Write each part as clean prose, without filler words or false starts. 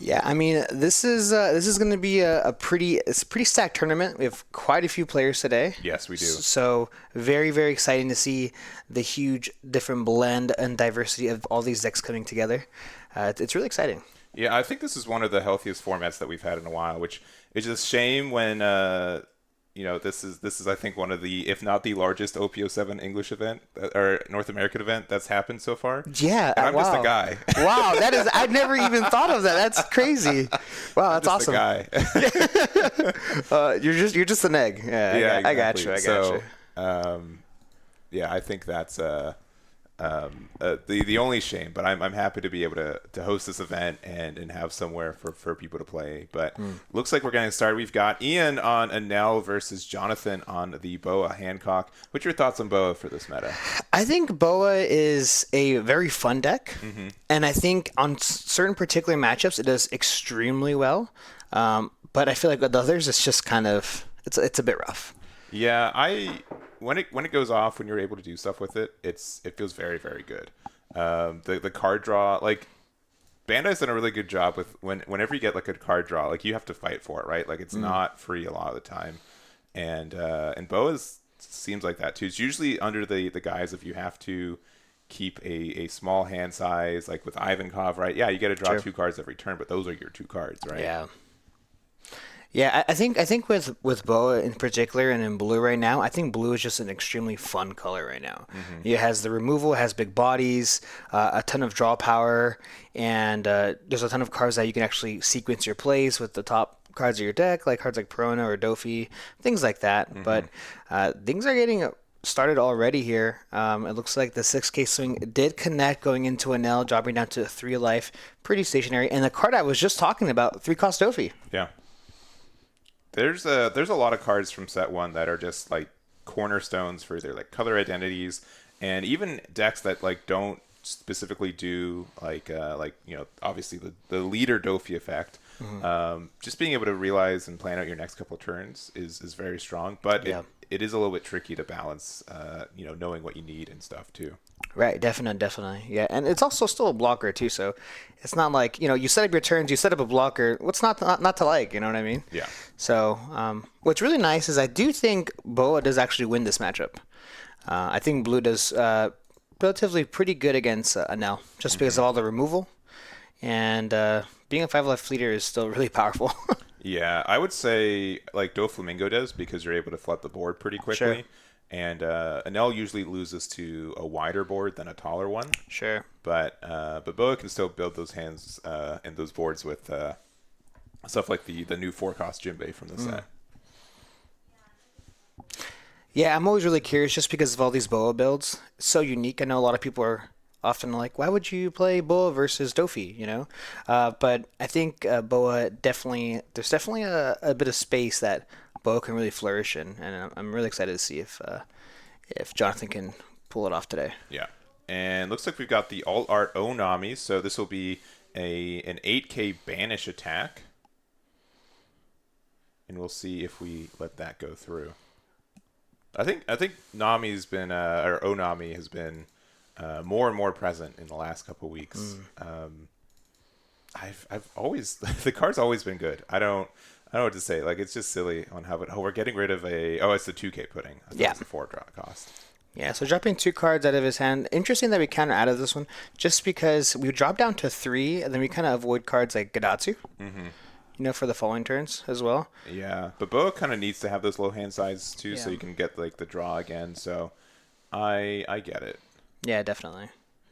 Yeah, I mean, this is going to be it's a pretty stacked tournament. We have quite a few players today. Yes, we do. So very, very exciting to see the huge different blend and diversity of all these decks coming together. It's really exciting. Yeah, I think this is one of the healthiest formats that we've had in a while, which is a shame when this is I think one of the, if not the largest OP07 English event or North American event that's happened so far. Yeah, and I'm just a guy. Wow, that is, I'd never even thought of that. That's crazy. Wow, that's awesome. I'm just a guy. You're just an egg. Yeah, yeah, I got you. I think that's the only shame, but I'm happy to be able to host this event and have somewhere for people to play. But looks like we're getting started. We've got Ian on Enel versus Jonathan on the Boa Hancock. What's your thoughts on Boa for this meta? I think Boa is a very fun deck, and I think on certain particular matchups it does extremely well. But I feel like with others it's just kind of it's a bit rough. Yeah, when it goes off, when you're able to do stuff with it, it feels very, very good. The card draw, like Bandai's done a really good job with whenever you get like a card draw, like you have to fight for it, right? Like it's not free a lot of the time, and Boa's seems like that too. It's usually under the guise of you have to keep a small hand size, like with Ivankov, right? Yeah, you get to draw 2 cards every turn, but those are your 2 cards, right? Yeah. Yeah, I think with Boa in particular and in blue right now, I think blue is just an extremely fun color right now. It has the removal, it has big bodies, a ton of draw power, and there's a ton of cards that you can actually sequence your plays with the top cards of your deck, like cards like Perona or Dofi, things like that. But things are getting started already here. It looks like the 6K swing did connect going into Enel, dropping down to 3 life, pretty stationary. And the card I was just talking about, 3-cost Dofi. Yeah. There's a lot of cards from set 1 that are just like cornerstones for their like color identities, and even decks that like don't specifically do like obviously the leader Dofi effect. Just being able to realize and plan out your next couple of turns is very strong, but it is a little bit tricky to balance knowing what you need and stuff too. Right, definitely. Yeah, and it's also still a blocker too, so it's not like, you set up your turns, you set up a blocker, what's not to like, you know what I mean? Yeah. So, what's really nice is I do think Boa does actually win this matchup. I think blue does relatively pretty good against Enel, just because of all the removal, and being a 5-life leader is still really powerful. Yeah, I would say like Doflamingo does, because you're able to flood the board pretty quickly. Sure. And Enel usually loses to a wider board than a taller one. Sure. But Boa can still build those hands and those boards with stuff like the new 4-cost Jinbei from the set. Yeah, I'm always really curious just because of all these Boa builds. It's so unique. I know a lot of people are often like, why would you play Boa versus Dofi, But I think Boa there's definitely a bit of space that Boa can really flourish in, and I'm really excited to see if Jonathan can pull it off today. Yeah, and looks like we've got the Alt Art Onami, so this will be an 8K banish attack, and we'll see if we let that go through. I think Nami's been or Onami has been more and more present in the last couple of weeks. I've always the card's always been good. I don't know what to say. Like, it's just silly on how we're getting rid of it's the 2K pudding. I thought it's the 4 draw cost. Yeah, so dropping 2 cards out of his hand. Interesting that we counter out of this one, just because we drop down to 3, and then we kind of avoid cards like Gadatsu, for the following turns as well. Yeah, but Boa kind of needs to have those low hand sizes too, so you can get like the draw again. So I get it. Yeah, definitely.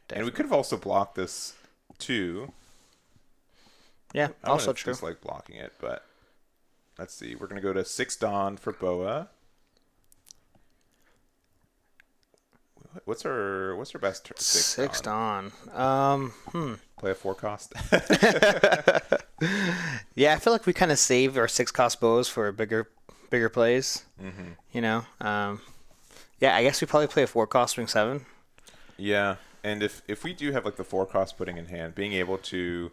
And we could have also blocked this too. Yeah, also true. Just like blocking it, but let's see. We're gonna go to 6 Dawn for Boa. What's our best 6 Dawn? Play a 4-cost. Yeah, I feel like we kind of saved our 6-cost Boas for bigger plays. Yeah, I guess we probably play a 4-cost Swing 7. Yeah, and if we do have like the 4-cost pudding in hand, being able to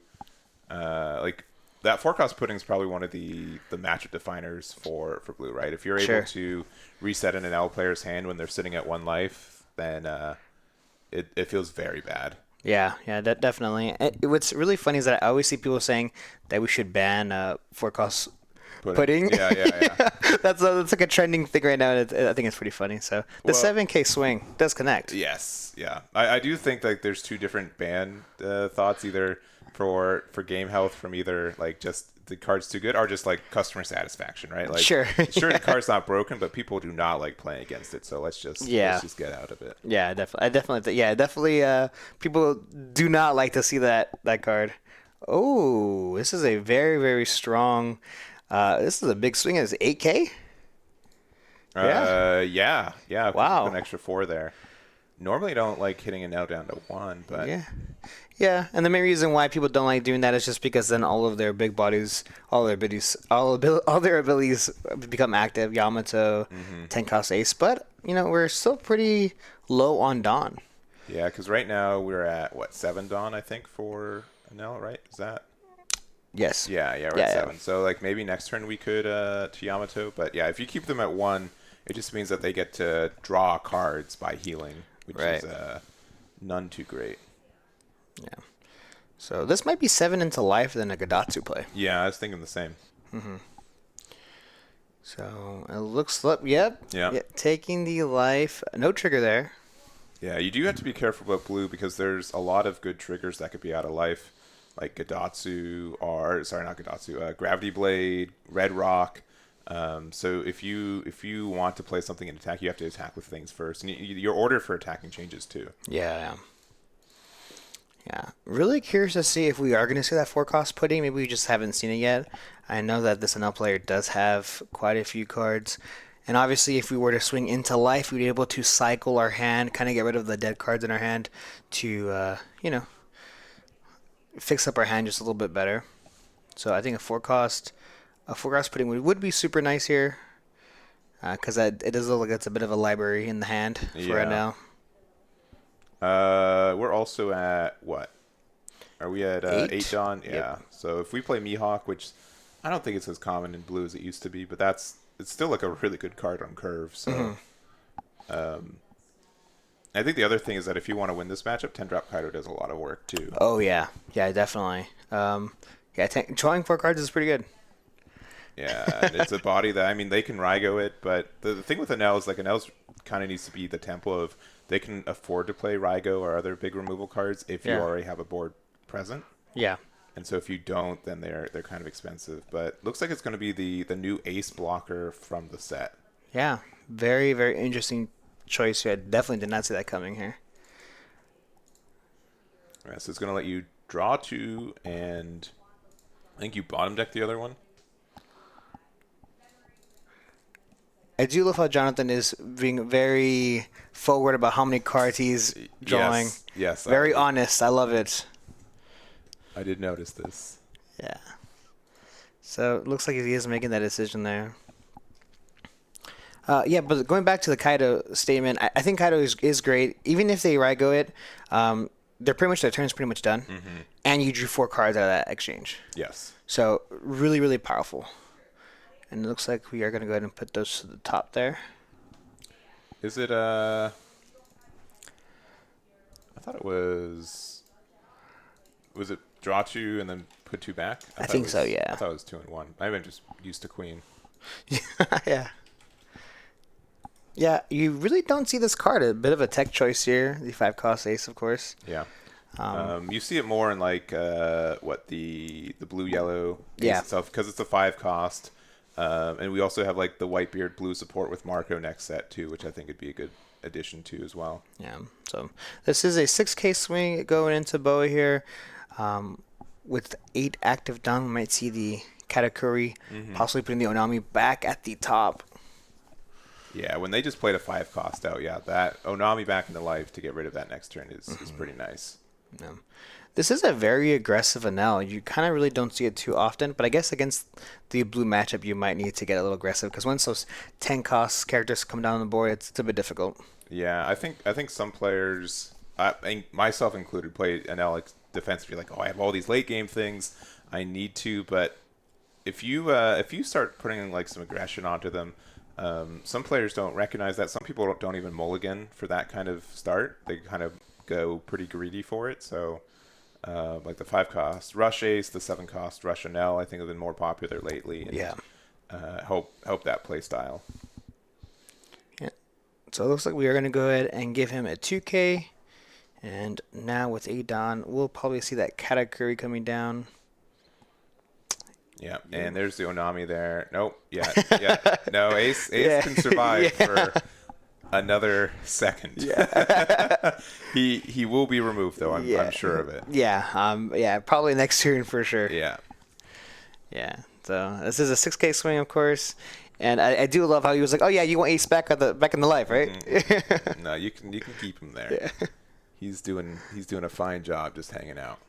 like that 4-cost pudding is probably one of the matchup definers for blue, right? If you're able to reset an Enel player's hand when they're sitting at 1 life, then it feels very bad. Yeah, yeah, definitely. What's really funny is that I always see people saying that we should ban forecast pudding. Yeah, yeah, yeah. That's like a trending thing right now, and I think it's pretty funny. So the Well, 7K swing does connect. yes, yeah. I do think like there's two different ban thoughts, either for game health from either like just the card's too good or just like customer satisfaction, right? Like Sure. sure the card's not broken, but people do not like playing against it, so Yeah. let's just get out of it. Yeah, definitely. People do not like to see that card. Oh, this is a very, very strong. This is a big swing. It's 8K. Yeah. Yeah. Wow. An extra 4 there. Normally, I don't like hitting it now down to 1, but Yeah. Yeah, and the main reason why people don't like doing that is just because then all of their big bodies, all their abilities become active. Yamato, Tenka's Ace, but we're still pretty low on Dawn. yeah, because right now we're at what 7 Dawn, I think, for Enel, right? Is that? Yes. Yeah, we're at 7. So like maybe next turn we could to Yamato, but yeah, if you keep them at 1, it just means that they get to draw cards by healing, which Right. is none too great. Yeah. So this might be 7 into life than a Gadatsu play. Yeah, I was thinking the same. So it looks like, yep. Yeah. Taking the life. No trigger there. Yeah, you do have to be careful about blue because there's a lot of good triggers that could be out of life, like Gadatsu or sorry, not Gadatsu, Gravity Blade, Red Rock. So if you want to play something in attack, you have to attack with things first, and your order for attacking changes too. Yeah. Yeah. Really curious to see if we are going to see that 4-cost pudding. Maybe we just haven't seen it yet. I know that this Enel player does have quite a few cards. And obviously, if we were to swing into life, we'd be able to cycle our hand, kind of get rid of the dead cards in our hand to, fix up our hand just a little bit better. So I think a 4-cost pudding would be super nice here. Because it does look like it's a bit of a library in the hand for right now. We're also at what? Are we at 8 Dawn? Yeah. Yep. So if we play Mihawk, which I don't think it's as common in blue as it used to be, but it's still like a really good card on curve. So I think the other thing is that if you want to win this matchup, 10-drop Kaido does a lot of work too. Oh yeah, definitely. Drawing 4 cards is pretty good. Yeah, and it's a body that, I mean, they can Raigo it, but the thing with Enel is like Enel's kind of needs to be the tempo of they can afford to play Raigo or other big removal cards if you already have a board present. Yeah. And so if you don't, then they're kind of expensive. But looks like it's going to be the new ace blocker from the set. Yeah, very, very interesting choice here. I definitely did not see that coming here. All right, so it's going to let you draw 2, and I think you bottom deck the other one. I do love how Jonathan is being very forward about how many cards he's drawing. Yes. Very honest. I love it. I did notice this. Yeah. So it looks like he is making that decision there. But going back to the Kaido statement, I think Kaido is great. Even if they Raigo it, their turn's pretty much done. And you drew 4 cards out of that exchange. Yes. So really, really powerful. And it looks like we are going to go ahead and put those to the top there. Is it I thought it was it draw 2 and then put 2 back? I think so, yeah. I thought it was 2 and 1. I've been just used to queen. Yeah. Yeah, you really don't see this card. A bit of a tech choice here. The 5-cost ace, of course. Yeah. You see it more in like the blue yellow stuff because it's a 5-cost. And we also have like the Whitebeard blue support with Marco next set too, which I think would be a good addition to as well. Yeah. So this is a 6K swing going into Boa here. With 8 active down, we might see the Katakuri possibly putting the Onami back at the top. Yeah, when they just played a 5-cost out, that Onami back into life to get rid of that next turn is pretty nice. Yeah. This is a very aggressive Enel. You kind of really don't see it too often, but I guess against the blue matchup, you might need to get a little aggressive because once those 10-cost characters come down on the board, it's a bit difficult. Yeah, I think some players, myself included, play Enel defensively. Like, I have all these late game things, I need to. But if you start putting like some aggression onto them, some players don't recognize that. Some people don't even mulligan for that kind of start. They kind of go pretty greedy for it. So like the 5 cost Rush Ace, the 7 cost Rush Enel, I think have been more popular lately. And, Yeah. Help that play style. Yeah. So it looks like we are going to go ahead and give him a 2K. And now with Adon, we'll probably see that Katakuri coming down. Yeah, and there's the Onami there. Nope. Yeah. No, Ace can survive for another second. Yeah. he will be removed though. I'm sure of it. Yeah. Probably next turn for sure. Yeah. Yeah. So this is a 6K swing, of course, and I do love how he was like, "Oh yeah, you want Ace back in the life, right?" No, you can keep him there. Yeah. He's doing a fine job just hanging out.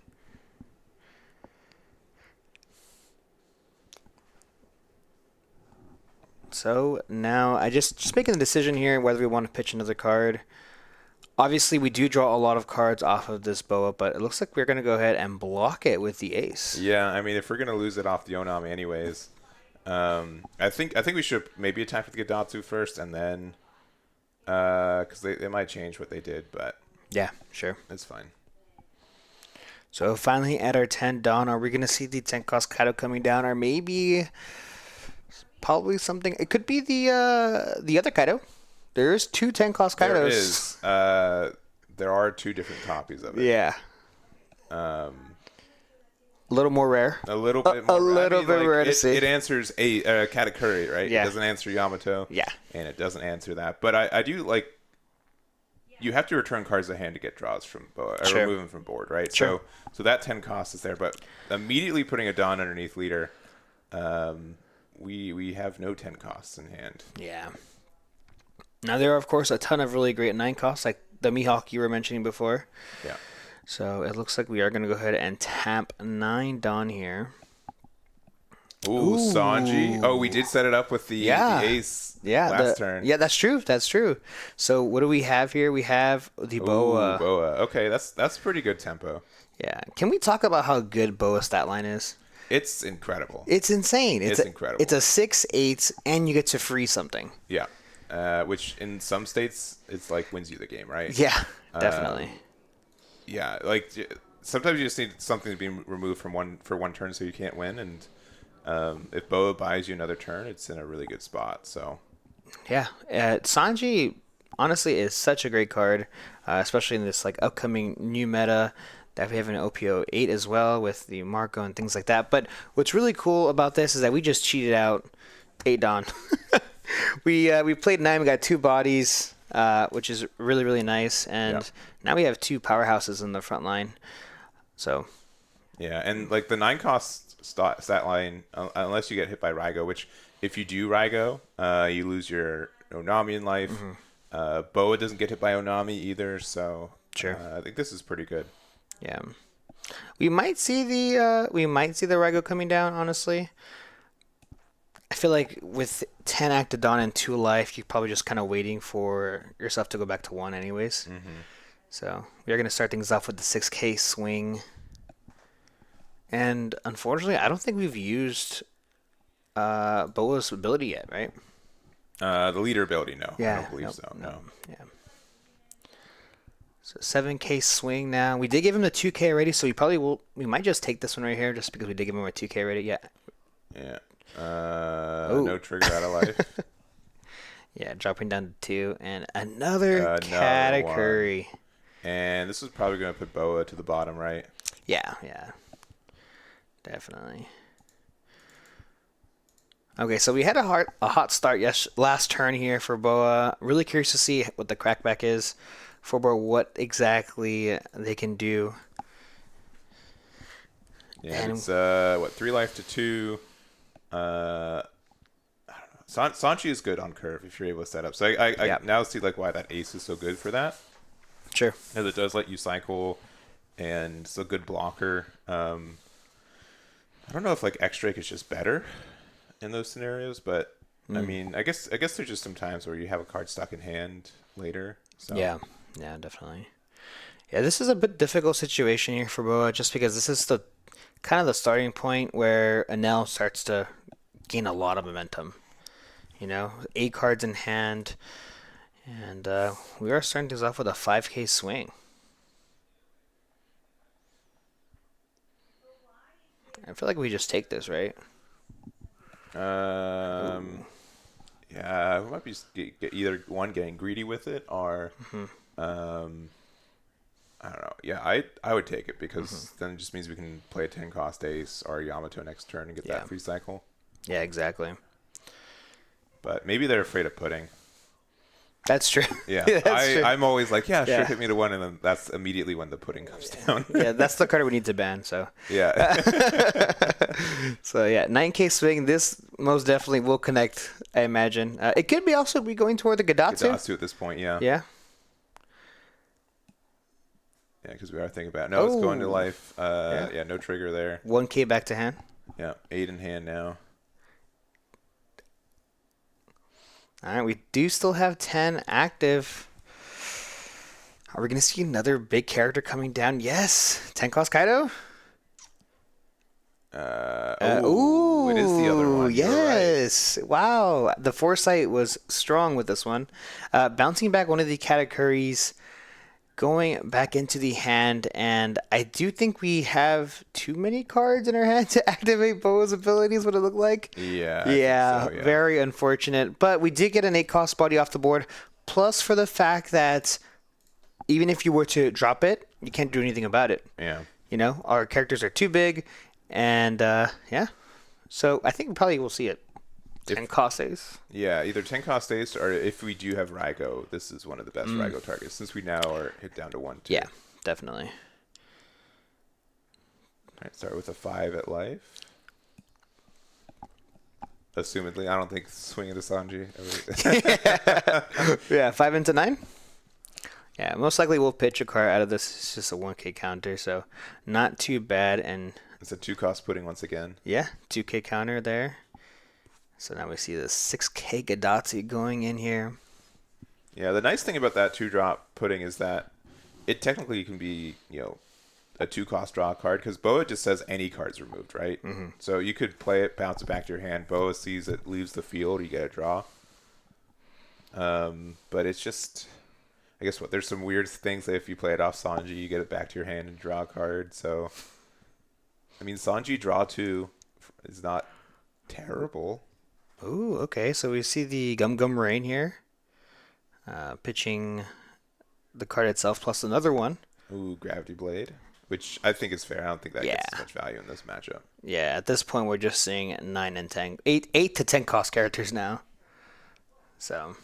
So now I just making the decision here whether we want to pitch another card. Obviously, we do draw a lot of cards off of this Boa, but it looks like we're going to go ahead and block it with the Ace. Yeah, I mean, if we're going to lose it off the Onami anyways, I think we should maybe attack with the Gadatsu first, and then because they might change what they did, but yeah, sure, it's fine. So finally at our 10 Dawn, are we going to see the 10 cost Kaido coming down, or maybe probably something? It could be the other Kaido. There's 2 10 cost Kaidos. There is. There are 2 different copies of it. Yeah. A little more rare. A little bit more. A little bit rare to see. It answers Katakuri, right? Yeah. It doesn't answer Yamato. Yeah. And it doesn't answer that. But I do like. You have to return cards to hand to get draws from Boa, or sure. remove them from board, right? Sure. So that 10 cost is there, but immediately putting a Dawn underneath leader, we have no 10 costs in hand. Yeah. Now, there are, of course, a ton of really great 9 costs, like the Mihawk you were mentioning before. Yeah. So it looks like we are going to go ahead and tap 9 Dawn here. Ooh, Sanji. Oh, we did set it up with the Ace last turn. Yeah, that's true. That's true. So what do we have here? We have the Boa. Ooh, Boa. Okay, that's pretty good tempo. Yeah. Can we talk about how good Boa's stat line is? It's incredible. It's insane. It's incredible. It's a 6/8, and you get to free something. Yeah. Which in some states it's like wins you the game, right? Yeah, definitely. Yeah, like sometimes you just need something to be removed for one turn so you can't win, and if Boa buys you another turn, it's in a really good spot. So yeah, Sanji honestly is such a great card, especially in this like upcoming new meta that we have in OP08 as well with the Marco and things like that. But what's really cool about this is that we just cheated out 8 Dawn. We played 9, we got 2 bodies, which is really, really nice. And now we have 2 powerhouses in the front line. So yeah, and like the 9 cost stat line, unless you get hit by Raigo, which if you do Raigo, you lose your Onami in life. Mm-hmm. Boa doesn't get hit by Onami either, so sure. I think this is pretty good. Yeah, we might see the Raigo coming down. Honestly, I feel like with 10 active Dawn and 2 life, you're probably just kind of waiting for yourself to go back to 1 anyways. Mm-hmm. So we're gonna start things off with the 6K swing, and unfortunately, I don't think we've used Boa's ability yet, right? The leader ability, no. Yeah, I don't believe so. No. Yeah. So 7K swing now. We did give him the 2K already, so we might just take this one right here just because we did give him a 2K already. Yeah. Yeah. No trigger out of life. Yeah, dropping down to 2 and another Katakuri. And this is probably going to put Boa to the bottom, right? Yeah. Definitely. Okay, so we had a hot start last turn here for Boa. Really curious to see what the crackback is for Boa, what exactly they can do. Yeah, and it's 3 life to 2. I don't know. Sanchi is good on curve if you're able to set up. So I now see like why that Ace is so good for that. Sure. Because it does let you cycle, and it's a good blocker. I don't know if like X-Drake is just better in those scenarios, but I mean, I guess there's just some times where you have a card stuck in hand later. So. Yeah, definitely. Yeah, this is a bit difficult situation here for Boa, just because this is the kind of the starting point where Enel starts to gain a lot of momentum. 8 cards in hand, and we are starting things off with a 5K swing. I feel like we just take this, right? Yeah, we might be either one getting greedy with it or, I don't know. Yeah, I would take it because then it just means we can play a 10 cost ace or Yamato next turn and get that free cycle. Yeah, exactly. But maybe they're afraid of pudding. That's true. Yeah, That's true. I'm always like, yeah, sure, hit me to 1, and then that's immediately when the pudding comes down. Yeah, that's the card we need to ban. So Yeah. so yeah, 9K swing. This most definitely will connect. I imagine it could be also be going toward the Gadatsu. Gadatsu at this point, yeah. Yeah. Yeah, because we are thinking about no, it's going to life. Yeah, no trigger there. 1K back to hand. Yeah, 8 in hand now. All right, we do still have 10 active. Are we going to see another big character coming down? Yes. 10 cost Kaido? Ooh, it is the other one. Yes. Right. Wow. The foresight was strong with this one. Bouncing back one of the categories, going back into the hand, and I do think we have too many cards in our hand to activate Boa's abilities, what it looked like. Yeah. Yeah, very unfortunate. But we did get an 8 cost body off the board, plus for the fact that even if you were to drop it, you can't do anything about it. Yeah. You know, our characters are too big, and yeah. So I think probably we'll see it. 10 cost ace. Yeah, either 10 cost ace or if we do have Raigo, this is one of the best Raigo targets since we now are hit down to 1, 2. Yeah, definitely. All right, start with a 5 at life. Assumedly, I don't think swinging to Sanji. Yeah, 5 into 9. Yeah, most likely we'll pitch a card out of this. It's just a 1K counter, so not too bad. And it's a 2 cost pudding once again. Yeah, 2K counter there. So now we see the 6K Gadatsu going in here. Yeah, the nice thing about that 2-drop pudding is that it technically can be, you know, a 2-cost draw card because Boa just says any card's removed, right? So you could play it, bounce it back to your hand. Boa sees it, leaves the field, you get a draw. But it's just, I guess there's some weird things that if you play it off Sanji, you get it back to your hand and draw a card. So, I mean, Sanji draw 2 is not terrible. Ooh, okay. So we see the Gum Gum Rain here. Pitching the card itself plus another one. Ooh, Gravity Blade, which I think is fair. I don't think that gets as much value in this matchup. Yeah, at this point we're just seeing 9 and 10, 8 to 10 cost characters now. So.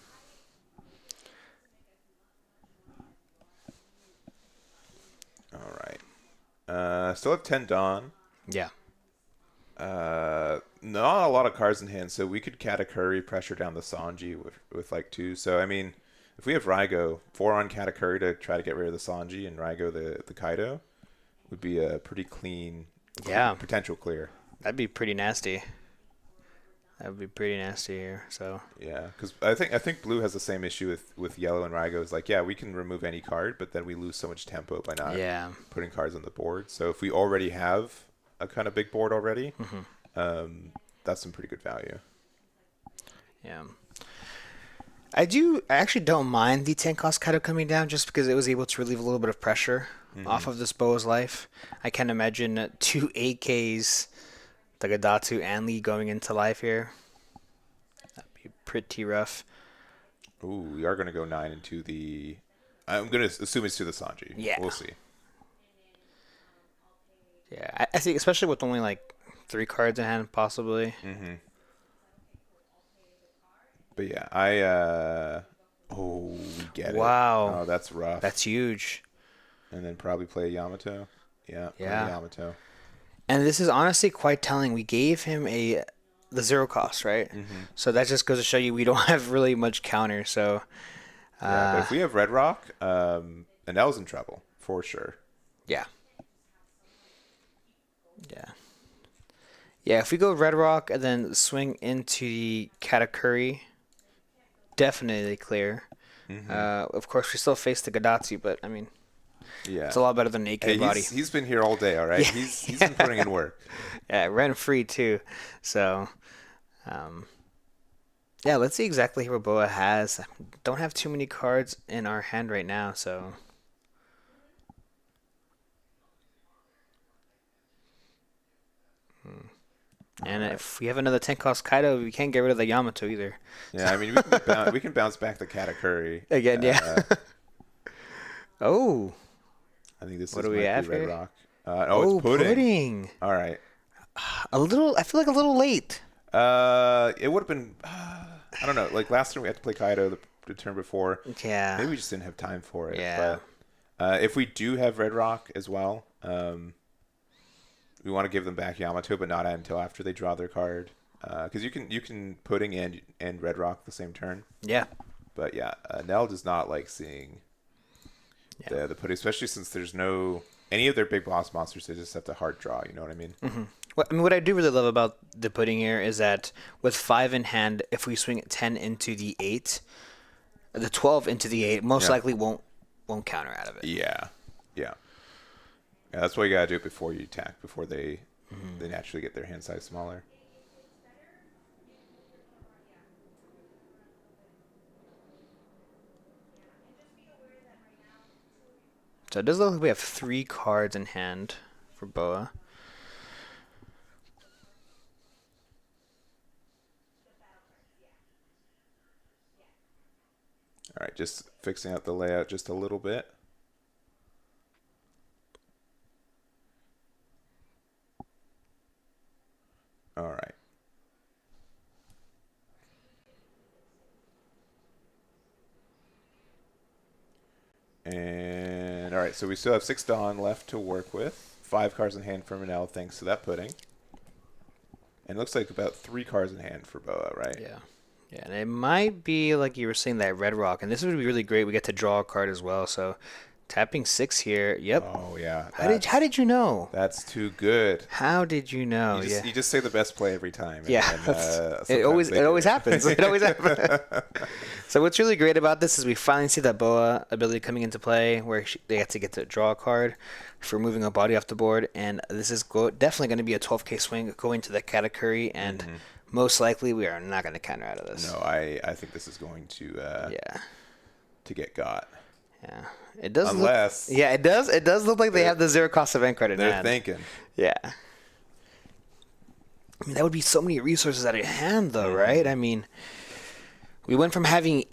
All right. Still have 10 Dawn. Yeah. Not a lot of cards in hand, so we could Katakuri pressure down the Sanji with like 2. So I mean, if we have Raigo, 4 on Katakuri to try to get rid of the Sanji and Raigo the Kaido, would be a pretty clean potential clear. That'd be pretty nasty. That would be pretty nasty here. So yeah, because I think Blue has the same issue with Yellow and Raigo. Is like, yeah, we can remove any card, but then we lose so much tempo by not putting cards on the board. So if we already have a kind of big board already, that's some pretty good value. Yeah. I actually don't mind the 10 cost Kaido coming down just because it was able to relieve a little bit of pressure off of this Boa's life. I can't imagine 2 8Ks, the Gadatsu and Lee going into life here. That'd be pretty rough. Ooh, we are going to go 9 into the... I'm going to assume it's to the Sanji. Yeah. We'll see. Yeah, I think especially with only like 3 cards in hand, possibly. But yeah, we get it. Wow. Oh, that's rough. That's huge. And then probably play Yamato. Yeah. Yamato. And this is honestly quite telling. We gave him the 0 cost, right? So that just goes to show you we don't have really much counter. So. Yeah, but if we have Red Rock, Enel's in trouble for sure. Yeah. Yeah. Yeah, if we go Red Rock and then swing into the Katakuri, definitely clear. Of course, we still face the Gadatsu, but I mean, it's a lot better than an AK body. He's been here all day, all right? Yeah. He's been putting in work. Yeah, rent free too. So, yeah, let's see exactly what Boa has. Don't have too many cards in our hand right now, so. And if we have another 10 cost Kaido, we can't get rid of the Yamato either. Yeah, I mean, we can bounce back the Katakuri. Again, yeah. Oh. I think this What is do we have Red here? Rock. It's pudding. All right. I feel like a little late. It would have been, I don't know, like last turn we had to play Kaido the turn before. Yeah. Maybe we just didn't have time for it. Yeah. But if we do have Red Rock as well, we want to give them back Yamato, but not until after they draw their card. Because you can pudding and Red Rock the same turn. Yeah. But yeah, Nell does not like seeing the pudding, especially since there's no any of their big boss monsters. They just have to hard draw. You know what I mean? Mm-hmm. What I do really love about the pudding here is that with 5 in hand, if we swing 10 into the 8, the 12 into the 8, most likely won't counter out of it. Yeah. That's why you gotta do it before you attack, before they naturally get their hand size smaller. So it does look like we have 3 cards in hand for Boa. All right, just fixing out the layout just a little bit. All right. And all right, so we still have 6 Dawn left to work with. 5 cards in hand for Enel, thanks to that pudding. And it looks like about 3 cards in hand for Boa, right? Yeah. Yeah, and it might be like you were saying that Red Rock, and this would be really great. We get to draw a card as well, so tapping 6 here. Yep. Oh yeah. How did you know? That's too good. How did you know? You just say the best play every time. Yeah. It always happens. It always happens. So what's really great about this is we finally see that Boa ability coming into play, where they have to get to draw a card for moving a body off the board, and this is definitely going to be a 12k swing going to the Katakuri, and most likely we are not going to counter out of this. No, I think this is going to to get got. Yeah, it does. Unless it does. It does look like they have the 0 cost event card in hand. They're thinking. Yeah. I mean, that would be so many resources out of hand, though, right? I mean, we went from having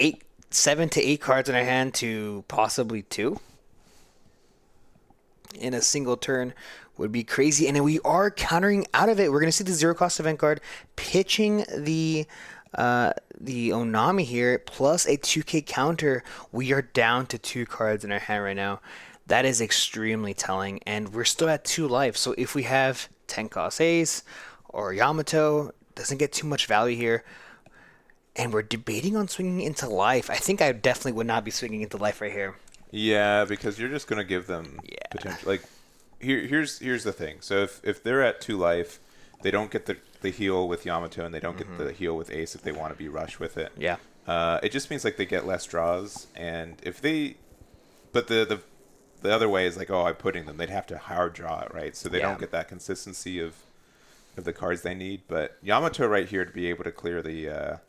7 to 8 cards in our hand to possibly 2 in a single turn. Would be crazy, and then we are countering out of it. We're going to see the 0 cost event card pitching the Onami here plus a 2k counter. We are down to 2 cards in our hand right now. That is extremely telling, and we're still at 2 life. So if we have 10 cost Ace or Yamato, doesn't get too much value here. And we're debating on swinging into life. I think I definitely would not be swinging into life right here. Yeah, because you're just going to give them potential. Like here's the thing. So if they're at 2 life, they don't get the heal with Yamato, and they don't get the heal with Ace if they want to be rushed with it. Yeah. It just means like they get less draws, and if they, but the other way is like, I'm putting them. They'd have to hard draw it, right? So they don't get that consistency of the cards they need. But Yamato right here to be able to clear the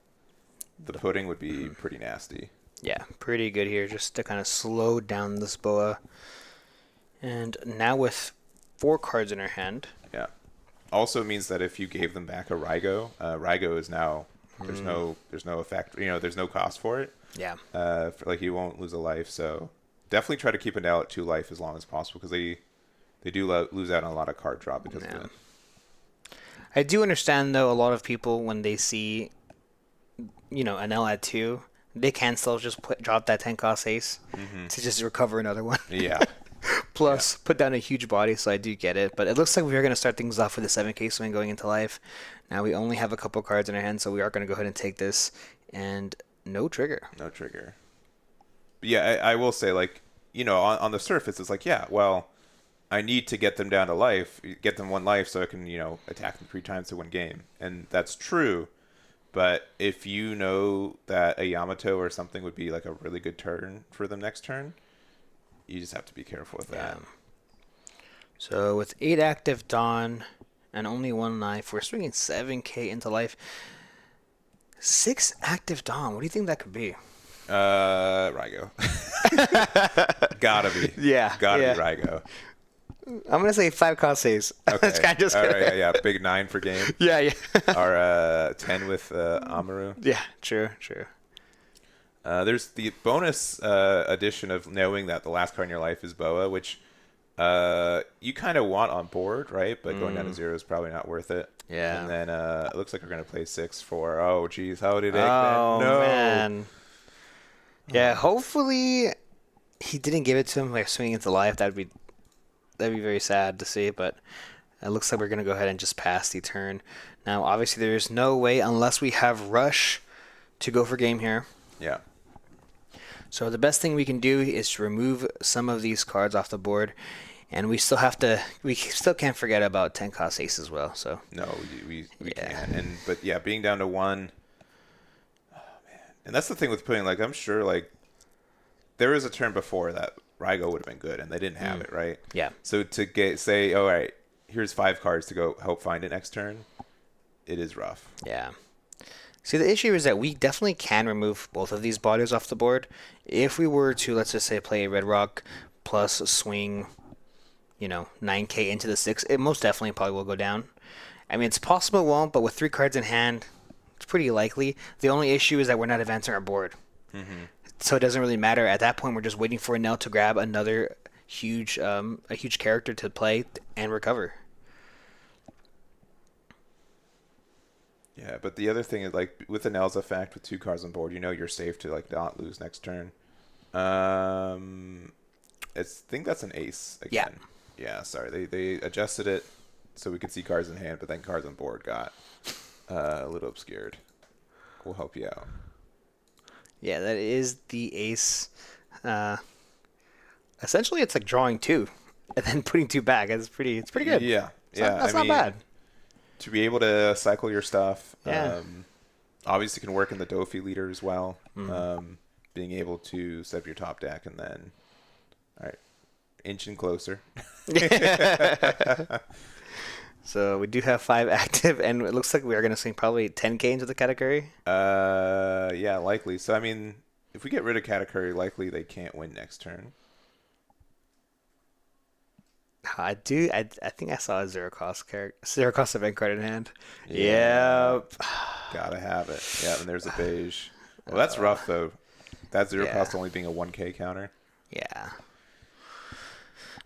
pudding would be pretty nasty. Yeah, pretty good here, just to kind of slow down this Boa. And now with 4 cards in our hand. Yeah. Also means that if you gave them back a Raigo is now there's no effect. There's no cost for it. Yeah. You won't lose a life. So definitely try to keep it now at 2 life as long as possible, because they do lose out on a lot of card draw because of it. I do understand though, a lot of people when they see Enel at 2, they can still just drop that 10 cost Ace to just recover another one. Yeah. Plus, put down a huge body, so I do get it. But it looks like we are going to start things off with a 7k swing going into life. Now we only have a couple cards in our hand, so we are going to go ahead and take this. And no trigger. No trigger. But yeah, I will say, on the surface, it's like, I need to get them down to life, get them 1 life so I can, attack them 3 times to win game. And that's true. But if you know that a Yamato or something would be like a really good turn for them next turn, you just have to be careful with that. So with 8 active Dawn and only 1 life, we're swinging 7k into life. 6 active Dawn, what do you think that could be? Raigo. Gotta be. Yeah. Gotta be Raigo. I'm gonna say 5 cost saves. Okay. That's kind of just all right. Yeah. Big 9 for game. yeah. Or 10 with Amaru. Yeah. True. There's the bonus addition of knowing that the last card in your life is Boa, which you kind of want on board, right? But going down to 0 is probably not worth it. Yeah. And then it looks like we're going to play 6 for... Oh, geez. How did Egman? No. Man. Yeah, hopefully he didn't give it to him like swinging into life. That'd be very sad to see, but it looks like we're going to go ahead and just pass the turn. Now, obviously, there's no way unless we have Rush to go for game here. Yeah. So the best thing we can do is to remove some of these cards off the board, and we still can't forget about 10 cost ace as well. So no, we can't. But yeah, being down to 1. Oh man, and that's the thing with putting, like, I'm sure like there was a turn before that Rygo would have been good, and they didn't have it, right? Yeah. So to say, all right, here's 5 cards to go help find it next turn, it is rough. Yeah. See, the issue is that we definitely can remove both of these bodies off the board. If we were to, let's just say, play Red Rock plus swing, 9k into the 6, it most definitely probably will go down. I mean, it's possible it won't, but with 3 cards in hand, it's pretty likely. The only issue is that we're not advancing our board. Mm-hmm. So it doesn't really matter. At that point, we're just waiting for Enel to grab another huge character to play and recover. Yeah, but the other thing is, like, with Enel's effect, with 2 cards on board, you're safe to, like, not lose next turn. I think that's an ace again. Yeah, sorry. They adjusted it so we could see cards in hand, but then cards on board got a little obscured. We'll help you out. Yeah, that is the ace. Essentially, it's like drawing 2 and then putting 2 back. It's pretty good. Yeah, That's not bad. To be able to cycle your stuff, obviously can work in the Dofi leader as well. Being able to set up your top deck and then, all right, inching closer. So we do have 5 active, and it looks like we are going to swing probably 10k into the category. Yeah, likely. So I mean, if we get rid of category, likely they can't win next turn. I think I saw a zero cost event card in hand. Yep. Gotta have it. Yeah, and there's a beige. Well, that's rough though. That zero cost only being a 1k counter. Yeah.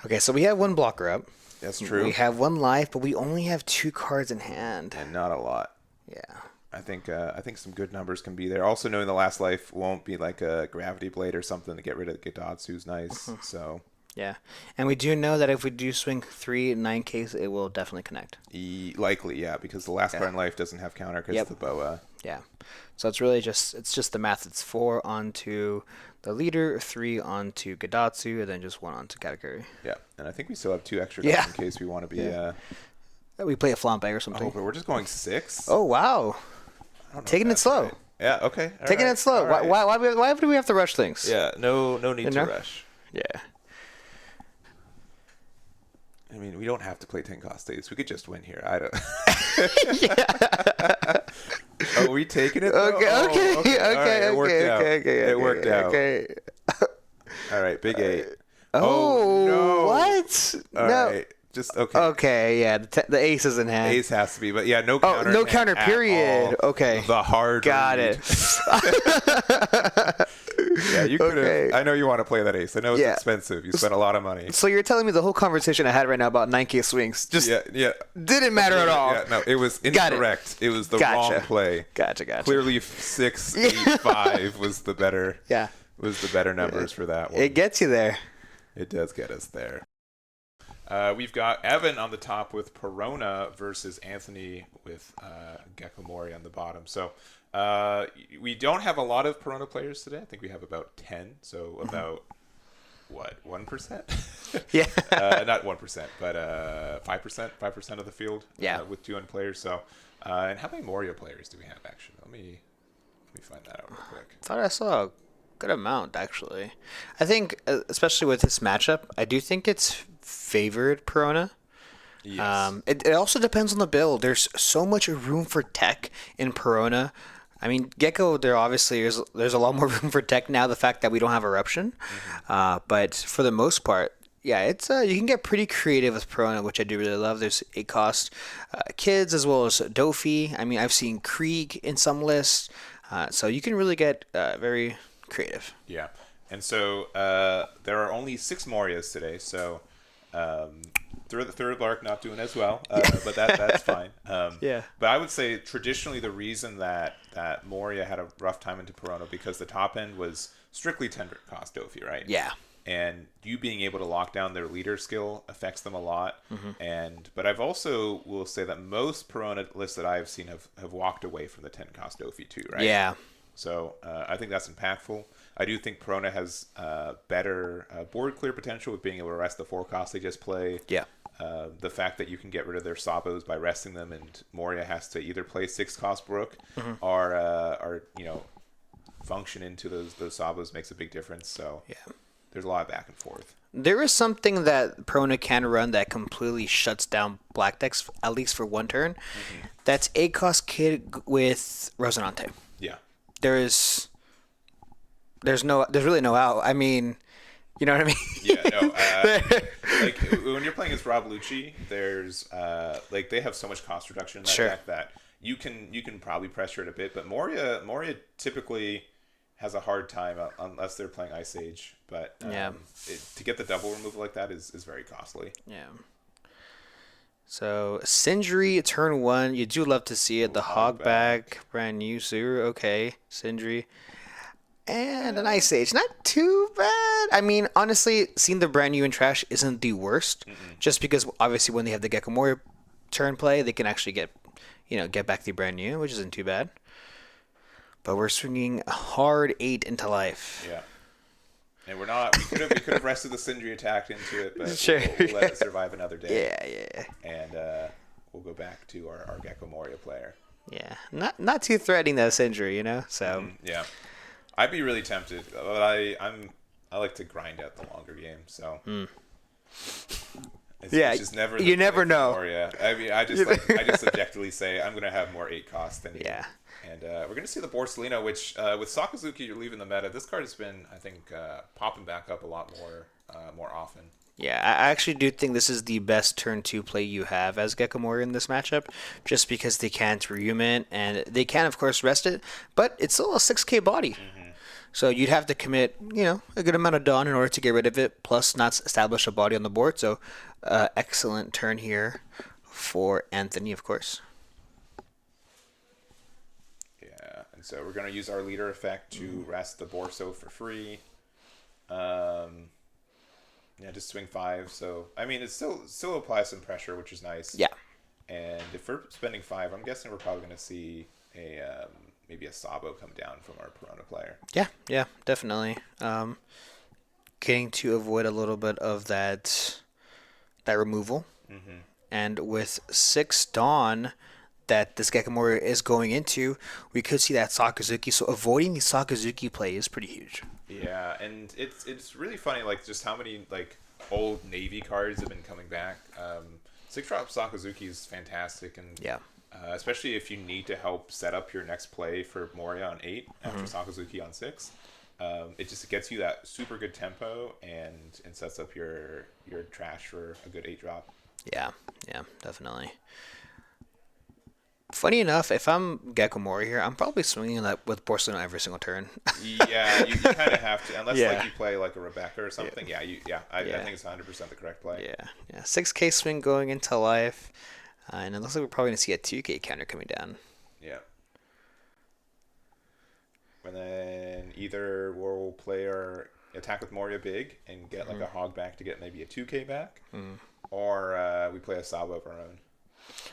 Okay, so we have 1 blocker up. That's true. We have 1 life, but we only have 2 cards in hand. And not a lot. Yeah. I think some good numbers can be there. Also, knowing the last life won't be like a gravity blade or something to get rid of the Gidatsu's nice. So. Yeah, and we do know that if we do swing 3 9Ks, it will definitely connect. Likely, yeah, because the last card in life doesn't have counter because of the Boa. Yeah, so it's really just the math. It's 4 onto the leader, 3 onto Gidatsu, and then just 1 onto category. Yeah, and I think we still have 2 extra guys in case we want to be. We play a flambe or something. Oh, but we're just going 6. Oh wow, taking it slow. Right. Yeah, okay. Taking it slow. Right. Why do we have to rush things? Yeah, no need to rush. Yeah. I mean, we don't have to play 10 cost days. We could just win here. I don't. Are we taking it? Okay. It worked out. Okay. All right, big 8. Oh no! What? All right. Just okay. Okay, yeah. The ace is in hand. Ace has to be, but yeah, no counter. No counter. Period. Okay. The hard. Got it. Yeah, you could have. I know you want to play that ace. I know it's expensive. You spent a lot of money. So you're telling me the whole conversation I had right now about 9K swings just didn't matter at all. Yeah, no, it was incorrect. It was the wrong play. Gotcha. Clearly, 6, 8, 5 was the better. Yeah. Was the better numbers for that one. It gets you there. It does get us there. We've got Evan on the top with Perona versus Anthony with Gecko Moria on the bottom. So we don't have a lot of Perona players today. I think we have about 10. So about, 1%? Yeah. Not 1%, but 5%. 5% of the field with 200 players. So, and how many Moria players do we have, actually? Let me find that out real quick. I thought I saw a good amount, actually. I think, especially with this matchup, I do think it's favored Perona. Yes. It also depends on the build. There's so much room for tech in Perona. I mean, Gecko, there's a lot more room for tech now, the fact that we don't have Eruption. But for the most part, Yeah, it's you can get pretty creative with Perona, which I do really love. There's 8-cost kids as well as Dofi. I mean, I've seen Krieg in some lists, so you can really get very creative. Yeah, and so there are only 6 Morias today, so third Lark not doing as well, but that's fine. Yeah. But I would say traditionally the reason that Moria had a rough time into Perona because the top end was strictly 10-cost Dofi, right? Yeah. And you being able to lock down their leader skill affects them a lot. But I've also will say that most Perona lists that I've seen have walked away from the 10-cost Dofi too, right? Yeah. So I think that's impactful. I do think Perona has better board clear potential with being able to rest the 4-cost they just play. Yeah. The fact that you can get rid of their Sabos by resting them, and Moria has to either play 6-cost Brook or function into those Sabos makes a big difference. So Yeah. there's a lot of back and forth. There is something that Perona can run that completely shuts down black decks, at least for one turn. That's 8-cost kid with Resonante. Yeah. There's really no out. I mean, you know what I mean? Yeah, no. Like when you're playing as Rob Lucci, there's like they have so much cost reduction in that deck that you can probably pressure it a bit. But Moria typically has a hard time unless they're playing Ice Age. But to get the double removal like that is very costly. Yeah. So Sindri turn 1, you do love to see it. The Hogback, brand new Zuru, okay. Sindri. And an Ice Age. Not too bad. I mean, honestly, seeing the brand new in trash isn't the worst. Just because, obviously, when they have the Gecko Moria turn play, they can actually get back the brand new, which isn't too bad. But we're swinging a hard 8 into life. Yeah. And we're not... We could have rested the Sindri attack into it, but we'll let it survive another day. Yeah. And we'll go back to our Gecko Moria player. Yeah. Not too threatening, that Sindri, So... Yeah. I'd be really tempted, but I like to grind out the longer game, so it's just never you never know. Moria. I mean, I just subjectively say I'm gonna have more 8-cost than you. Yeah. And we're gonna see the Borsalino, which with Sakazuki you're leaving the meta. This card has been, I think, popping back up a lot more often. Yeah, I actually do think this is the best turn 2 play you have as Gecko Moria in this matchup, just because they can't rehuman, and they can, of course, rest it, but it's still a 6k body. So you'd have to commit, a good amount of Dawn in order to get rid of it, plus not establish a body on the board. So excellent turn here for Anthony, of course. Yeah, and so we're going to use our leader effect to rest the Borso for free. Just swing 5. So, I mean, it still applies some pressure, which is nice. Yeah. And if we're spending 5, I'm guessing we're probably going to see maybe a Sabo come down from our Perona player. Yeah, definitely. Getting to avoid a little bit of that removal. And with 6 Dawn that this Gecko Moria is going into, we could see that Sakazuki. So avoiding the Sakazuki play is pretty huge. Yeah, and it's really funny, like, just how many, like, old Navy cards have been coming back. 6-drop Sakazuki is fantastic, and especially if you need to help set up your next play for Moria on 8 after Sakazuki on 6. It just gets you that super good tempo and sets up your trash for a good 8-drop. Yeah, definitely. Funny enough, if I'm Gecko Moria here, I'm probably swinging that with Borsalino every single turn. Yeah, you kind of have to, unless like you play like a Rebecca or something. I think it's 100% the correct play. Yeah. 6k swing going into life, and it looks like we're probably gonna see a 2k counter coming down. Yeah. And then either we'll play our attack with Moria big and get like a hog back to get maybe a 2k back, or we play a Sabo of our own.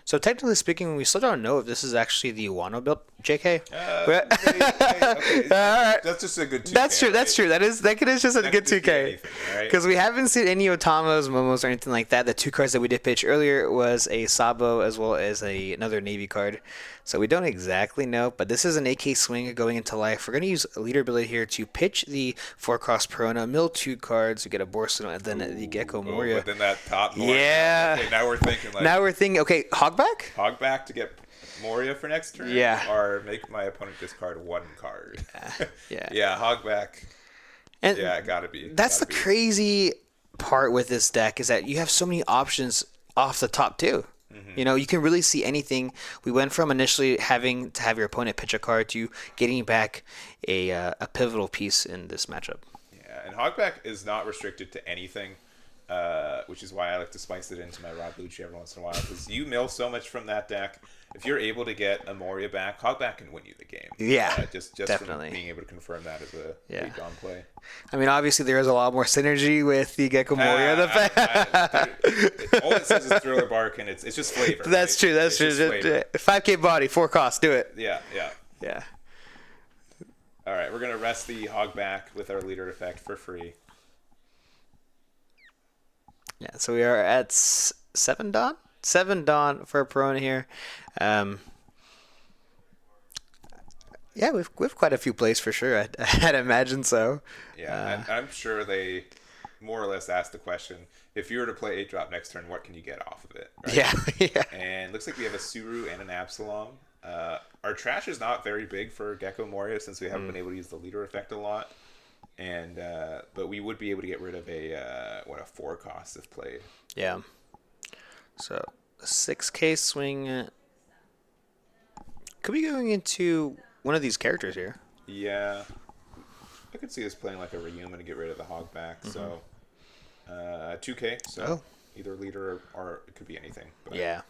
So technically speaking, we still don't know if this is actually the Wano build, JK. Okay. That's just a good 2K. That's true. That's true. That is just a good 2K. Because we haven't seen any Otamos, Momos, or anything like that. The 2 cards that we did pitch earlier was a Sabo as well as another Navy card. So we don't exactly know, but this is an AK swing going into life. We're going to use a leader ability here to pitch the 4-cost Perona, mill 2 cards, we get a Borsalino, and then the Gecko Moria. But then that top Moria. Yeah. Okay, now we're thinking okay, Hogback? Hogback to get Moria for next turn? Yeah. Or make my opponent discard 1 card. Yeah. Yeah, Hogback. And yeah, it gotta be. That's the crazy part with this deck is that you have so many options off the top too. You know, you can really see anything. We went from initially having to have your opponent pitch a card to getting back a pivotal piece in this matchup. Yeah, and Hogback is not restricted to anything, which is why I like to spice it into my Rob Lucci every once in a while, because you mill so much from that deck. If you're able to get a Moria back, Hogback can win you the game. Yeah, just definitely. From being able to confirm that as a late on play. I mean, obviously there is a lot more synergy with the Gecko Moria. All it says is Thriller Bark, and it's just flavor. That's true. That's true. 5K body, 4 costs. Do it. Yeah. All right, we're gonna rest the Hogback with our leader effect for free. Yeah, so we are at 7 Dawn? 7 Dawn for Perona here. Yeah, we've quite a few plays for sure. I'd imagine so. Yeah, I'm sure they more or less asked the question, if you were to play 8-drop next turn, what can you get off of it? Right? Yeah. And it looks like we have a Suru and an Absalom. Our trash is not very big for Gecko Moria since we haven't been able to use the leader effect a lot. And but we would be able to get rid of a 4 cost if played. Yeah. So 6K swing could be going into one of these characters here. Yeah, I could see us playing like a Rehuman to get rid of the Hogback. So 2K. So either leader or it could be anything. But. Yeah.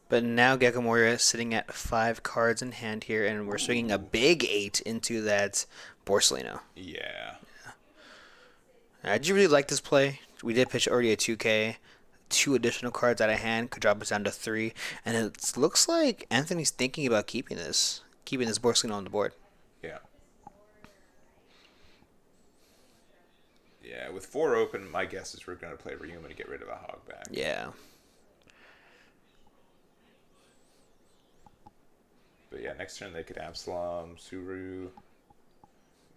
But now Gecko Moria is sitting at 5 cards in hand here, and we're swinging a big 8 into that Borsalino. Yeah. Did you really like this play? We did pitch already a 2K. 2 additional cards out of hand could drop us down to 3, and it looks like Anthony's thinking about keeping this Borsalino on the board. Yeah. Yeah, with 4 open, my guess is we're going to play Rehuman to get rid of a Hogback. Yeah. But yeah, next turn they could Absalom, Suru,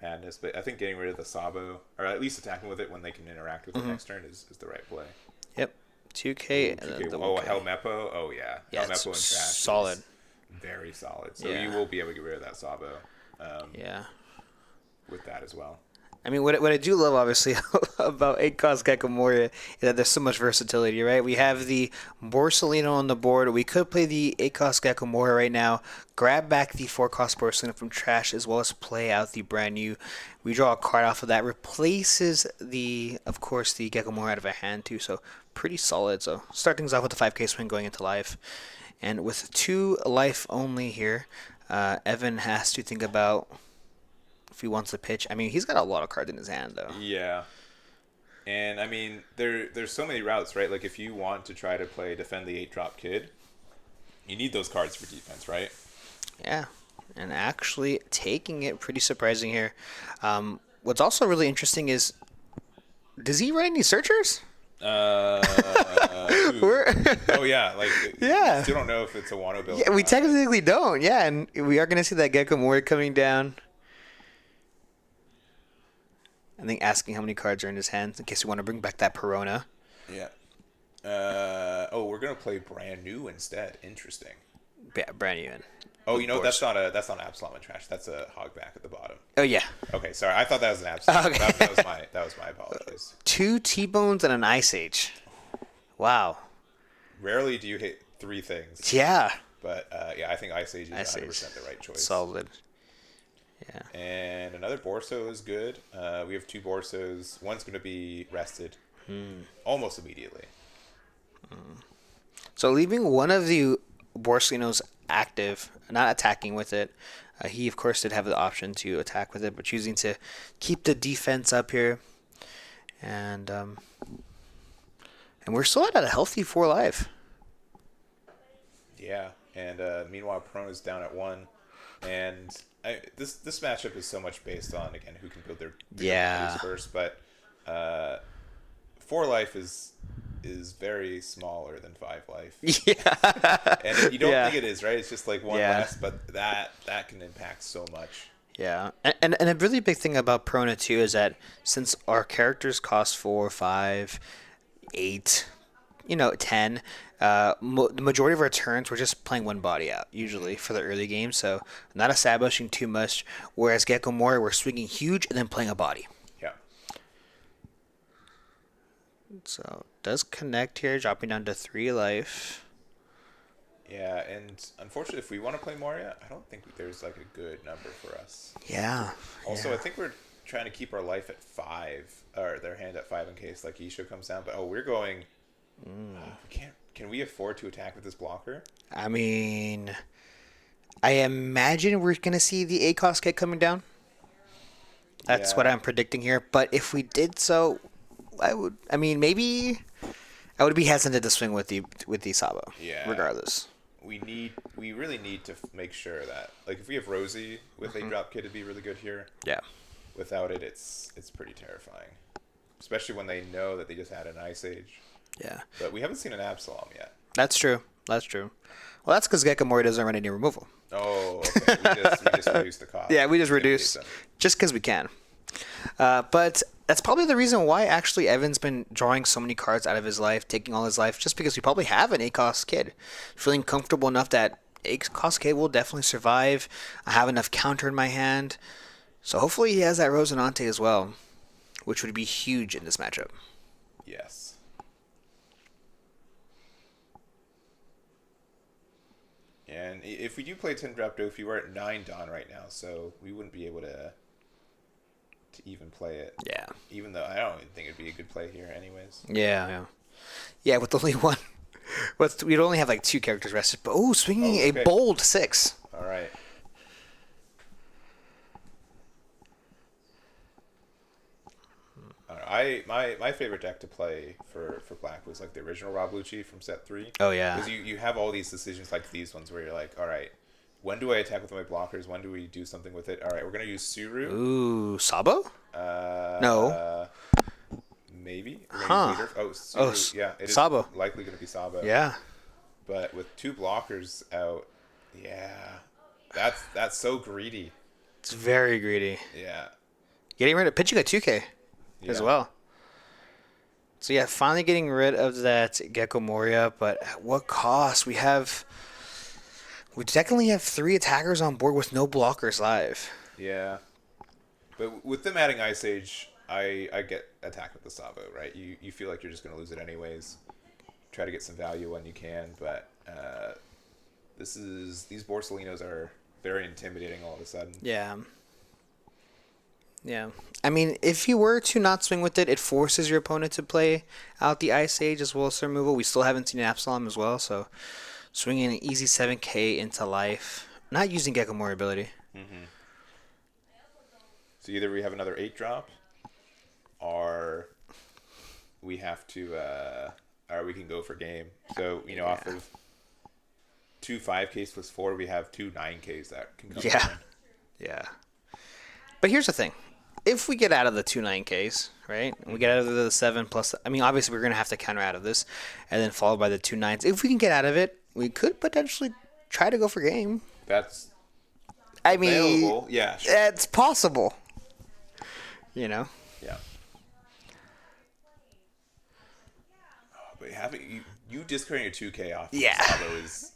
Madness. But I think getting rid of the Sabo, or at least attacking with it when they can interact with it next turn is the right play. Yep. 2K. And then Helmeppo. Oh, yeah. Helmeppo and Trash. Solid. Very solid. So you will be able to get rid of that Sabo. Yeah. With that as well. I mean, what I do love, obviously, about 8-cost Gecko Moria is that there's so much versatility, right? We have the Borsalino on the board. We could play the 8-cost Gecko Moria right now, grab back the 4-cost Borsalino from trash, as well as play out the brand new. We draw a card off of that, replaces of course, the Gecko Moria out of a hand too, so pretty solid. So start things off with the 5K swing going into life. And with 2 life only here, Evan has to think about if he wants to pitch. I mean, he's got a lot of cards in his hand, though. Yeah. And, I mean, there's so many routes, right? Like, if you want to try to defend the 8-drop kid, you need those cards for defense, right? Yeah. And actually taking it, pretty surprising here. What's also really interesting is, does he write any searchers? Oh, yeah. Like, yeah. Still don't know if it's a Wano build. Yeah, we technically don't. Yeah, and we are going to see that Gecko Moria coming down. I think asking how many cards are in his hands in case you want to bring back that Perona. Yeah. We're gonna play brand new instead. Interesting. Yeah, brand new. Oh, you know that's not Absalom and Trash. That's a Hogback at the bottom. Oh yeah. Okay, sorry. I thought that was an Absalom. Okay. That was my apologies. 2 T-Bones and an Ice Age. Wow. Rarely do you hit 3 things. Yeah. But I think Ice Age is 100% the right choice. Solid. Yeah. And another Borso is good. We have 2 Borsos. One's going to be rested almost immediately. So leaving one of the Borsalinos active, not attacking with it. He, of course, did have the option to attack with it, but choosing to keep the defense up here. And we're still at a healthy 4 life. Yeah. And meanwhile, Perona's down at 1. And this matchup is so much based on, again, who can build their bodies first. But 4 life is very smaller than 5 life. Yeah. And you don't think it is, right? It's just like 1 less, but that can impact so much. Yeah. And a really big thing about Perona, too, is that since our characters cost 4, 5, 8, 10, the majority of our turns, we're just playing 1 body out, usually, for the early game. So not establishing too much. Whereas Gecko Moria, we're swinging huge and then playing a body. Yeah. So does connect here, dropping down to 3 life. Yeah, and unfortunately, if we want to play Moria, I don't think there's like a good number for us. Yeah. Also, yeah. I think we're trying to keep our life at 5, or their hand at 5 in case like Isho comes down. But we're going. We can't. Can we afford to attack with this blocker? I mean, I imagine we're gonna see the ACOS kit coming down. That's what I'm predicting here. But if we did so, maybe I would be hesitant to swing with the Sabo. Yeah. Regardless. We really need to make sure that like if we have Rosie with a drop kit, it'd be really good here. Yeah. Without it, it's pretty terrifying, especially when they know that they just had an Ice Age. Yeah. But we haven't seen an Absalom yet. That's true. Well, that's because Gecko Moria doesn't run any removal. Oh, okay. We just reduced the cost. Yeah, we just reduce just because we can. But that's probably the reason why actually Evan's been drawing so many cards out of his life, taking all his life, just because we probably have an ACOS kid. Feeling comfortable enough that ACOS kid will definitely survive. I have enough counter in my hand. So hopefully he has that Rosinante as well, which would be huge in this matchup. Yes. And if we do play 10 drop Dofi, we're at 9 Dawn right now, so we wouldn't be able to even play it. Yeah. Even though I don't even think it'd be a good play here anyways. Yeah, with only one. We'd only have like 2 characters rested. But, swinging a bold 6. All right. My favorite deck to play for black was like the original Rob Lucci from set 3. Oh yeah. Because you have all these decisions like these ones where you're like, all right, when do I attack with my blockers? When do we do something with it? All right, we're gonna use Suru. Ooh, Sabo? No. Maybe. Suru. Yeah, it is Sabo. likely gonna be Sabo. Yeah. But with 2 blockers out, that's so greedy. It's very greedy. Yeah. Getting rid of pitching a 2K as well. So yeah, finally getting rid of that Gecko Moria, but at what cost? We definitely have 3 attackers on board with no blockers live. Yeah. But with them adding Ice Age, I get attacked with the Sabo, right? You feel like you're just going to lose it anyways. Try to get some value when you can, but these Borsalinos are very intimidating all of a sudden. Yeah. Yeah. I mean, if you were to not swing with it, it forces your opponent to play out the Ice Age as well as the removal. We still haven't seen Absalom as well, so swinging an easy 7k into life. Not using Gecko Moria ability. Mm-hmm. So either we have another 8-drop, or we have to, or we can go for game. So, off of 2 5Ks plus 4, we have 2 9Ks that can come in. Yeah. But here's the thing. If we get out of the 2 9Ks, right, and we get out of the 7 plus, obviously we're going to have to counter out of this, and then followed by the 2 9s. If we can get out of it, we could potentially try to go for game. That's available. Yeah, sure. It's possible. Yeah. But having you discarding a 2K off Yeah. Sabo is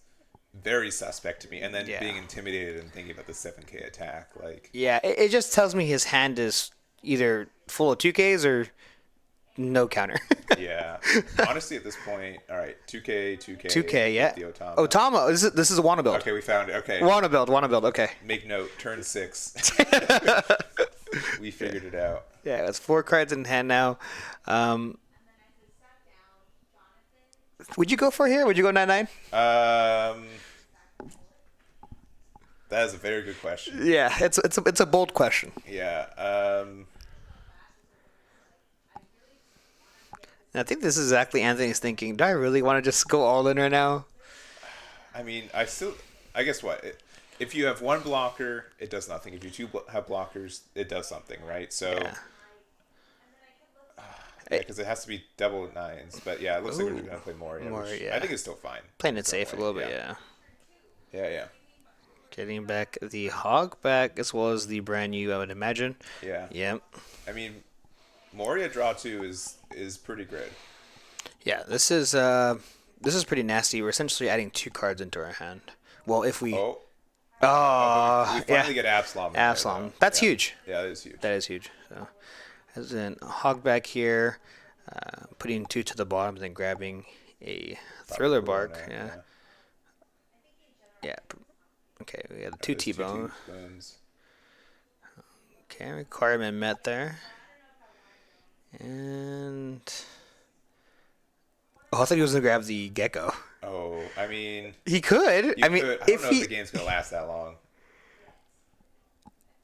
very suspect to me, and then being intimidated and thinking about the 7K attack, it just tells me his hand is either full of 2Ks or no counter. Yeah, honestly at this point, all right, 2K, yeah. the Otama. Otama, this is a Wana build. Okay, we found it. Okay, Wana build, okay. Make note, turn 6. We figured it out. Yeah, it's 4 cards in hand now. Would you go for it here? Would you go 9-9? That is a very good question. Yeah, it's a bold question. Yeah. I think this is exactly Anthony's thinking. Do I really want to just go all in right now? I guess what? If you have 1 blocker, it does nothing. If you 2 have blockers, it does something, right? So, because it has to be double 9s. But yeah, it looks like we're going to play Moria. I think it's still fine. Playing it safe a little bit, Yeah. Getting back the Hog back as well as the brand new, I would imagine. Yeah. Yep. Moria draw 2 is pretty good. Yeah, this is pretty nasty. We're essentially adding 2 cards into our hand. Well, if we... we finally get Absalom. Absalom. That's huge. Yeah, that is huge. That is huge. So, as in Hog back here. Putting 2 to the bottom, then grabbing a Thriller Bark. Corona, Yeah. Okay, we got 2 T-Bone. Okay, requirement met there. And I thought he was gonna grab the Gecko. Oh, I mean, he could. I don't know if the game's gonna last that long.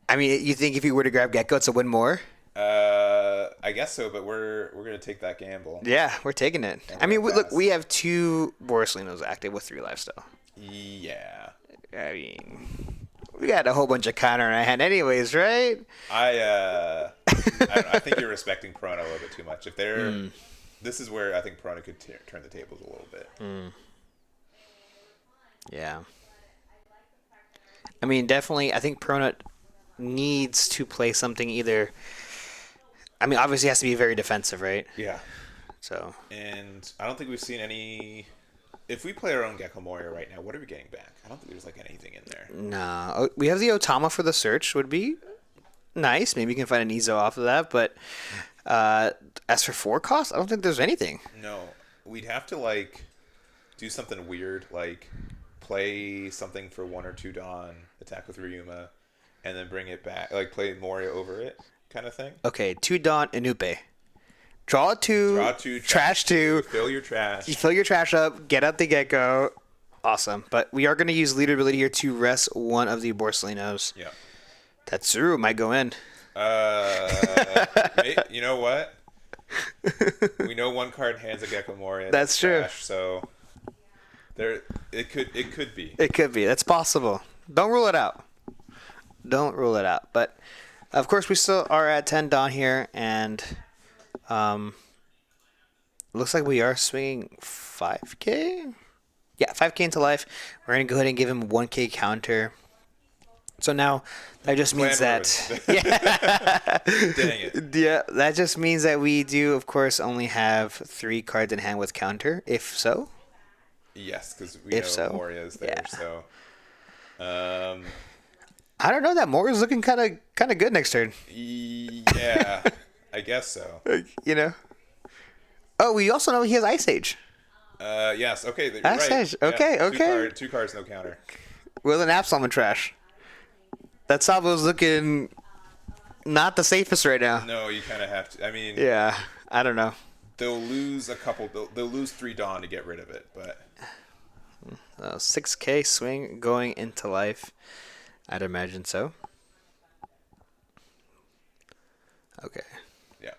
I mean, you think if he were to grab Gecko, it's a win more? I guess so, but we're gonna take that gamble. Yeah, we're taking it. I mean, look, we have 2 Borsalinos active with 3 lifesteal. Yeah. I mean, we got a whole bunch of counter in our hand, anyways, right? I think you're respecting Perona a little bit too much. If they're, this is where I think Perona could turn the tables a little bit. Yeah. I mean, definitely, I think Perona needs to play something either. I mean, obviously, it has to be very defensive, right? Yeah. So. And I don't think we've seen any. If we play our own Gecko Moria right now, what are we getting back? I don't think there's like anything in there. No, we have the Otama for the search. Would be nice. Maybe you can find an Ezo off of that. But as for 4 costs, I don't think there's anything. No, we'd have to like do something weird, like play something for 1 or 2 Dawn, attack with Ryuma, and then bring it back, like play Moria over it, kind of thing. Okay, 2 Dawn, Inupe. Draw 2, trash 2. Fill your trash. You fill your trash up, get out the Gecko. Awesome. But we are going to use leader ability here to rest 1 of the Borsalinos. Yeah. Tatsuru might go in. You know what? We know 1 card hands a Gecko Moria. That's true. Trash, so it could be. It could be. That's possible. Don't rule it out. Don't rule it out. But of course, we still are at 10 Dawn here, and looks like we are swinging 5k. Yeah, 5k into life. We're gonna go ahead and give him 1k counter. So now that just means that Dang it. Yeah, that just means that we do, of course, only have 3 cards in hand with counter. If so. Yes, because we know Moria is there. Yeah. So. I don't know. That Moria's looking kind of good next turn. Yeah, I guess so. You know. Oh, we also know he has Ice Age. Yes. Okay. You're Ice right. Age. Okay. Yeah, okay. 2 cards, no counter. With an Absalom trash. That Savo's looking not the safest right now. No, you kind of have to. I mean. Yeah. I don't know. They'll lose a couple. They'll lose 3 Dawn to get rid of it, but. 6k swing going into life. I'd imagine so. Okay. Yeah.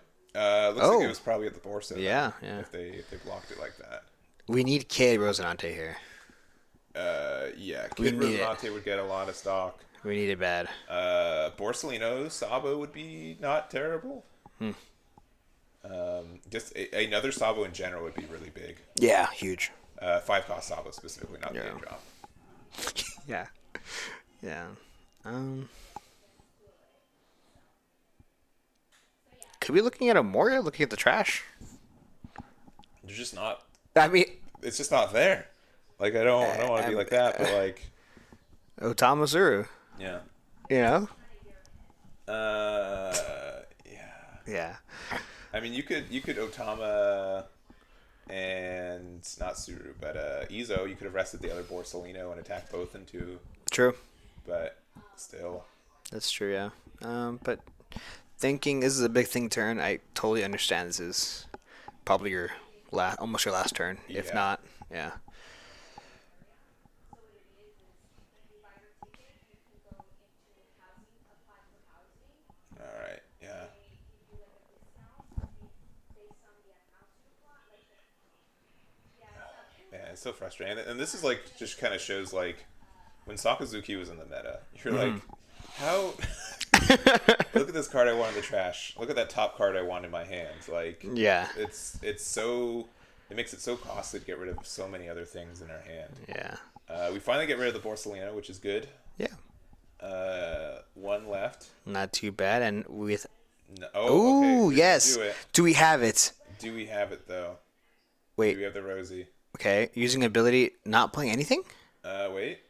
Looks like it was probably at the Borsa. Yeah. If they blocked it like that. We need Kid Rosinante here. Yeah. Kid Rosinante would get a lot of stock. We need it bad. Borsalino Sabo would be not terrible. Just another Sabo in general would be really big. Yeah, huge. 5 cost Sabo specifically, not the game drop. Yeah. Yeah. Could we be looking at a Moria, looking at the trash? They're just not. I mean, it's just not there. Like I don't want to be like that, but like. Otama Zuru. Yeah. You know. Yeah. Yeah. I mean, you could Otama and not Suru, but Izo. You could have rested the other Borsalino and attacked both into. True. But still. That's true, yeah. But thinking this is a big thing turn, I totally understand this is probably your almost your last turn, if not, yeah. All right, yeah. Man, it's so frustrating, and this is like just kind of shows like when Sakazuki was in the meta, you're like, how? Look at this card I want in the trash. Look at that top card I want in my hands. Like, yeah, it's so it makes it so costly to get rid of so many other things in our hand. Yeah. We finally get rid of the Borsalino, which is good. Yeah. 1 left. Not too bad, and with. No, okay. Yes. Do it. Do we have it? Do we have it though? Wait. Do we have the Rosie? Okay. Using ability, not playing anything. Wait.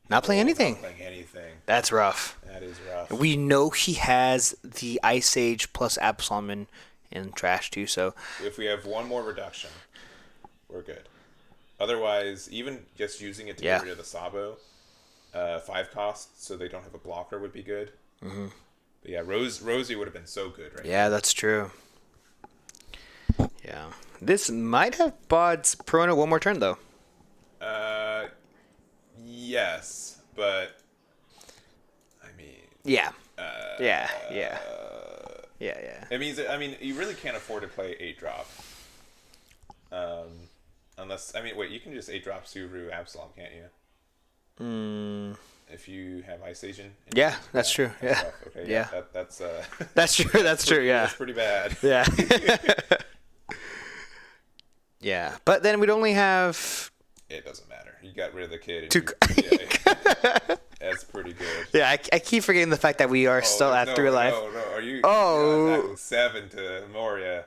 Not playing anything. Not playing anything. That's rough. That is rough. We know he has the Ice Age plus Absalom in trash too. So if we have one more reduction, we're good. Otherwise, even just using it to get rid of the Sabo, 5 cost, so they don't have a blocker would be good. Mm-hmm. But yeah, Rosie would have been so good, right? Yeah, that's true. Yeah, this might have bought Perona one more turn though. Yes, but I mean. Yeah. Yeah. It means you really can't afford to play 8-drop. Unless wait, you can just 8-drop Suru Absalom, can't you? If you have Ice Asian. Yeah, that's true. Yeah. Okay. Yeah. That's That's true. That's true. Yeah. That's pretty bad. Yeah. Yeah, but then we'd only have. It doesn't matter. You got rid of the kid. That's pretty good. Yeah, I keep forgetting the fact that we are still at 3 life. No. Are you? Oh. You're attacking 7 to Moria.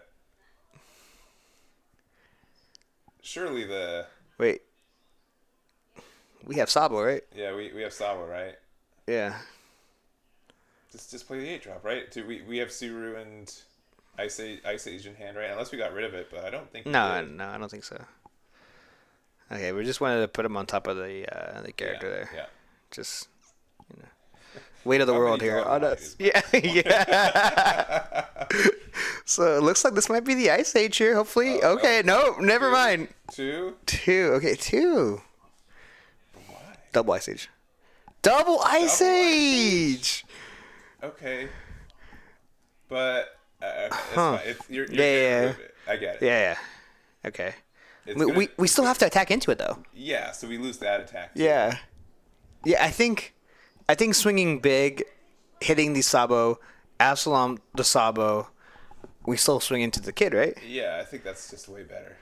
Surely the. Wait. We have Sabo, right? Yeah, we have Sabo, right? Yeah. Just play the 8-drop, right? We have Suru and Ice Age in hand, right? Unless we got rid of it, but I don't think. No, I don't think so. Okay, we just wanted to put him on top of the character there. Yeah. Just weight of the world here. Oh, no. Yeah. So it looks like this might be the Ice Age here. Hopefully. Okay. No, never mind. 2. Okay, 2. Why? Double Ice Age. Double Ice Age. Okay. But it's fine. You're yeah. I get it. Yeah. Okay. We still have to attack into it though. Yeah, so we lose that attack too. Yeah. Yeah, I think swinging big, hitting the Sabo, Absalom the Sabo, we still swing into the kid, right? Yeah, I think that's just way better.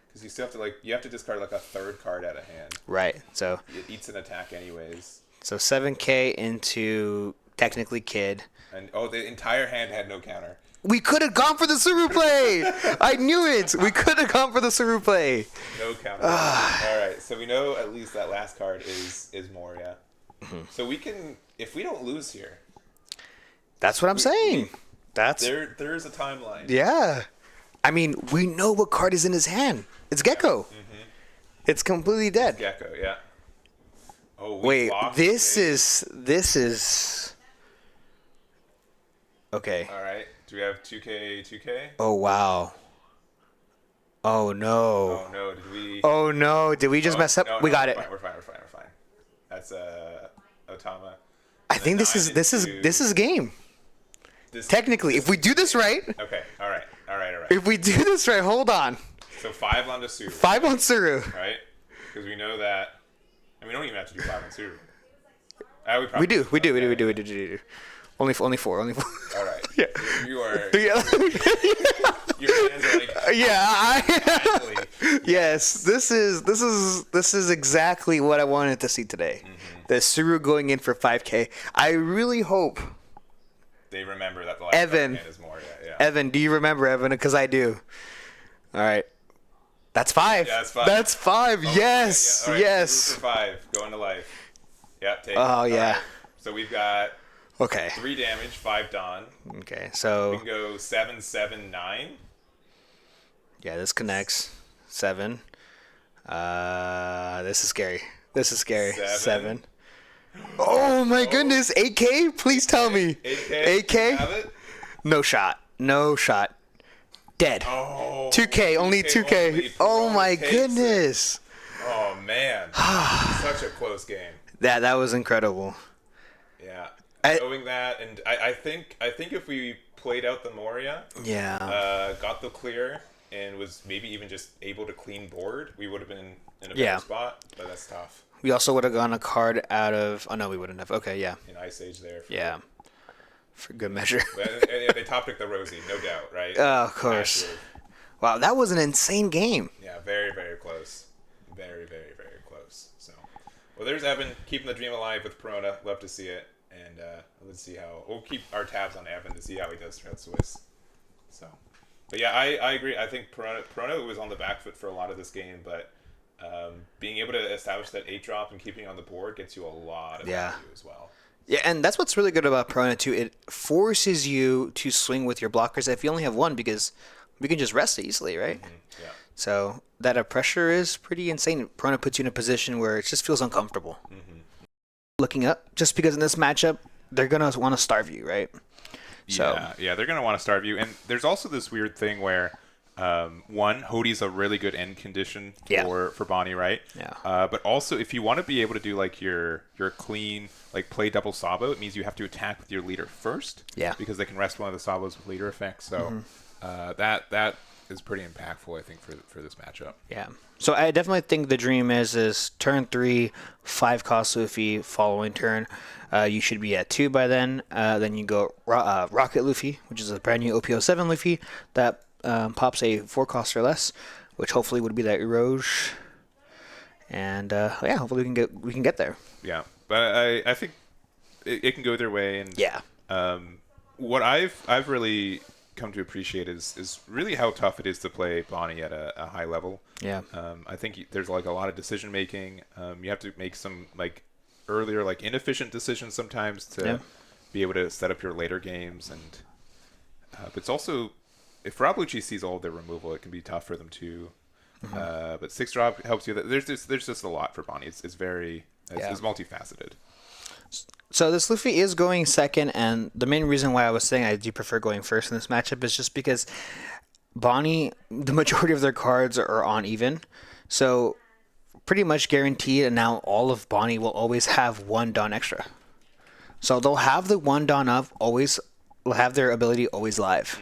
Because you still have to you have to discard a 3rd card out of hand. Right. So it eats an attack anyways. So 7K into technically kid. And the entire hand had no counter. We could have gone for the Suru play. I knew it. We could have gone for the Suru play. No counter. All right, so we know at least that last card is Moria. Mm-hmm. So we can, if we don't lose here. That's what I'm saying. There's a timeline. Yeah. I mean, we know what card is in his hand. It's Gecko. Mm-hmm. It's completely dead. It's Gecko, yeah. Oh, wait, this is. Okay. All right. Do we have 2K? Oh, wow. Oh, no. Oh, no. Did we... Oh, no. Did we just mess up? No, we got it. We're fine. That's Otama. I think this is game. Technically, if we do this right. Okay. All right. If we do this right, hold on. So 5 on the Suru. 5 on Suru. Right? Because we know that... we don't even have to do 5 on Suru. We do. Only 4. Only 4. All right. Yeah. You are. Yeah. Your hands are Yeah. Yes. This is exactly what I wanted to see today. Mm-hmm. The Suru going in for 5K. I really hope. They remember that the last Evan is more. Yeah. Evan, do you remember Evan? Because I do. All right. That's 5. Yeah, that's 5. That's 5. Yes. Yeah. Right. Yes. For 5. Going to life. Yep. Take Oh it. yeah. Right. So we've got. Okay. 3 damage, 5 Dawn. Okay, so we can go 7, 7, 9. Yeah, this connects. 7. This is scary. 7. Oh my goodness, 8K? Please tell me. 8K? Have it? No shot. Dead. Oh. 2K, only 2K. Oh my goodness. Oh man. Such a close game. That was incredible. Yeah. Knowing that, and I think if we played out the Moria, got the clear, and was maybe even just able to clean board, we would have been in a better spot. But that's tough. We also would have gone a card out of. Oh no, we wouldn't have. Okay, yeah. In Ice Age there. For good measure. They top picked the Rosie, no doubt, right? Oh, of course. Wow, that was an insane game. Yeah, very, very close. Very, very, very close. So, well, there's Evan keeping the dream alive with Perona. Love to see it. And let's see how we'll keep our tabs on Evan to see how he does throughout Swiss. So, but yeah, I agree. I think Perona was on the back foot for a lot of this game, but being able to establish that 8-drop and keeping on the board gets you a lot of value as well. Yeah, and that's what's really good about Perona too. It forces you to swing with your blockers if you only have one, because we can just rest it easily, right? Yeah. So that pressure is pretty insane. Perona puts you in a position where it just feels uncomfortable. Looking up, just because in this matchup, they're going to want to starve you, right? Yeah, they're going to want to starve you. And there's also this weird thing where, one, Hodie's a really good end condition for Bonney, right? Yeah. But also, if you want to be able to do like your clean, like play double Sabo, it means you have to attack with your leader first. Yeah. Because they can rest one of the Sabos with leader effects. So that is pretty impactful, I think, for this matchup. Yeah. So I definitely think the dream is turn 3, 5 cost Luffy, following turn. You should be at 2 by then. Then you go Rocket Luffy, which is a brand new OP07 Luffy that pops a 4 cost or less, which hopefully would be that Eroge. And hopefully we can get there. Yeah, but I think it can go either way. And yeah. What I've really come to appreciate is really how tough it is to play Bonney at a high level. Yeah. I think there's like a lot of decision making. You have to make some like earlier like inefficient decisions sometimes to be able to set up your later games, and but it's also, if Rob Lucci sees all of their removal, it can be tough for them too. But 6 drop helps you. There's just a lot for Bonney. It's multifaceted. So this Luffy is going second, and the main reason why I was saying I do prefer going first in this matchup is just because Bonney, the majority of their cards are on even. So pretty much guaranteed, and now all of Bonney will always have 1 Dawn extra. So they'll have the 1 Dawn of always, will have their ability always live.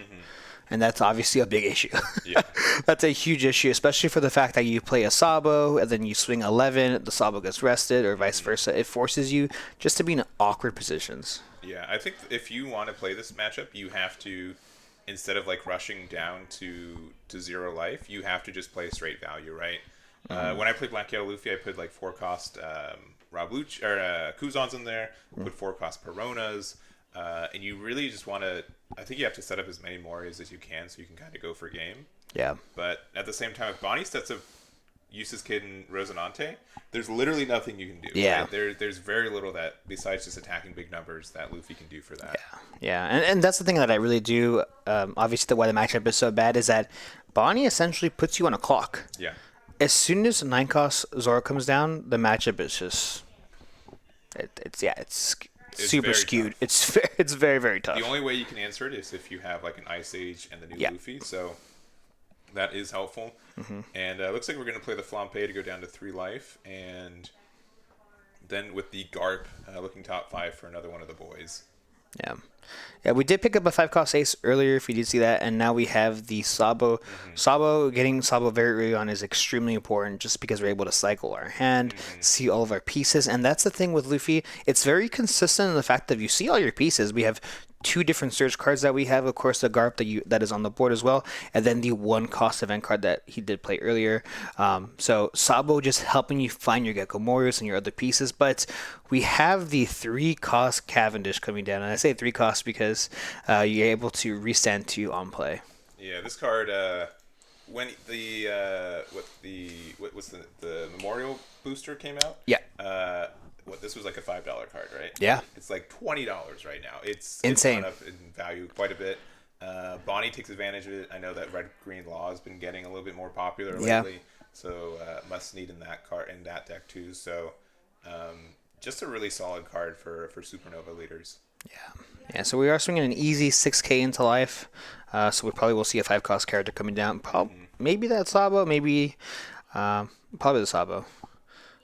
And that's obviously a big issue. Yeah. That's a huge issue, especially for the fact that you play a Sabo and then you swing 11, the Sabo gets rested, or vice versa. It forces you just to be in awkward positions. Yeah, I think if you want to play this matchup, you have to, instead of like rushing down to 0 life, you have to just play straight value, right? When I played Black Yellow Luffy, I put like 4 cost Rob Lucci or Kuzans in there, put 4 cost Peronas. And you really just want to, I think you have to set up as many Morias as you can so you can kind of go for game. Yeah. But at the same time, if Bonney sets up Eustace Kid and Rosinante, there's literally nothing you can do. Yeah. Right? There's very little that, besides just attacking big numbers, that Luffy can do for that. Yeah. And that's the thing that I really do. Obviously, why the matchup is so bad is that Bonney essentially puts you on a clock. Yeah. As soon as 9 cost Zoro comes down, the matchup is just, it's super skewed. Tough. It's very, very tough. The only way you can answer it is if you have like an Ice Age and the new Luffy, so that is helpful. And looks like we're going to play the Flampe to go down to 3 life, and then with the Garp looking top 5 for another one of the boys. Yeah, we did pick up a 5 cost ace earlier, if you did see that, and now we have the Sabo. Sabo, getting Sabo very early on is extremely important just because we're able to cycle our hand, see all of our pieces, and that's the thing with Luffy. It's very consistent in the fact that if you see all your pieces, we have 2 different search cards that we have, of course the Garp that is on the board as well, and then the 1 cost event card that he did play earlier. So Sabo just helping you find your Gecko Morios and your other pieces, but we have the 3 cost Cavendish coming down, and I say 3 cost because you're able to restand 2 on play. Yeah, this card, when the Memorial booster came out, this was like a $5 card, right? Yeah. It's like $20 right now. It's insane. Gone up in value quite a bit. Bonney takes advantage of it. I know that Red Green Law has been getting a little bit more popular lately, so must need in that card in that deck too. So just a really solid card for Supernova leaders. Yeah. So we are swinging an easy 6k into life. So we probably will see a 5 cost character coming down. Maybe that Sabo. Maybe probably the Sabo.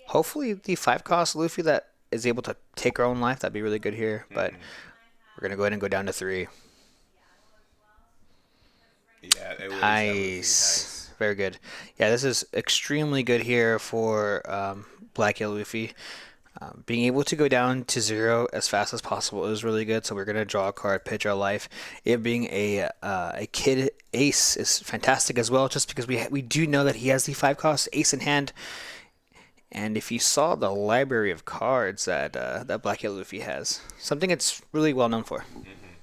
Hopefully the 5 cost Luffy that is able to take her own life. That'd be really good here. But we're going to go ahead and go down to 3. Yeah, it was nice. Very good. Yeah, this is extremely good here for Black Yellow Luffy. Being able to go down to 0 as fast as possible is really good. So we're going to draw a card, pitch our life. It being a kid ace is fantastic as well, just because we do know that he has the 5 cost ace in hand. And if you saw the library of cards that that Black Yellow Luffy has, something it's really well known for.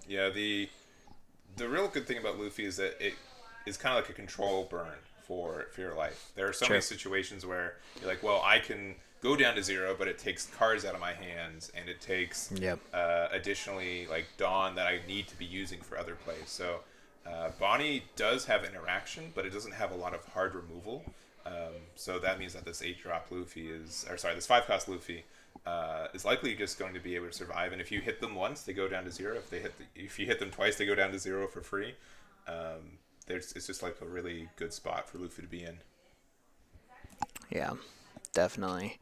Yeah, the real good thing about Luffy is that it is kind of like a control burn for your life. There are so many situations where you're like, well, I can go down to 0, but it takes cards out of my hands, and it takes additionally like Dawn that I need to be using for other plays. So Bonney does have interaction, but it doesn't have a lot of hard removal. So that means that this 8-drop Luffy this 5-cost Luffy is likely just going to be able to survive. And if you hit them once, they go down to 0. If you hit them twice, they go down to 0 for free. It's just like a really good spot for Luffy to be in. Yeah, definitely.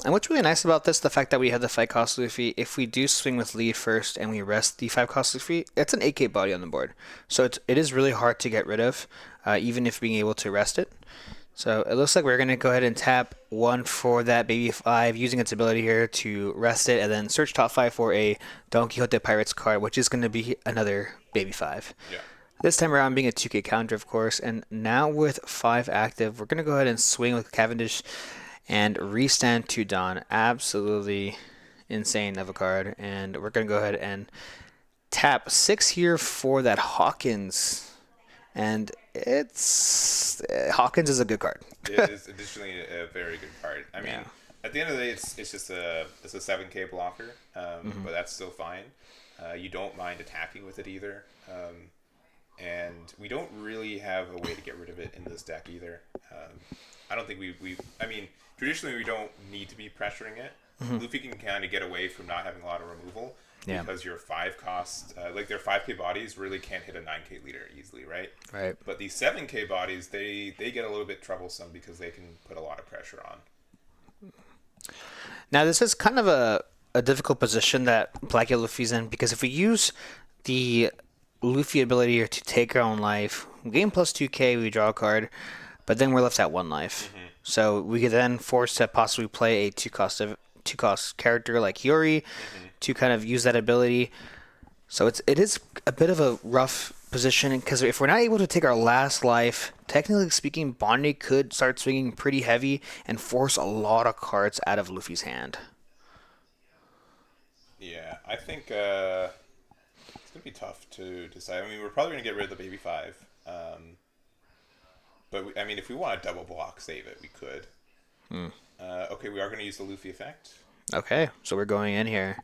And what's really nice about this, the fact that we have the 5-cost Luffy, if we do swing with lead first and we rest the 5-cost Luffy, it's an 8k body on the board. So it is really hard to get rid of, even if being able to rest it. So it looks like we're going to go ahead and tap 1 for that Baby 5, using its ability here to rest it, and then search top 5 for a Don Quixote Pirates card, which is going to be another Baby 5. Yeah. This time around being a 2k counter, of course, and now with 5 active, we're going to go ahead and swing with Cavendish and restand to Dawn. Absolutely insane of a card. And we're going to go ahead and tap 6 here for that Hawkins. And Hawkins is a good card. It is additionally a very good card. I mean, at the end of the day, it's just a 7k blocker, but that's still fine. You don't mind attacking with it either. And we don't really have a way to get rid of it in this deck either. I don't think traditionally we don't need to be pressuring it. Luffy can kind of get away from not having a lot of removal because your 5-cost, like their 5k bodies really can't hit a 9k leader easily, right? Right. But these 7k bodies, they get a little bit troublesome because they can put a lot of pressure on. Now this is kind of a difficult position that Black Yellow Luffy's in, because if we use the Luffy ability here to take our own life, gain plus 2k, we draw a card, but then we're left at 1 life. So we get then forced to possibly play a 2-cost character like Hiyori to kind of use that ability. So it is a bit of a rough position, because if we're not able to take our last life, technically speaking, Bonney could start swinging pretty heavy and force a lot of cards out of Luffy's hand. Yeah, I think it's going to be tough to decide. I mean, we're probably going to get rid of the Baby 5. But, if we want to double block save it, we could. Okay, we are going to use the Luffy effect. Okay, so we're going in here.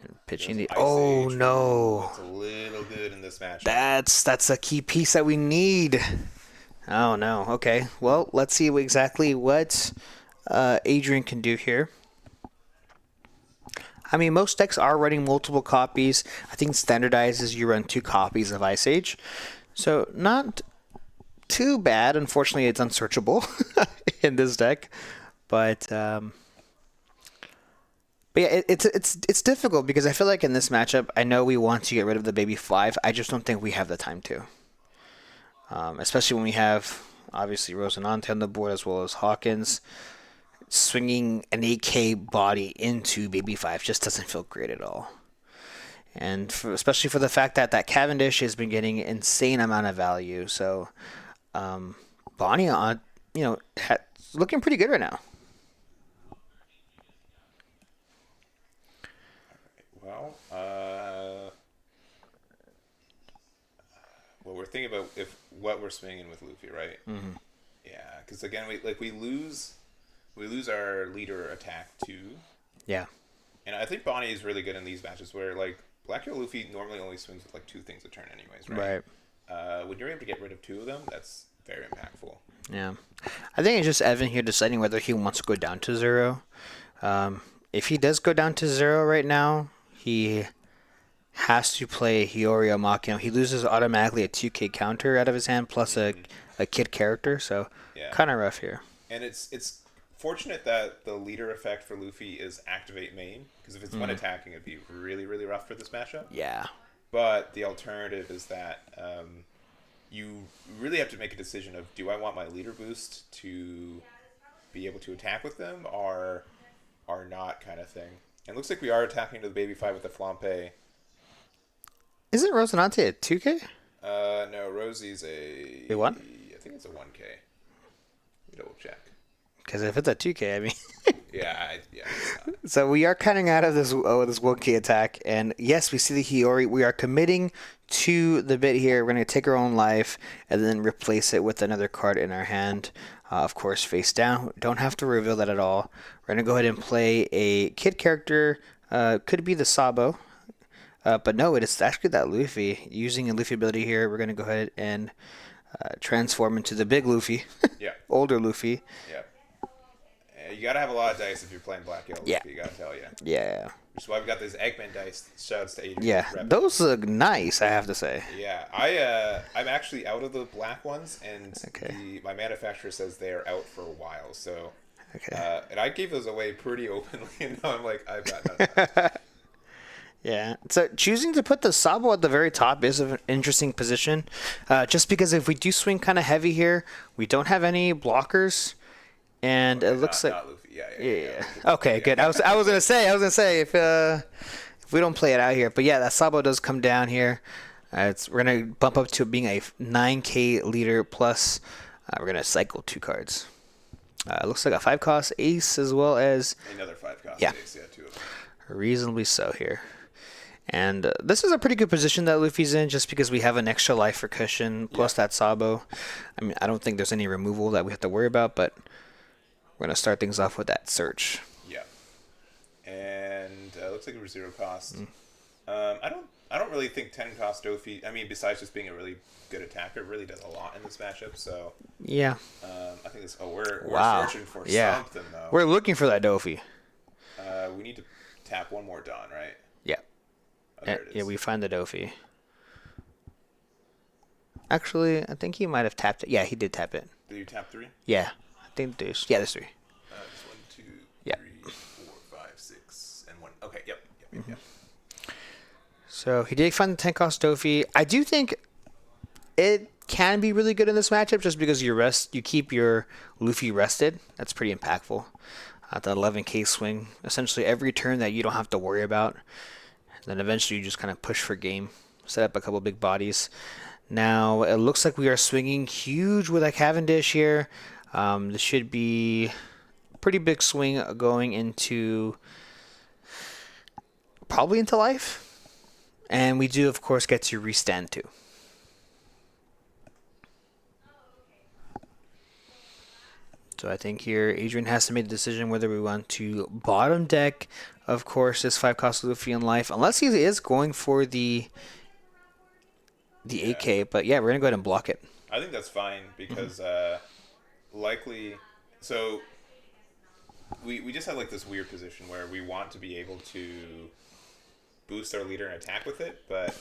And pitching the... Ice Oh, Age. no. It's a little good in this match. That's a key piece that we need. Oh, no. Okay, well, let's see exactly what Adrian can do here. I mean, most decks are running multiple copies. I think standardized is you run 2 copies of Ice Age. So, not too bad. Unfortunately, it's unsearchable in this deck. But yeah, it's difficult, because I feel like in this matchup, I know we want to get rid of the Baby 5. I just don't think we have the time to. Especially when we have, obviously, Rosinante on the board, as well as Hawkins. Swinging an 8k body into Baby 5 just doesn't feel great at all. And especially for the fact that Cavendish has been getting an insane amount of value. So Bonney, looking pretty good right now. Well, we're thinking about what we're swinging with Luffy, right? Yeah, because again, we lose our leader attack too. Yeah. And I think Bonney is really good in these matches where Black Yellow Luffy normally only swings with 2 things a turn anyways, right? Right. When you're able to get rid of 2 of them, that's very impactful. Yeah. I think it's just Evan here deciding whether he wants to go down to 0. If he does go down to 0 right now, he has to play Hiyori Makino. He loses automatically a 2k counter out of his hand plus a kid character, so kind of rough here. And it's fortunate that the leader effect for Luffy is activate main, because if it's when attacking, it'd be really, really rough for this matchup. Yeah. But the alternative is that you really have to make a decision of, do I want my leader boost to be able to attack with them or not, kind of thing. And it looks like we are attacking to the Baby 5 with the Flampe. Isn't Rosinante a 2k? No, Rosie's a 1? I think it's a 1k. Let me double check. Because if it's a 2K, I mean. Yeah. So we are cutting out of this 1K attack, and yes, we see the Hiyori. We are committing to the bit here. We're going to take our own life and then replace it with another card in our hand. Of course, face down. Don't have to reveal that at all. We're going to go ahead and play a kid character. Could be the Sabo. But no, it's actually that Luffy. Using a Luffy ability here, we're going to go ahead and transform into the big Luffy. Yeah. Older Luffy. Yeah. You gotta have a lot of dice if you're playing Black Yellow Yeah. Luffy, gotta tell you. Yeah. Which is why we got these Egman dice. Shouts to Adrian. Yeah. Those look nice, I have to say. Yeah. I'm actually out of the black ones, and my manufacturer says they're out for a while, so... Okay. And I gave those away pretty openly, and now I'm like, I've got none of that. Yeah. So choosing to put the Sabo at the very top is an interesting position. Just because if we do swing kind of heavy here, we don't have any blockers. And it looks like... Not Luffy. Yeah. Okay, good. I was gonna say if we don't play it out here, but yeah, that Sabo does come down here. We're gonna bump up to being a 9K leader plus. We're gonna cycle 2 cards. It looks like a 5-cost ace as well as another 5-cost ace. Yeah, 2 of them. Reasonably so here. And this is a pretty good position that Luffy's in, just because we have an extra life for cushion plus that Sabo. I mean, I don't think there's any removal that we have to worry about, but. We're going to start things off with that search. Yeah. And looks like it was 0 cost. I don't really think 10 cost Dofi, I mean, besides just being a really good attacker, really does a lot in this matchup, so... Yeah. I think it's... we're searching for something, though. We're looking for that Dofi. We need to tap one more Dawn, right? Yeah. Oh, there it is. Yeah, we find the Dofi. Actually, I think he might have tapped it. Yeah, he did tap it. Did you tap 3? Yeah. There's 3. There's 1, 2, 3, 4, 5, 6, and 1. Okay, yep. So he did find the 10 cost Dofi. I do think it can be really good in this matchup just because you keep your Luffy rested. That's pretty impactful. The 11K swing, essentially every turn that you don't have to worry about. And then eventually you just kind of push for game, set up a couple big bodies. Now it looks like we are swinging huge with a Cavendish here. This should be a pretty big swing going into probably into life. And we do, of course, get to restand too. So I think here Adrian has to make the decision whether we want to bottom deck, of course, this 5-cost Luffy in life. Unless he is going for the 8K. But yeah, we're going to go ahead and block it. I think that's fine because... likely, so we just have like this weird position where we want to be able to boost our leader and attack with it, but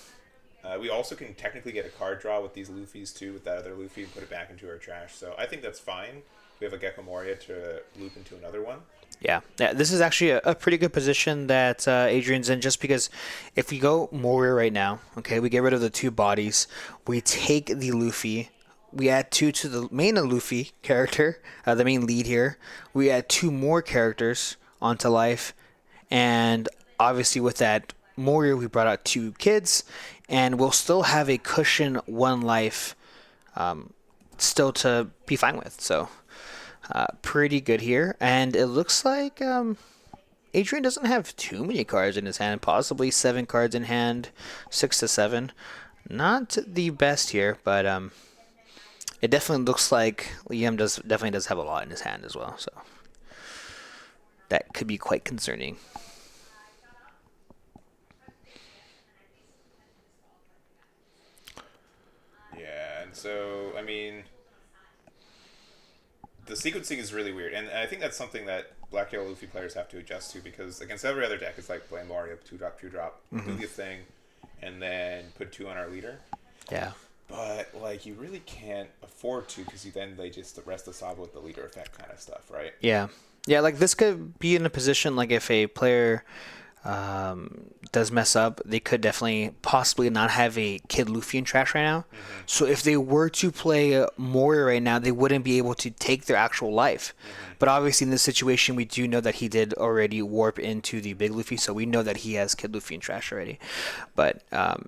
we also can technically get a card draw with these Luffys too, with that other Luffy, and put it back into our trash. So I think that's fine. We have a Gecko Moria to loop into another one. Yeah, this is actually a pretty good position that Adrian's in, just because if we go Moria right now, okay, we get rid of the 2 bodies, we take the Luffy. We add 2 to the main Luffy character, the main lead here. We add 2 more characters onto life. And obviously with that Moria, we brought out 2 kids. And we'll still have a cushion 1 life still to be fine with. So pretty good here. And it looks like Adrian doesn't have too many cards in his hand. Possibly 7 cards in hand, 6 to 7. Not the best here, but... it definitely looks like Liam definitely does have a lot in his hand as well, so that could be quite concerning. Yeah, and so I mean, the sequencing is really weird, and I think that's something that Black Yellow Luffy players have to adjust to, because against every other deck, it's like play Mario 2-drop, 2-drop, do the thing, and then put 2 on our leader. Yeah. But, like, you really can't afford to, because they just rest the Sabo with the leader effect kind of stuff, right? Yeah. Yeah, like, this could be in a position, like, if a player does mess up, they could definitely possibly not have a Kid Luffy in trash right now. So if they were to play Moria right now, they wouldn't be able to take their actual life. But obviously in this situation, we do know that he did already warp into the big Luffy, so we know that he has Kid Luffy in trash already. But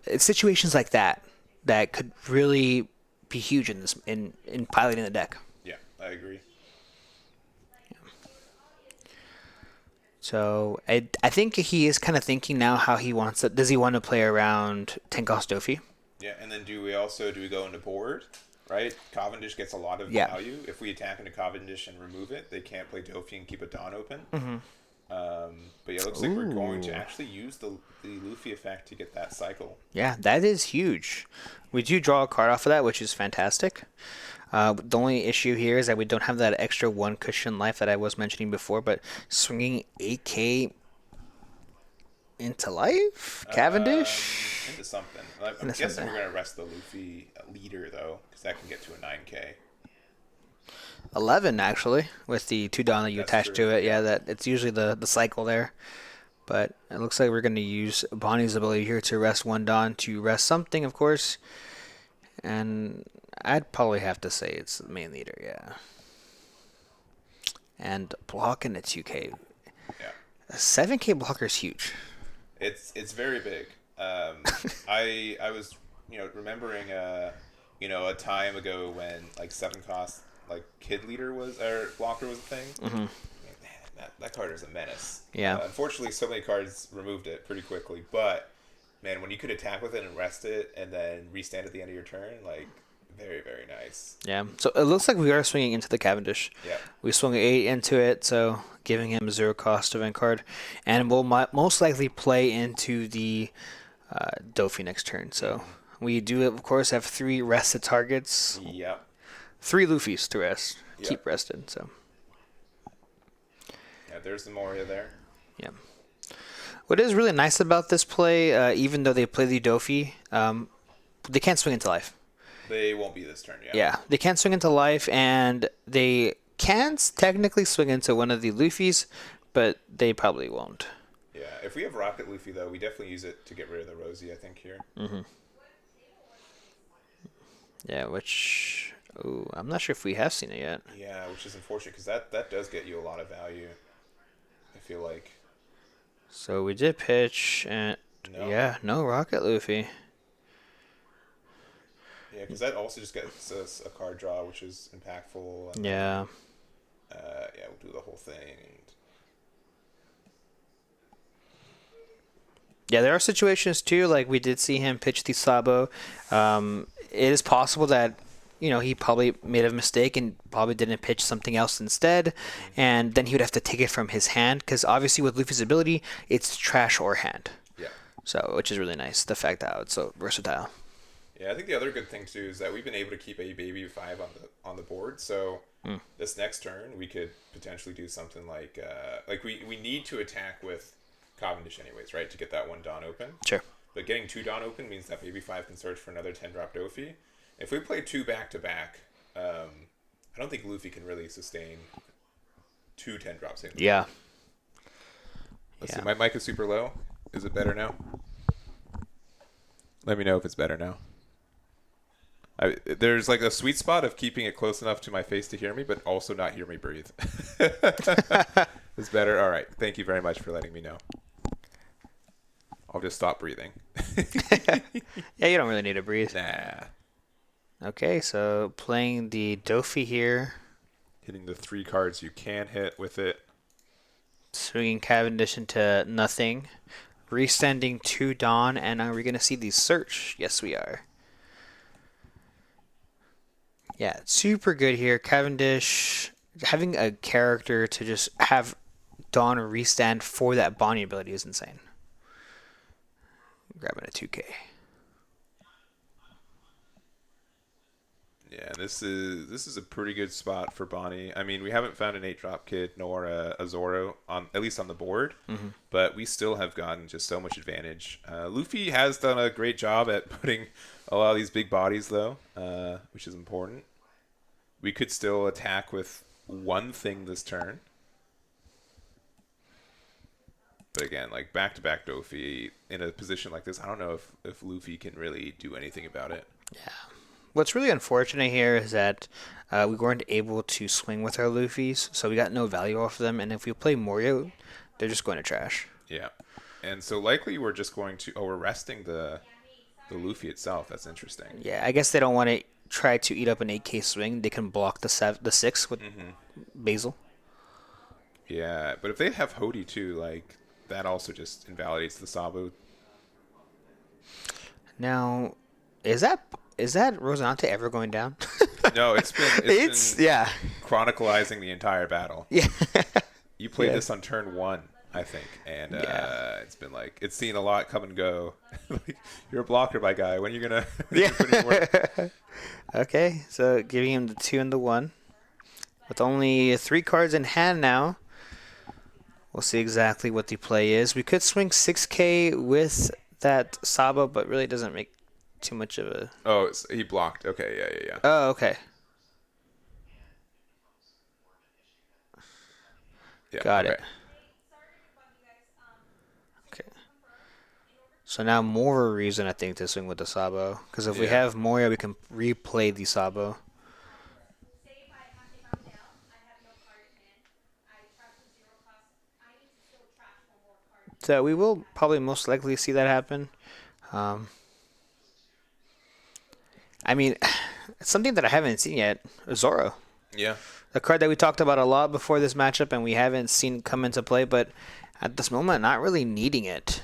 it's situations like that that could really be huge in piloting the deck. Yeah, I agree. So I think he is kind of thinking now how he wants it. Does he want to play around 10 cost Dofi? Yeah, and then do we go into board? Right? Cavendish gets a lot of Yeah. value. If we attack into Cavendish and remove it, they can't play Dofi and keep a Dawn open. But yeah, it looks like we're going to actually use the Luffy effect to get that cycle. Yeah, that is huge. We do draw a card off of that, which is fantastic. The only issue here is that we don't have that extra 1 cushion life that I was mentioning before, but swinging 8k into life? Cavendish? Into something. I'm guessing we're going to rest the Luffy leader, though, because that can get to a 9k. 11 actually, with the 2 Dawn that you That's attach true, to it. yeah. Yeah, that it's usually the cycle there. But it looks like we're going to use Bonnie's ability here to rest 1 Dawn to rest something, of course. And I'd probably have to say it's the main leader, yeah. And blocking a 2k. Yeah. A 7k blocker is huge. It's very big. I was remembering a time ago when like 7 cost like kid leader blocker was a thing. Man, that card is a menace. Yeah. Unfortunately, so many cards removed it pretty quickly. But man, when you could attack with it and rest it and then restand at the end of your turn, like very very nice. Yeah. So it looks like we are swinging into the Cavendish. Yeah. We swung 8 into it, so giving him 0 cost event card, and we'll most likely play into the Dofi next turn. So we do, of course, have 3 rested targets. Yep. 3 Luffys to rest. Yep. Keep rested. So. Yeah, there's the Moria there. Yeah. What is really nice about this play, even though they play the Dofi, they can't swing into life. They won't be this turn, yeah. Yeah, they can't swing into life, and they can technically swing into one of the Luffys, but they probably won't. Yeah, if we have Rocket Luffy, though, we definitely use it to get rid of the Rosie, I think, here. Yeah, which... Ooh, I'm not sure if we have seen it yet. Yeah, which is unfortunate, because that does get you a lot of value, I feel like. So we did pitch, and... No. Yeah, no Rocket Luffy. Yeah, because that also just gets us a card draw, which is impactful. And Yeah. yeah, we'll do the whole thing. Yeah, there are situations, too, like we did see him pitch the Sabo. It is possible that, he probably made a mistake and probably didn't pitch something else instead, and then he would have to take it from his hand, because obviously with Luffy's ability, it's trash or hand. Yeah. So, which is really nice, the fact that it's so versatile. Yeah, I think the other good thing too is that we've been able to keep a baby 5 on the board. So this next turn we could potentially do something like we need to attack with Cavendish anyways, right, to get that 1 Dawn open. Sure. But getting 2 Dawn open means that baby 5 can search for another 10-drop Dofi. If we play 2 back to back, I don't think Luffy can really sustain 2 10-drops. Yeah. Let's see. My mic is super low. Is it better now? Let me know if it's better now. There's like a sweet spot of keeping it close enough to my face to hear me, but also not hear me breathe. It's better? All right. Thank you very much for letting me know. I'll just stop breathing. Yeah, you don't really need to breathe. Nah. Okay, so playing the Dofi here. Hitting the 3 cards you can hit with it. Swinging Cavendish into nothing. Resending 2 Dawn, and are we going to see the search? Yes, we are. Yeah, super good here. Cavendish, having a character to just have Dawn restand for that Bonney ability is insane. Grabbing a 2k. Yeah, this is a pretty good spot for Bonney. I mean, we haven't found an 8-drop kid nor a Zoro, at least on the board, but we still have gotten just so much advantage. Luffy has done a great job at putting a lot of these big bodies, though, which is important. We could still attack with 1 thing this turn. But again, like back-to-back Dofi in a position like this, I don't know if Luffy can really do anything about it. Yeah. What's really unfortunate here is that we weren't able to swing with our Luffys, so we got no value off of them, and if we play Moria, they're just going to trash. Yeah. And so likely we're just going to... Oh, we're resting the Luffy itself. That's interesting. Yeah, I guess they don't want to try to eat up an 8k swing. They can block the 6 with Basil. Yeah, but if they have Hody too, like that also just invalidates the Sabu. Now, is that Rosinante ever going down? No, it's been yeah. chronicalizing the entire battle. Yeah. You played this on turn 1, I think, and it's been like it's seen a lot come and go. Like, you're a blocker, my guy. When are you gonna? Put in work? Okay, so giving him the 2 and the 1, with only 3 cards in hand now. We'll see exactly what the play is. We could swing 6K with that Sabo, but really doesn't make too much of a... Oh, he blocked. Okay, yeah. Oh, okay. Yeah, Got it. Okay. So now more of a reason, I think, to swing with the Sabo. Because if we have Moria, we can replay the Sabo. So we will probably most likely see that happen. I mean, it's something that I haven't seen yet. Zoro. Yeah. A card that we talked about a lot before this matchup and we haven't seen come into play, but at this moment, not really needing it.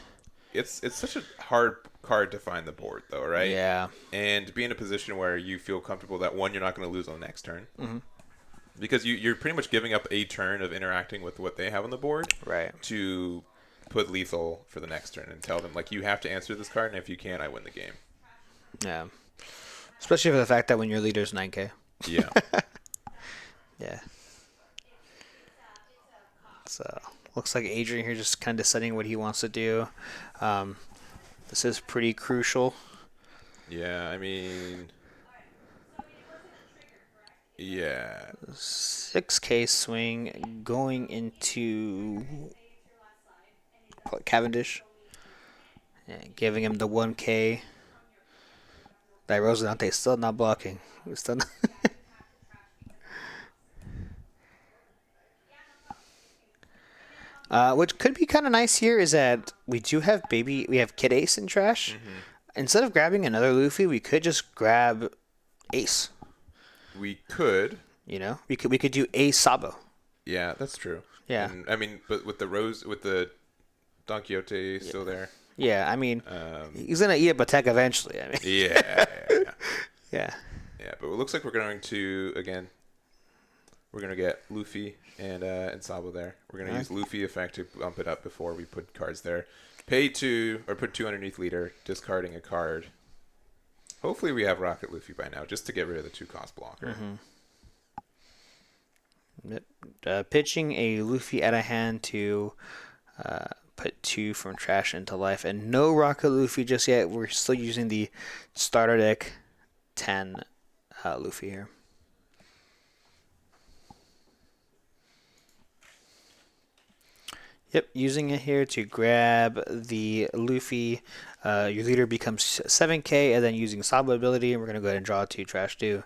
It's such a hard card to find the board, though, right? Yeah. And to be in a position where you feel comfortable that, one, you're not going to lose on the next turn. Mm-hmm. Because you're pretty much giving up a turn of interacting with what they have on the board. Right. To put lethal for the next turn and tell them, like, you have to answer this card, and if you can't, I win the game. Yeah. Especially for the fact that when your leader's 9K. Yeah. Yeah. So, looks like Adrian here just kind of deciding what he wants to do. This is pretty crucial. Yeah, I mean... Yeah. 6K swing going into Cavendish. Yeah, giving him the 1K. That Rosinante is still not blocking. Still not which could be kind of nice here is that we have Kid Ace in trash. Mm-hmm. Instead of grabbing another Luffy, we could just grab Ace. We could. You know, we could do Ace Sabo. Yeah, that's true. Yeah. And, I mean, but with the Don Quixote still there. Yeah, I mean, he's gonna eat a Batek eventually. I mean. Yeah. Yeah. Yeah, but it looks like we're going to get Luffy and Sabo there. We're gonna use Luffy effect to bump it up before we put cards there. Pay 2 or put 2 underneath leader, discarding a card. Hopefully we have Rocket Luffy by now, just to get rid of the 2-cost blocker. Mm-hmm. Pitching a Luffy out of hand to put 2 from trash into life, and no Rocket Luffy just yet. We're still using the starter deck 10 Luffy here. Yep, using it here to grab the Luffy. Your leader becomes 7K, and then using Sabo ability, and we're going to go ahead and draw 2 trash 2.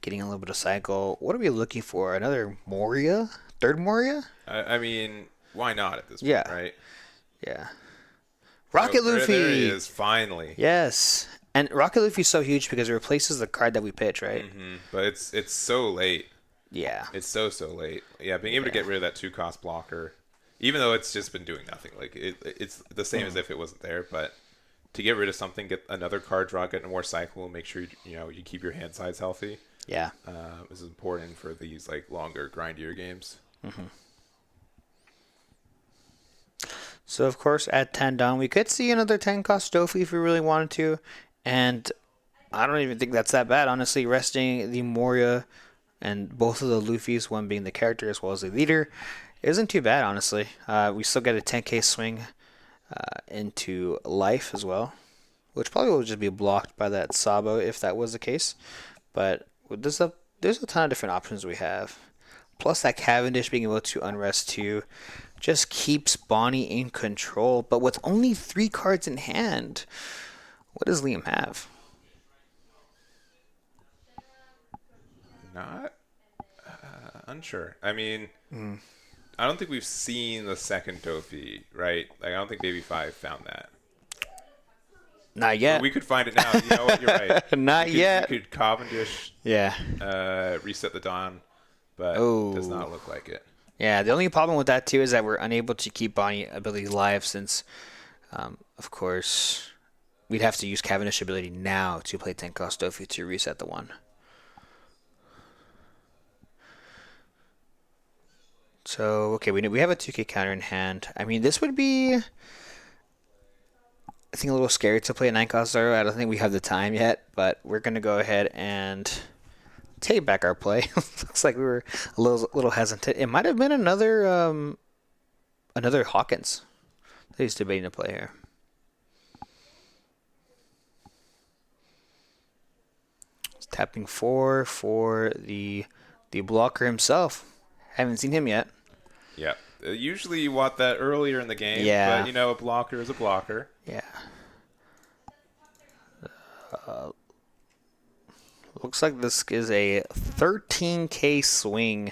Getting a little bit of cycle. What are we looking for? Another Moria? Third Moria? I mean, why not at this point, right? Yeah. Rocket Luffy! There he is, finally. Yes. And Rocket Luffy's so huge because it replaces the card that we pitch, right? Mm-hmm. But it's so late. Yeah. It's so late. Yeah, being able to get rid of that 2-cost blocker, even though it's just been doing nothing. Like it's the same as if it wasn't there, but to get rid of something, get another card draw, get more cycle, and make sure you keep your hand size healthy. Yeah. Is important for these like longer, grindier games. Mm-hmm. So of course at 10 down, we could see another 10-cost Dofi if we really wanted to, and I don't even think that's that bad, honestly. Resting the Moria and both of the Luffys, one being the character as well as the leader, isn't too bad, honestly. We still get a 10K swing into life as well, which probably will just be blocked by that Sabo if that was the case. But there's a ton of different options we have. Plus that Cavendish being able to unrest too just keeps Bonney in control. But with only 3 cards in hand, what does Liam have? Not unsure. I mean, I don't think we've seen the second Dofi, right? Like, I don't think Baby 5 found that. Not yet. But we could find it now. You know what? You're right. Not yet. We could Cavendish. Yeah. Reset the Dawn, but it does not look like it. Yeah, the only problem with that too is that we're unable to keep Bonney ability live since, of course, we'd have to use Cavendish ability now to play tank cost Dofi to reset the one. So, okay, we have a 2k counter in hand. I mean, this would be, I think, a little scary to play a 9 cost Zoro. I don't think we have the time yet, but we're going to go ahead and take back our play. Looks like we were a little hesitant. It might have been another Hawkins that he's debating to play here. He's tapping 4 for the blocker himself. Haven't seen him yet. Yeah. Usually you want that earlier in the game. Yeah. But, you know, a blocker is a blocker. Yeah. Looks like this is a 13k swing.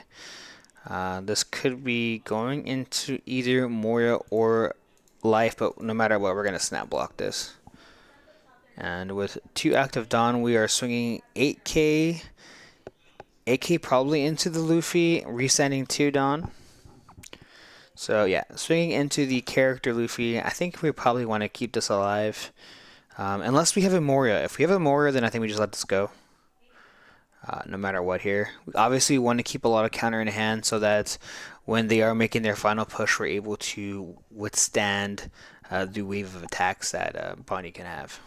This could be going into either Moria or Life, but no matter what, we're going to snap block this. And with 2 active Dawn, we are swinging 8k. 8k probably into the Luffy, resending 2 Dawn. So yeah, swinging into the character Luffy. I think we probably want to keep this alive. Unless we have a Moria. If we have a Moria, then I think we just let this go. No matter what here. We obviously want to keep a lot of counter in hand so that when they are making their final push, we're able to withstand the wave of attacks that Bonney can have.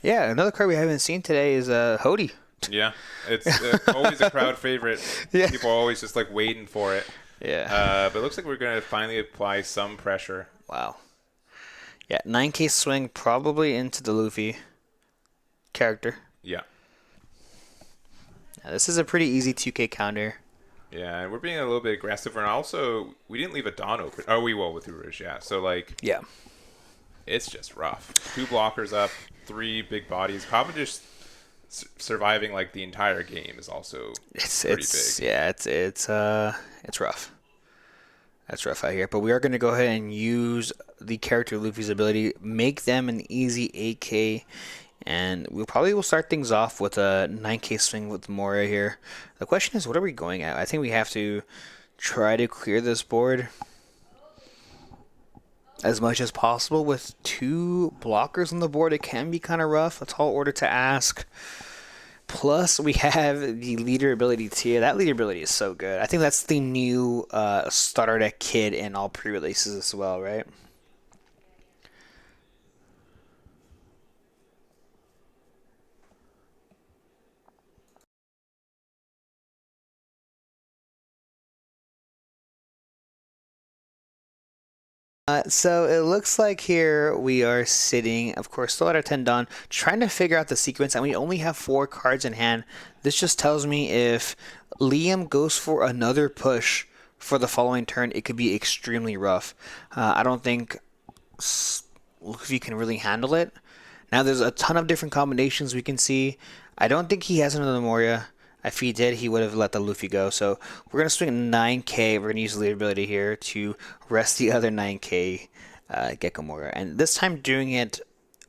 Yeah, another card we haven't seen today is Hody. Yeah, it's always a crowd favorite. Yeah. People are always just like waiting for it. Yeah. But it looks like we're going to finally apply some pressure. Wow. Yeah, 9k swing probably into the Luffy character. Yeah. Now, this is a pretty easy 2k counter. Yeah, and we're being a little bit aggressive. And also, we didn't leave a Dawn open. Oh, we will with Rouge, yeah. So, like, Yeah. it's just rough. 2 blockers up, 3 big bodies. Cavendish surviving, like, the entire game is also pretty big. Yeah, it's rough. That's rough out here. But we are going to go ahead and use the character Luffy's ability, make them an easy 8k, and we probably will start things off with a 9k swing with Moria here. The question is, what are we going at? I think we have to try to clear this board as much as possible. With 2 blockers on the board, it can be kind of rough. A tall order to ask. Plus, we have the leader ability tier. That leader ability is so good. I think that's the new starter deck kit in all pre-releases as well, right? So it looks like here we are sitting, of course, still at our 10 Dawn, trying to figure out the sequence, and we only have 4 cards in hand. This just tells me if Liam goes for another push for the following turn, it could be extremely rough. I don't think Luffy can really handle it. Now there's a ton of different combinations we can see. I don't think he has another Moria. If he did, he would have let the Luffy go. So we're going to swing 9k. We're going to use the leader ability here to rest the other 9k Gecko Moria. And this time doing it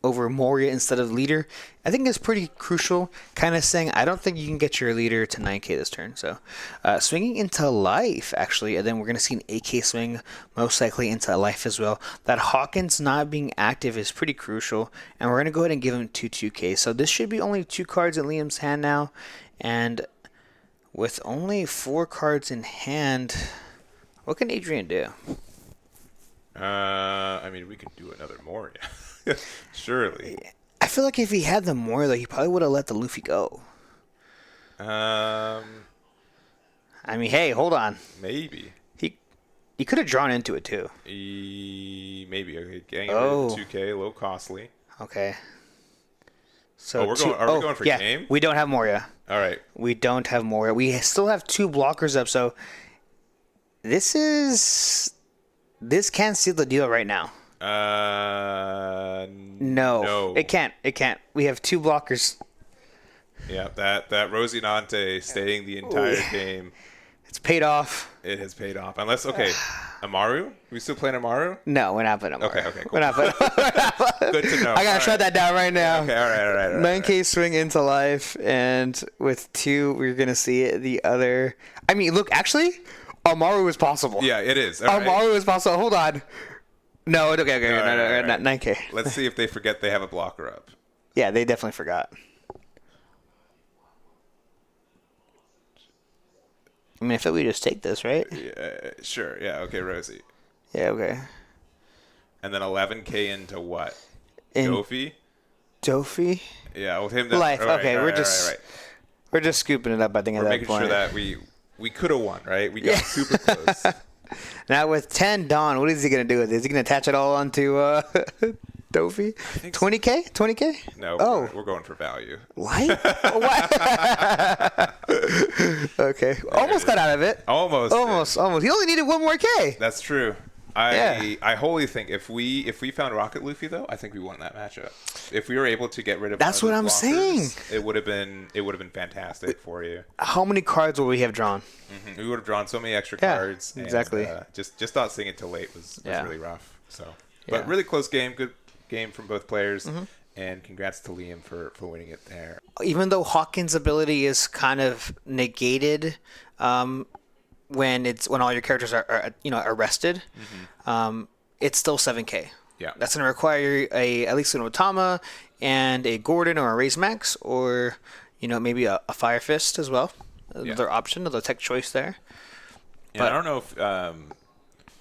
over Moria instead of leader, I think is pretty crucial. Kind of saying, I don't think you can get your leader to 9k this turn. So swinging into life, actually. And then we're going to see an 8k swing, most likely into life as well. That Hawkins not being active is pretty crucial. And we're going to go ahead and give him 2k. So this should be only 2 cards in Liam's hand now. And with only 4 cards in hand, what can Adrian do? I mean, we could do another Moria. Surely. I feel like if he had the Moria, though, he probably would have let the Luffy go. I mean, hey, hold on. Maybe. He could have drawn into it, too. Maybe. Okay, getting rid of the 2k, a little costly. Okay. So are we going for game? We don't have Moria. All right. We don't have Moria. We still have 2 blockers up, so this can seal the deal right now. No. It can't. We have 2 blockers. Yeah, that Rosinante staying the entire game. It's paid off. It has paid off. Unless, okay, Amaru? We still playing Amaru? No, we're not playing Amaru. Okay, cool. We're not playing Good to know. I gotta shut that down right now. Okay, all right. 9K swing into life, and with 2, we're gonna see the other. I mean, look, actually, Amaru is possible. Yeah, it is. All Amaru is possible. Hold on. No, okay, right. 9K. Let's see if they forget they have a blocker up. Yeah, they definitely forgot. I mean, I feel we just take this, right? Yeah, sure. Yeah, okay, Rosie. Yeah, okay. And then 11K into what? In Dofi? Dofi? Yeah, with him. Life. Right, okay, we're just scooping it up, I think, we're at that making point. sure that we could have won, right? We got super close. Now with 10 Dawn, what is he going to do with it? Is he going to attach it all onto Dofi? 20K? 20K? No, we're going for value. Life? What? Okay. Almost got out of it. Almost. He only needed 1 more K. That's true. I wholly think if we found Rocket Luffy though, I think we won that matchup. If we were able to get rid of that's what I'm saying. It would have been fantastic for you. How many cards would we have drawn? Mm-hmm. We would have drawn so many extra cards. Exactly. And, just not seeing it till late was really rough. So, but Yeah. really close game. Good game from both players. And congrats to Liam for winning it there. Even though Hawkins' ability is kind of negated when all your characters are arrested, it's still 7K. Yeah. That's going to require at least an Otama and a Gordon or a Raise Max, or maybe a Fire Fist as well. Another option, another tech choice there. Yeah, I don't know if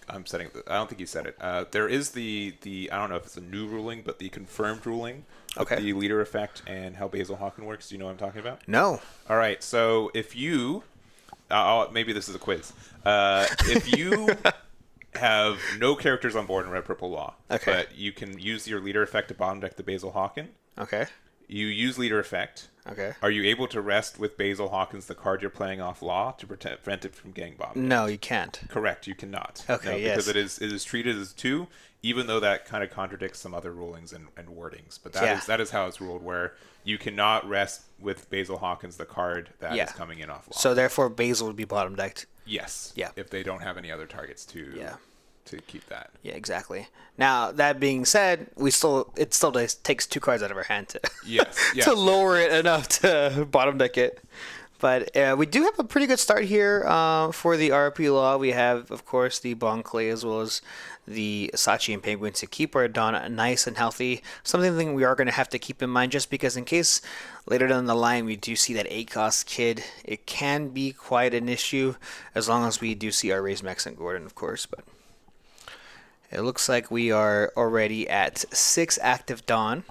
I'm setting. I don't think you said it. There is the I don't know if it's a new ruling, but the confirmed ruling of the leader effect and how Basil Hawken works. Do you know what I'm talking about? No. All right. So if you, maybe this is a quiz. If you have no characters on board in Red Purple Law, but you can use your leader effect to bottom deck the Basil Hawken. Okay. You use leader effect. Okay. Are you able to rest with Basil Hawkins the card you're playing off Law to prevent it from getting bombed? No, you can't. Correct. You cannot. Okay. No, yes. Because it is treated as 2, even though that kind of contradicts some other rulings and wordings. But that is how it's ruled, where you cannot rest with Basil Hawkins the card that is coming in off Law. So therefore, Basil would be bottom decked. Yes. Yeah. If they don't have any other targets to keep that. Yeah, exactly. Now that being said, it still takes 2 cards out of our hand to to lower it enough to bottom deck it. But we do have a pretty good start here for the RP Law. We have, of course, the Clay as well as the Sachi and Penguin to keep our Dawn nice and healthy. Something we are going to have to keep in mind, just because in case later down the line we do see that 8-cost kid, it can be quite an issue, as long as we do see our Raise Max and Gordon, of course. But it looks like we are already at 6 active Dawn.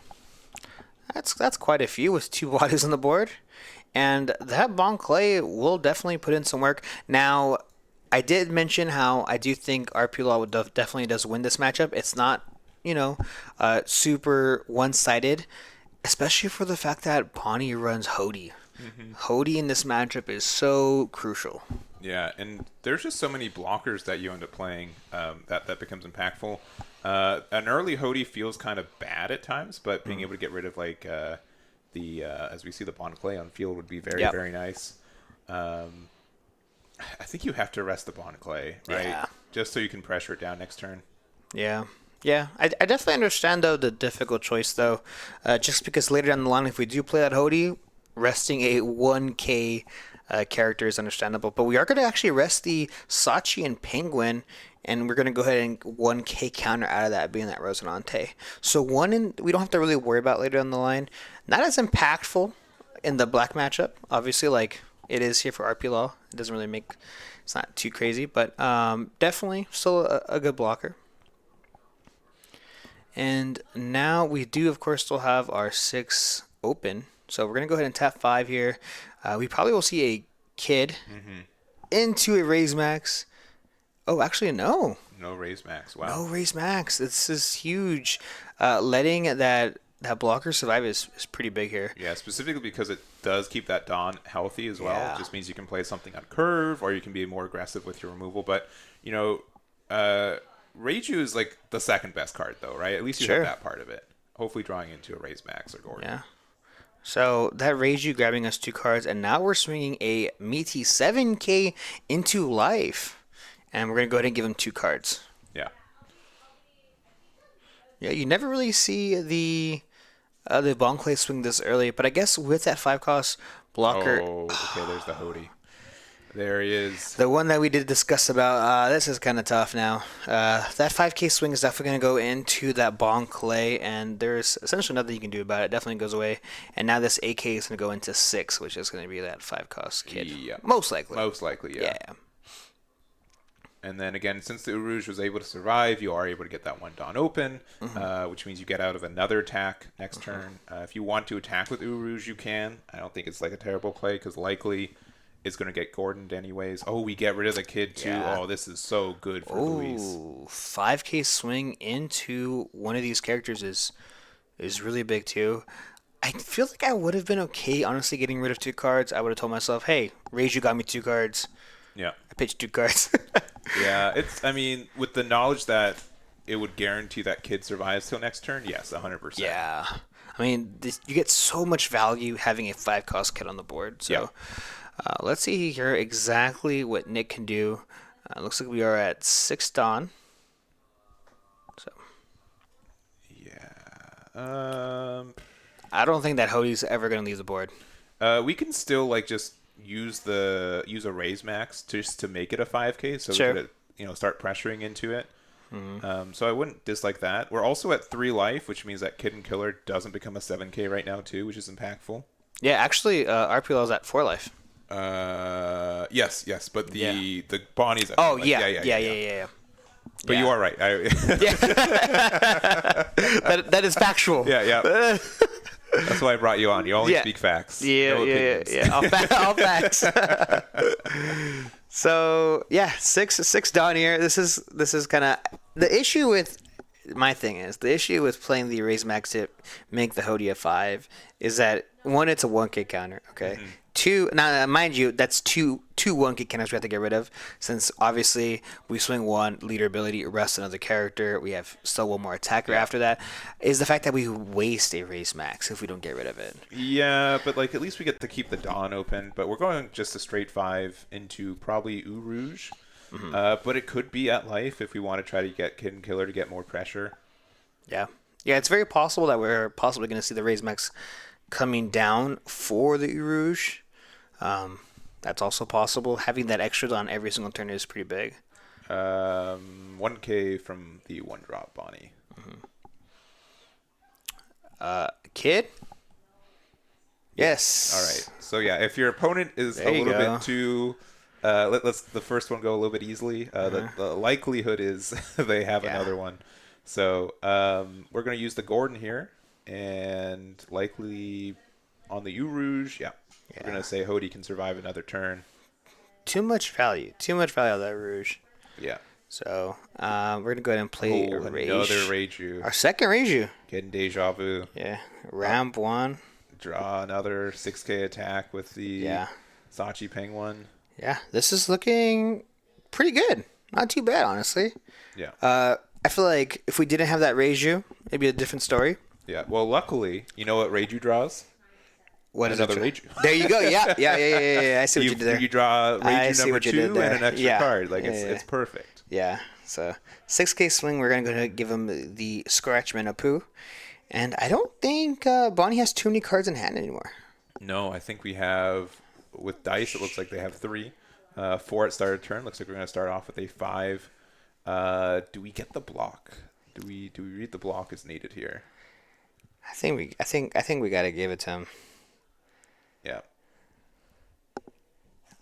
That's quite a few with 2 bodies on the board. And that Bon Clay will definitely put in some work. Now, I did mention how I do think RP Law definitely does win this matchup. It's not, super one-sided, especially for the fact that Bonney runs Hody. Hody in this matchup is so crucial. Yeah, and there's just so many blockers that you end up playing that becomes impactful. An early Hody feels kind of bad at times, but being able to get rid of as we see the Bon Clay on field would be very, very nice. I think you have to rest the Bon Clay, right? Yeah. Just so you can pressure it down next turn. Yeah. Yeah, I definitely understand, though, the difficult choice, though. Just because later down the line, if we do play that Hody, resting a 1K character is understandable. But we are going to actually rest the Sachi and Penguin, and we're going to go ahead and 1K counter out of that, being that Rosinante. So we don't have to really worry about later down the line. Not as impactful in the black matchup, obviously, like it is here for RP Law. It doesn't really it's not too crazy, but definitely still a good blocker. And now we do, of course, still have our 6 open. So we're going to go ahead and tap 5 here. We probably will see a kid into a Raise Max. Oh, actually, no. No Raise Max. Wow. No Raise Max. This is huge. Letting that blocker survive is pretty big here. Yeah, specifically because it does keep that Dawn healthy as well. Yeah. It just means you can play something on curve, or you can be more aggressive with your removal. But, Reiju is like the second best card, though, right? At least you have that part of it. Hopefully drawing into a Raise Max or Gordon. Yeah. So that raised you, grabbing us 2 cards, and now we're swinging a meaty 7K into life. And we're going to go ahead and give him 2 cards. Yeah. Yeah, you never really see the Bon Clay swing this early, but I guess with that 5 cost blocker... Oh, okay, there's the Hody. There he is. The one that we did discuss about, this is kind of tough now. That 5K swing is definitely going to go into that Bon Clay, and there's essentially nothing you can do about it. It definitely goes away. And now this AK is going to go into 6, which is going to be that 5 cost kid. Yeah. Most likely. Most likely, yeah. And then again, since the Uruj was able to survive, you are able to get that one Dawn open, which means you get out of another attack next turn. If you want to attack with Uruj, you can. I don't think it's like a terrible play because likely it's going to get Gordoned anyways. Oh, we get rid of the kid too. Yeah. Oh, this is so good for Luis. 5K swing into one of these characters is really big too. I feel like I would have been okay, honestly, getting rid of 2 cards. I would have told myself, hey, Reiju got me 2 cards. Yeah. I pitched 2 cards. Yeah, I mean, with the knowledge that it would guarantee that kid survives till next turn, yes, 100%. Yeah. I mean, you get so much value having a 5 cost kid on the board. So yeah. Let's see here exactly what Nick can do. Looks like we are at 6 Dawn. So. Yeah. I don't think that Hody's ever going to leave the board. We can still like just use a raise max just to make it a 5K, so sure. we could start pressuring into it. So I wouldn't dislike that. We're also at 3 life, which means that Kid and Killer doesn't become a 7K right now too, which is impactful. Yeah, actually, RP Law is at 4 life. Yes, but the Bonnie's at 4 life. Yeah. But you are right. That is factual. Yeah. That's why I brought you on. You only speak facts. Yeah. All facts. So yeah, six Dawn here. This is kind of the issue with my thing is the issue with playing the Erase Max to make the Hody a 5 is that 1, it's a 1K counter. Okay. 2, now mind you, that's two 1K counters we have to get rid of, since obviously we swing 1 leader ability, arrest another character, we have still 1 more attacker after that, is the fact that we waste a Race Max if we don't get rid of it. Yeah, but like at least we get to keep the Dawn open, but we're going just a straight 5 into probably Uruj. But it could be at life if we want to try to get Kid and Killer to get more pressure. Yeah, it's very possible that we're possibly going to see the Raise Max coming down for the Uruj. That's also possible. Having that extra on every single turn is pretty big. 1K from the 1-drop Bonney. Kid? Yes. All right. So yeah, if your opponent is a little bit too... let's the first one go a little bit easily. The likelihood is they have another one. So we're going to use the Gordon here. And likely on the Uruj, we're going to say Hody can survive another turn. Too much value on that Rouge. Yeah. So we're going to go ahead and play another Reiju. Our second Reiju. Getting Deja Vu. Yeah. Ramp 1. Draw another 6K attack with the Sachi Peng one. Yeah. This is looking pretty good. Not too bad, honestly. Yeah. I feel like if we didn't have that Reiju, it'd be a different story. Yeah. Well, luckily, you know what Reiju draws? What is another Reiju? There you go. Yeah. I see what you did there. You draw Reiju number 2 and an extra card. Like it's perfect. Yeah. So 6K swing. We're gonna give him the Scratchman Apu, and I don't think Bonney has too many cards in hand anymore. No, I think we have with dice. It looks like they have 3, 4 at start of turn. Looks like we're gonna start off with a 5. Do we get the block? Do we read the block as needed here? I think we gotta give it to him. Yeah.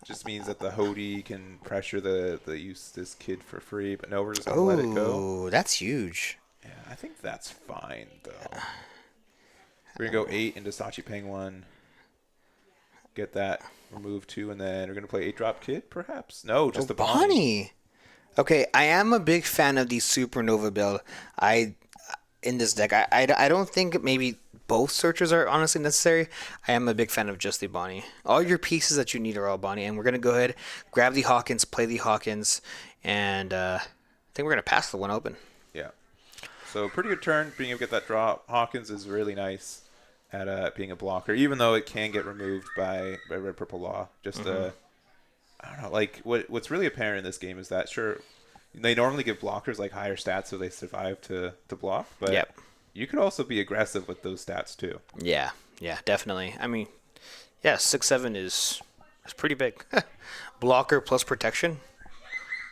Just means that the Hody can pressure the use this kid for free, but no, we're just gonna let it go. Oh, that's huge. Yeah, I think that's fine though. We're gonna go 8 into Sachi Peng 1. Get that removed 2, and then we're gonna play 8-drop kid, perhaps. No, just the Bonney. Okay, I am a big fan of the Supernova build. In this deck, I don't think maybe both searchers are honestly necessary. I am a big fan of just the Bonney. All your pieces that you need are all Bonney, and we're gonna go ahead, grab the Hawkins, play the Hawkins, and I think we're gonna pass the one open. Yeah. So pretty good turn, being able to get that draw. Hawkins is really nice. at being a blocker, even though it can get removed by Red Purple Law. Just I don't know, like what's really apparent in this game is that sure they normally give blockers like higher stats so they survive to block, but you could also be aggressive with those stats too. Yeah, definitely. I mean, yeah, 6'7" is pretty big. Blocker plus protection,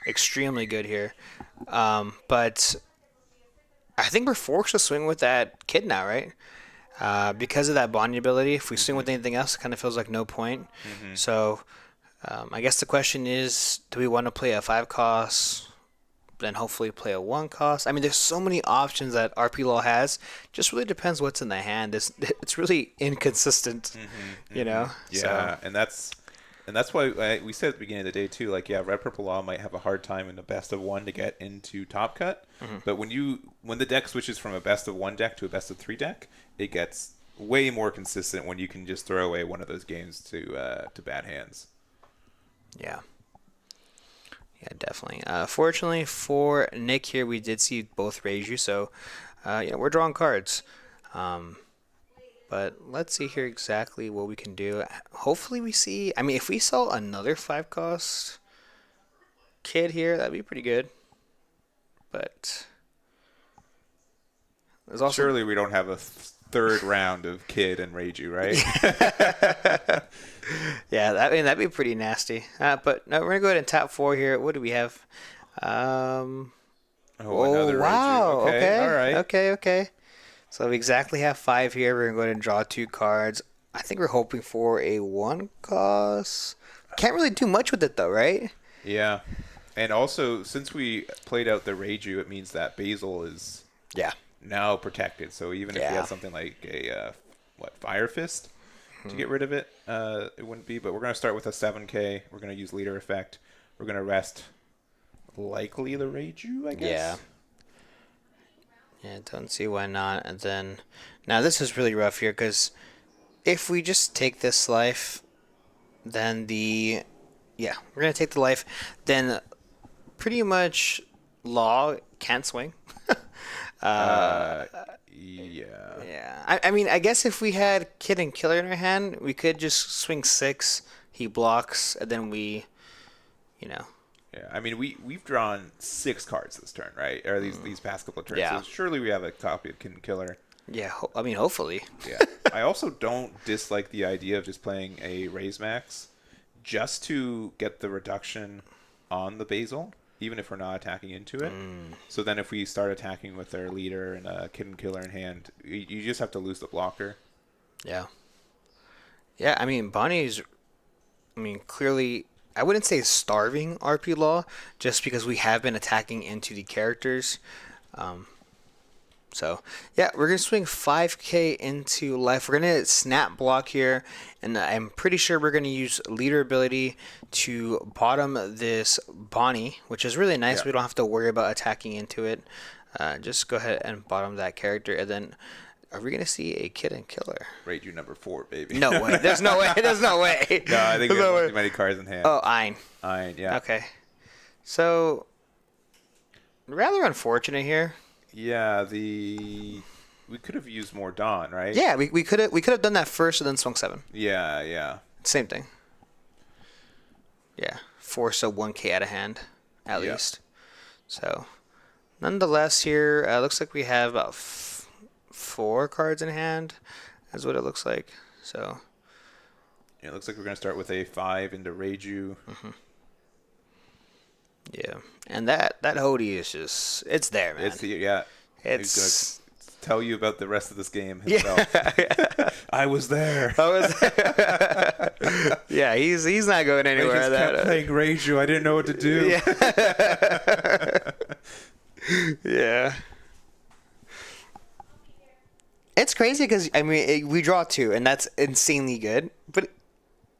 extremely good here. But I think we're forced to swing with that kid now, right? Because of that bonding ability. If we swing with anything else, it kind of feels like no point. So I guess the question is, do we want to play a 5 cost, then hopefully play a 1 cost? I mean, there's so many options that RP Law has. Just really depends what's in the hand. It's really inconsistent, you know? Yeah, so. And that's why we said at the beginning of the day too, like, yeah, Red Purple Law might have a hard time in a best of 1 to get into top cut. But when the deck switches from a best of 1 deck to a best of 3 deck, it gets way more consistent when you can just throw away one of those games to bad hands. Yeah, definitely. Fortunately for Nick here, we did see both Reiju, so we're drawing cards. But let's see here exactly what we can do. Hopefully we see... I mean, if we saw another 5-cost kid here, that'd be pretty good. But... there's also... surely we don't have a third round of Kid and Reiju, right? Yeah, that'd be pretty nasty. But no, we're going to go ahead and tap 4 here. What do we have? Another Reiju. Okay. All right. Okay. So we exactly have 5 here. We're going to go ahead and draw 2 cards. I think we're hoping for a 1 cost. Can't really do much with it, though, right? Yeah. And also, since we played out the Reiju, it means that Basil is now protected. So even if we had something like a, Fire Fist to get rid of it, it wouldn't be. But we're going to start with a 7K. We're going to use Leader Effect. We're going to rest likely the Reiju, I guess. Yeah, don't see why not. And then, now this is really rough here, because if we just take this life, then we're going to take the life, then pretty much Law can't swing. Yeah. I mean, I guess if we had Kid and Killer in our hand, we could just swing 6, he blocks, and then we, Yeah, I mean, we've drawn 6 cards this turn, right? Or these past couple of turns. Yeah. So surely we have a copy of Kid and Killer. Yeah, I mean, hopefully. Yeah. I also don't dislike the idea of just playing a Raise Max just to get the reduction on the Basil, even if we're not attacking into it. So then if we start attacking with our Leader and a Kid and Killer in hand, you just have to lose the blocker. Yeah. Yeah, I mean, Bonnie's, clearly... I wouldn't say starving RP Law, just because we have been attacking into the characters. So, yeah, we're going to swing 5K into life. We're going to snap block here, and I'm pretty sure we're going to use Leader ability to bottom this Bonney, which is really nice. Yeah. We don't have to worry about attacking into it. Just go ahead and bottom that character, and then... are we going to see a Kid and Killer? Reiju number 4, baby. No way. There's no way. There's no way. No, I think we have too many cards in hand. Oh, Ein, yeah. Okay. So, rather unfortunate here. Yeah, we could have used more Dawn, right? Yeah, we could have done that first and then swung 7. Yeah. Same thing. Yeah, force a 1K out of hand, at least. So, nonetheless here, looks like we have about 4 cards in hand. That's what it looks like. So, yeah, it looks like we're going to start with a 5 into Reiju. Yeah, and that Hody is just, it's there, man. It's he's going to tell you about the rest of this game himself. Yeah. I was there. Yeah, he's not going anywhere. I just kept playing Reiju. I didn't know what to do. Yeah. It's crazy because, we draw 2, and that's insanely good. But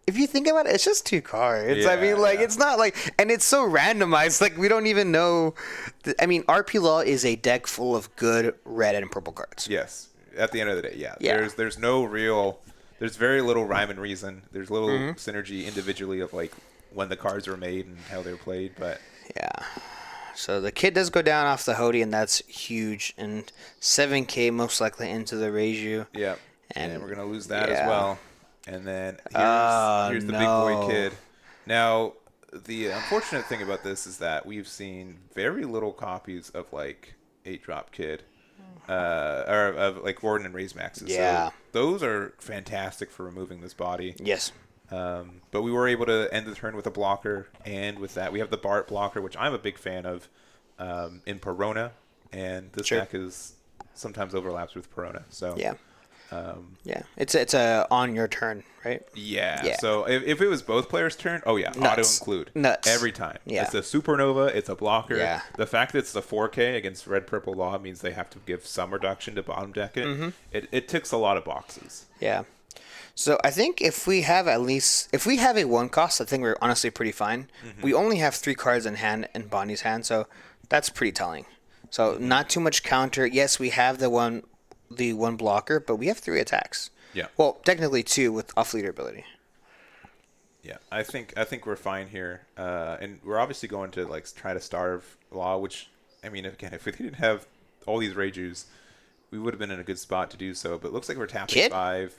if you think about it, it's just 2 cards. It's not like... and it's so randomized. Like, we don't even know... RP Law is a deck full of good red and purple cards. Yes. At the end of the day, yeah. There's no real... there's very little rhyme and reason. There's little synergy individually of, like, when the cards were made and how they were played, but... Yeah. So the Kid does go down off the Hody, and that's huge. And 7K most likely into the Reiju. Yeah. And we're going to lose that as yeah. well. And then here's the big no. boy kid. Now, the unfortunate thing about this is that we've seen very little copies of, like, 8-drop kid. Or of, like, Gordon and Raise Maxes. Yeah. So those are fantastic for removing this body. Yes. But we were able to end the turn with a blocker. And with that, we have the Bart blocker, which I'm a big fan of in Perona. And this deck is sometimes overlaps with Perona. So yeah. It's a on your turn, right? Yeah. So if it was both players' turn, auto include. Nuts. Every time. Yeah. It's a supernova, it's a blocker. Yeah. The fact that it's the 4K against red purple law means they have to give some reduction to bottom deck it. Mm-hmm. It ticks a lot of boxes. Yeah. So I think if we have a 1 cost, I think we're honestly pretty fine. Mm-hmm. We only have 3 cards in hand in Bonney's hand, so that's pretty telling. So not too much counter. Yes, we have the one blocker, but we have 3 attacks. Yeah. Well, technically 2 with off-leader ability. Yeah, I think we're fine here, and we're obviously going to like try to starve Law. Which, I mean, again, if we didn't have all these Reijus, we would have been in a good spot to do so. But it looks like we're tapping 5.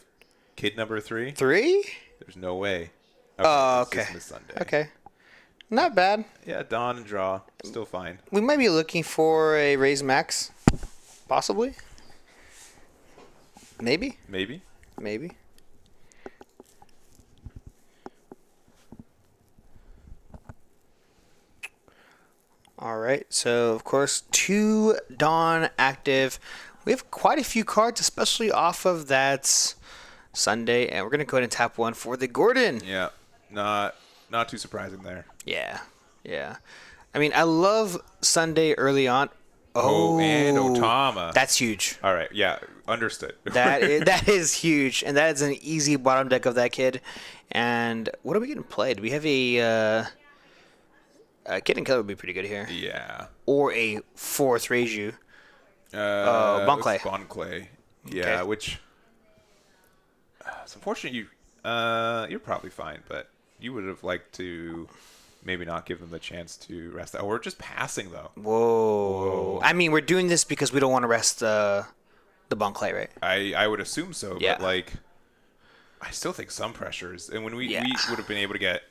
Kid number 3. 3? There's no way. Okay. This Sunday. Okay. Not bad. Yeah, Dawn and draw, still fine. We might be looking for a Raise Max, possibly. Maybe. All right. So, of course, 2 Dawn active. We have quite a few cards, especially off of that Sunday. And we're going to go ahead and tap 1 for the Gordon. Yeah. Not too surprising there. Yeah. I mean, I love Sunday early on. Oh, and Otama. That's huge. All right. Yeah. Understood. That is huge, and that is an easy bottom deck of that kid. And what are we going to play? Do we have a Kid and Killer would be pretty good here. Yeah. Or a 4th Reiju. Bonclay. Bonclay. Yeah, okay. Which it's unfortunate you're probably fine, but you would have liked to maybe not give them the chance to rest. Or just passing though. Whoa. I mean, we're doing this because we don't want to rest the Bonclay, right? I would assume so, yeah. But like I still think some pressures. And when we would have been able to get,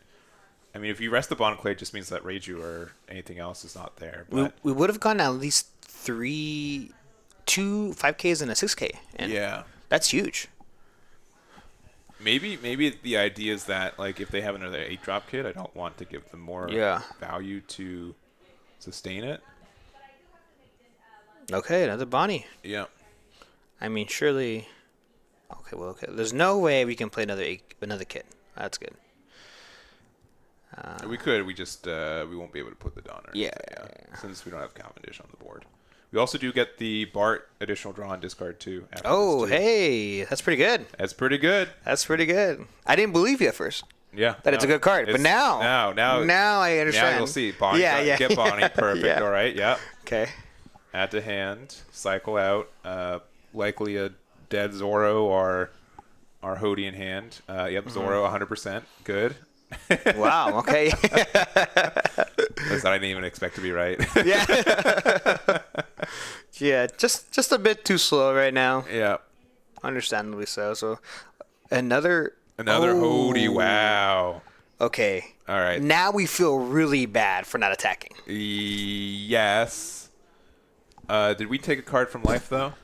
I mean, if you rest the Bonclay, it just means that Reiju or anything else is not there. But we would have gotten at least 2 5Ks and a 6K. And yeah. That's huge. Maybe the idea is that like if they have another 8-drop kid, I don't want to give them more value to sustain it. Okay, another Bonney. Yeah. I mean, surely. Okay. There's no way we can play another kid. That's good. We could. We just we won't be able to put the Donner. Yeah. Since we don't have Cavendish on the board. We also do get the Bart additional draw and discard too. Hey, that's pretty good. That's pretty good. I didn't believe you at first. Yeah. That it's a good card, but now I understand. Now you'll see. Bonnie, get Bonnie. Perfect. Yeah. All right. Yeah. Okay. Add to hand. Cycle out. Likely a dead Zoro or our Hody in hand. Zoro 100%. Good. Wow. Okay. That I didn't even expect to be right. Yeah. Yeah. Just a bit too slow right now. Yeah. Understandably so. So another Hody. Wow. Okay. All right. Now we feel really bad for not attacking. Yes. Did we take a card from life though?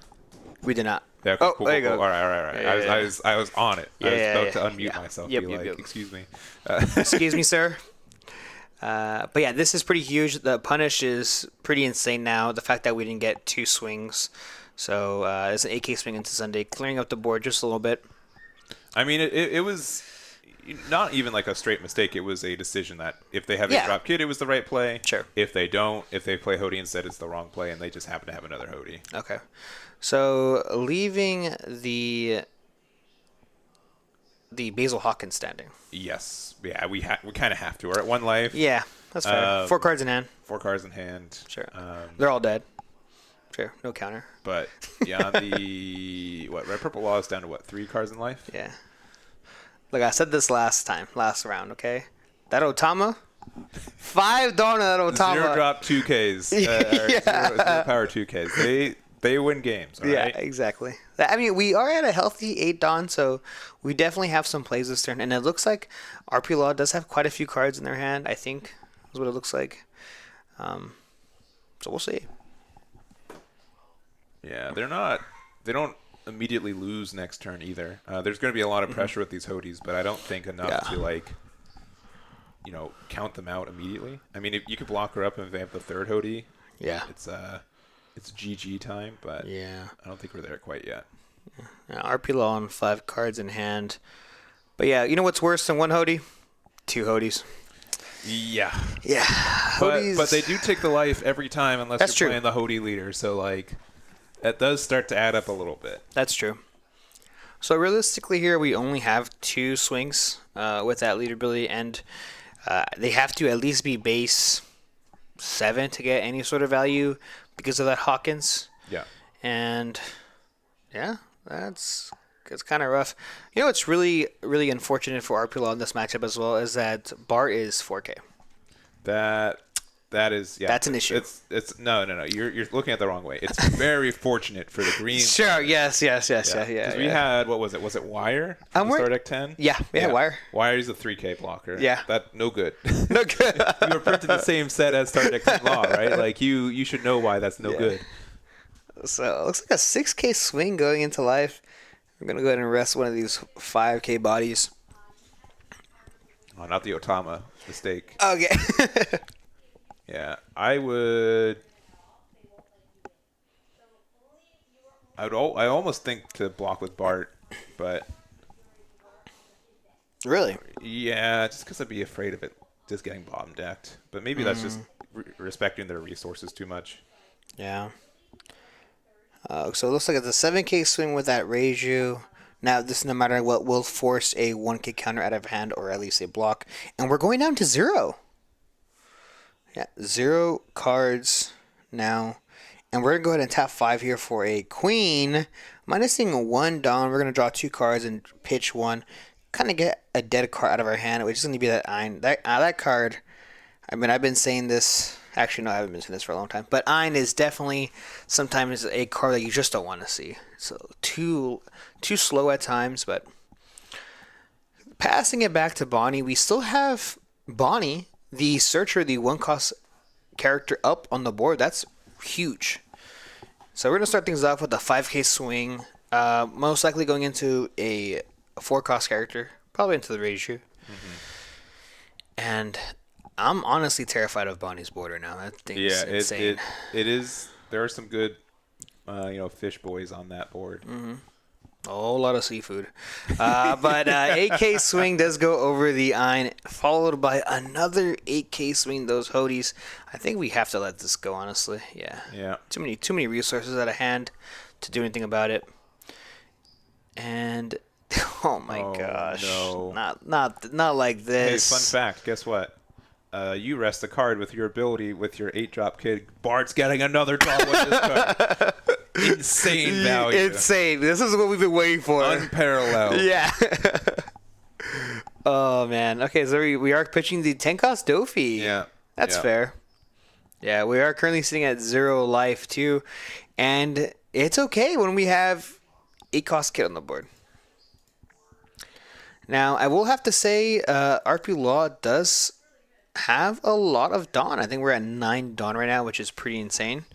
We did not. Yeah, cool, there you go. All right. Yeah. I was on it. Yeah, I was about to unmute myself. Yep. Excuse me. Excuse me, sir. But yeah, this is pretty huge. The punish is pretty insane now. The fact that we didn't get 2 swings. So it's an 8K swing into Sunday, clearing up the board just a little bit. I mean, it was not even like a straight mistake. It was a decision that if they have a drop kid, it was the right play. Sure. If they don't, if they play Hody instead, it's the wrong play, and they just happen to have another Hody. Okay. So leaving the Basil Hawkins standing. Yes. Yeah, we kind of have to. We're at 1 life. Yeah, that's fair. 4 cards in hand. 4 cards in hand. Sure. They're all dead. Sure. No counter. But yeah, on the red purple law is down to 3 cards in life? Yeah. Look, I said this last round, okay? That Otama, 5 Dawn on that Otama. 0 drop 2Ks. 0 power 2Ks. They win games. All Yeah, right? exactly. I mean, we are at a healthy 8 Dawn, so we definitely have some plays this turn. And it looks like RP Law does have quite a few cards in their hand, I think, is what it looks like. So we'll see. Yeah, they don't immediately lose next turn either. There's going to be a lot of pressure with these Hodies, but I don't think enough to, like, count them out immediately. I mean, if you could block her up and if they have the third Hodie, it's GG time, but I don't think we're there quite yet. RP Law on 5 cards in hand. But yeah, you know what's worse than 1 Hodie? 2 Hodies. Yeah. Yeah. But they do take the life every time unless That's you're true. playing the Hodie leader, so, like, that does start to add up a little bit. That's true. So realistically here, we only have 2 swings with that leader ability, and they have to at least be base 7 to get any sort of value because of that Hawkins. Yeah. And yeah, it's kind of rough. You know what's really, really unfortunate for RP Law in this matchup as well is that Bart is 4K. That is, yeah. That's an issue. It's no. You're looking at the wrong way. It's very fortunate for the green. Sure. Yes. Yeah. Because we had, what was it? Was it Wire? Star Deck 10? Yeah, we had Wire. Wire is a 3K blocker. Yeah. That no good. No good. You were printed the same set as Star Deck 10 Law, right? Like you should know why that's no good. So it looks like a 6K swing going into life. We're gonna go ahead and rest one of these 5K bodies. Oh, not the Otama mistake. Okay. Yeah, I almost think to block with Bart, but Really? yeah, just because I'd be afraid of it just getting bottom decked. But maybe that's just respecting their resources too much. Yeah. So it looks like it's a 7K swing with that Reiju. Now, this, no matter what, will force a 1K counter out of hand or at least a block. And we're going down to 0. Yeah, 0 cards now. And we're going to go ahead and tap 5 here for a Queen. Minusing 1 Dawn. We're going to draw 2 cards and pitch 1. Kind of get a dead card out of our hand, which is going to be that Ein. That card, I mean, I've been saying this. Actually, no, I haven't been saying this for a long time. But Ein is definitely sometimes a card that you just don't want to see. So too slow at times. But passing it back to Bonney, we still have Bonney, the Searcher, the 1-cost character up on the board. That's huge. So we're going to start things off with a 5K swing. Most likely going into a 4-cost character. Probably into the Reiju. And I'm honestly terrified of Bonney's board right now. That thing's insane. It is. There are some good, fish boys on that board. A whole lot of seafood. But 8K swing does go over the Ein, followed by another 8K swing, those Hodies. I think we have to let this go, honestly. Yeah. Too many resources at hand to do anything about it. And oh my gosh. No. Not like this. Hey, fun fact, guess what? You rest a card with your ability with your 8-drop kid. Bart's getting another draw with this card. Insane value. Insane. This is what we've been waiting for. Unparalleled. Yeah. Oh, man. Okay, so we are pitching the 10-cost Dofi. Yeah. That's fair. Yeah, we are currently sitting at 0 life, too. And it's okay when we have 8-cost kid on the board. Now, I will have to say, RP Law does have a lot of Dawn. I think we're at 9 Dawn right now, which is pretty insane.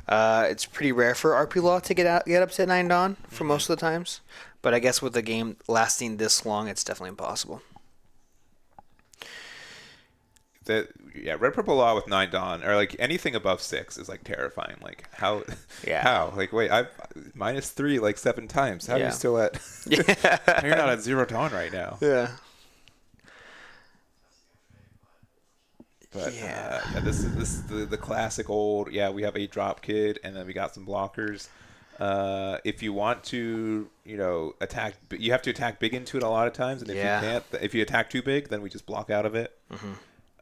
It's pretty rare for RP Law to get up to 9 Dawn for most of the times. But I guess with the game lasting this long, it's definitely impossible. Red Purple Law with 9 Dawn, or like anything above 6 is like terrifying. Like how? Yeah. How? Like wait, I've -3 like 7 times. How are you still at? Yeah. You're not at 0 Dawn right now. Yeah. But this is the classic old. Yeah, we have a drop kid, and then we got some blockers. If you want to, attack, you have to attack big into it a lot of times, and if you can't, if you attack too big, then we just block out of it.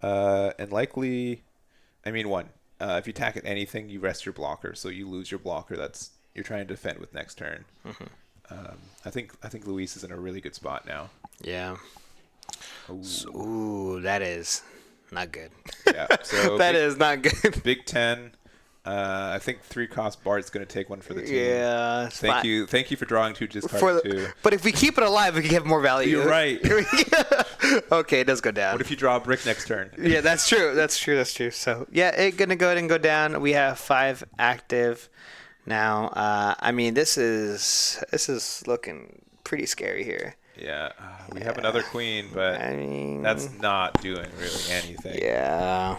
And likely, if you attack at anything, you rest your blocker, so you lose your blocker. You're trying to defend with next turn. I think Luis is in a really good spot now. Yeah. Ooh, that is not good. Yeah. So that is not good. Big 10. I think 3-cost Bart's going to take one for the team. Yeah. Thank you for drawing 2 discarding 2. But if we keep it alive, we can get more value. You're right. Okay, it does go down. What if you draw a brick next turn? Yeah, that's true. That's true. So yeah, it's gonna go ahead and go down. We have 5 active now. I mean, this is looking pretty scary here. Yeah, we have another queen, but I mean, that's not doing really anything. Yeah.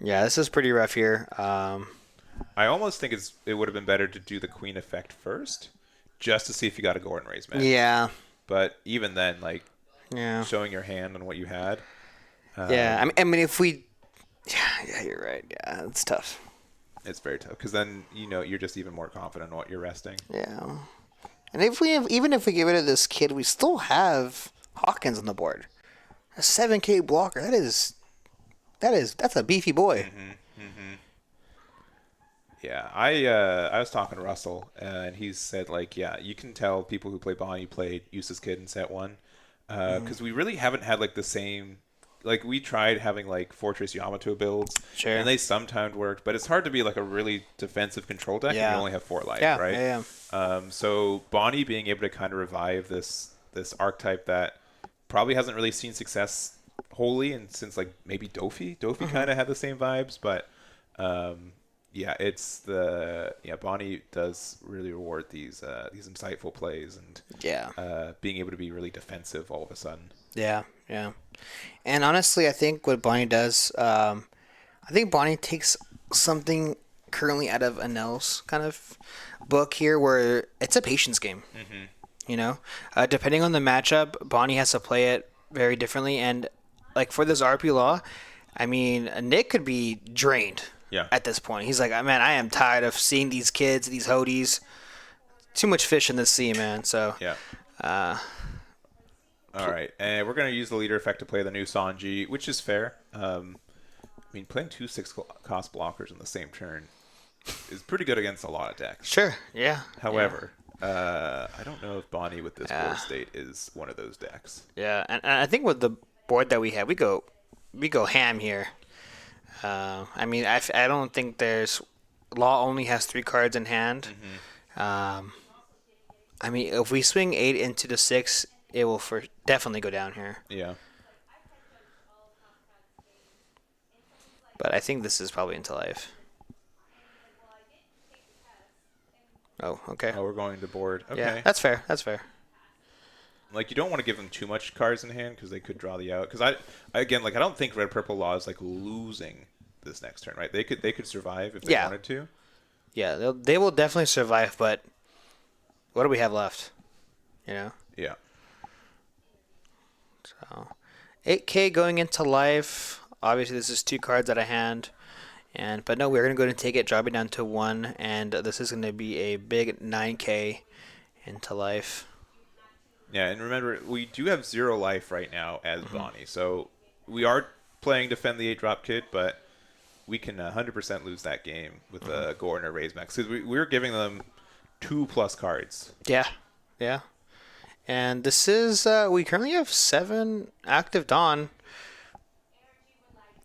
Yeah, this is pretty rough here. I almost think it would have been better to do the queen effect first, just to see if you got a Gordon raise match. Yeah. But even then, like, yeah, showing your hand on what you had. Yeah, I mean, if we, yeah, you're right. Yeah, it's tough. It's very tough because then you're just even more confident in what you're resting. Yeah, and even if we get rid of this kid, we still have Hawkins on the board. A 7K blocker. That's a beefy boy. Yeah, I was talking to Russell, and he said, like, yeah, you can tell people who play Bonney played Useless Kid in set 1, because we really haven't had, like, the same, like, we tried having, like, Fortress Yamato builds, sure, and they sometimes worked, but it's hard to be, like, a really defensive control deck if you only have 4 life, right? Yeah. So Bonney being able to kind of revive this archetype that probably hasn't really seen success wholly, and since, like, maybe Dofi kind of had the same vibes, but yeah, Bonney does really reward these insightful plays and being able to be really defensive all of a sudden. Yeah. And honestly, I think what Bonney does, I think Bonney takes something currently out of Enel's kind of book here, where it's a patience game. Depending on the matchup, Bonney has to play it very differently, and like for this RP Law, I mean, Nick could be drained. Yeah. At this point, he's like, man, I am tired of seeing these kids, these HODs. Too much fish in the sea, man. So yeah. All right, and we're gonna use the leader effect to play the new Sanji, which is fair. I mean, playing 2 6-cost blockers in the same turn is pretty good against a lot of decks. Sure. Yeah. However, I don't know if Bonney with this board state is one of those decks. Yeah, and I think with the board that we have, we go ham here. I mean, I don't think there's... Law only has 3 cards in hand. I mean, if we swing 8 into the 6, it will definitely go down here. Yeah. But I think this is probably into life. Oh, okay. Oh, we're going to board. Okay. Yeah, that's fair. Like, you don't want to give them too much cards in hand because they could draw the out. Because I don't think Red Purple Law is like losing this next turn, right? They could survive if they wanted to. Yeah, they will definitely survive. But what do we have left? Yeah. So 8K going into life. Obviously, this is 2 cards out of hand. But no, we're gonna go ahead and take it, drop it down to 1, and this is gonna be a big 9K into life. Yeah, and remember, we do have 0 life right now as Bonney, so we are playing Defend the 8-drop kid, but we can 100% lose that game with the Gordon or Raise Max, because we're giving them 2+ cards. Yeah. And this is, we currently have 7 active Dawn.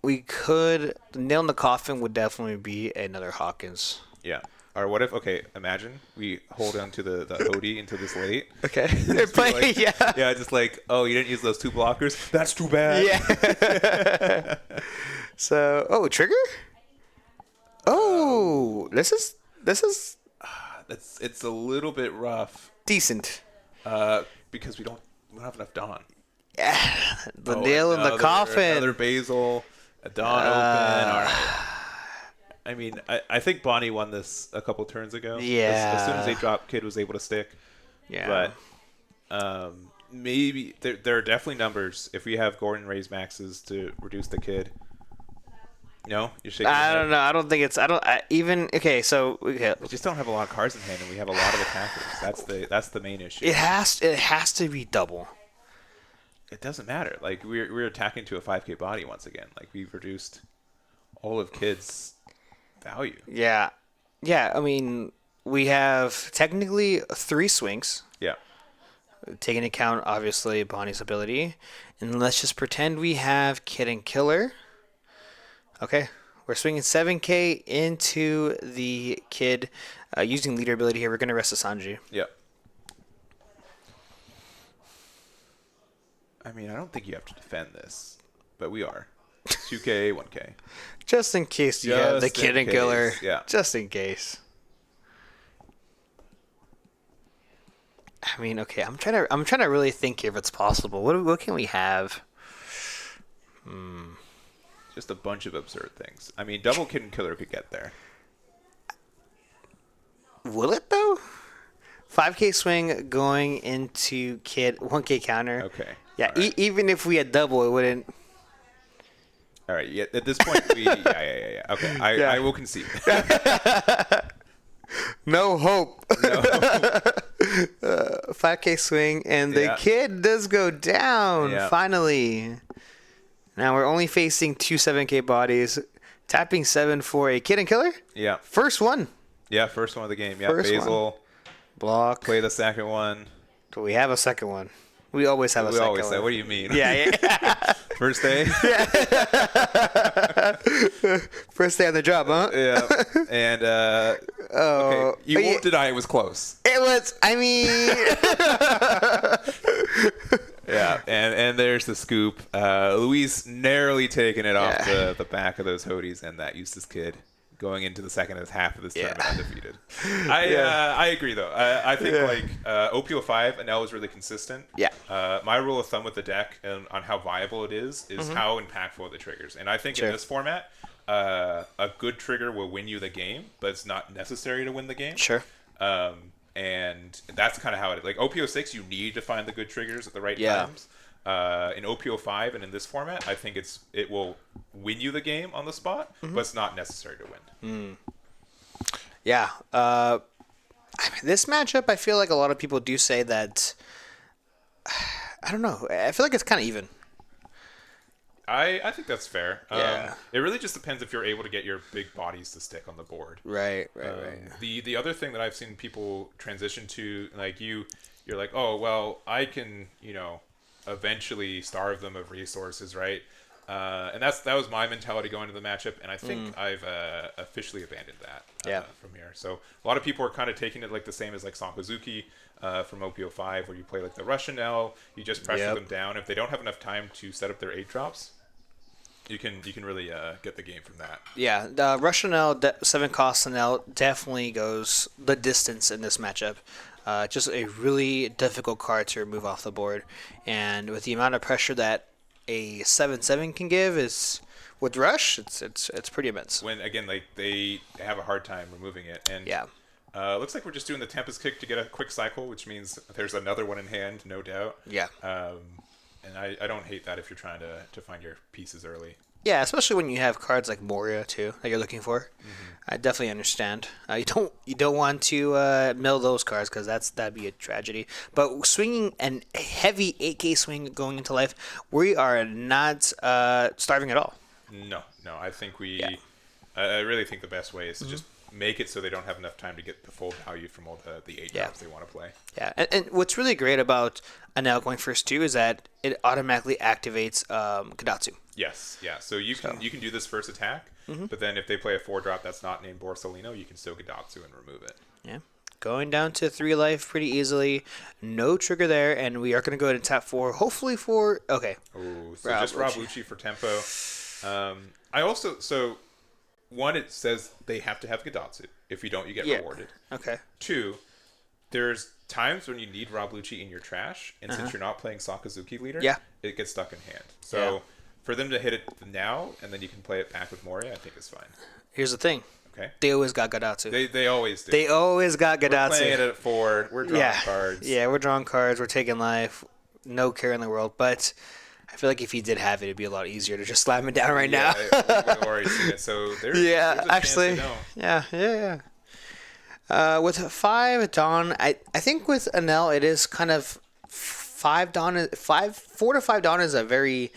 We could, the nail in the coffin would definitely be another Hawkins. Yeah. Or what if, imagine we hold on to the Odie into this late. Okay. They're playing, like, yeah, just like, oh, you didn't use those 2 blockers? That's too bad. Yeah. So, trigger? Oh, this is it's a little bit rough. Decent. Because we don't have enough Dawn. Yeah. The nail in the coffin. Another Basil, a Dawn open. All right. I mean, I think Bonney won this a couple turns ago. Yeah. As soon as 8-drop kid was able to stick. Yeah. But maybe there are definitely numbers if we have Gordon raise maxes to reduce the kid. No, you're shaking. I don't know. I don't think it's. So we just don't have a lot of cards in hand, and we have a lot of attackers. That's the main issue. It has to be double. It doesn't matter. Like we're attacking to a 5K body once again. Like we've reduced all of Kid's value. Yeah. I mean, we have technically 3 swings. Yeah. Taking into account obviously Bonnie's ability, and let's just pretend we have Kid and Killer. Okay. we're swinging 7K into the kid using leader ability here. We're going to rest the Sanji. Yep. I mean, I don't think you have to defend this, but we are. 2K, 1K. Just in case you have the kid and killer. Yeah. Just in case. I mean, okay, I'm trying to really think if it's possible. What can we have? Just a bunch of absurd things. I mean, double kid and killer could get there. Will it though? 5K swing going into kid, 1K counter. Okay. Yeah, Right. Even if we had double, it wouldn't. All right. Yeah. At this point, yeah. Okay. I will concede. No hope. No. 5K swing, and the kid does go down, finally. Now we're only facing 2 7K bodies. Tapping 7 for a kid and killer? Yeah. First one. Yeah, first one of the game. Yeah, First Basil. one. Block. Play the second one. Do we have a second one? We always have a We second always one. say, what do you mean? Yeah. First day? First day on the job, huh? Yeah. And, okay, you won't deny it was close. It was, I mean... Yeah, and there's the scoop. Luis narrowly taking it off the back of those Hodies, and that useless kid going into the second half of this tournament undefeated. I agree, though. I think, OP05, Enel was really consistent. Yeah. My rule of thumb with the deck and on how viable it is how impactful the triggers. And I think in this format, a good trigger will win you the game, but it's not necessary to win the game. Sure. And that's kind of how it is. Like OP06, you need to find the good triggers at the right times. In OP05 and in this format, I think it will win you the game on the spot, but it's not necessary to win. Yeah. I mean, this matchup, I feel like a lot of people do say that. I don't know. I feel like it's kind of even. I think that's fair. Yeah. It really just depends if you're able to get your big bodies to stick on the board. Right. The other thing that I've seen people transition to, like you're like, oh well, I can eventually starve them of resources, right? And that was my mentality going into the matchup, and I think I've officially abandoned that from here. So a lot of people are kind of taking it like the same as like Sankazuki from OP05, where you play like the Russian L, you just pressure them down. If they don't have enough time to set up their 8 drops, you can really get the game from that. Yeah, the Russian L 7 cost L definitely goes the distance in this matchup. Just a really difficult card to remove off the board, and with the amount of pressure that a 7/7 can give is with Rush, it's pretty immense. When again, like they have a hard time removing it, and looks like we're just doing the Tempest Kick to get a quick cycle, which means there's another one in hand, no doubt. Yeah. And I don't hate that if you're trying to find your pieces early. Yeah, especially when you have cards like Moria too that you're looking for. I definitely understand. You don't want to mill those cards because that'd be a tragedy. But swinging an heavy 8K swing going into life, we are not starving at all. No. I think I really think the best way is to just make it so they don't have enough time to get the full value from all the 8 drops they want to play. Yeah, and what's really great about Enel going first too is that it automatically activates Kadatsu. Yes, yeah. So you can do this first attack, but then if they play a 4-drop that's not named Borsalino, you can still Kadatsu and remove it. Yeah. Going down to 3 life pretty easily. No trigger there, and we are going to go ahead and tap 4, hopefully for... Okay. Oh, so just Rob Lucci for tempo. One, it says they have to have Kadatsu. If you don't, you get rewarded. Okay. 2, there's times when you need Rob Lucci in your trash, and since you're not playing Sakazuki leader, it gets stuck in hand. So for them to hit it now, and then you can play it back with Moria, I think is fine. Here's the thing. Okay. They always got Kadatsu. They always do. They always got Kadatsu. We're playing it at 4. We're drawing cards. Yeah, we're drawing cards. We're taking life. No care in the world. But I feel like if he did have it, it'd be a lot easier to just slam it down right now. We would have already seen it. So there's a actually, chance to know. Yeah. With 5 Dawn, I think with Enel, it is kind of 4 to 5 Dawn is a very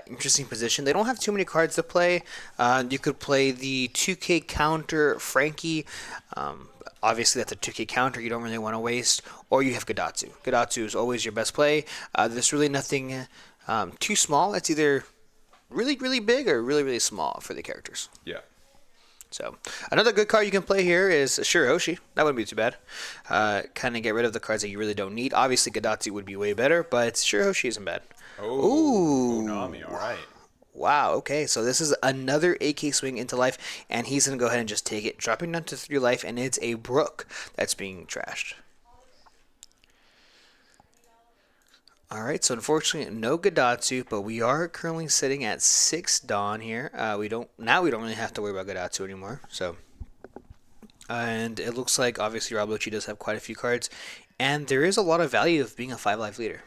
interesting position. They don't have too many cards to play. You could play the 2K counter Frankie. Obviously, that's a 2K counter you don't really want to waste. Or you have Kadatsu. Kadatsu is always your best play. There's really nothing too small. It's either really, really big or really, really small for the characters. Yeah. So another good card you can play here is Shirahoshi. That wouldn't be too bad. Kind of get rid of the cards that you really don't need. Obviously, Gadatsu would be way better, but Shirahoshi isn't bad. Oh, Konami, all right. Wow, okay, so this is another AK swing into life, and he's going to go ahead and just take it, dropping down to 3 life, and it's a Brook that's being trashed. Alright, so unfortunately, no Gadatsu, but we are currently sitting at 6 Dawn here. We don't really have to worry about Gadatsu anymore, so... and it looks like, obviously, Rob Lucci does have quite a few cards, and there is a lot of value of being a 5-life leader.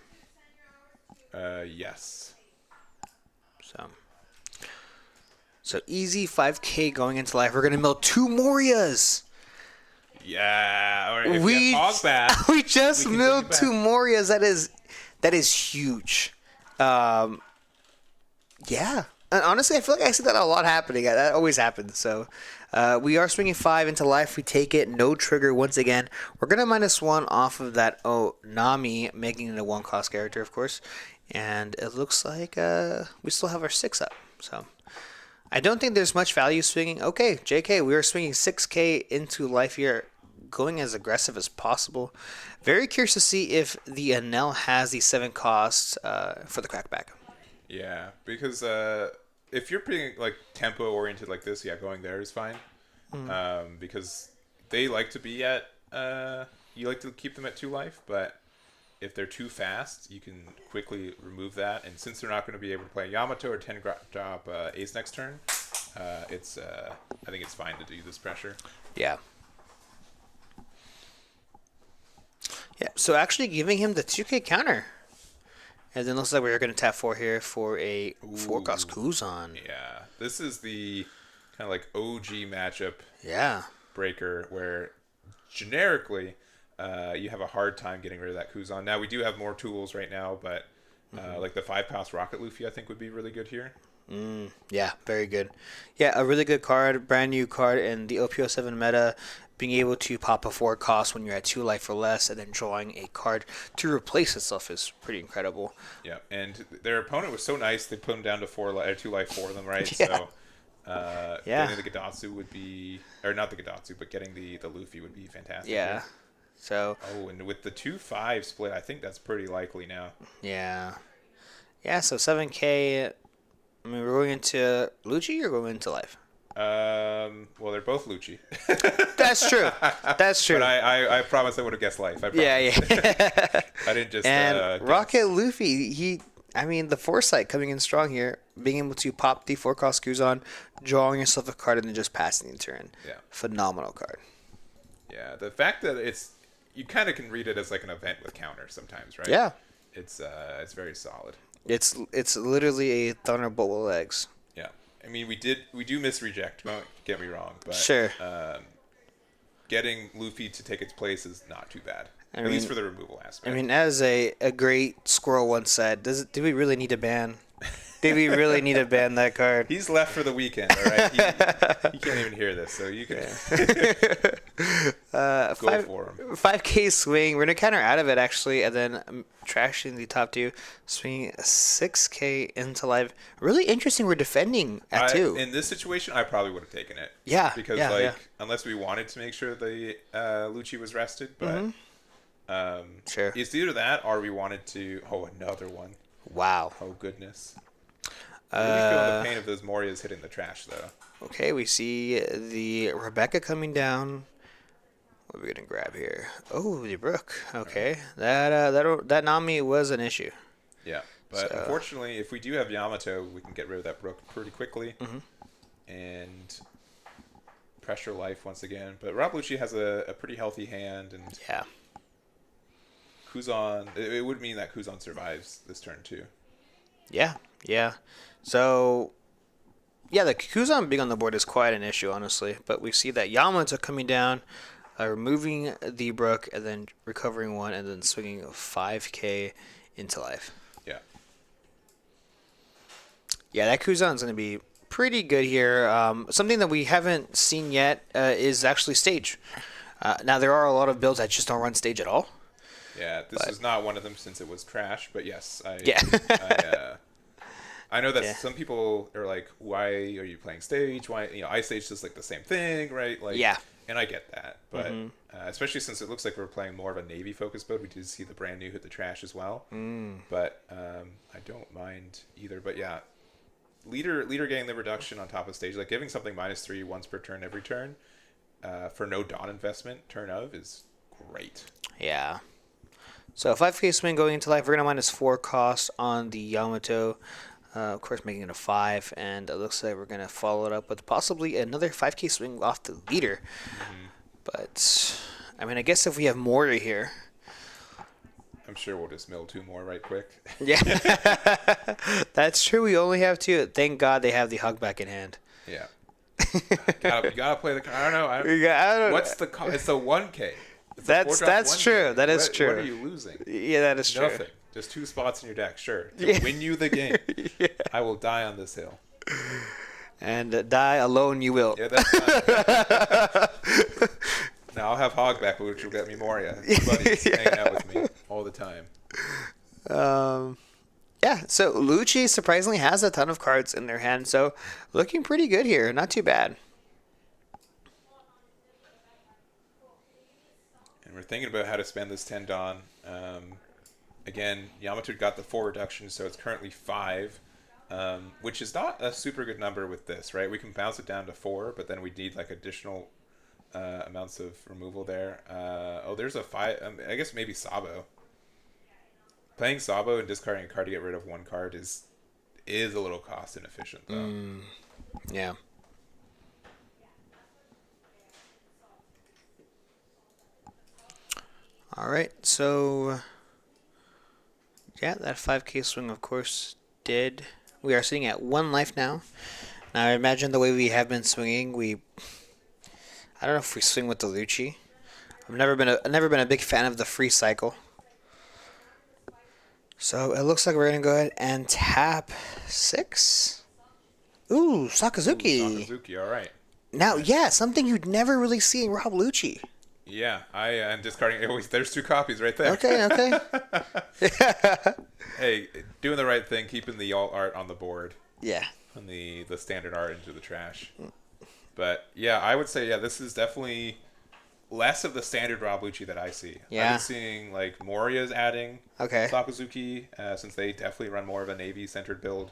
Yes. So easy 5K going into life. We're going to mill 2 Morias. Yeah. Or if we back, we just milled 2 Morias. That is huge. Yeah. And honestly, I feel like I see that a lot happening. That always happens. So we are swinging 5 into life. We take it. No trigger once again. We're going to -1 off of that Nami, making it a 1-cost character, of course. And it looks like we still have our 6 up. So I don't think there's much value swinging. Okay, JK, we are swinging 6K into life here, going as aggressive as possible. Very curious to see if the Enel has the 7 costs for the crackback. Yeah, because if you're pretty like tempo oriented like this, yeah, going there is fine. Because they like to be at you like to keep them at 2 life, but if they're too fast, you can quickly remove that. And since they're not going to be able to play Yamato or 10 drop Ace next turn, I think it's fine to do this pressure. Yeah. Yeah, so actually giving him the 2K counter. And then looks like we're going to tap 4 here for a 4-cost Kuzan. Yeah, this is the kind of like OG matchup breaker where generically you have a hard time getting rid of that Kuzan. Now, we do have more tools right now, but like the 5-cost Rocket Luffy I think would be really good here. Yeah, very good. Yeah, a really good card, brand new card in the OP07 meta. Being able to pop a 4-cost when you're at 2 life or less, and then drawing a card to replace itself is pretty incredible. Yeah, and their opponent was so nice they put him down to 2 life for them, right? Yeah. So getting the Gadatsu would be, or not the Gadatsu, but getting the Luffy would be fantastic. Yeah. So. Oh, and with the 2-5 split, I think that's pretty likely now. Yeah. Yeah. So 7K. I mean, we're going into Lucci or going into life? Well, they're both Lucci. That's true. That's true. But I promise I would have guessed life. I yeah. I didn't just. And Rocket Luffy, the foresight coming in strong here, being able to pop the 4-cost Kuzan, drawing yourself a card, and then just passing the turn. Yeah. Phenomenal card. Yeah, the fact that you kind of can read it as like an event with counter sometimes, right? Yeah. It's very solid. It's literally a thunderbolt with legs. Yeah. I mean, we do miss reject. Don't get me wrong, but sure. Getting Luffy to take its place is not too bad. At least for the removal aspect. I mean, as a great squirrel once said, do we really need a ban? Did we really need to ban that card? He's left for the weekend, all right? He can't even hear this, so you can go for him. 5K swing. We're going to counter out of it, actually, and then trashing the top 2. Swinging 6K into live. Really interesting. We're defending at 2. In this situation, I probably would have taken it. Yeah. Because, unless we wanted to make sure the Lucci was rested, but sure. It's either that or we wanted to... Oh, another one. Wow. Oh, goodness. I really feel the pain of those Morias hitting the trash, though. Okay, we see the Rebecca coming down. What are we going to grab here? Oh, the Brook. Okay. That Nami was an issue. Yeah, but unfortunately, if we do have Yamato, we can get rid of that Brook pretty quickly. And pressure life once again. But Rob Lucci has a pretty healthy hand. And yeah. Kuzan, it would mean that Kuzan survives this turn, too. Yeah. So, yeah, the Kuzan being on the board is quite an issue, honestly. But we see that Yamato coming down, removing the Brook, and then recovering 1, and then swinging 5K into life. Yeah. Yeah, that Kuzan's going to be pretty good here. Something that we haven't seen yet is actually stage. Now, there are a lot of builds that just don't run stage at all. Yeah, this is not one of them since it was trash, but yes. I know that some people are like, why are you playing stage? Why, ice stage is like the same thing, right? Like, Yeah. And I get that, but especially since it looks like we're playing more of a navy focused build, we did see the brand new hit the trash as well. But I don't mind either. But yeah, leader getting the reduction on top of stage, like giving something -3 once per turn every turn for no Dawn investment turn of is great. Yeah. So 5k swing going into life. We're gonna -4 cost on the Yamato. Of course, making it a 5, and it looks like we're going to follow it up with possibly another 5k swing off the leader. But, I mean, I guess if we have Moria here. I'm sure we'll just mill 2 more right quick. Yeah. That's true. We only have 2. Thank God they have the hug back in hand. Yeah. You gotta play the card. I don't know. What's the cost? It's a 1k. That's 1K. true. That is true. What are you losing? Yeah, that is true. Nothing. Just 2 spots in your deck, sure. To win you the game. Yeah. I will die on this hill. And die alone you will. Yeah, that's fine. Now I'll have Hog back, which will get me Moria. Buddies hanging out with me all the time. Yeah, so Lucci surprisingly has a ton of cards in their hand, so looking pretty good here. Not too bad. And we're thinking about how to spend this 10 Dawn. Again, Yamato got the 4 reduction, so it's currently 5, which is not a super good number with this, right? We can bounce it down to 4, but then we need like additional amounts of removal there. There's a 5. I guess maybe Sabo. Playing Sabo and discarding a card to get rid of 1 card is a little cost inefficient, though. Yeah. All right, so yeah, that 5k swing, of course, did. We are sitting at 1 life now. Now, I imagine the way we have been swinging, I don't know if we swing with the Lucci. I've never been a big fan of the free cycle. So it looks like we're gonna go ahead and tap 6. Ooh, Sakazuki. Sakazuki, all right. Now, yeah, something you'd never really see in Rob Lucci. Yeah, I am discarding. There's 2 copies right there. Okay. Hey, doing the right thing, keeping the alt art on the board. Yeah. And the standard art into the trash. But yeah, I would say this is definitely less of the standard Rob Lucci that I see. Yeah. I've been seeing like Moria's adding Sakazuki since they definitely run more of a navy centered build,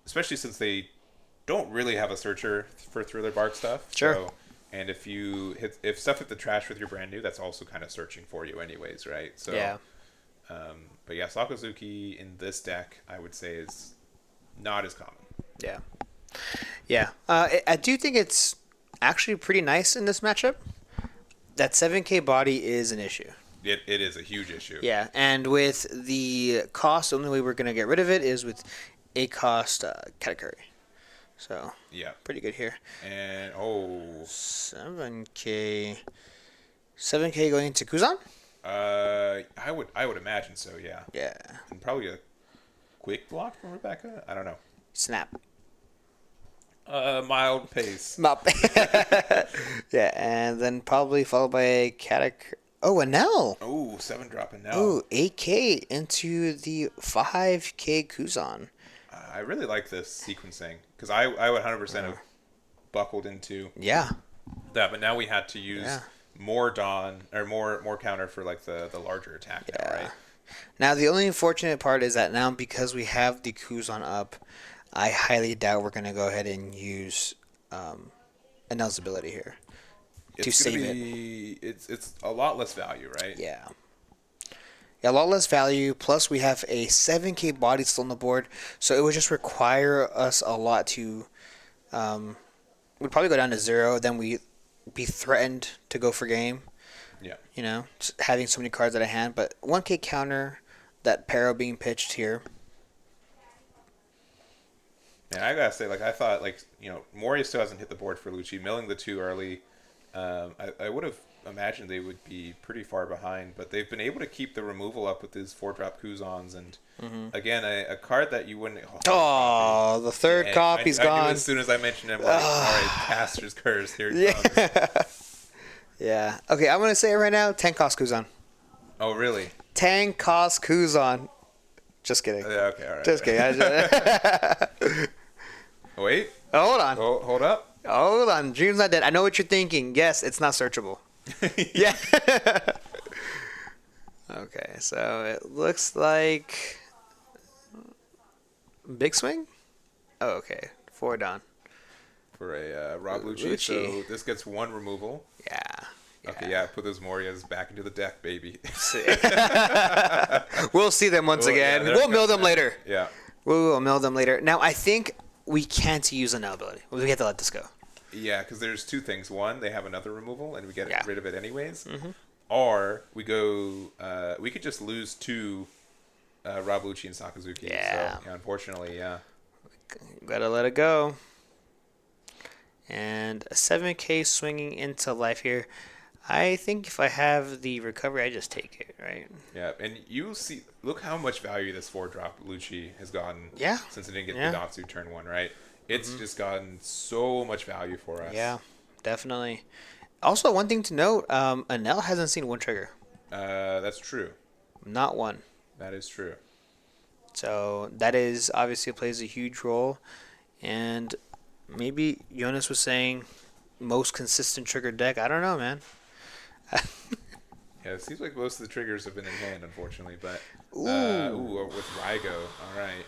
especially since they don't really have a searcher for Thriller Bark stuff. Sure. So, and if stuff hit the trash with your brand new, that's also kind of searching for you anyways, right? So yeah. But yeah, Sakazuki in this deck, I would say, is not as common. Yeah. Yeah. I do think it's actually pretty nice in this matchup. That 7k body is an issue. It is a huge issue. Yeah, and with the cost, the only way we're going to get rid of it is with a cost category. So, yeah, pretty good here. And 7k going to Kuzan? I would imagine so, yeah. Yeah. And probably a quick block from Rebecca? I don't know. Snap. Mild pace. Yeah, and then probably followed by a Enel. Oh, 7-drop Enel. Oh, 8k into the 5k Kuzan. I really like this sequencing because I would 100% have buckled into that, but now we had to use more Dawn or more counter for like the larger attack now, right? Now the only unfortunate part is that now because we have the Kuzan up, I highly doubt we're gonna go ahead and use Enel's ability here to save it. It's a lot less value, right? Yeah. Yeah, a lot less value, plus we have a 7k body still on the board, so it would just require us a lot to... we'd probably go down to 0, then we'd be threatened to go for game. Yeah. You know, just having so many cards at a hand, but 1k counter, that Pero being pitched here. And I gotta say, like, I thought, like, Moria still hasn't hit the board for Lucci. Milling the 2 early, I would have imagined they would be pretty far behind, but they've been able to keep the removal up with these 4-drop Kuzans, and again, a card that you wouldn't... the third copy's gone. I knew as soon as I mentioned him, like, all right, Caster's Curse, here it comes. Yeah. Okay, I'm going to say it right now, 10 cost Kuzan. Oh, really? 10 cost Kuzan. Just kidding. Okay, all right. Just kidding. Wait. Oh, hold on. Oh, hold up. Hold on. Dream's not dead. I know what you're thinking. Yes, it's not searchable. Yeah. Okay, so it looks like big swing. Oh, okay. 4 down. For a Rob Lucci. Lucci. So this gets 1 removal. Yeah. Okay, yeah. Put those Morias back into the deck, baby. We'll see them once again. Yeah, We'll mill them later. Yeah. We will mill them later. Now, I think we can't use an ability. We have to let this go. Yeah, because there's 2 things. One, they have another removal, and we get rid of it anyways. Mm-hmm. Or we go. We could just lose 2 Rob Lucci and Sakazuki. Yeah. So, unfortunately, yeah. Gotta let it go. And a 7K swinging into life here. I think if I have the recovery, I just take it, right? Yeah, and you see, look how much value this 4-drop Lucci has gotten. Yeah. Since it didn't get the Natsu turn 1, right? It's just gotten so much value for us. Yeah, definitely. Also, one thing to note, Enel hasn't seen one trigger. That's true. Not one. That is true. So that is obviously plays a huge role. And maybe Jonas was saying most consistent trigger deck. I don't know, man. Yeah, it seems like most of the triggers have been in hand, unfortunately. But with Raigo, all right.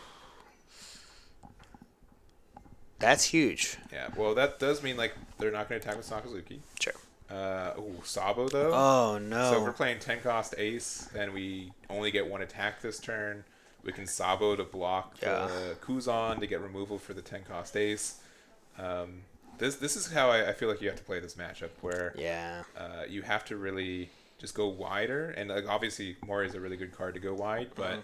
That's huge. Yeah, well, that does mean like they're not going to attack with Sakazuki. Sure. Sabo though. Oh no. So if we're playing 10 cost Ace, then we only get 1 attack this turn. We can Sabo to block the Kuzan to get removal for the 10 cost Ace. This is how I feel like you have to play this matchup, where you have to really just go wider, and like obviously Moria is a really good card to go wide, but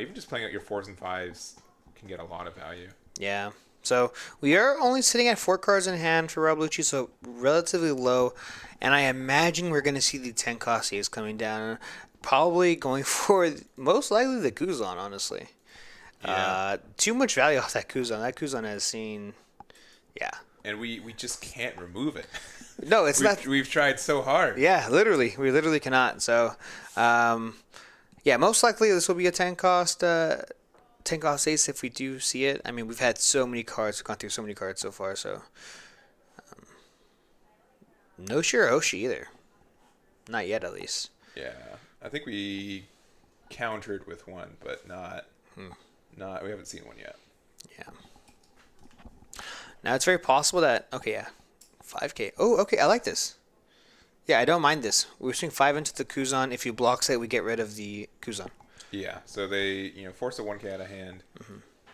even just playing out your 4s and 5s can get a lot of value. Yeah. So we are only sitting at 4 cards in hand for Rob Lucci, so relatively low. And I imagine we're going to see the 10 cost Ace coming down, probably going for most likely the Kuzan, honestly. Yeah. Too much value off that Kuzan. That Kuzan has seen, And we just can't remove it. No, it's not. We've tried so hard. Yeah, literally. We literally cannot. So, most likely this will be a 10 cost Ace if we do see it. I mean, we've had so many cards. We've gone through so many cards so far. So, no Shirahoshi either. Not yet, at least. Yeah. I think we countered with 1, but not. We haven't seen 1 yet. Yeah. Now, it's very possible that... Okay, yeah. 5K. Oh, okay. I like this. Yeah, I don't mind this. We swing 5 into the Kuzan. If you block it, we get rid of the Kuzan. Yeah, so they force a 1K out of hand,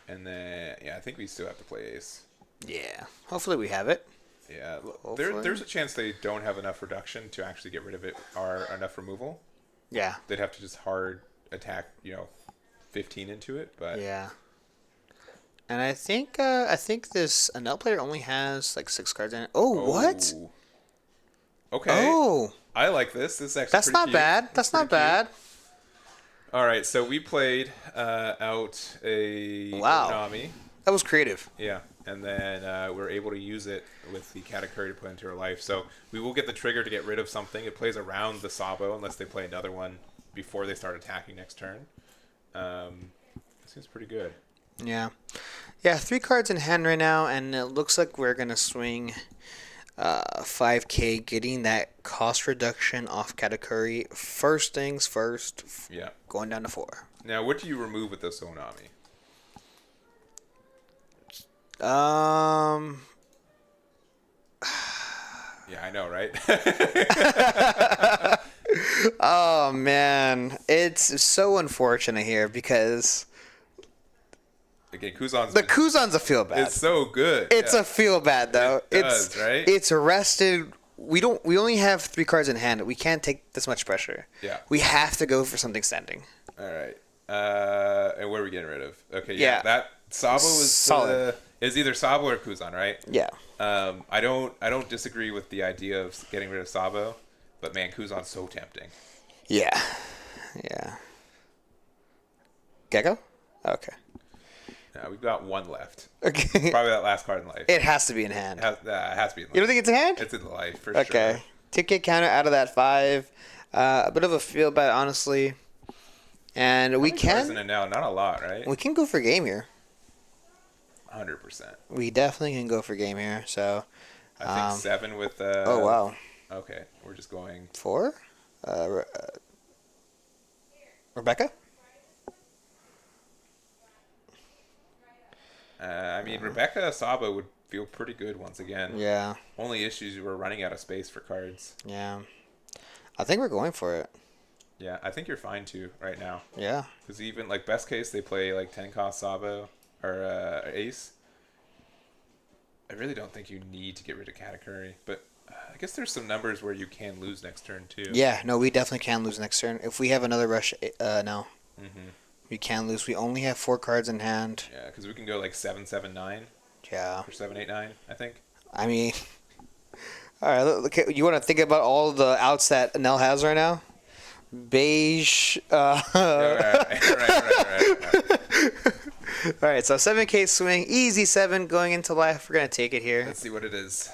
and then I think we still have to play Ace. Yeah, hopefully we have it. Yeah, there's a chance they don't have enough reduction to actually get rid of it, or enough removal. Yeah, they'd have to just hard attack 15 into it, but yeah. And I think this Enel player only has like 6 cards in it. Oh, what? Okay. Oh, I like this. This is actually that's pretty not cute. bad. That's not bad. All right, so we played out a Konami. That was creative. Yeah, and then we're able to use it with the Katakuri to put into her life. So we will get the trigger to get rid of something. It plays around the Sabo unless they play another one before they start attacking next turn. Seems pretty good. Yeah. 3 cards in hand right now, and it looks like we're gonna swing 5K, getting that cost reduction off Katakuri. First things first. Yeah. Going down to 4. Now, what do you remove with this Onami? Yeah, I know, right? Oh man, it's so unfortunate here because again, Kuzan's a feel bad. It's so good. It's a feel bad though. Right? It's arrested. We only have 3 cards in hand. We can't take this much pressure. Yeah. We have to go for something standing. All right. And what are we getting rid of? Okay, yeah. That Sabo is either Sabo or Kuzan, right? Yeah. I don't disagree with the idea of getting rid of Sabo, but man, Kuzan's so tempting. Yeah. Yeah. Gecko? Okay. Yeah, we've got 1 left. Okay. Probably that last card in life. It has to be in hand. It has to be in life. You don't think it's in hand? It's in life, for okay. sure. Ticket counter out of that 5. A bit of a feel bad, honestly. And we cards in can it now? Not a lot, right? we can go for game here. 100%. We definitely can go for game here. So I think 7 with. oh wow. Okay, we're just going 4. Rebecca. I mean, Rebecca Saba would feel pretty good once again. Yeah. Only issues, we're running out of space for cards. Yeah. I think we're going for it. Yeah, I think you're fine too right now. Yeah. Because even, like, best case, they play, like, 10 cost Sabo or Ace. I really don't think you need to get rid of Katakuri. But I guess there's some numbers where you can lose next turn too. Yeah, no, we definitely can lose next turn. If we have another rush, no. Mm-hmm. We can lose. We only have 4 cards in hand. Yeah, because we can go, like, 7-7-9. Yeah. Or 7-8-9, I think. I mean, all right, look, you want to think about all the outs that Enel has right now? Beige. Right. All right, so 7K swing, easy 7 going into life. We're going to take it here. Let's see what it is.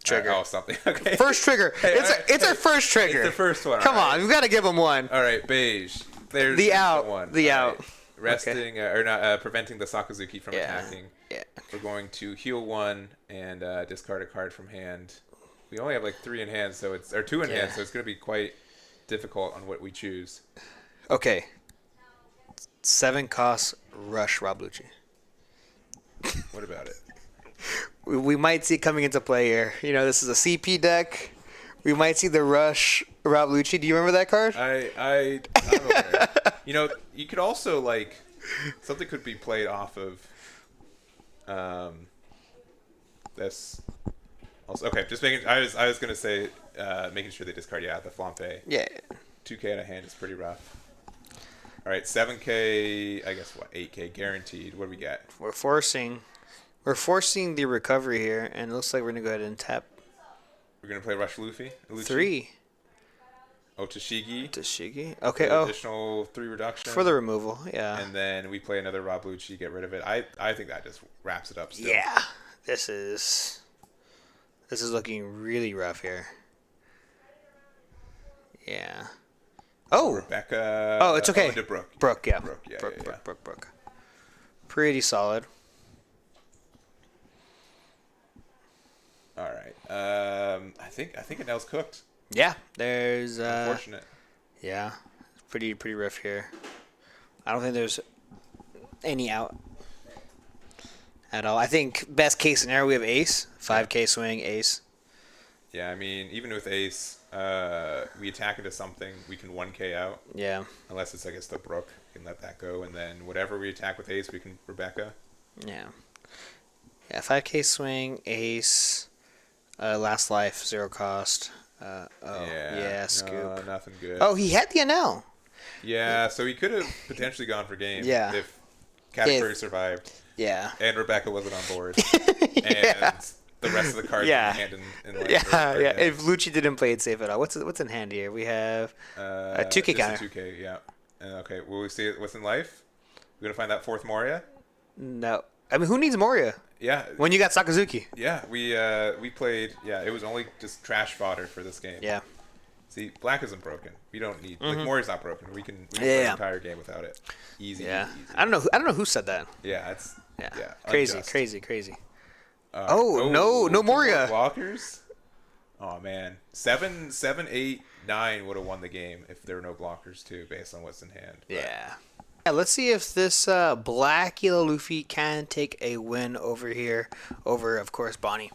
Trigger. Oh, something. Okay. First trigger. Hey, it's our first trigger. It's the first one. Come on, we've got to give him one. All right, beige. There's The out. one. The All out. right. Resting or not preventing the Sakazuki from Yeah. attacking. Yeah. We're going to heal 1 and discard a card from hand. We only have like 3 in hand, so it's or 2 in hand, so it's going to be quite difficult on what we choose. Okay. 7 costs rush Rob Lucci. What about it? We might see it coming into play here. You know, this is a CP deck. We might see the rush Rob Lucci. Do you remember that card? I'm aware. You know, you could also like something could be played off of this. Also, okay, just making. I was gonna say making sure they discard the Flampe. Yeah. 2K out of hand is pretty rough. All right, 7K. I guess what 8K guaranteed. What do we get? We're forcing the recovery here, and it looks like we're gonna go ahead and tap We're gonna play Rush Lucci. 3. Oh, Tashigi. Tashigi. Okay. Additional 3 reduction for the removal. Yeah. And then we play another Rob Lucci, get rid of it. I think that just wraps it up. Still. Yeah. This is looking really rough here. Yeah. Oh. Rebecca. Oh, it's okay. To Brooke. Brooke, yeah. Brooke, yeah, Brooke. Pretty solid. All right. I think Enel's cooked. Yeah. There's. Unfortunate. Yeah. Pretty rough here. I don't think there's any out at all. I think best case scenario we have ace, 5K swing, ace. Yeah, I mean, even with ace, we attack into something, we can 1K out. Yeah. Unless it's, I guess, the Brook. We can let that go. And then whatever we attack with ace, we can Rebecca. Yeah. Yeah, 5K swing, ace, last life, 0 cost. Scoop. No, nothing good. Oh, he had the Enel. Yeah, so he could have potentially gone for game if Katakuri survived. Yeah. And Rebecca wasn't on board. Yeah. And the rest of the cards Yeah. in hand in life. Yeah. If Lucci didn't play it safe at all. What's in hand here? We have a 2K just counter. a 2K, yeah. Okay, will we see what's in life? We're going to find that 4th Moria? No. I mean, who needs Moria? Yeah. When you got Sakazuki. Yeah, we played. Yeah, it was only just trash fodder for this game. Yeah. See, black isn't broken. We don't need like Moria's not broken. We can play the entire game without it. Easy. Yeah. Easy. I don't know who said that. Yeah, it's Crazy. unjust. No Moria. Blockers. Oh man, 7, 8, 9 would have won the game if there were no blockers too, based on what's in hand. But Yeah. Let's see if this black yellow Luffy can take a win over here, over of course Bonney.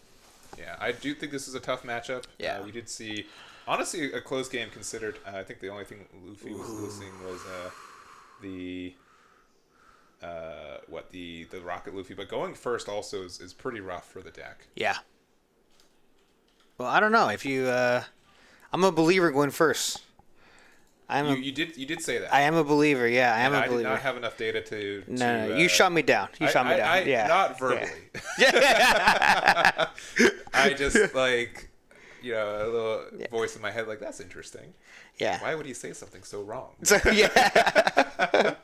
Yeah, I do think this is a tough matchup. Yeah. We did see, honestly, a close game considered. I think the only thing Luffy was losing was the Rocket Luffy. But going first also is pretty rough for the deck. Yeah. Well, I don't know if you. I'm a believer going first. You did say that. I am a believer. Yeah, I am a believer. I did not have enough data to. No, you shot me down. You shot me down. Yeah. Not verbally. Yeah. I just like, a little voice in my head like, that's interesting. Yeah. Why would he say something so wrong? So yeah.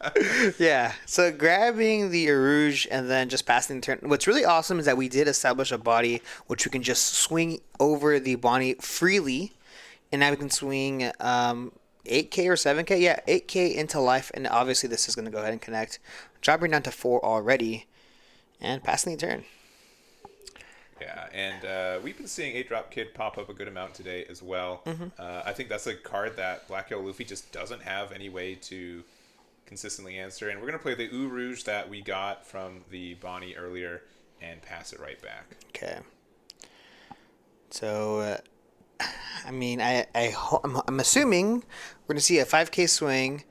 Yeah. So grabbing the Arouge and then just passing the turn. What's really awesome is that we did establish a body which we can just swing over the Bonney freely, and now we can swing 8K or 7K. Yeah, 8K into life, and obviously this is going to go ahead and connect. Dropping down to 4 already, and passing the turn. Yeah, and we've been seeing 8-drop Kid pop up a good amount today as well. I think that's a card that Black Yellow Luffy just doesn't have any way to consistently answer. And we're going to play the Eau Rouge that we got from the Bonney earlier and pass it right back. Okay. So, I mean, I'm assuming we're going to see a 5K swing,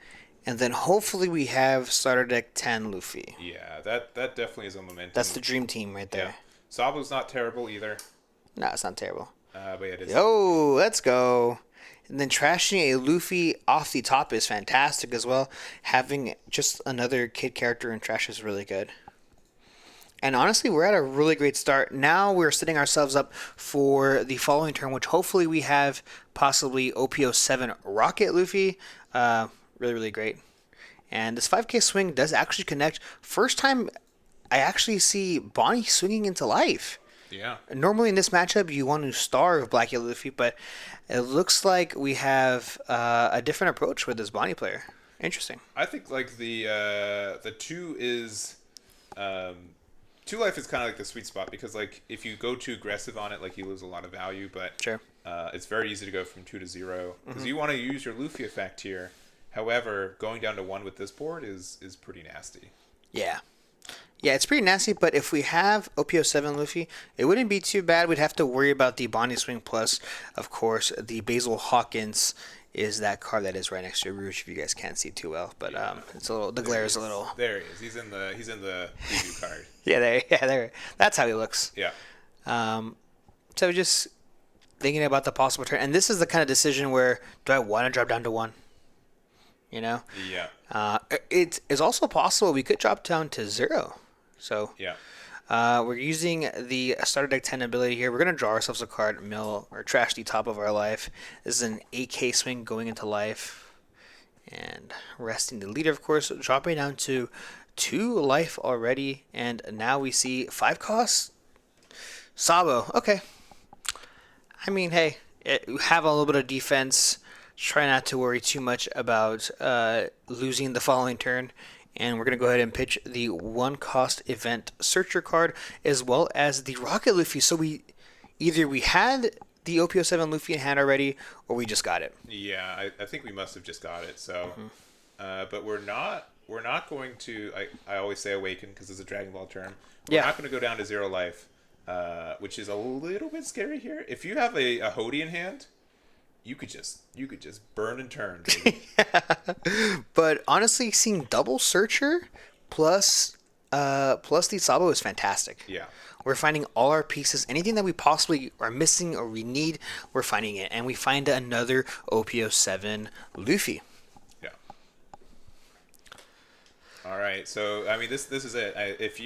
and then hopefully we have starter deck 10 Luffy. Yeah, that definitely is a momentum. That's the dream team right there. Yeah. Sabo's not terrible either. No, it's not terrible. But yeah, it is. Yo, let's go. And then trashing a Luffy off the top is fantastic as well. Having just another kid character in trash is really good. And honestly, we're at a really great start. Now we're setting ourselves up for the following turn, which hopefully we have possibly OP07 Rocket Luffy. Really, really great. And this 5K swing does actually connect. First time I actually see Bonney swinging into life. Yeah. Normally in this matchup, you want to starve Black Yellow Luffy, but it looks like we have a different approach with this Bonney player. Interesting. I think like the 2 is 2 life is kind of like the sweet spot because like if you go too aggressive on it, like you lose a lot of value. But sure, it's very easy to go from 2 to 0 because you want to use your Luffy effect here. However, going down to 1 with this board is pretty nasty. Yeah. Yeah, it's pretty nasty, but if we have OP07 Luffy, it wouldn't be too bad. We'd have to worry about the Bonney swing plus, of course, the Basil Hawkins is that card that is right next to Rouge if you guys can't see too well. But it's a little, the glare is a little... There he is. He's in the preview card. Yeah, there. That's how he looks. Yeah. So just thinking about the possible turn. And this is the kind of decision where, do I want to drop down to 1? You know? Yeah. It is also possible we could drop down to 0. So yeah. We're using the starter deck 10 ability here. We're going to draw ourselves a card, mill, or trash the top of our life. This is an 8K swing going into life. And resting the leader, of course, dropping down to 2 life already. And now we see 5 costs. Sabo, okay. I mean, hey, have a little bit of defense. Try not to worry too much about losing the following turn. And we're going to go ahead and pitch the 1-cost event searcher card as well as the Rocket Luffy. So we had the OP07 Luffy in hand already or we just got it. Yeah, I think we must have just got it. So, but we're not going to, I always say awaken because it's a Dragon Ball term. We're not going to go down to 0 life, which is a little bit scary here. If you have a Hody in hand, you could just burn and turn. But honestly, seeing double searcher plus the Sabo is fantastic. Yeah. We're finding all our pieces, anything that we possibly are missing or we need, we're finding it, and we find another OP07 Luffy. Yeah. All right. So I mean, this is it. If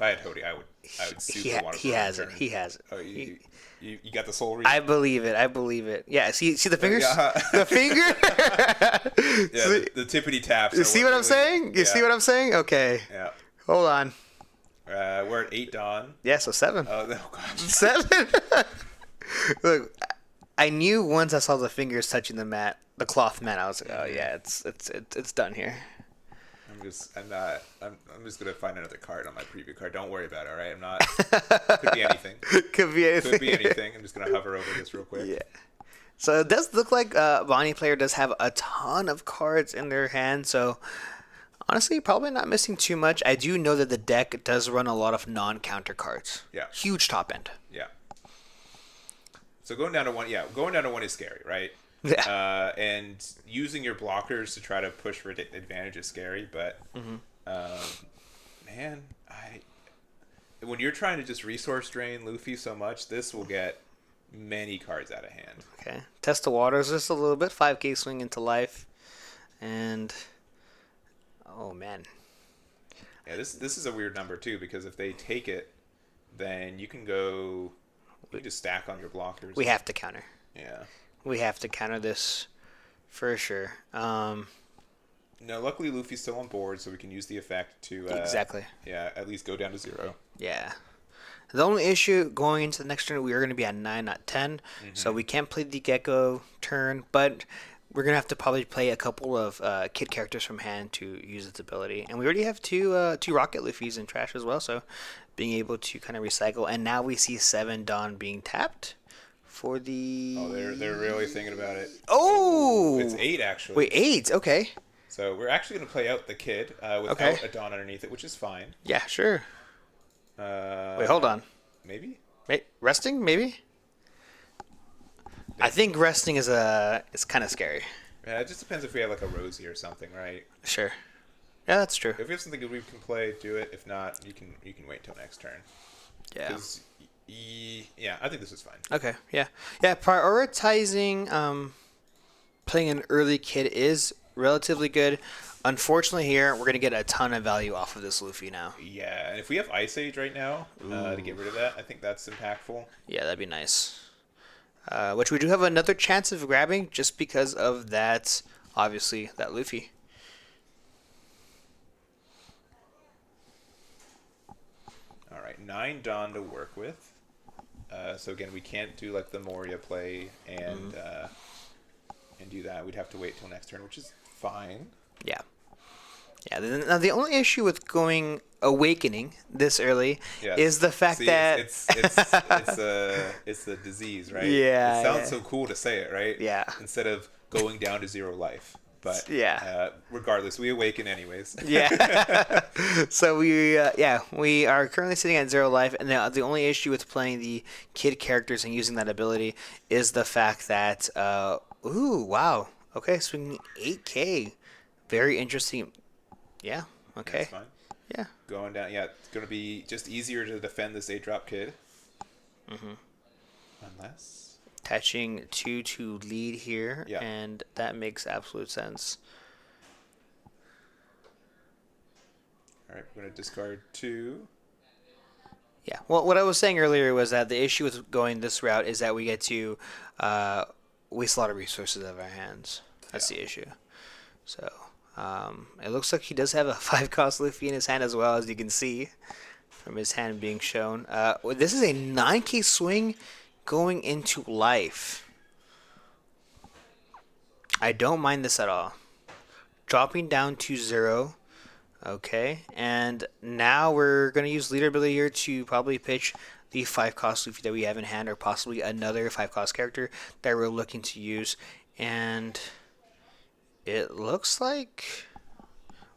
I had Hody, I would super want to. He has it. He has it. Oh, you got the soul read? I believe it. Yeah, see the fingers? The finger? Yeah, the tippity taps. You see what I'm saying? You see what I'm saying? Okay. Yeah. Hold on. We're at 8 dawn. Yeah, so 7. Oh gosh. 7? Look, I knew once I saw the fingers touching the mat, the cloth mat, I was like, oh yeah, it's done here. I'm just gonna find another card on my preview card. Don't worry about it, all right? I'm not. Could be anything. Could be anything. I'm just gonna hover over this real quick. Yeah. So it does look like Bonney player does have a ton of cards in their hand. So honestly, probably not missing too much. I do know that the deck does run a lot of non-counter cards. Yeah. Huge top end. Yeah. So going down to 1, going down to 1 is scary, right? Yeah. And using your blockers to try to push for advantage is scary, but man, when you're trying to just resource drain Luffy so much, this will get many cards out of hand. Okay. Test the waters just a little bit. 5K swing into life. And oh man. Yeah, this is a weird number too, because if they take it, then you can just stack on your blockers. We have to counter. Yeah. We have to counter this for sure. No, luckily Luffy's still on board, so we can use the effect to exactly. Yeah, at least go down to 0. Yeah. The only issue going into the next turn, we are going to be at 9, not 10. So we can't play the Gecko turn, but we're gonna have to probably play a couple of kid characters from hand to use its ability, and we already have two Rocket Luffys in trash as well. So being able to kind of recycle, and now we see 7 Dawn being tapped for the. Oh, they're really thinking about it. Oh, It's 8 actually. Wait, 8. Okay. So we're actually going to play out the kid without a Dawn underneath it, which is fine. Yeah, sure. Wait, hold on. Maybe? Wait, resting? Maybe? I think resting is kind of scary. Yeah, it just depends if we have like a Rosie or something, right? Sure. Yeah, that's true. If we have something good we can play, do it. If not, you can wait till next turn. Yeah. Yeah, I think this is fine. Okay. Yeah. Yeah. Prioritizing playing an early kid is relatively good. Unfortunately, here we're gonna get a ton of value off of this Luffy now. Yeah, and if we have Ice Age right now to get rid of that, I think that's impactful. Yeah, that'd be nice. Which we do have another chance of grabbing just because of that. Obviously, that Luffy. All right, 9 Dawn to work with. So again, we can't do like the Moria play and do that. We'd have to wait till next turn, which is fine. Yeah. Yeah. Now the only issue with going Awakening this early is the fact that it's the disease, right? Yeah. It sounds so cool to say it, right? Yeah. Instead of going down to 0 life. But yeah. Regardless, we awaken anyways. Yeah. So we are currently sitting at 0 life, and the only issue with playing the kid characters and using that ability is the fact that ooh, wow. Okay, swinging 8K. Very interesting. Yeah. Okay. That's fine. Yeah. Going down. Yeah, it's going to be just easier to defend this 8-drop kid. Mm-hmm. Unless. Attaching 2 to lead here, yeah. And that makes absolute sense. All right, we're going to discard 2. Yeah. Well, what I was saying earlier was that the issue with going this route is that we get to waste a lot of resources out of our hands. That's the issue. So it looks like he does have a 5-cost Luffy in his hand as well, as you can see from his hand being shown. This is a 9K swing going into life. I don't mind this at all. Dropping down to 0. Okay, and now we're going to use leader ability here to probably pitch the 5-cost Luffy that we have in hand, or possibly another 5-cost character that we're looking to use. And it looks like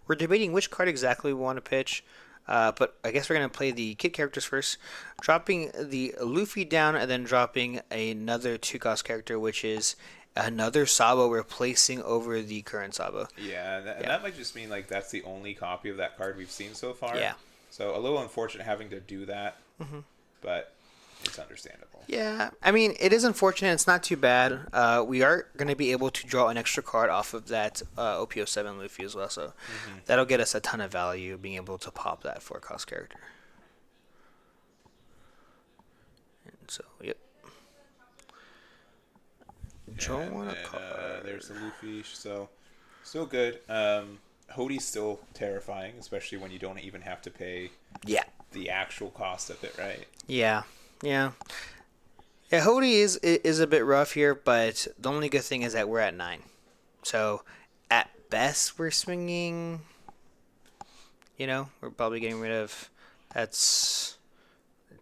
we're debating which card exactly we want to pitch. But I guess we're going to play the kid characters first. Dropping the Luffy down and then dropping another 2-cost character, which is another Sabo replacing over the current Sabo. Yeah, and that might just mean like that's the only copy of that card we've seen so far. Yeah. So a little unfortunate having to do that, but it's understandable. Yeah, I mean, it is unfortunate. It's not too bad. We are going to be able to draw an extra card off of that OP07 Luffy as well, so that'll get us a ton of value, being able to pop that 4-cost character. And so, yep. There's the Luffy, so still good. Hodie's still terrifying, especially when you don't even have to pay the actual cost of it, right? Yeah. Yeah, Hodie is a bit rough here, but the only good thing is that we're at 9. So, at best, we're swinging, we're probably getting rid of, that's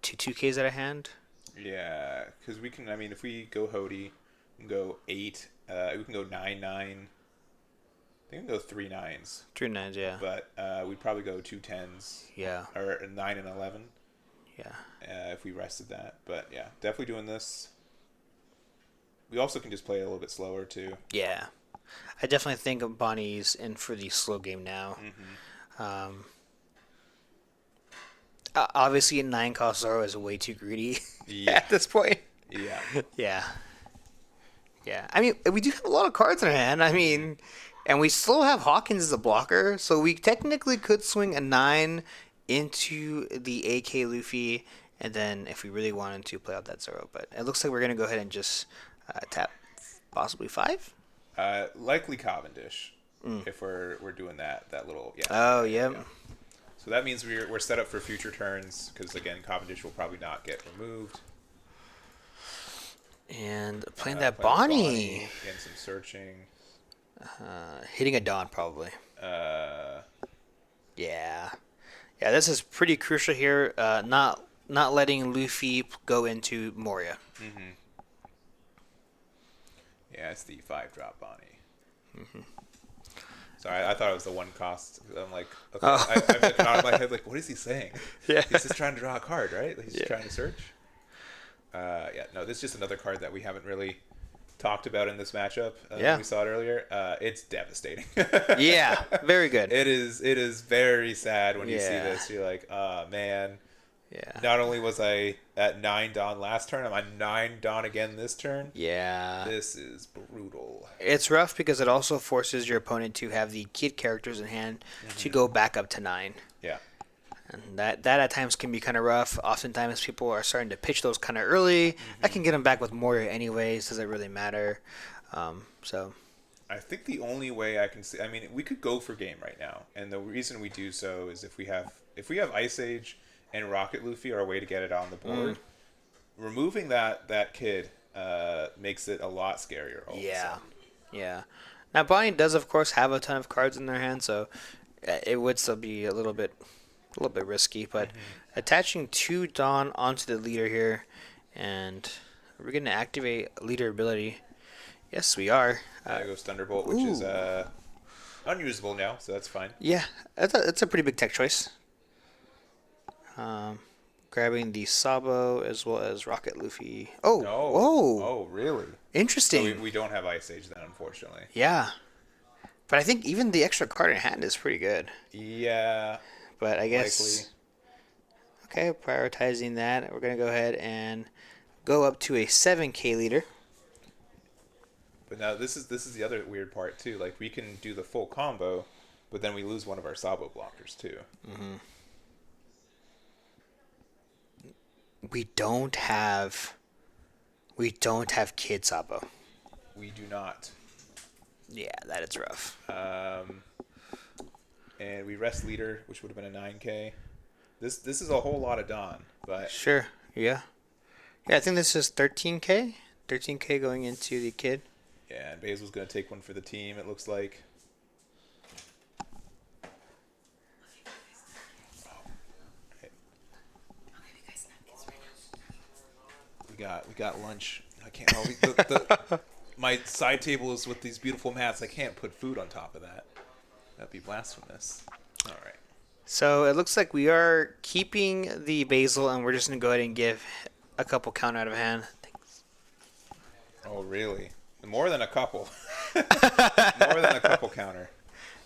2Ks at a hand. Yeah, because we can, if we go Hodie, we can go 8, we can go 9-9. I think we can go 3 9s. 3 9s, yeah. But we'd probably go 2 10s. Yeah. Or 9 and 11. Yeah. If we rested that. But yeah, definitely doing this. We also can just play a little bit slower too. Yeah. I definitely think Bonnie's in for the slow game now. Obviously, 9-cost Zoro is way too greedy at this point. Yeah. Yeah. Yeah. I mean, we do have a lot of cards in our hand. I mean, and we still have Hawkins as a blocker, so we technically could swing a 9 into the AK Luffy, and then if we really wanted to, play out that Zoro. But it looks like we're going to go ahead and just tap possibly 5? Likely Cavendish, if we're doing that little... Yeah. Oh, yeah. So that means we're set up for future turns, because again, Cavendish will probably not get removed. And playing that Bonney. And some searching. Hitting a Dawn, probably. Uh, Yeah. Yeah, this is pretty crucial here. Not letting Luffy go into Moria. yeah, it's the 5-drop Bonney. Sorry, I thought it was the one cost. I'm like, okay, I've been out of my head like, what is he saying? Yeah. He's just trying to draw a card, right? He's just Yeah. trying to search. Yeah, no, this is just another card that we haven't really talked about in this matchup. Yeah. We saw it earlier. It's devastating. Yeah, very good. It is very sad when you see Yeah. this. You're like, oh man. Yeah. Not only was I at 9 Dawn last turn, I'm at 9 Dawn again this turn. Yeah. This is brutal. It's rough because it also forces your opponent to have the kid characters in hand to go back up to 9. Yeah. And that at times can be kind of rough. Oftentimes people are starting to pitch those kind of early. I can get them back with Moria anyways. Doesn't really matter. So. I think the only way I can see, I mean, we could go for game right now, and the reason we do so is if we have Ice Age and Rocket Luffy are a way to get it on the board. Removing that kid makes it a lot scarier. All of a Yeah. sudden. Yeah. Now Bonney does of course have a ton of cards in their hand, so it would still be a little bit risky, but attaching 2 Dawn onto the leader here, and we're going to activate leader ability. Yes, we are. There goes Thunderbolt, which is unusable now, so that's fine. Yeah, that's a pretty big tech choice. Grabbing the Sabo as well as Rocket Luffy. Oh, Oh, really? interesting. So we don't have Ice Age then, unfortunately. Yeah, but I think even the extra card in hand is pretty good. Yeah. But I guess Likely. okay, prioritizing that, we're gonna go ahead and go up to a 7K leader. But now this is the other weird part too. Like we can do the full combo, but then we lose one of our Sabo blockers too. We don't have Kid Sabo. We do not. Yeah, that is rough. And we rest leader, which would have been a 9K. This is a whole lot of Dawn, but Sure. Yeah. Yeah, I think this is 13K. 13K going into the kid. yeah, and Basil's gonna take one for the team. It looks like. We got lunch. I can't. My side table is with these beautiful mats. I can't put food on top of that. That'd be blasphemous. All right. So it looks like we are keeping the Basil, and we're just going to go ahead and give a couple count out of hand. Oh, really? More than a couple. More than a couple counter.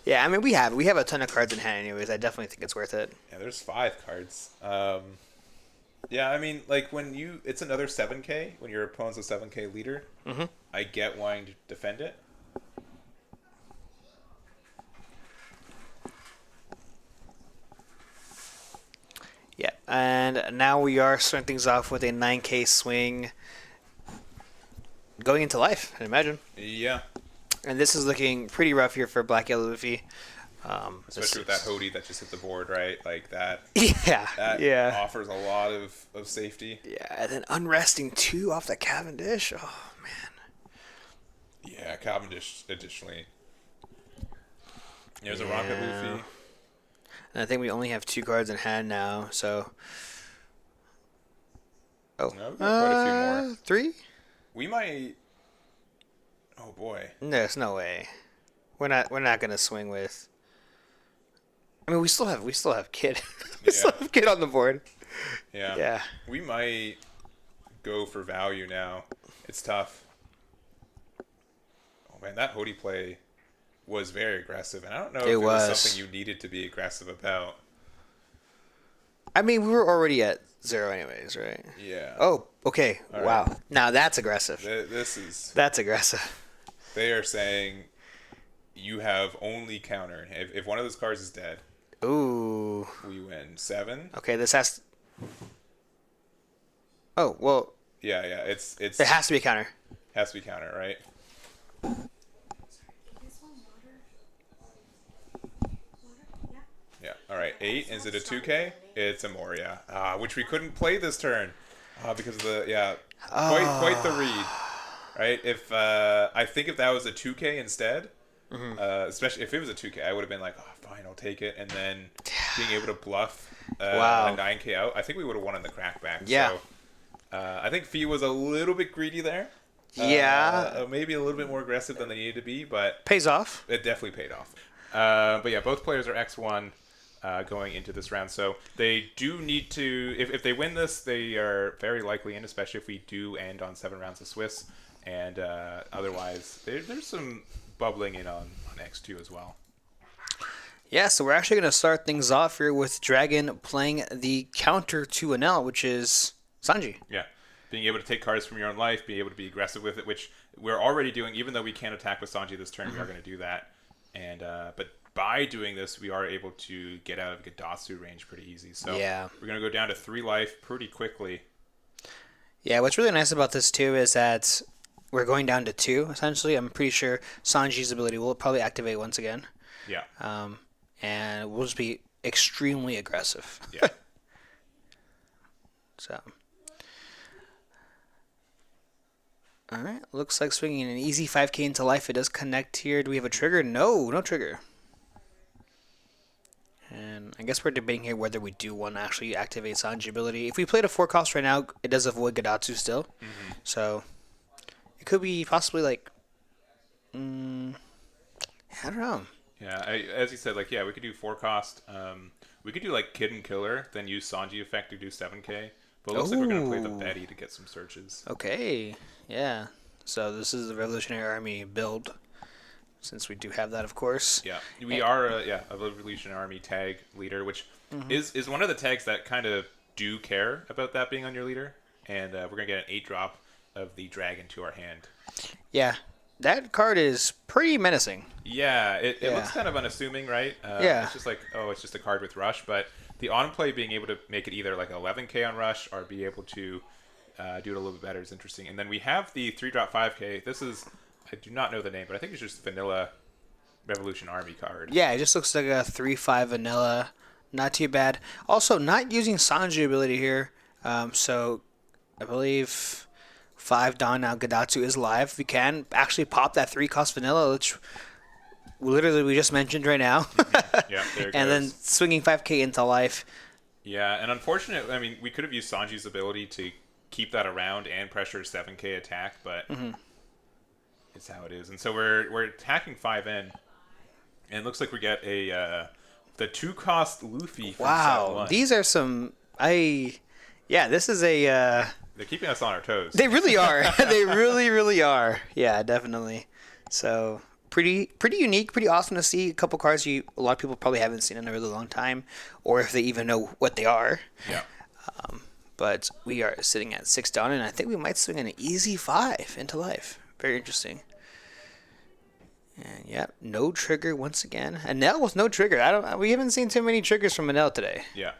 Yeah, I mean, we have a ton of cards in hand anyways. I definitely think it's worth it. Yeah, there's 5 cards. Yeah, I mean, like when it's another 7K when your opponent's a 7K leader. I get wanting to defend it. Yeah, and now we are starting things off with a 9K swing going into life, I imagine. Yeah. And this is looking pretty rough here for Black Yellow Luffy. Especially with that Hody that just hit the board, right? Like that. Yeah, That yeah. offers a lot of safety. Yeah, and then unresting 2 off the Cavendish. Oh, man. Yeah, Cavendish additionally. There's a Rocket Luffy. And I think we only have 2 cards in hand now, so... Oh, No, we've got quite a few more. 3? We might... Oh, boy. There's no way. We're not gonna swing with... I mean, we still have Kid. we still have Kid on the board. Yeah. Yeah. We might go for value now. It's tough. Oh, man, that Hody play was very aggressive, and I don't know if it was something you needed to be aggressive about. I mean, we were already at 0 anyways, right? Yeah. Oh, okay. All wow. right. Now that's aggressive. This is... That's aggressive. They are saying you have only counter. If one of those cards is dead, Ooh. we win 7. Okay, this has... Oh, well... Yeah, it's... It has to be a counter. Has to be counter, right? Yeah. All right. 8. Is it a 2K? It's a Moria, which we couldn't play this turn because of the quite the read, right? If I think if that was a 2K instead, Especially if it was a 2K, I would have been like, oh, fine, I'll take it. And then being able to bluff Wow. a 9K out, I think we would have won in the crackback. Yeah. So I think Fee was a little bit greedy there. Maybe a little bit more aggressive than they needed to be, but Pays off. it definitely paid off. But yeah, both players are X1 going into this round, so they do need to. If they win this, they are very likely in, especially if we do end on 7 rounds of Swiss. And otherwise, there's some bubbling in on X2 as well. Yeah, so we're actually going to start things off here with Dragon playing the counter to Enel, which is Sanji. Yeah, being able to take cards from your own life, being able to be aggressive with it, which we're already doing. Even though we can't attack with Sanji this turn, we are going to do that. And but by doing this, we are able to get out of Gidatsu range pretty easy. So Yeah. we're going to go down to 3 life pretty quickly. Yeah, what's really nice about this too is that we're going down to 2, essentially. I'm pretty sure Sanji's ability will probably activate once again. Yeah. And we'll just be extremely aggressive. Yeah. So. Alright, looks like swinging an easy 5k into life. It does connect here. Do we have a trigger? No, no trigger. And I guess we're debating here whether we do want to actually activate Sanji ability. If we played a 4 cost right now, it does avoid Gidatsu still. Mm-hmm. So it could be possibly like, I don't know. Yeah, as you said, like, yeah, we could do 4 cost. We could do like Kid and Killer, then use Sanji effect to do 7k. But it looks like we're going to play the Betty to get some searches. Okay, yeah. So this is the Revolutionary Army build, since we do have that, of course. Yeah, we are a Revolutionary Army tag leader, which is one of the tags that kind of do care about that being on your leader. And we're going to get an 8-drop of the Dragon to our hand. Yeah, that card is pretty menacing. Yeah, it looks kind of unassuming, right? Yeah. It's just like, oh, it's just a card with Rush, but the on-play being able to make it either like 11k on Rush or be able to do it a little bit better is interesting. And then we have the 3-drop 5k. This is, I do not know the name, but I think it's just vanilla Revolution Army card. Yeah, it just looks like a 3/5 vanilla. Not too bad. Also, not using Sanji ability here. So, I believe 5 Dawn now Gidatsu is live. We can actually pop that 3 cost vanilla, which literally we just mentioned right now. Yeah, there it And goes. then swinging 5k into life. Yeah, and unfortunately, I mean, we could have used Sanji's ability to keep that around and pressure 7k attack, but it's how it is. And so we're attacking 5N, and it looks like we get a the 2-cost Luffy from set 1. These are some... this is a... They're keeping us on our toes. They really are. They really, really are. Yeah, definitely. So... Pretty unique, pretty awesome to see a couple cards a lot of people probably haven't seen in a really long time, or if they even know what they are. Yeah. But we are sitting at 6 down, and I think we might swing an easy 5 into life. Very interesting. And yeah, no trigger once again. Enel with no trigger. We haven't seen too many triggers from Enel today. Yeah.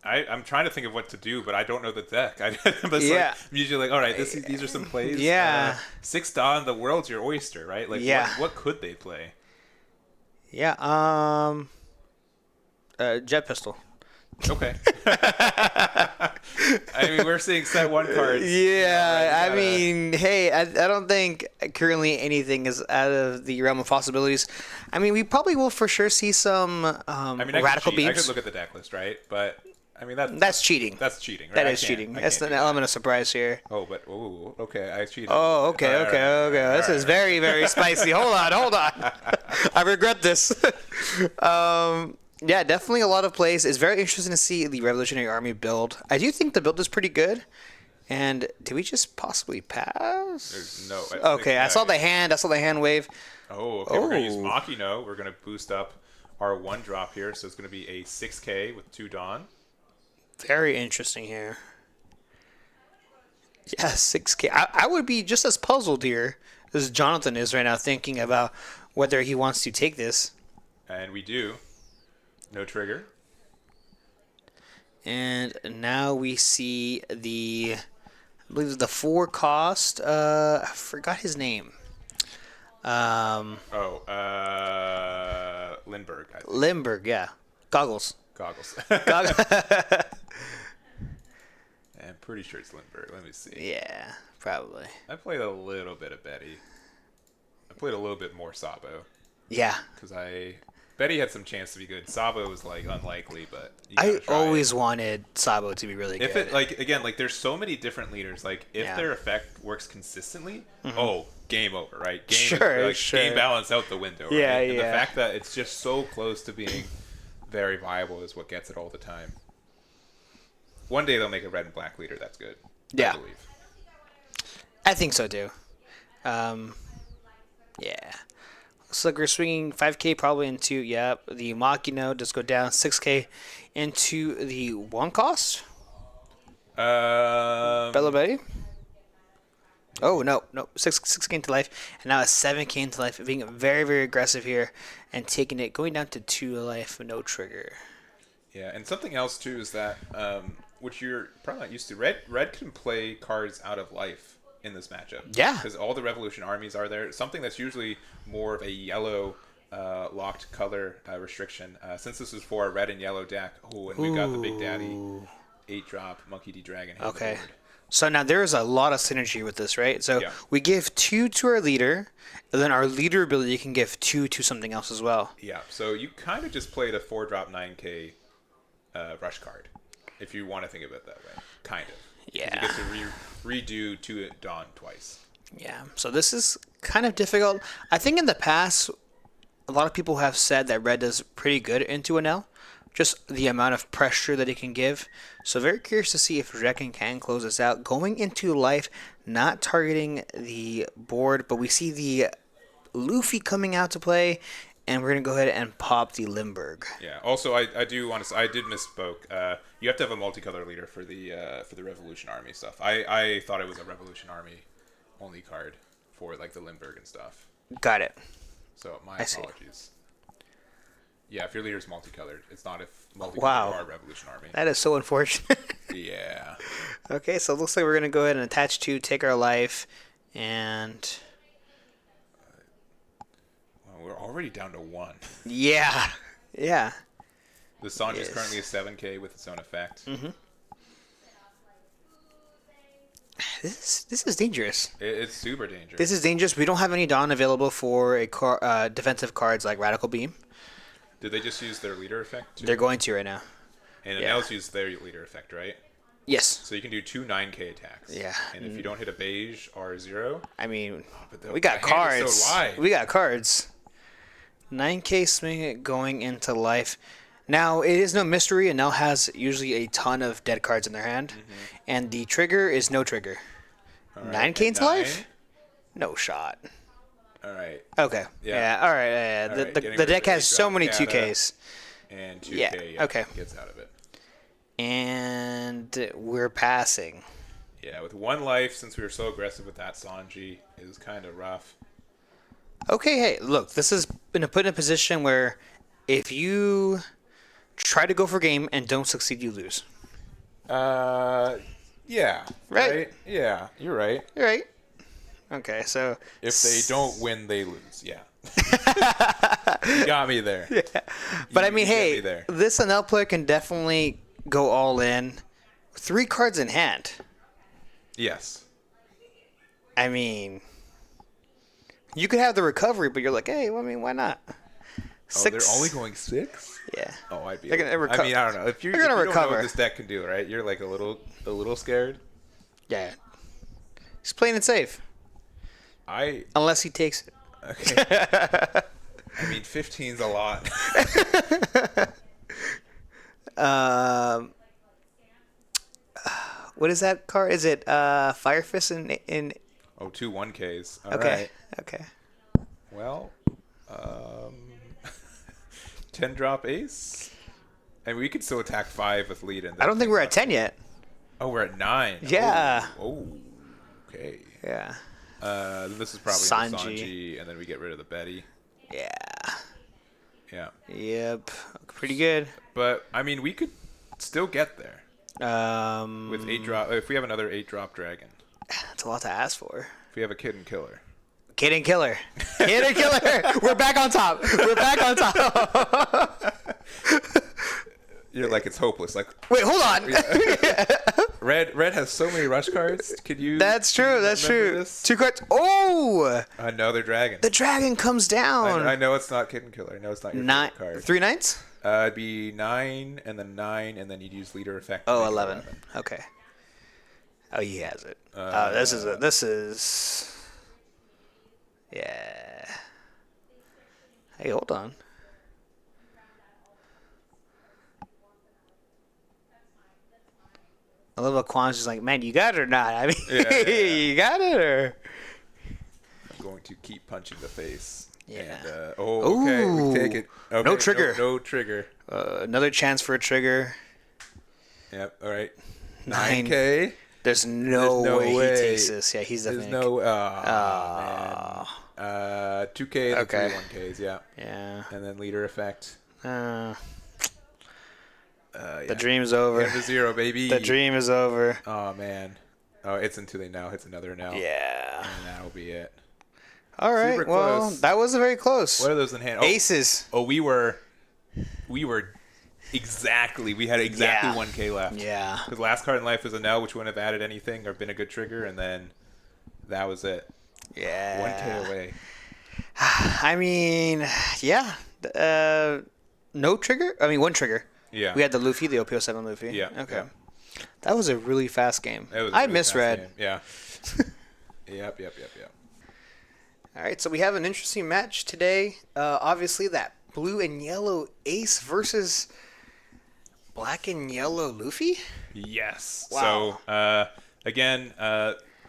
I'm trying to think of what to do, but I don't know the deck. I'm usually like, all right, these are some plays. Yeah. 6 Dawn, the world's your oyster, right? Like, what could they play? Yeah, Jet Pistol. Okay. I mean, we're seeing set 1 cards. Yeah, I mean, hey, I don't think currently anything is out of the realm of possibilities. I mean, we probably will for sure see some radical beams. I could look at the deck list, right? But I mean, that's cheating. That's cheating, right? That is cheating. That's an element of surprise here. Oh, but okay, I cheated. Oh, okay. This is very, very spicy. Hold on. I regret this. Yeah, definitely a lot of plays. It's very interesting to see the Revolutionary Army build. I do think the build is pretty good. And do we just possibly pass? There's no. Okay, I saw the hand. wave. Oh, okay. We're gonna use Makino. We're gonna boost up our 1-drop here, so it's gonna be a 6k with 2 Dawn. Very interesting here. Yeah, 6k. I would be just as puzzled here as Jonathan is right now, thinking about whether he wants to take this. And we do. No trigger. And now we see I believe the 4 cost. I forgot his name. Lindbergh. Lindbergh, yeah. Goggles. And pretty sure it's Lindbergh. Let me see. Yeah, probably. I played a little bit of Betty. I played a little bit more Sabo. Yeah. Because Betty had some chance to be good. Sabo was like unlikely, but I always wanted Sabo to be really good. If it again, there's so many different leaders. Like if their effect works consistently, game over, right? Game, game balance out the window. Right? Yeah, and the fact that it's just so close to being very viable is what gets it all the time. One day they'll make a red and black leader that's good. Yeah. I believe. I think so too. Yeah. Looks like we're swinging 5K probably into, the Machino does go down 6K into the 1 cost. Bella Betty? Oh, no. 6K into life. And now a 7K into life. Being very, very aggressive here and taking it, going down to 2 life, no trigger. Yeah, and something else too is that, which you're probably not used to, Red can play cards out of life in this matchup. Yeah. Because all the Revolution armies are there. Something that's usually more of a yellow locked color restriction. Since this is for a red and yellow deck, and we've got the Big Daddy 8-drop Monkey D Dragon. Okay. So now there is a lot of synergy with this, right? So we give 2 to our leader, and then our leader ability can give 2 to something else as well. Yeah. So you kind of just played a 4-drop 9K rush card, if you want to think of it that way. Kind of. Yeah. You get to redo 2 at Dawn twice. Yeah. So this is kind of difficult. I think in the past, a lot of people have said that red does pretty good into Enel. Just the amount of pressure that it can give. So very curious to see if Dragon can close this out. Going into life, not targeting the board, but we see the Luffy coming out to play, and we're going to go ahead and pop the Limburg. Yeah. Also, I do want to say, I did misspoke. You have to have a multicolor leader for the Revolution Army stuff. I thought it was a Revolution Army only card for the Limburg and stuff. Got it. So my apologies. Yeah, if your leader's multicolored, it's not if multicolored are Revolution Army. That is so unfortunate. Yeah. Okay, so it looks like we're going to go ahead and attach 2, take our life, and... Well, we're already down to 1. Yeah. Yeah. The Sanji is currently a 7K with its own effect. Mm-hmm. This is dangerous. It's super dangerous. This is dangerous. We don't have any Dawn available for a defensive cards like Radical Beam. Did they just use their leader effect too? They're going to right now. And Enel's used their leader effect, right? Yes. So you can do 2 9K attacks. Yeah. And if you don't hit a beige or a 0... I mean, we got cards. So we got cards. 9K swing going into life. Now, it is no mystery. Enel has usually a ton of dead cards in their hand. Mm-hmm. And the trigger is no trigger. Right. 9K into life? No shot. All right. Okay. Yeah. All right. Yeah. The deck has so many 2Ks. And 2K okay. Gets out of it. And we're passing. Yeah, with 1 life, since we were so aggressive with that Sanji, it was kind of rough. Okay, hey, look, this is been put in a position where if you try to go for game and don't succeed, you lose. Yeah. Right? Yeah, you're right. You're right. Okay, so... If they don't win, they lose, yeah. You got me there. Yeah. But I mean, hey, this Enel player can definitely go all in. 3 cards in hand. Yes. I mean, you could have the recovery, but you're like, hey, well, I mean, why not? 6. Oh, they're only going 6? Yeah. Oh, I'd be. I mean, I don't know. If you gonna recover. Don't know what this deck can do, right? You're like a little scared. Yeah. He's playing it safe. Unless he takes it. Okay. I mean, 15's a lot. What is that card? Is it Fire Fist in? Oh, 2 1Ks. All okay. Right. Okay. Well, 10 drop ace. And we could still attack 5 with lead. And I don't think we're at 10 yet. Oh, we're at 9. Yeah. Oh. Okay. Yeah. This is probably Sanji, and then we get rid of the Betty. Yeah. Yeah. Yep. Pretty good. But I mean, we could still get there. With 8 drop, if we have another 8-drop dragon. That's a lot to ask for. If we have a Kid and Killer. Kid and Killer. Kid and Killer. We're back on top. We're back on top. You're like, it's hopeless. Like, wait, hold on. Red has so many rush cards. Could you? That's true. That's true. This? 2 cards. Oh! Another dragon. The dragon comes down. I know it's not Kitten Killer. I know it's not your favorite card. 3 knights? It'd be 9 and then 9 and then you'd use leader effect. Oh, 11. Okay. Oh, he has it. This is. Yeah. Hey, hold on. A little Quan's just like, man, you got it or not? I mean, you got it or? I'm going to keep punching the face. Yeah. And, okay, we take it. Okay, no trigger. No trigger. Another chance for a trigger. Yep. All right. 9. 9K. There's no way he takes this. Yeah, he's There's definitely. man. 2K and 3 1Ks. Yeah. Yeah. And then leader effect. The dream's over. Get the 0, baby. The dream is over. Oh man. Oh, it's until they now hits another now. Yeah. And that'll be it. All right. Super well, close. that was very close. What are those in hand? Aces. Oh, we were exactly. We had exactly 1K left. Yeah. Because last card in life is a no, which wouldn't have added anything or been a good trigger, and then that was it. Yeah. 1K away. I mean, yeah. No trigger? I mean, 1 trigger. Yeah. We had the Luffy, the OP07 Luffy. Yeah. Okay. Yeah. That was a really fast game. It was a I really misread. fast game. Yeah. Yep. All right, so we have an interesting match today. Obviously, that blue and yellow ace versus black and yellow Luffy. Yes. Wow. So, again,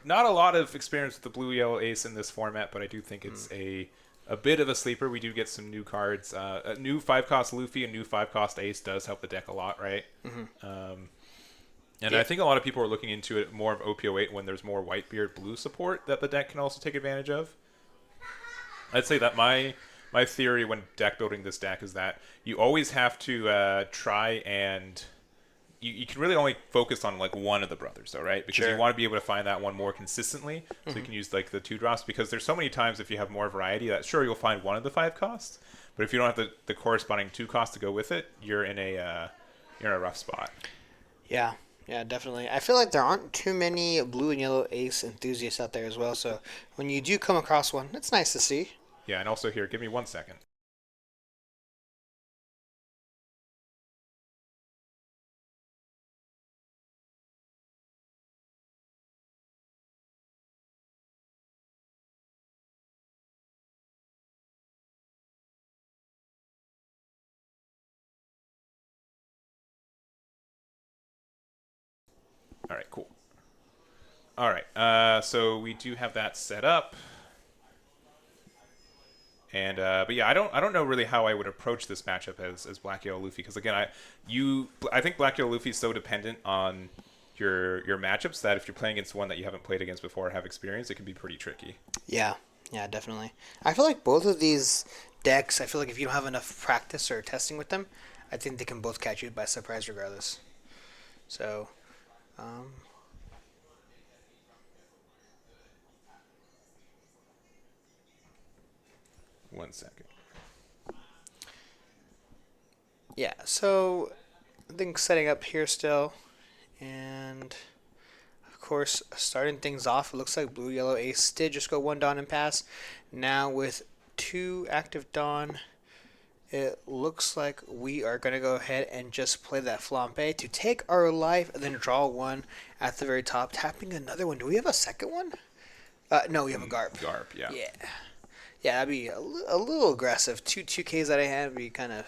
not a lot of experience with the blue-yellow ace in this format, but I do think it's a bit of a sleeper. We do get some new cards. A new 5-cost Luffy, a new 5-cost ace does help the deck a lot, right? And I think a lot of people are looking into it more of OP08 when there's more Whitebeard blue support that the deck can also take advantage of. I'd say that my theory when deck building this deck is that you always have to try and you can really only focus on like one of the brothers, though, right? Because you want to be able to find that one more consistently, so you can use like the 2 drops. Because there's so many times if you have more variety that sure you'll find one of the 5 costs, but if you don't have the corresponding 2 costs to go with it, you're in a rough spot. Yeah. Yeah, definitely. I feel like there aren't too many blue and yellow ace enthusiasts out there as well. So when you do come across one, it's nice to see. Yeah, and also here, give me 1 second. All right, cool. All right, so we do have that set up. And but yeah, I don't know really how I would approach this matchup as Black Yellow Luffy, because again, I think Black Yellow Luffy is so dependent on your matchups that if you're playing against one that you haven't played against before or have experience, it can be pretty tricky. Yeah, definitely. I feel like both of these decks, I feel like if you don't have enough practice or testing with them, I think they can both catch you by surprise regardless. So, 1 second. yeah, so I think setting up here still, and of course starting things off, it looks like blue yellow ace did just go 1 Dawn and pass. Now with 2 active Dawn, it looks like we are going to go ahead and just play that Flambe to take our life and then draw 1 at the very top, tapping another one. Do we have a second one? No, we have a Garp. Garp, yeah. Yeah, that'd be a little aggressive. 2Ks out of hand would be kind of,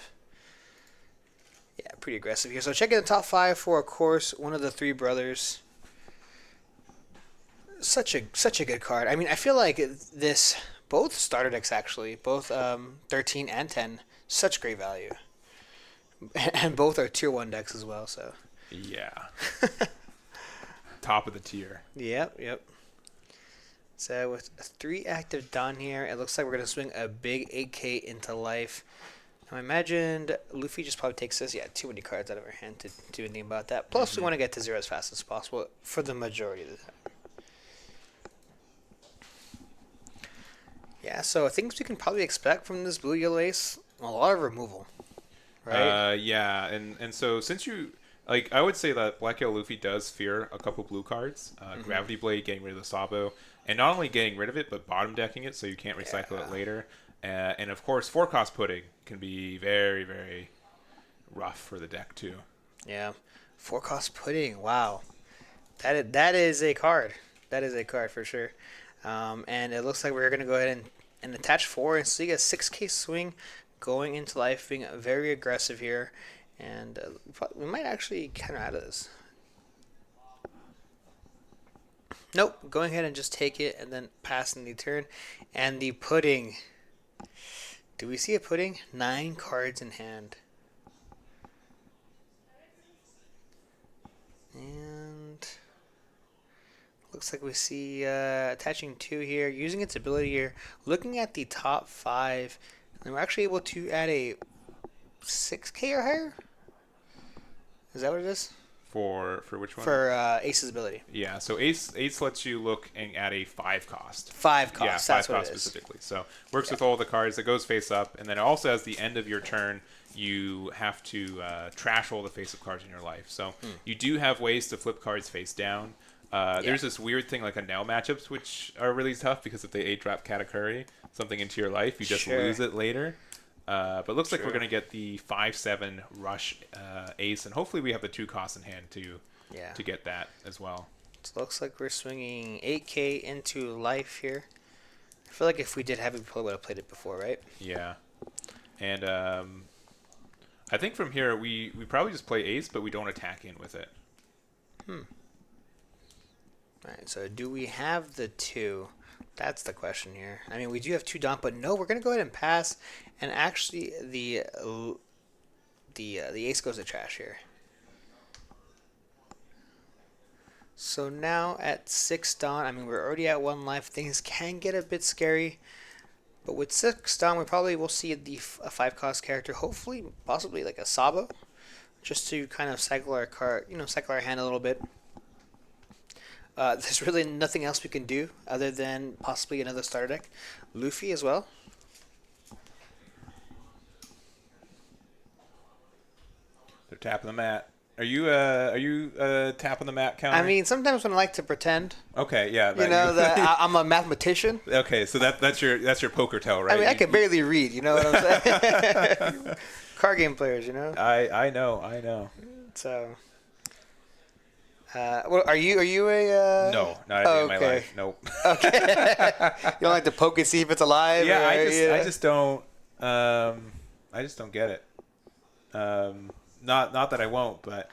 pretty aggressive here. So checking the top 5 for, of course, one of the 3 brothers. Such a good card. I mean, I feel like this, both starter decks actually, both 13 and 10, such great value. And both are tier 1 decks as well, so. Yeah. Top of the tier. Yep. So with 3 active Dawn here, it looks like we're going to swing a big 8K into life. Now I imagined Luffy just probably takes this. Yeah, too many cards out of her hand to do anything about that. Plus, we want to get to 0 as fast as possible for the majority of the time. Yeah, so things we can probably expect from this blue yellow ace, a lot of removal, right? Yeah, and so since you Like, I would say that Black Yellow Luffy does fear a couple blue cards. Gravity Blade, getting rid of the Sabo. And not only getting rid of it, but bottom decking it so you can't recycle it later. And of course, 4-cost Pudding can be very, very rough for the deck, too. Yeah. 4-cost Pudding. Wow. That is a card. That is a card for sure. And it looks like we're going to go ahead and attach 4. And so you get a 6K swing going into life, being very aggressive here. And we might actually counter out of this. Nope. Going ahead and just take it and then pass in the turn. And the Pudding. Do we see a Pudding? 9 cards in hand. And looks like we see attaching 2 here, using its ability here, looking at the top 5, and we're actually able to add a 6K or higher? Is that what it is? For which one? For Ace's ability. Yeah, so Ace lets you look and add a 5-cost. 5-cost, yeah, that's 5 what cost it is. specifically. So works with all the cards. It goes face up, and then it also has the end of your turn. You have to trash all the face-up cards in your life. So you do have ways to flip cards face down. There's this weird thing like Enel matchups, which are really tough because if they 8-drop Katakuri, something into your life, you just lose it later. But it looks like we're going to get the 5-7 rush Ace, and hopefully we have the 2 costs in hand to get that as well. It looks like we're swinging 8K into life here. I feel like if we did have it, we probably would have played it before, right? Yeah. And I think from here, we probably just play Ace, but we don't attack in with it. Alright, so do we have the 2? That's the question here. I mean, we do have 2 Daunt, but no, we're going to go ahead and pass. And actually, the Ace goes to trash here. So now at 6 Daunt, I mean, we're already at 1 life. Things can get a bit scary. But with 6 Daunt, we probably will see a 5-cost character. Hopefully, possibly like a Sabo. Just to kind of cycle our card, cycle our hand a little bit. There's really nothing else we can do other than possibly another starter deck. Luffy as well. They're tapping the mat. Are you tapping the mat counter? I mean, sometimes when I like to pretend. Okay, yeah. That I'm a mathematician. Okay, so that's your poker tell, right? I mean, I can barely read. You know what I'm saying? Card game players, I know. So. Well, are you a? No, not a day in my life. Nope. Okay. You don't like to poke and see if it's alive? Yeah, I just don't. I just don't get it. Not that I won't, but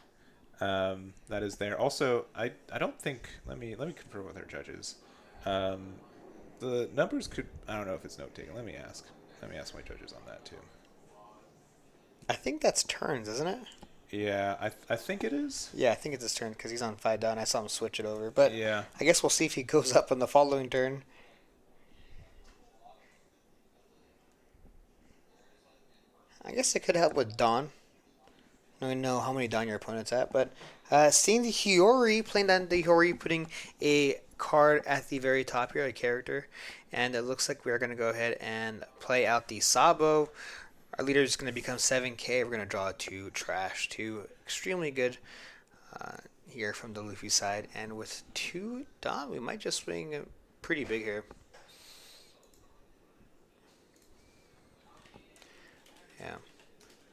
that is there. Also, I don't think. Let me confirm with our judges. The numbers could. I don't know if it's note taking. Let me ask my judges on that too. I think that's turns, isn't it? Yeah, I think it is. Yeah, I think it's his turn because he's on 5 down. I saw him switch it over, but yeah, I guess we'll see if he goes up on the following turn. I guess it could help with Dawn. I don't know how many Dawn your opponent's at, but seeing the Hiyori, playing down the Hiyori, putting a card at the very top here, a character, and it looks like we're going to go ahead and play out the Sabo. Our leader is going to become 7K. We're going to draw 2 trash, 2 extremely good here from the Luffy side. And with 2 Dawn, we might just swing pretty big here. Yeah.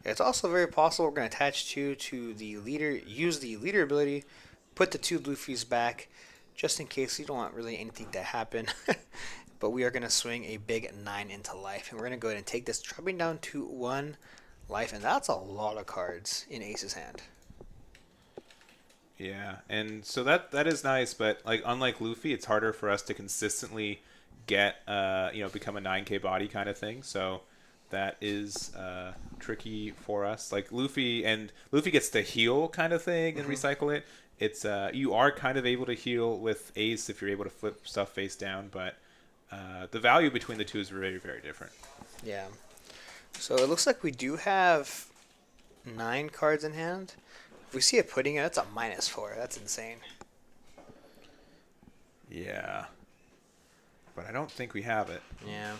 It's also very possible we're going to attach 2 to the leader, use the leader ability, put the 2 Luffys back, just in case you don't want really anything to happen. But we are going to swing a big 9 into life. And we're going to go ahead and take this, dropping down to 1 life. And that's a lot of cards in Ace's hand. Yeah, and so that is nice, but like unlike Luffy, it's harder for us to consistently get become a 9K body kind of thing. So that is tricky for us. Like Luffy gets to heal kind of thing and recycle it. It's you are kind of able to heal with Ace if you're able to flip stuff face down, but the value between the two is very, very different. Yeah. So it looks like we do have 9 cards in hand. If we see a Pudding, that's a -4. That's insane. Yeah. But I don't think we have it. Yeah.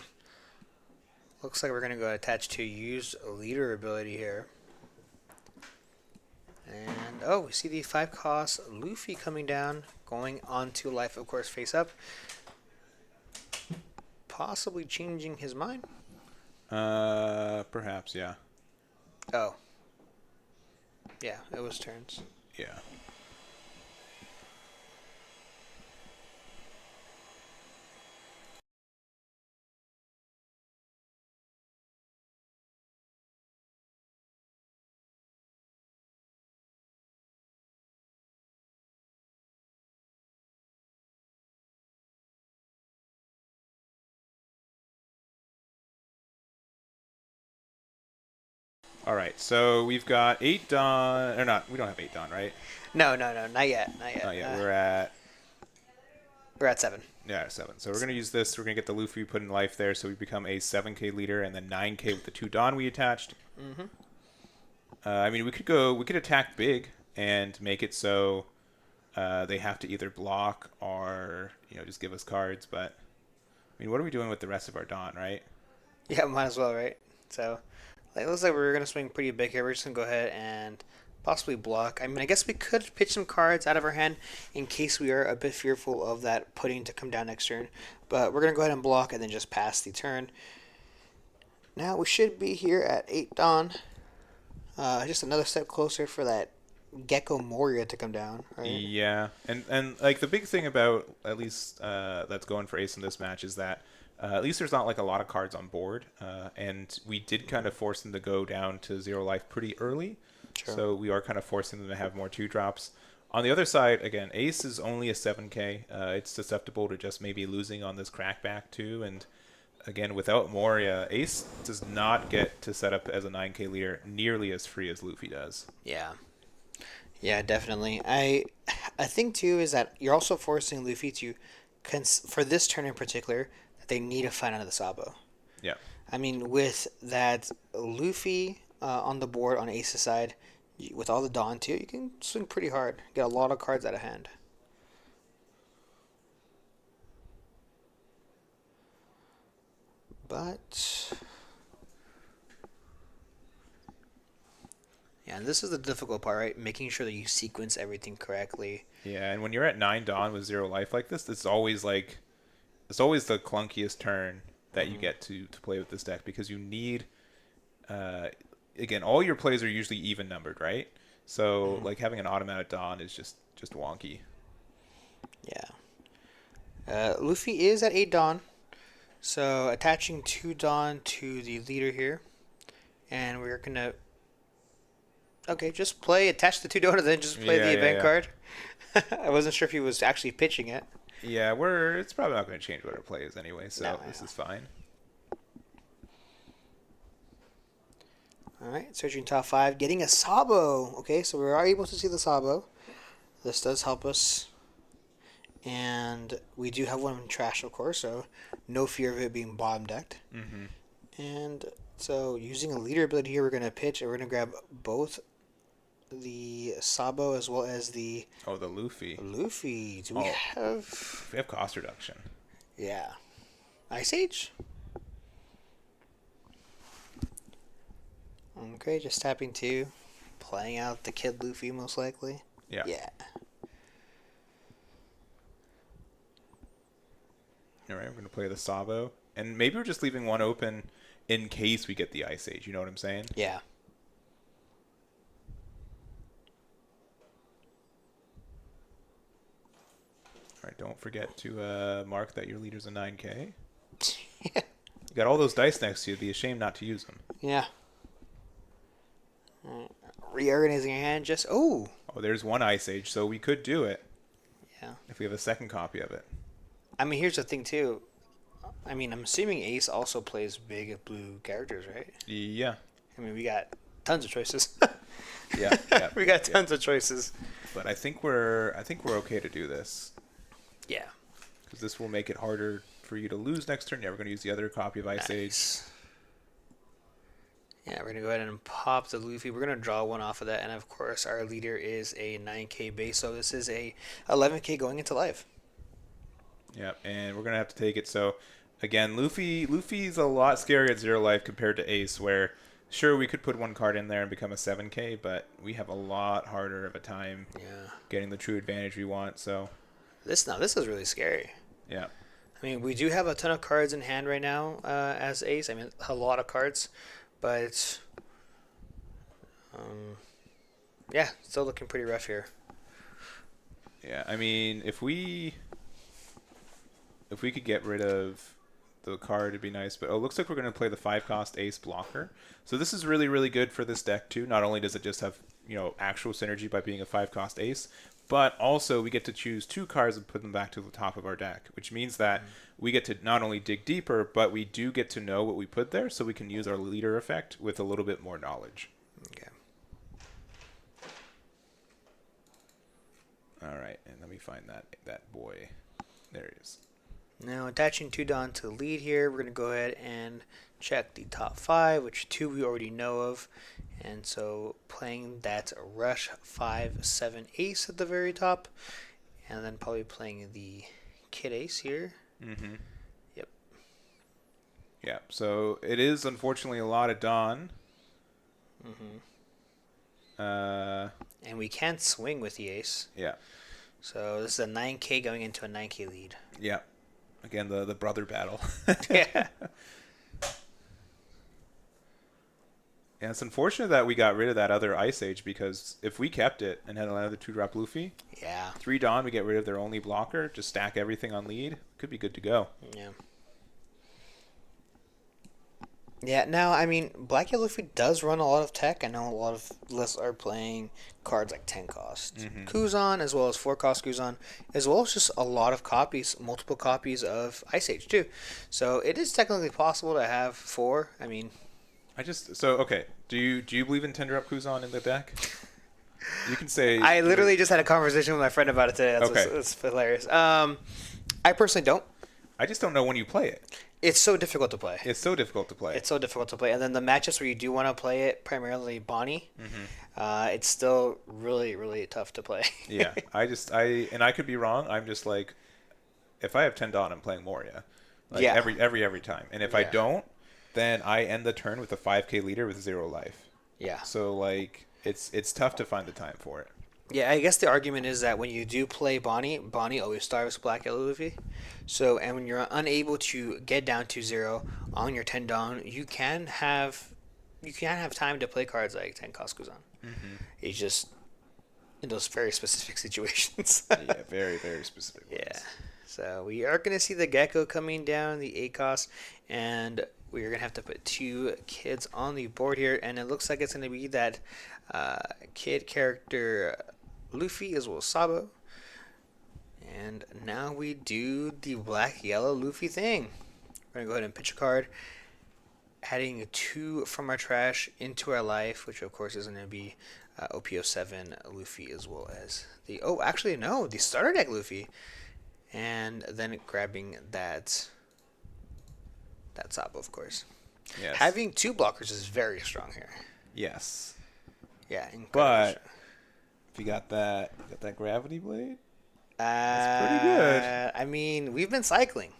Looks like we're going to go attach to use a leader ability here. And oh, we see the 5 cost Luffy coming down, going on to life, of course, face up. Possibly changing his mind. Perhaps, yeah. Oh. Yeah, it was turns. Yeah. All right, so we've got 8 Dawn, or not, we don't have 8 Dawn, right? No, not yet, not yet. Not yet, we're at 7. Yeah, 7. So we're going to use this, we're going to get the Luffy put in life there, so we become a 7k leader, and then 9k with the 2 Dawn we attached. Mm-hmm. I mean, we could attack big and make it so they have to either block or, just give us cards, but, I mean, what are we doing with the rest of our Dawn, right? Yeah, might as well, right? So, it looks like we're going to swing pretty big here. We're just going to go ahead and possibly block. I mean, I guess we could pitch some cards out of our hand in case we are a bit fearful of that pudding to come down next turn. But we're going to go ahead and block and then just pass the turn. Now we should be here at 8 Dawn. Just another step closer for that Gecko Moria to come down, right? Yeah, and like the big thing about at least that's going for Ace in this match is that at least there's not like a lot of cards on board, and we did kind of force them to go down to 0 life pretty early. Sure. So we are kind of forcing them to have more 2-drops. On the other side, again, Ace is only a 7k. It's susceptible to just maybe losing on this crackback too. And again, without Moria, Ace does not get to set up as a 9k leader nearly as free as Luffy does. Yeah. Yeah, definitely. I think too is that you're also forcing Luffy to, for this turn in particular, that they need to find another Sabo. Yeah. I mean, with that Luffy on the board on Ace's side, with all the Dawn too, you can swing pretty hard. Get a lot of cards out of hand. But yeah, and this is the difficult part, right? Making sure that you sequence everything correctly. Yeah, and when you're at 9 Dawn with 0 life like this, it's always the clunkiest turn that you get to play with this deck, because you need again, all your plays are usually even numbered, right? So like having an automatic Dawn is just wonky. Yeah. Luffy is at 8 Dawn. So attaching 2 Dawn to the leader here. And we're going to... Okay, just attach the 2 Dawn and then just play the event card. I wasn't sure if he was actually pitching it. Yeah, it's probably not going to change what our play is anyway, so this is fine. Alright, searching top 5, getting a Sabo. Okay, so we are able to see the Sabo. This does help us. And we do have one in trash, of course, so no fear of it being bottom decked. Mm-hmm. And so using a leader ability here, we're going to pitch, and we're going to grab both the Sabo as well as the... Oh, the Luffy. Luffy. Do we have... We have cost reduction. Yeah. Ice Age? Okay, just tapping 2. Playing out the Kid Luffy, most likely. Yeah. Yeah. Alright, we're going to play the Sabo. And maybe we're just leaving one open in case we get the Ice Age. You know what I'm saying? Yeah. Alright, don't forget to mark that your leader's a 9k. Yeah. You got all those dice next to you. It'd be a shame not to use them. Yeah. Reorganizing your hand, just... Oh, there's one Ice Age, so we could do it. Yeah. If we have a second copy of it. I mean, here's the thing, too. I mean, I'm assuming Ace also plays big blue characters, right? Yeah. I mean, we got tons of choices. Yeah. We got tons of choices. But I think we're okay to do this. Yeah. Because this will make it harder for you to lose next turn. Yeah, we're going to use the other copy of Ice Age. Yeah, we're going to go ahead and pop the Luffy. We're going to draw one off of that. And, of course, our leader is a 9k base. So this is a 11k going into life. Yeah, and we're going to have to take it. So, again, Luffy's a lot scarier at 0 life compared to Ace, where Sure, we could put one card in there and become a 7K, but we have a lot harder of a time getting the true advantage we want. So this is really scary. Yeah. I mean, we do have a ton of cards in hand right now as ace. I mean, a lot of cards, but yeah, still looking pretty rough here. Yeah, I mean, if we could get rid of the card, it'd be nice. But it looks like we're going to play the 5-cost ace blocker. So this is really, really good for this deck too. Not only does it just have, you know, actual synergy by being a 5-cost ace, but also we get to choose 2 cards and put them back to the top of our deck, which means that we get to not only dig deeper, but we do get to know what we put there, so we can use our leader effect with a little bit more knowledge. Okay. All right, and let me find that boy. There he is. Now attaching 2 Dawn to the lead here, we're going to go ahead and check the top 5, which 2 we already know of. And so playing that Rush 5-7 Ace at the very top. And then probably playing the Kid Ace here. Mm-hmm. Yep. Yeah, so it is unfortunately a lot of Dawn. Mm-hmm. And we can't swing with the Ace. Yeah. So this is a 9K going into a 9K lead. Yeah. Again, the brother battle. Yeah. Yeah, it's unfortunate that we got rid of that other Ice Age, because if we kept it and had another 2-drop Luffy, 3 Dawn, we get rid of their only blocker, just stack everything on lead, could be good to go. Yeah. Yeah, now, I mean, Black Yellow Luffy does run a lot of tech. I know a lot of lists are playing cards like 10 cost Kuzan, as well as 4 cost Kuzan, as well as just a lot of copies, multiple copies of Ice Age, too. So it is technically possible to have 4. I mean... okay. Do you believe in 10-drop Kuzan in the deck? You can say... I literally just had a conversation with my friend about it today. That's hilarious. I personally don't. I just don't know when you play it. It's so difficult to play. It's so difficult to play. And then the matchups where you do want to play it, primarily Bonney, it's still really, really tough to play. Yeah. I could be wrong. I'm just like, if I have 10 Dawn, I'm playing Moria. Like every time. And if I don't, then I end the turn with a 5K leader with 0 life. Yeah. So, like, it's tough to find the time for it. Yeah, I guess the argument is that when you do play Bonney always starves Black Yellow Luffy. So, and when you're unable to get down to 0 on your 10 Dawn, you can have time to play cards like 10 cost Kuzan. It's just in those very specific situations. Yeah, very, very specific ones. Yeah. So we are going to see the Gecko coming down, the 8 cost, and we're going to have to put 2 kids on the board here, and it looks like it's going to be that kid character Luffy as well as Sabo. And now we do the Black Yellow Luffy thing. We're going to go ahead and pitch a card, adding 2 from our trash into our life, which of course is going to be OP07 Luffy as well as the... Oh, actually, no, the starter deck Luffy. And then grabbing that Sabo, of course. Yes. Having 2 blockers is very strong here. Yes. Yeah, but if you got that gravity blade, that's pretty good. I mean, we've been cycling.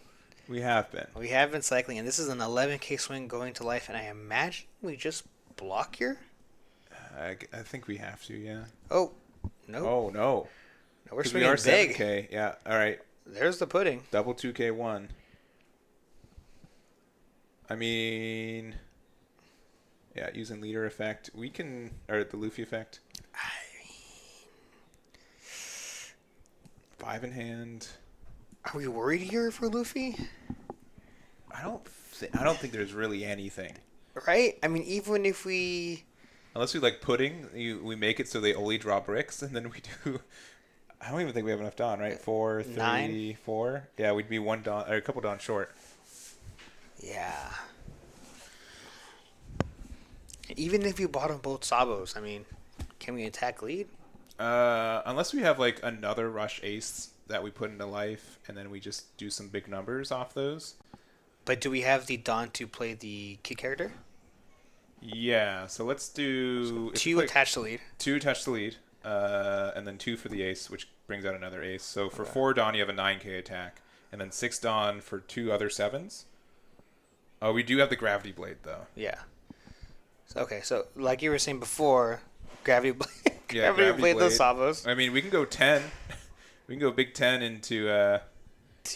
We have been cycling, and this is an 11K swing going to life, and I imagine we just block here? I think we have to, yeah. Oh, no. Oh, no. No, we're swinging big. 7K. Yeah, all right. There's the pudding. Double 2K1. I mean, yeah, using leader effect. We can, or the Luffy effect. I mean, 5 in hand. are we worried here for Luffy? I don't think there's really anything. Right? I mean, even if we... Unless we like pudding, we make it so they only draw bricks, and then we do... I don't even think we have enough Dawn, right? 4, 3, 9. 4. Yeah, we'd be 1 Dawn, or a couple Dawn short. Yeah. Even if you bottom both Sabos, I mean, can we attack lead? Unless we have like another rush ace that we put into life, and then we just do some big numbers off those. But do we have the Dawn to play the key character? Yeah, so let's do... 2 attached to lead. 2 attached to lead, and then 2 for the ace, which brings out another ace. So for 4 Dawn, you have a 9K attack, and then 6 Dawn for 2 other 7s. Oh, we do have the gravity blade, though. Yeah. Okay, so like you were saying before, Gravity Blade, Yeah, Gravity Blade those Blade. salvos. I mean, we can go 10. We can go big 10 into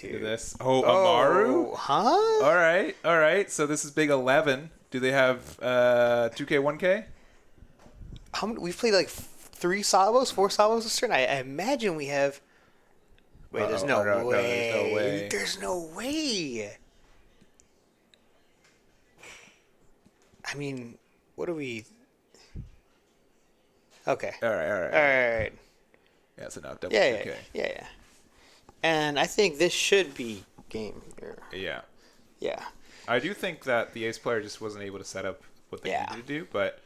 this. Oh, Oh, Amaru? huh? All right. So this is big 11. Do they have 2K, 1K? How many? We've played like 3 salvos, 4 salvos this turn. I imagine we have. Wait, there's no no, way. there's no way. There's no way. I mean, what are we? Okay. All All right. right. Yeah, so now double Yeah, 2K. yeah. And I think this should be game here. Yeah. Yeah. I do think that the ace player just wasn't able to set up what they Yeah. needed to do, but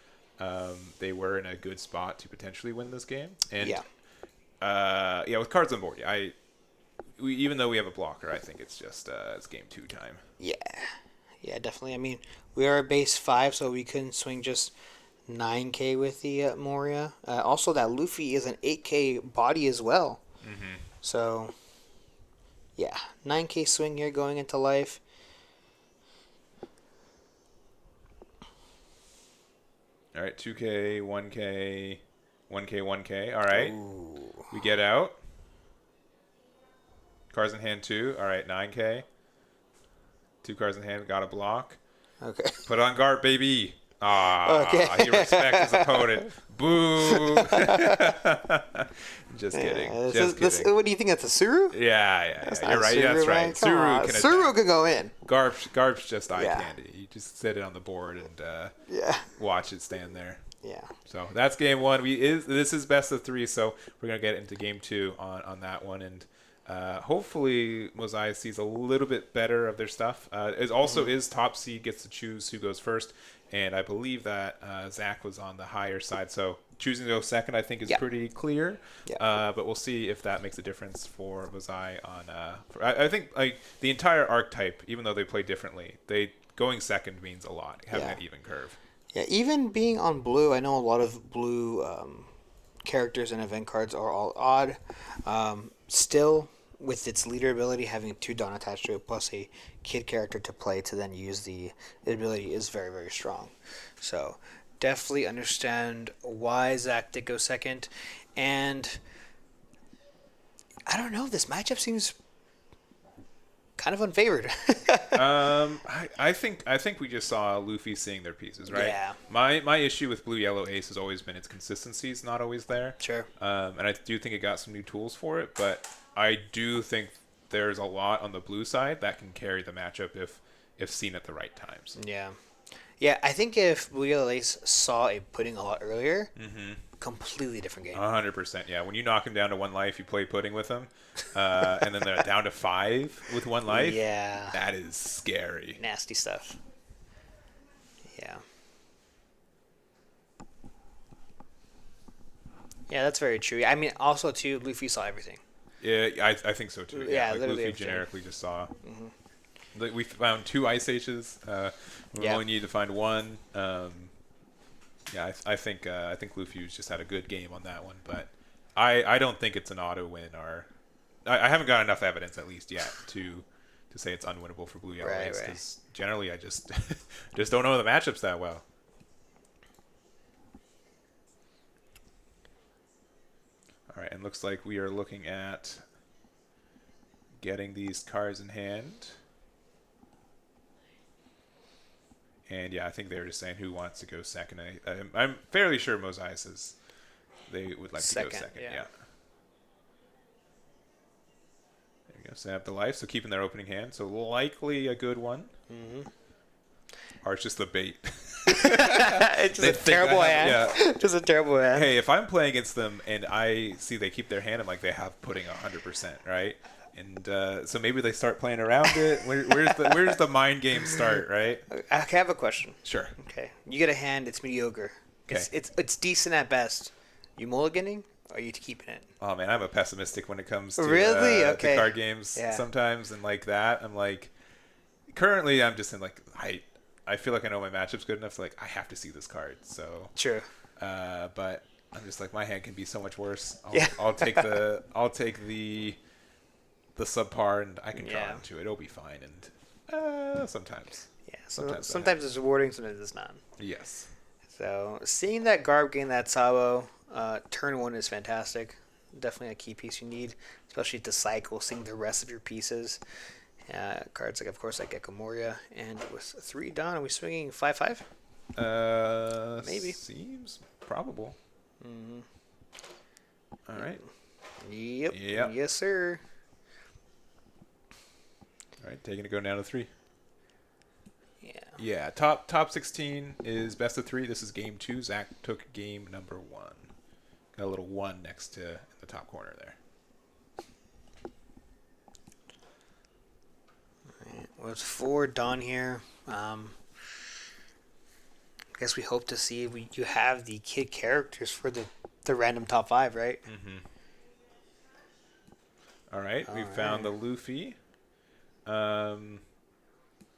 they were in a good spot to potentially win this game. And with cards on board, even though we have a blocker, I think it's just it's game 2 time. Yeah. Yeah, definitely. I mean, we are a base 5, so we couldn't swing just 9K with the Moria. Also, that Luffy is an 8K body as well. Mm-hmm. So, yeah, 9K swing here going into life. All right, 2K, 1K, 1K, 1K. All right. Ooh. We get out. Cards in hand 2. All right, 9K. 2 cards in hand. Got a block. Okay. Put on guard, baby. Ah, Okay. He respects his opponent. Boo. Just kidding. Just kidding. What do you think? That's a Suru? Yeah. That's You're not right. Suru, That's man. right. Come on. Can Suru attack. can go in. Garp's just eye Yeah. candy. You just sit it on the board and Yeah. watch it stand there. Yeah. So that's game 1. This is best of 3, so we're gonna get into game 2 on that one, and hopefully Mosiah sees a little bit better of their stuff. It also is top seed gets to choose who goes first, and I believe that Zach was on the higher side, so choosing to go second I think is pretty clear. Yeah. But we'll see if that makes a difference for Mosiah on. I think like the entire archetype, even though they play differently, going second means a lot. Having an even curve. Yeah, even being on blue, I know a lot of blue characters and event cards are all odd. Still, with its leader ability, having 2 Dawn attached to it, plus a kid character to play to then use the ability is very, very strong. So, definitely understand why Zach did go second. And, I don't know, this matchup seems kind of unfavored. I think we just saw Luffy seeing their pieces, right? Yeah. My issue with blue yellow ace has always been its consistency is not always there. Sure. And I do think it got some new tools for it, but I do think there's a lot on the blue side that can carry the matchup if seen at the right times. Yeah. Yeah, I think if Blue Yellow Ace saw a pudding a lot earlier, completely different game. 100%. Yeah, when you knock him down to 1 life, you play pudding with him, and then they're down to 5 with 1 life. Yeah. That is scary. Nasty stuff. Yeah. Yeah, that's very true. I mean, also, too, Luffy saw everything. Yeah, I think so, too. Yeah, like literally Luffy everything. generically just saw. Like we found 2 ice H's. We only need to find 1. I think Luffy's just had a good game on that one, but I don't think it's an auto win, or I haven't got enough evidence at least yet to say it's unwinnable for Blue Yellow Ace, because generally I just just don't know the matchups that well. All right, and looks like we are looking at getting these cards in hand. And yeah, I think they were just saying who wants to go second. I'm fairly sure Mosiah says they would like to go second. Yeah. There you go. Set up the life. So keeping their opening hand. So likely a good one. Or it's just the bait. It's just a terrible hand. Yeah. Just a terrible hand. Hey, if I'm playing against them and I see they keep their hand, I'm like, they have pudding 100%, right? And so maybe they start playing around it. Where's the mind game start, right? I have a question. Sure. Okay. You get a hand, it's mediocre. Okay. It's decent at best. You mulliganing or are you keeping it? Oh man, I'm a pessimistic when it comes to Okay. to card games sometimes, and like that, I'm like, currently I'm just in like I feel like I know my matchup's good enough. Like I have to see this card, so True. But I'm just like my hand can be so much worse. Yeah. I'll take the subpar and I can draw into it. It'll be fine. And sometimes. Yeah. Sometimes it's rewarding, sometimes it's not. Yes. So seeing that Garb gain that Sabo turn 1 is fantastic. Definitely a key piece you need, especially to cycle, seeing the rest of your pieces. Cards like, of course, like Niko Moria. And with 3 Dawn, are we swinging 5/5? Maybe. Seems probable. Mm-hmm. All right. Yep. Yep. Yes, sir. All right, taking it going down to 3. Yeah. Yeah, top 16 is best of 3. This is game 2. Zach took game number 1. Got a little 1 next to in the top corner there. Right. Well, it's 4 Dawn here. I guess we hope to see you have the kid characters for the random top 5, right? Mm-hmm. All right, we found the Luffy.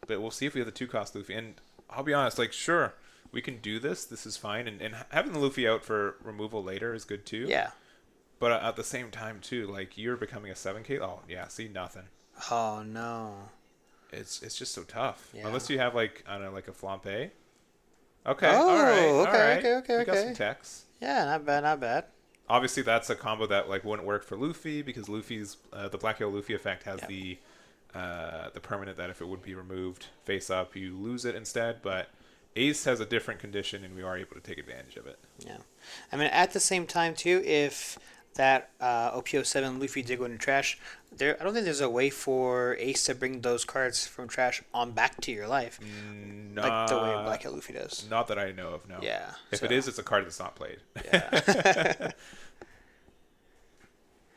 But we'll see if we have the 2-cost Luffy. And I'll be honest, like, sure, we can do this. This is fine. And having the Luffy out for removal later is good, too. Yeah. But at the same time, too, like, you're becoming a 7K. Oh, yeah, see, nothing. Oh, no. It's just so tough. Yeah. Unless you have, like, I don't know, like a Flampe. Okay, Oh, all right, okay, all right. okay. We got some techs. Yeah, not bad, not bad. Obviously, that's a combo that, like, wouldn't work for Luffy because Luffy's, the Black Yellow Luffy effect has the permanent that if it would be removed face up, you lose it instead. But Ace has a different condition, and we are able to take advantage of it. Yeah. I mean, at the same time, too, if that OP07 Luffy did go into trash, I don't think there's a way for Ace to bring those cards from trash on back to your life. Like the way Black Yellow Luffy does. Not that I know of, no. Yeah. If it is, it's a card that's not played. Yeah.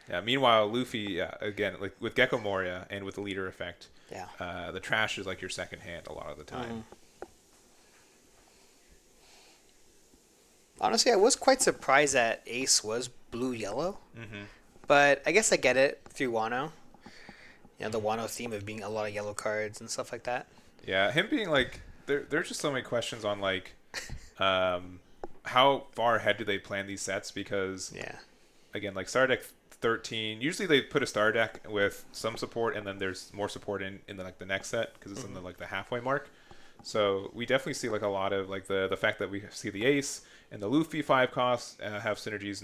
Yeah. Meanwhile, Luffy, again, like with Niko Moria and with the leader effect, Yeah. the trash is like your second hand a lot of the time. Honestly, I was quite surprised that Ace was blue-yellow. But I guess I get it through Wano. You know, the Wano theme of being a lot of yellow cards and stuff like that. Yeah, him being like, there's just so many questions on like, how far ahead do they plan these sets? Because, again, like Star Deck 13, usually they put a Star Deck with some support and then there's more support in the, like the next set because it's in the like the halfway mark. So we definitely see like a lot of like the fact that we see the Ace and the Luffy 5 costs have synergies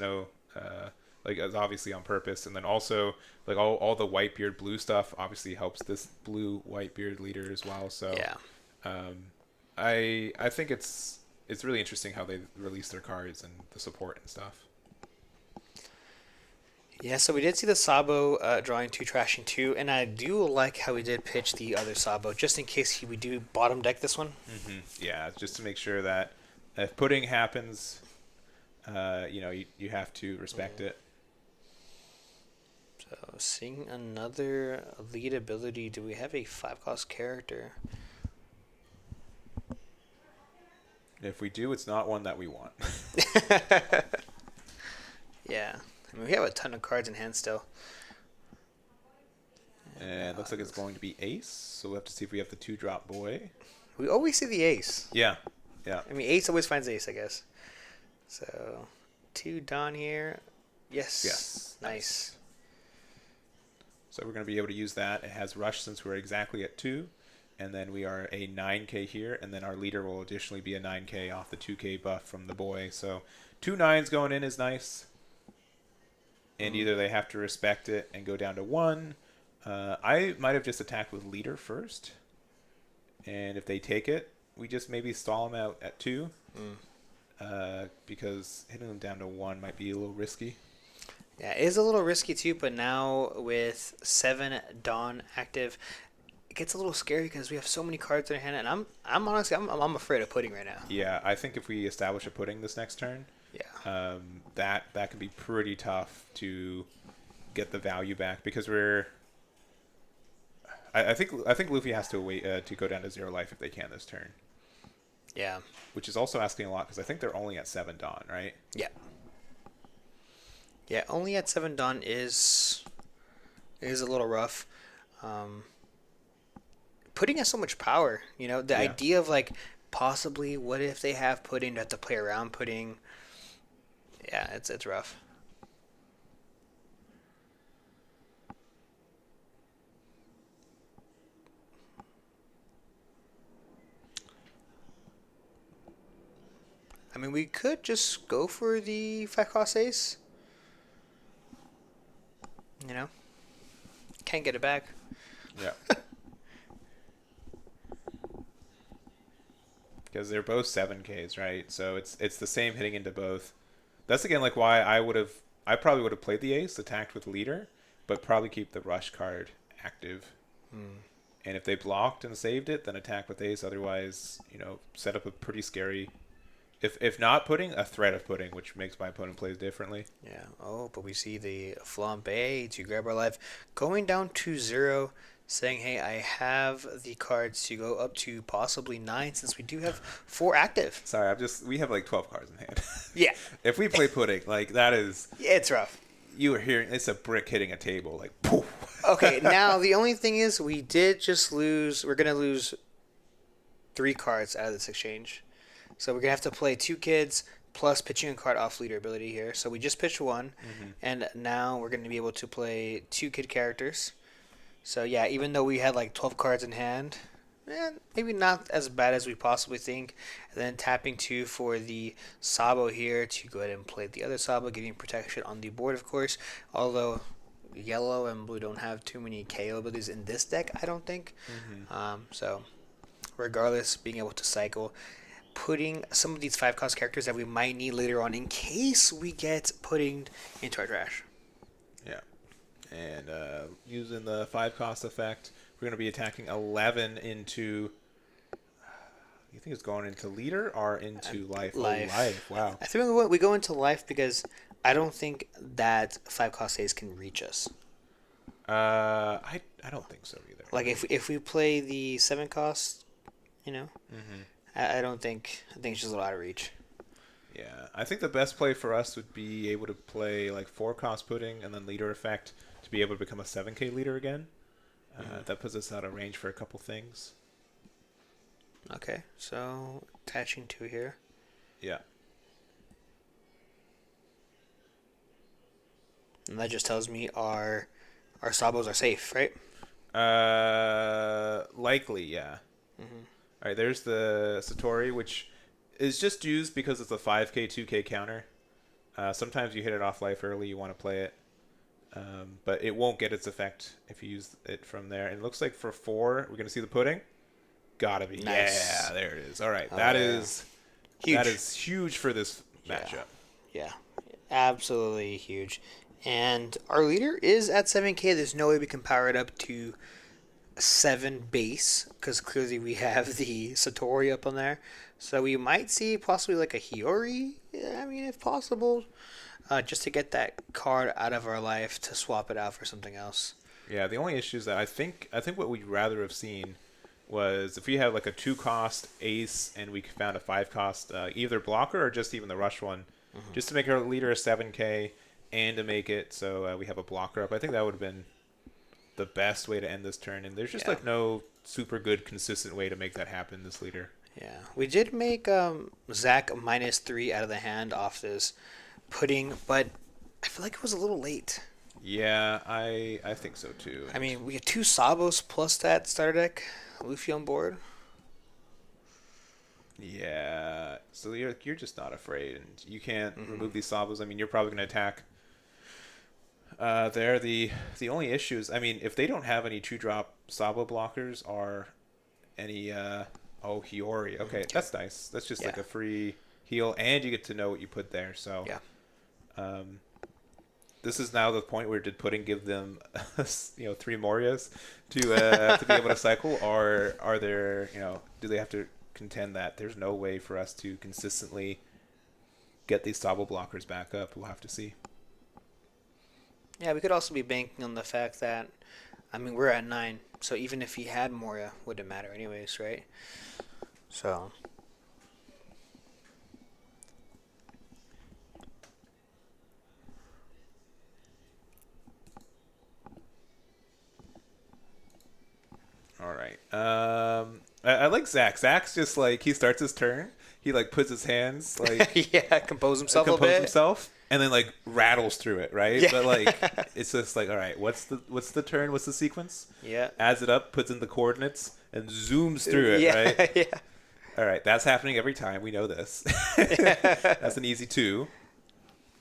like as obviously on purpose, and then also like all the Whitebeard blue stuff obviously helps this blue Whitebeard leader as well. So I think it's really interesting how they release their cards and the support and stuff. Yeah, so we did see the Sabo drawing 2, trashing 2, and I do like how we did pitch the other Sabo, just in case we do bottom deck this one. Yeah, just to make sure that if pudding happens, you have to respect it. So seeing another lead ability, do we have a 5-cost character? If we do, it's not one that we want. Yeah. I mean, we have a ton of cards in hand still. And it looks like it's going to be Ace, so we'll have to see if we have the 2-drop boy. We always see the Ace. Yeah. I mean, Ace always finds Ace, I guess. So, 2 Dawn here. Yes. Nice. So we're going to be able to use that. It has Rush since we're exactly at 2. And then we are a 9K here. And then our leader will additionally be a 9K off the 2K buff from the boy. So 2 9s going in is nice. And either they have to respect it and go down to 1. I might have just attacked with leader first. And if they take it, we just maybe stall them out at 2. Because hitting them down to 1 might be a little risky. Yeah, it is a little risky too, but now with 7 Dawn active, it gets a little scary because we have so many cards in our hand, and I'm honestly I'm afraid of pudding right now. Yeah, I think if we establish a pudding this next turn, that can be pretty tough to get the value back because I think Luffy has to wait to go down to 0 life if they can this turn. Yeah. Which is also asking a lot because I think they're only at 7 Dawn, right? Yeah. Yeah, only at 7 Dawn is a little rough. Pudding has so much power, you know. The idea of like possibly what if they have pudding to have to play around pudding. Yeah, it's rough. I mean, we could just go for the 5-cost ace. You know? Can't get it back. Yeah. Because they're both 7Ks, right? So it's the same hitting into both. That's again like why I probably would have played the ace, attacked with leader, but probably keep the rush card active. And if they blocked and saved it, then attack with ace. Otherwise, set up a pretty scary, if not putting, a threat of putting, which makes my opponent plays differently. Yeah. Oh, but we see the flambe to grab our life going down to 0, saying, hey, I have the cards to go up to possibly 9 since we do have 4 active. Sorry, we have like 12 cards in hand. Yeah. If we play pudding, like that is... Yeah, it's rough. You were hearing, it's a brick hitting a table, like poof. Okay, now the only thing is we did just lose, we're going to lose 3 cards out of this exchange. So we're going to have to play 2 kids plus pitching a card off leader ability here. So we just pitched 1, and now we're going to be able to play 2 kid characters. So yeah, even though we had like 12 cards in hand, maybe not as bad as we possibly think. And then tapping 2 for the Sabo here to go ahead and play the other Sabo, giving protection on the board, of course. Although yellow and blue don't have too many KO abilities in this deck, I don't think. So regardless, being able to cycle, putting some of these 5-cost characters that we might need later on in case we get putting into our trash. Yeah. And using the 5-cost effect, we're going to be attacking 11 into... You think it's going into leader or into life? Life. Oh, life. Wow. I think we go into life because I don't think that 5-cost ace can reach us. I don't think so either. Like if we play the 7-cost, I don't think... I think it's just a little out of reach. Yeah. I think the best play for us would be able to play like 4-cost pudding and then leader effect to be able to become a 7K leader again. That puts us out of range for a couple things. Okay, so attaching 2 here. Yeah. And that just tells me our Sabos are safe, right? Likely, yeah. All right, there's the Satori, which is just used because it's a 5K, 2K counter. Sometimes you hit it off life early, you want to play it. But it won't get its effect if you use it from there. And it looks like for 4, we're going to see the pudding. Gotta be. Nice. Yeah, there it is. All right, that is huge. That is huge for this matchup. Yeah, absolutely huge. And our leader is at 7K. There's no way we can power it up to 7 base because clearly we have the Satori up on there. So we might see possibly like a Hiyori, I mean, if possible, just to get that card out of our life to swap it out for something else. Yeah, the only issue is that I think what we'd rather have seen was if we had like a 2-cost ace and we found a 5-cost either blocker or just even the rush one, just to make our leader a 7K and to make it so we have a blocker up. I think that would have been the best way to end this turn. And there's just like no super good consistent way to make that happen this leader. Yeah, we did make Zach -3 out of the hand off this pudding, but I feel like it was a little late. Yeah, I think so too. I mean, we had 2 Sabos plus that starter deck. Luffy on board. Yeah, so you're just not afraid, and you can't remove these Sabos. I mean, you're probably going to attack. There, the only issues. I mean, if they don't have any 2-drop Sabo blockers or any Hiyori. Okay, that's nice. That's just like a free heal, and you get to know what you put there. So yeah. This is now the point where did pudding give them 3 Morias to be able to cycle, or are there do they have to contend that there's no way for us to consistently get these Sabo blockers back up? We'll have to see. Yeah, we could also be banking on the fact that, I mean, we're at 9, so even if he had Moria, wouldn't matter anyways, right? So... All right. I like Zach. Zach's just like he starts his turn. He like puts his hands like compose himself a bit. And then like rattles through it, right? Yeah. But like it's just like, all right, what's the turn? What's the sequence? Yeah. Adds it up, puts in the coordinates, and zooms through it, right? Yeah. All right, that's happening every time. We know this. That's an easy 2.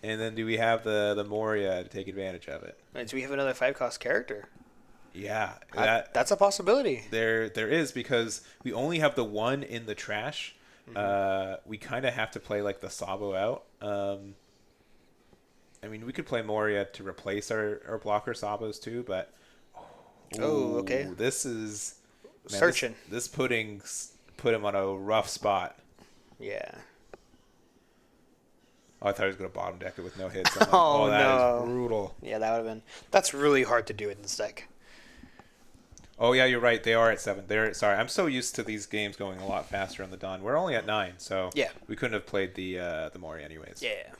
And then do we have the Moria to take advantage of it? And do we have another 5-cost character? Yeah, that's a possibility. There is, because we only have the 1 in the trash. We kind of have to play like the Sabo out. I mean, we could play Moria to replace our blocker Sabos too, but okay. This is searching. This pudding's put him on a rough spot. Yeah. Oh, I thought he was going to bottom deck it with no hits. Like, oh, that no. is brutal. Yeah, that would have been... That's really hard to do in this deck. Oh, yeah, you're right. They are at 7. Sorry, I'm so used to these games going a lot faster on the dawn. We're only at 9, so yeah, we couldn't have played the Mori anyways. Yeah.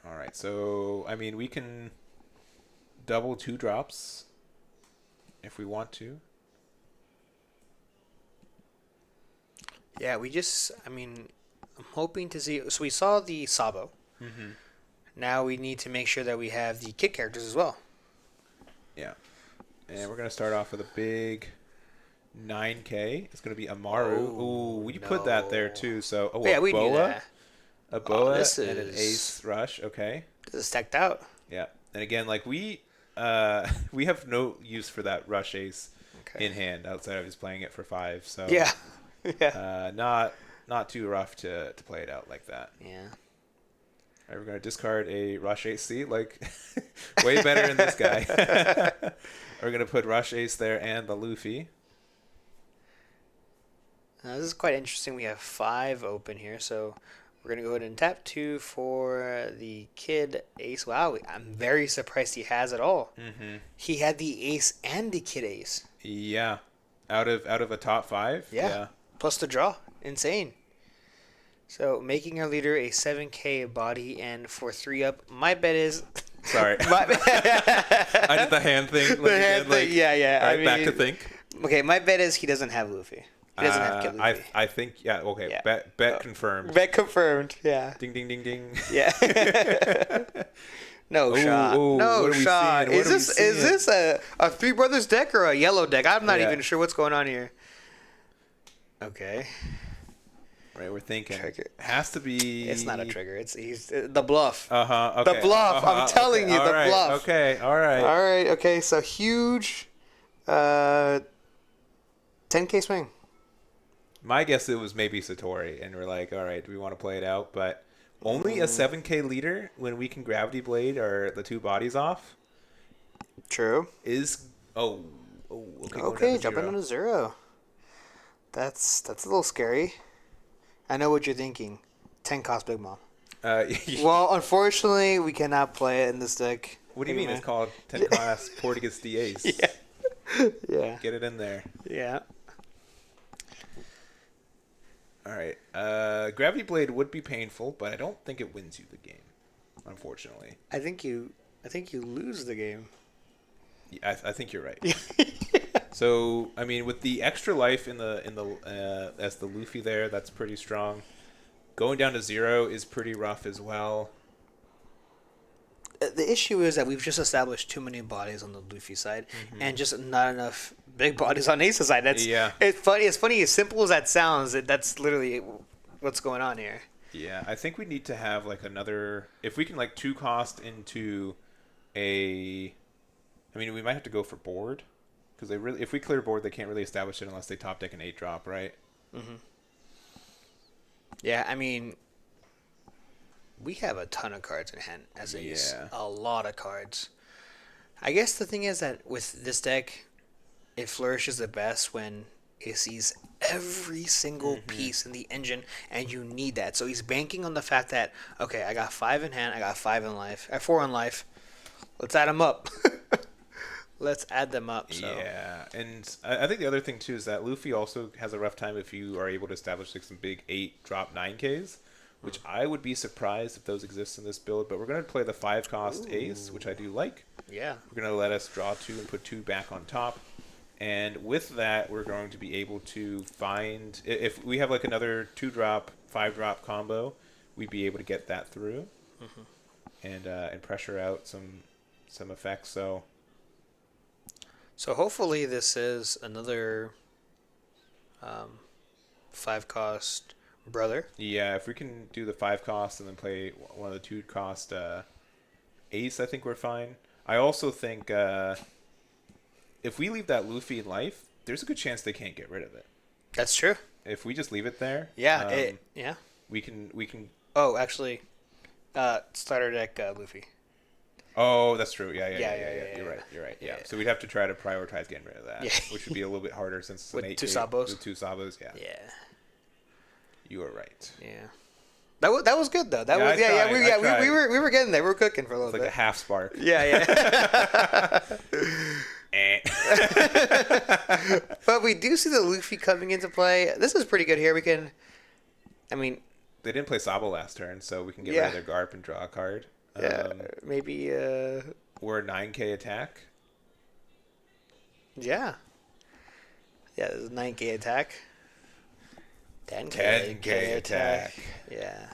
All right, so, I mean, we can double 2 drops if we want to. Yeah, I mean, I'm hoping to see... So we saw the Sabo. Mm-hmm. Now we need to make sure that we have the kid characters as well. Yeah. And we're going to start off with a big 9K. It's going to be Amaru. Ooh, we put that there too. So, yeah, we knew that. A Boa and an Ace Rush. Okay. This is stacked out. Yeah. And again, like we have no use for that Rush Ace in hand outside of just playing it for 5. So yeah. Yeah. Not too rough to play it out like that. Yeah. All right, we're going to discard a Rush Ace. See, like, way better in this guy. We're going to put Rush Ace there and the Luffy. This is quite interesting. We have 5 open here, so we're going to go ahead and tap 2 for the kid Ace. Wow, I'm very surprised he has it all. Mm-hmm. He had the Ace and the kid Ace. Yeah. Out of a top 5? Yeah. Plus the draw. Insane. So, making our leader a 7K body, and for 3-up, my bet is... Sorry. I did the hand thing. The hand thing, yeah. All right, back to think. Okay, my bet is he doesn't have Luffy. He doesn't have Kid Luffy. I think, yeah, okay. Yeah. Bet confirmed. Bet confirmed, yeah. Ding, ding, ding, ding. Yeah. No shot. No shot. Is this a Three Brothers deck or a yellow deck? I'm not even sure what's going on here. Okay. Right, we're thinking. Trigger. Has to be. It's not a trigger. He's the bluff. Okay. The bluff. I'm telling you, the bluff. Okay. All right. Okay. So huge, 10K swing. My guess it was maybe Satori, and we're like, all right, do we want to play it out? But only a 7K leader when we can Gravity Blade or the 2 bodies off. True. Okay. Jumping on a 0. That's a little scary. I know what you're thinking. 10 cost Big Mom. Well, unfortunately, we cannot play it in this deck. What do you mean? It's called 10 cost Portuguese DAs. Yeah. Get it in there. Yeah. All right. Gravity Blade would be painful, but I don't think it wins you the game, unfortunately. I think you lose the game. Yeah, I think you're right. So, I mean, with the extra life in the as the Luffy there, that's pretty strong. Going down to 0 is pretty rough as well. The issue is that we've just established too many bodies on the Luffy side, and just not enough big bodies on Ace's side. It's funny. It's funny. As simple as that sounds, that's literally what's going on here. Yeah, I think we need to have like another. If we can like 2 cost into a. I mean, we might have to go for board. Because if we clear board, they can't really establish it unless they top deck an 8-drop, right? Mm-hmm. Yeah, I mean, we have a ton of cards in hand as Ace. A lot of cards. I guess the thing is that with this deck, it flourishes the best when it sees every single piece in the engine, and you need that. So he's banking on the fact that, okay, I got 5 in hand, I got 5 in life, I have 4 in life. Let's add them up. Let's add them up. So. Yeah, and I think the other thing too is that Luffy also has a rough time if you are able to establish like some big 8-drop 9Ks, which I would be surprised if those exist in this build. But we're going to play the 5-cost Ace, which I do like. Yeah. We're going to let us draw 2 and put 2 back on top. And with that, we're going to be able to find, if we have like another 2-drop, 5-drop combo, we'd be able to get that through and pressure out some effects. So So hopefully this is another 5-cost brother. Yeah, if we can do the 5 cost and then play one of the 2 cost ace, I think we're fine. I also think if we leave that Luffy in life, there's a good chance they can't get rid of it. That's true. If we just leave it there, Yeah, we can. Oh, actually, starter deck Luffy. Oh, that's true. Yeah. You're right. Yeah. So we'd have to try to prioritize getting rid of that, which would be a little bit harder since it's with an 8K, 2 Sabos. With 2 Sabos, yeah. Yeah. You are right. Yeah. That was good though. That was we were getting there. We were cooking for a little bit. It's like a half spark. Yeah. But we do see the Luffy coming into play. This is pretty good here. We can, I mean, they didn't play Sabo last turn, so we can get rid of their Garp and draw a card. Yeah, maybe. We're a 9K attack. Yeah. Yeah, there's a 9K attack. 10K attack. Yeah.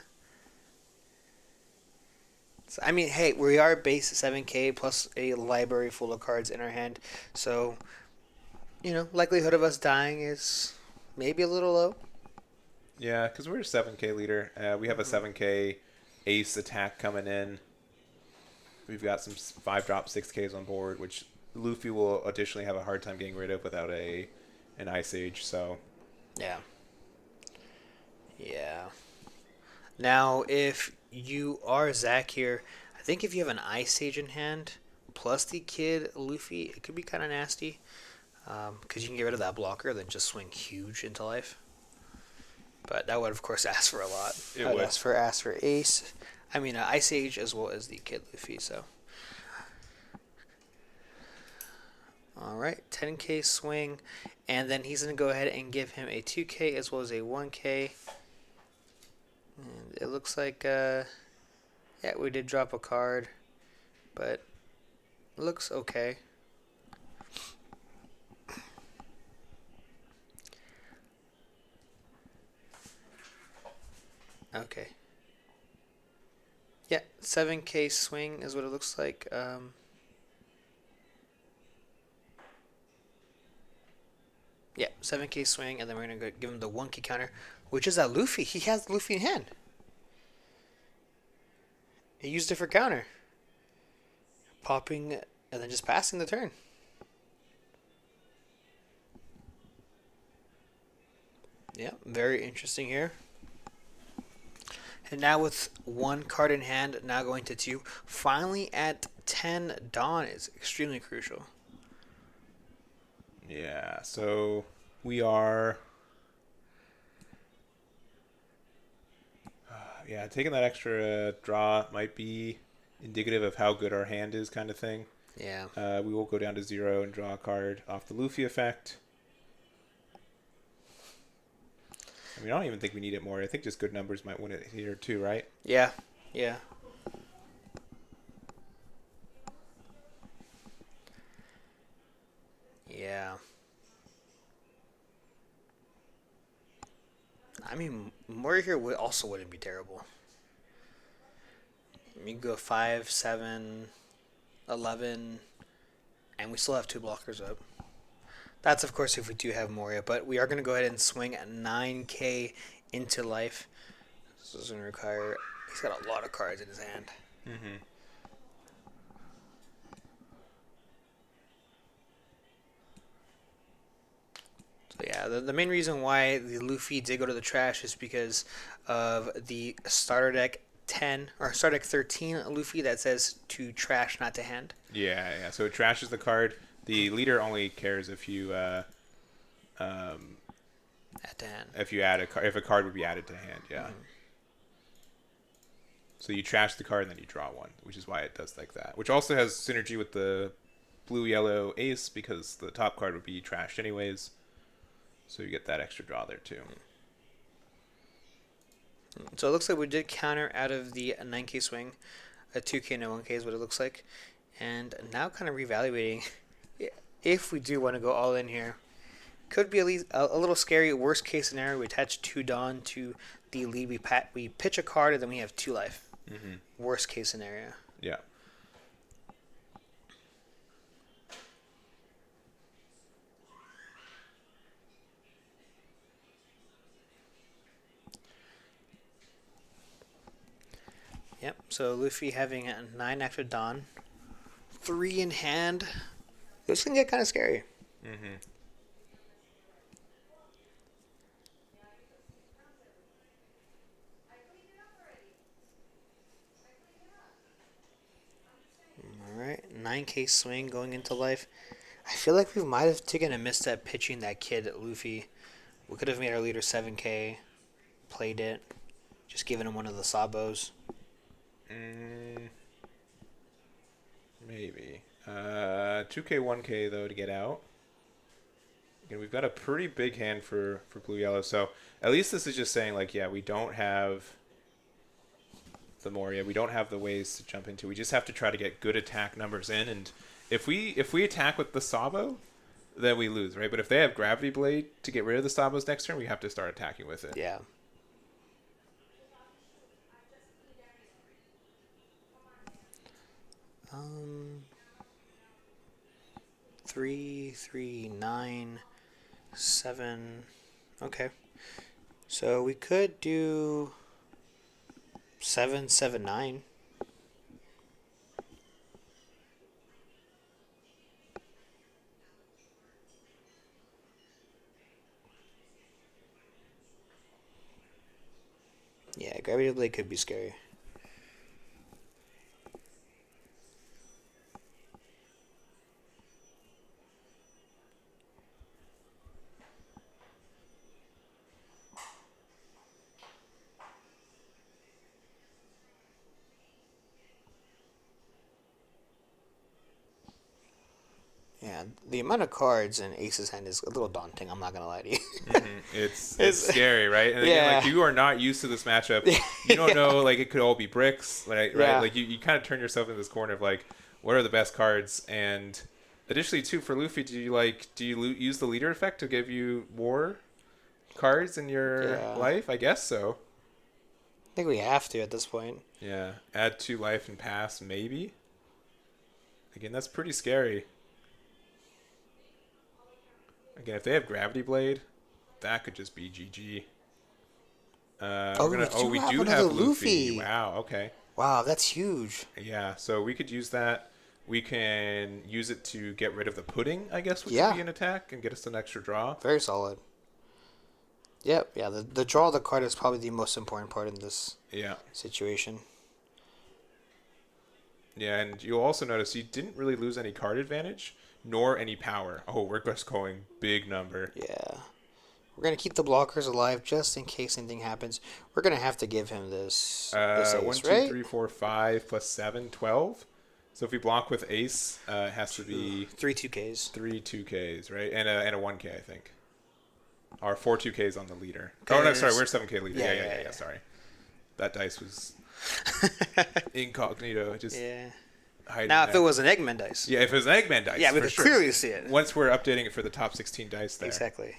So, I mean, hey, we are base 7K plus a library full of cards in our hand. So, likelihood of us dying is maybe a little low. Yeah, because we're a 7K leader. We have a 7K ace attack coming in. We've got some 5-drop 6Ks on board, which Luffy will additionally have a hard time getting rid of without an Ice Age. So, yeah. Yeah. Now, if you are Zach here, I think if you have an Ice Age in hand, plus the kid Luffy, it could be kind of nasty. Because you can get rid of that blocker, then just swing huge into life. But that would, of course, ask for a lot. It would. Ask for Ace. I mean, Ice Age as well as the kid Luffy, so. Alright, 10K swing. And then he's going to go ahead and give him a 2K as well as a 1K. And it looks like, we did drop a card. But it looks okay. Okay. Yeah, 7K swing is what it looks like. Yeah, 7K swing, and then we're going to give him the 1K counter, which is that Luffy. He has Luffy in hand. He used it for counter. Popping, and then just passing the turn. Yeah, very interesting here. And now with 1 card in hand, now going to 2. Finally at 10, Dawn is extremely crucial. Yeah, so we are... taking that extra draw might be indicative of how good our hand is, kind of thing. Yeah. We will go down to 0 and draw a card off the Luffy effect. I mean, I don't even think we need it more. I think just good numbers might win it here too, right? Yeah. Yeah. Yeah. I mean, Moria here also wouldn't be terrible. You can go 5, 7, 11, and we still have 2 blockers up. That's, of course, if we do have Moria, but we are going to go ahead and swing at 9K into life. This is going to require... He's got a lot of cards in his hand. Mm-hmm. So, yeah, the main reason why the Luffy did go to the trash is because of the starter deck 10, or starter deck 13 Luffy that says to trash, not to hand. Yeah. So it trashes the card. The leader only cares if you At to hand. if a card would be added to hand. Yeah. Mm-hmm. So you trash the card and then you draw one, which is why it does like that. Which also has synergy with the blue-yellow ace because the top card would be trashed anyways. So you get that extra draw there too. So it looks like we did counter out of the 9K swing. A 2K and a 1K is what it looks like. And now kind of reevaluating if we do want to go all in here. Could be at least a little scary. Worst case scenario, we attach 2 Dawn to the lead. We pitch a card and then we have 2 life. Mm-hmm. Worst case scenario. Yeah. Yep. So Luffy having 9 active Dawn, 3 in hand. This can get kind of scary. Mm-hmm. All right, 9K swing going into life. I feel like we might have taken a misstep pitching that kid at Luffy. We could have made our leader 7K, played it, just given him one of the Sabos. Maybe. 2K, 1K, though, to get out. Again, we've got a pretty big hand for blue-yellow, so at least this is just saying, like, yeah, we don't have the Moria. We don't have the ways to jump into. We just have to try to get good attack numbers in, and if we attack with the Sabo, then we lose, right? But if they have Gravity Blade to get rid of the Sabos next turn, we have to start attacking with it. Yeah. Three, 3, 9, 7. Okay. So we could do 7, 7, 9. Yeah, Gravity Blade could be scary. Yeah, the amount of cards in Ace's hand is a little daunting. I'm not gonna lie to you. It's scary, right? And again, Yeah. like you are not used to this matchup. You don't know, like it could all be bricks, right? Yeah. Like you kind of turn yourself in this corner of like, what are the best cards? And additionally, too, for Luffy, do you use the leader effect to give you more cards in your life? I guess so. I think we have to at this point. Yeah, add 2 life and pass, maybe. Again, that's pretty scary. Again, if they have Gravity Blade, that could just be GG. We do have Luffy. Wow, okay. Wow, that's huge. Yeah, so we could use that. We can use it to get rid of the pudding, I guess, which Yeah. would be an attack, and get us an extra draw. Very solid. Yep, yeah, the draw of the card is probably the most important part in this situation. Yeah, and you'll also notice you didn't really lose any card advantage, nor any power. Oh, we're just going big number. Yeah. We're going to keep the blockers alive just in case anything happens. We're going to have to give him this ace, 1, 2, right? 3, 4, 5 plus 7, 12. So if we block with ace, it has to be 3 2Ks. 3 2Ks, right? And a 1K, I think. Or 4 2Ks on the leader. Oh, no, sorry, we're 7K leader. Yeah, sorry. That dice was incognito. Just Now, if it was an Eggman dice. Yeah, if it was an Eggman dice. Yeah, we could clearly see it. Once we're updating it for the top 16 dice there. Exactly.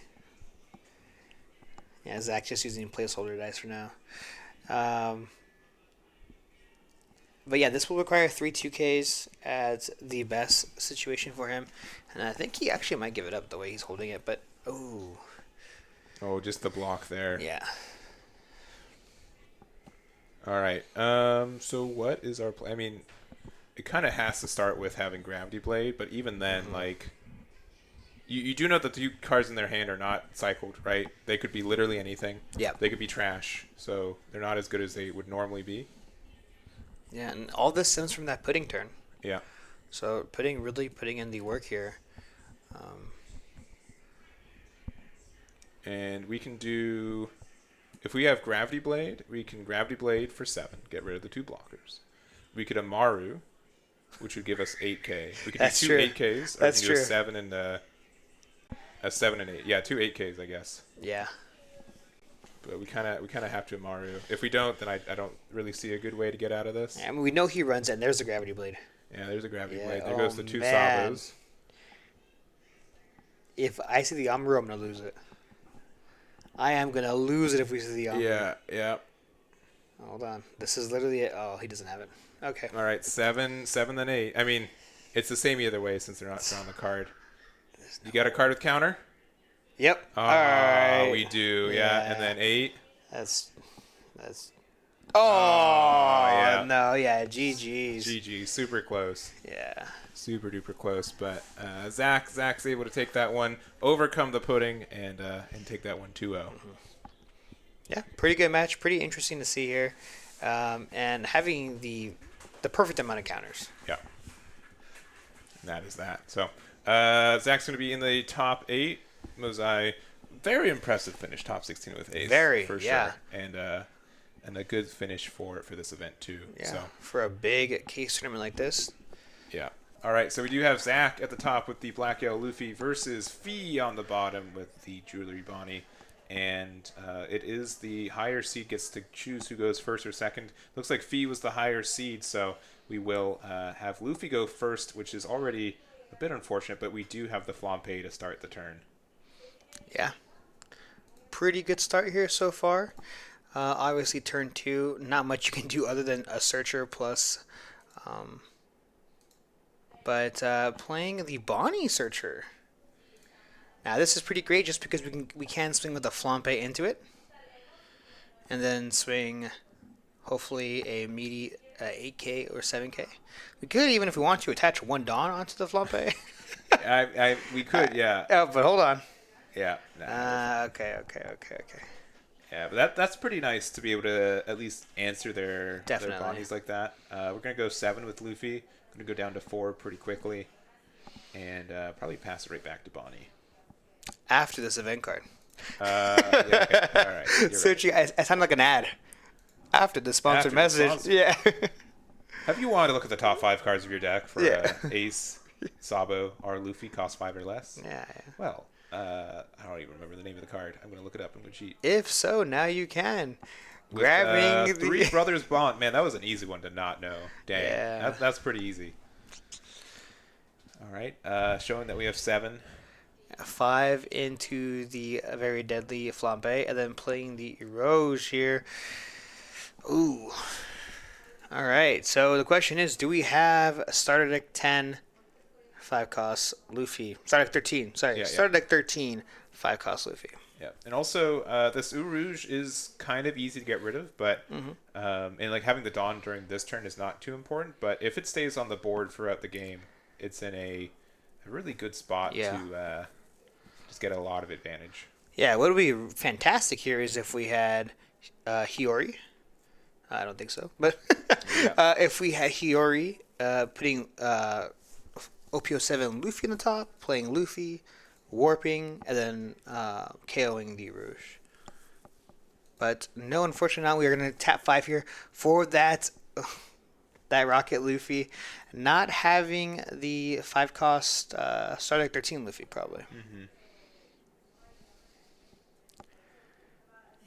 Yeah, Zach just using placeholder dice for now. But yeah, this will require 3 2Ks as the best situation for him. And I think he actually might give it up the way he's holding it, but Oh, just the block there. Yeah. All right. So what is our plan? I mean, it kind of has to start with having Gravity Blade, but even then, like, you do know that the 2 cards in their hand are not cycled, right? They could be literally anything. Yeah. They could be trash, so they're not as good as they would normally be. Yeah, and all this stems from that pudding turn. Yeah. So really putting in the work here. And we can do, if we have Gravity Blade, we can Gravity Blade for 7, get rid of the 2 blockers. We could Amaru, which would give us 8K. We could That's do 2 true. 8Ks. Or That's we can do true. a 7 and 8. Yeah, 2 8Ks, I guess. Yeah. But we kind of have to Amaru. If we don't, then I don't really see a good way to get out of this. I mean, we know he runs in. There's the Gravity Blade. Yeah, there's a Gravity Yeah, Blade. There goes the 2 man. Sabos. If I see the Amaru, I'm going to lose it. I am going to lose it if we see the Amaru. Yeah. Hold on. This is literally it. Oh, he doesn't have it. Okay. All right, 7, then 8. I mean, it's the same either way since they're not on the card. You got a card with counter? Yep. Oh, All right. we do. Yeah. And then 8. That's Oh, yeah. no, yeah, GG's. GG, super close. Yeah. Super duper close, but Zach's able to take that one, overcome the pudding, and take that one 2-0. Yeah, pretty good match. Pretty interesting to see here, and having the perfect amount of counters. Yeah, and that is that. So Zach's going to be in the top 8. Mosai, very impressive finish, top 16 with ace. Very, for yeah. sure, and a good finish for this event too. Yeah, so. for a big case tournament like this. Yeah. All right, so we do have Zach at the top with the Black Yellow Luffy versus Fee on the bottom with the Jewelry Bonney. And it is the higher seed gets to choose who goes first or second. Looks like Fee was the higher seed, so we will have Luffy go first, which is already a bit unfortunate, but we do have the Flampe to start the turn. Yeah. Pretty good start here so far. Obviously, turn 2, not much you can do other than a Searcher plus... But playing the Bonney Searcher. Now this is pretty great just because we can swing with a Flampe into it. And then swing hopefully a meaty 8k or 7k. We could even if we want to attach one Dawn onto the Flampe. We could, yeah. Oh, but hold on. Yeah. Okay. Yeah, but that's pretty nice to be able to at least answer their Definitely. Bonnies like that. We're going to go 7 with Luffy. Going to go down to 4 pretty quickly, and probably pass it right back to Bonney. After this event card. Yeah, okay. All right. Searching, I sound like an ad. After the sponsored message. Sponsor. Yeah. Have you wanted to look at the top 5 cards of your deck for Ace, Sabo, or Luffy cost 5 or less? Yeah. Well, I don't even remember the name of the card. I'm going to look it up. I'm going to cheat. If so, now you can. With, Grabbing the Three Brothers Bond. Man, that was an easy one to not know. Dang. Yeah. That's pretty easy. All right. Showing that we have 7. 5 into the very deadly Flambe, and then playing the Eroge here. Ooh. All right. So the question is, do we have starter deck 10, 5 costs Luffy? Starter deck 13. Sorry. Starter deck 13, 5 costs Luffy. Yeah, and also this Rouge is kind of easy to get rid of, but and like having the Dawn during this turn is not too important. But if it stays on the board throughout the game, it's in a really good spot to just get a lot of advantage. Yeah, what would be fantastic here is if we had Hiyori. I don't think so, but if we had Hiyori putting OP07 Luffy on the top, playing Luffy, warping, and then KOing the Rouge. But no, unfortunately not. We are going to tap 5 here for that Rocket Luffy. Not having the 5 cost Star Deck 13 Luffy, probably.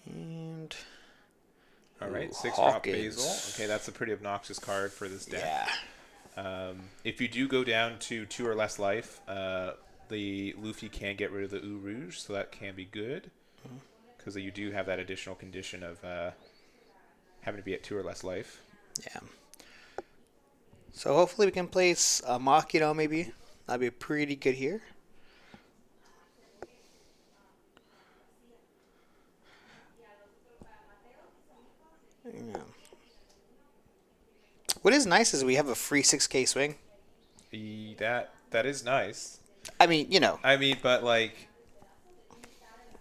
And... all right, 6 drop Basil. Okay, that's a pretty obnoxious card for this deck. Yeah. If you do go down to 2 or less life, the Luffy can get rid of the Rouge, so that can be good. Because you do have that additional condition of having to be at 2 or less life. Yeah. So hopefully we can place Makino maybe. That'd be pretty good here. Yeah. What is nice is we have a free 6k swing. That is nice. I mean, you know. But like...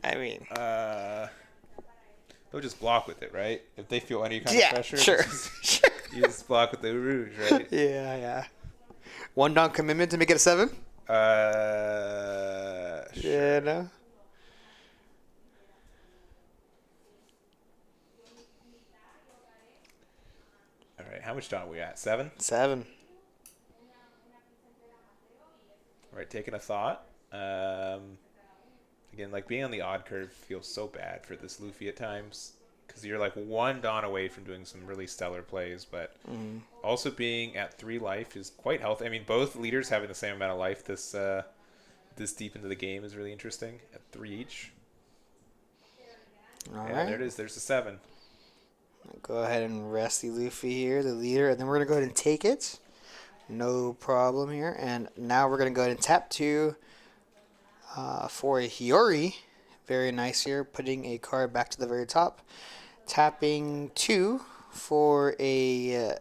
they'll just block with it, right? If they feel any kind of pressure. Sure. You just block with the Rouge, right? Yeah. 1 Dawn commitment to make it a 7? Sure. Yeah, no. All right, how much Dawn are we at? 7? 7. All right, taking a thought. Again, like being on the odd curve feels so bad for this Luffy at times because you're like 1 Dawn away from doing some really stellar plays, but also being at 3 life is quite healthy. I mean, both leaders having the same amount of life this deep into the game is really interesting at 3 each. All right. right. There it is. There's the 7. Go ahead and rest the Luffy here, the leader, and then we're going to go ahead and take it. No problem here. And now we're going to go ahead and tap 2 for a Hiyori. Very nice here, putting a card back to the very top. Tapping 2 for a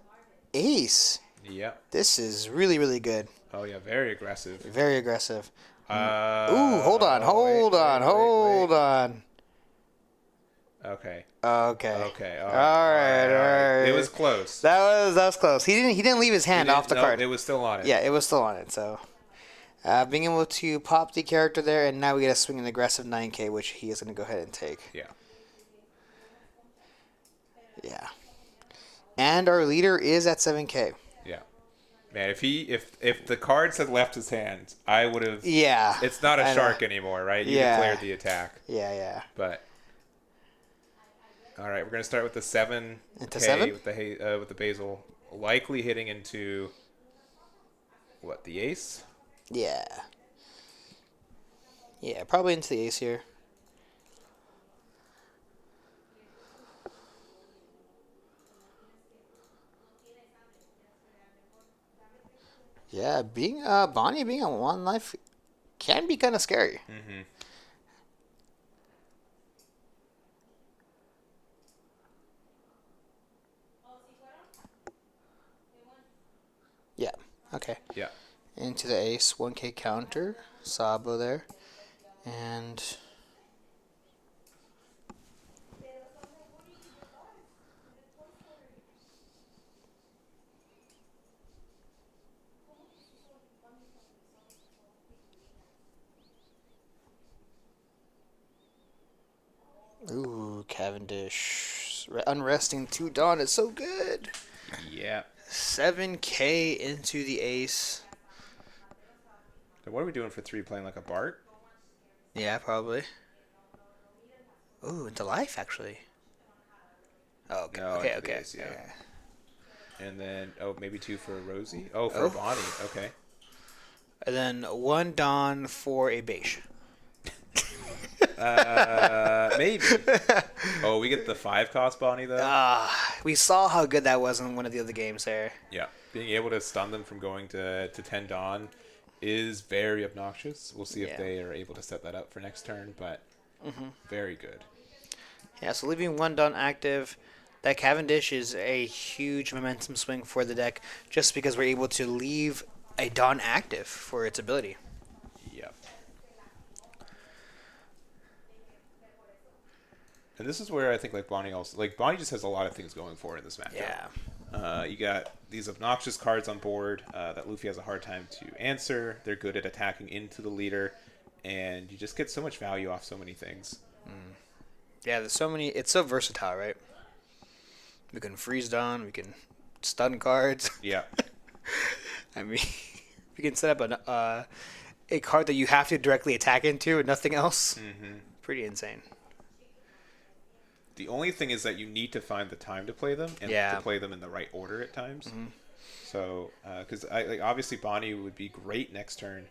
ace. Yep. This is really, really good. Oh yeah, very aggressive. Very aggressive. Ooh, hold on, hold on. Okay. Okay. Okay. All right. It was close. That was close. He didn't leave his hand off the card. It was still on it. Yeah, it was still on it. So, being able to pop the character there, and now we get to swing an aggressive 9K, which he is going to go ahead and take. Yeah. Yeah. And our leader is at 7K. Yeah. Man, if the cards had left his hand, I would have. Yeah. It's not a shark anymore, right? You declared the attack. Yeah. But. All right, we're gonna start with the 7 into 7 with the basil, likely hitting into what, the ace? Yeah, probably into the ace here. Yeah, being Bonney being on 1 life can be kind of scary. Mm-hmm. Yeah. Okay. Yeah. Into the ace, 1K counter, Sabo there, and ooh, Cavendish, unresting 2 Dawn is so good. Yeah. 7K into the ace. So what are we doing for 3 playing like a Bart? Yeah, probably. Ooh, into life, actually. Oh, okay. No, Okay. Ace, yeah. And then, maybe 2 for a Rosie? Oh, for a Bonney. Okay. And then 1 Dawn for a beige. Maybe. Oh, we get the 5 cost Bonney, though? We saw how good that was in one of the other games there. Yeah. Being able to stun them from going to 10 Dawn is very obnoxious. We'll see if they are able to set that up for next turn, but very good. Yeah, so leaving 1 Dawn active, that Cavendish is a huge momentum swing for the deck just because we're able to leave a Dawn active for its ability. Yep. And this is where I think Bonney Bonney just has a lot of things going for it in this matchup. Yeah. You got these obnoxious cards on board that Luffy has a hard time to answer. They're good at attacking into the leader, and you just get so much value off so many things. Yeah, there's so many. It's so versatile, right? We can freeze Dawn. We can stun cards. Yeah. I mean, we can set up a card that you have to directly attack into and nothing else. Pretty insane. The only thing is that you need to find the time to play them and to play them in the right order at times. So, because obviously Bonney would be great next turn,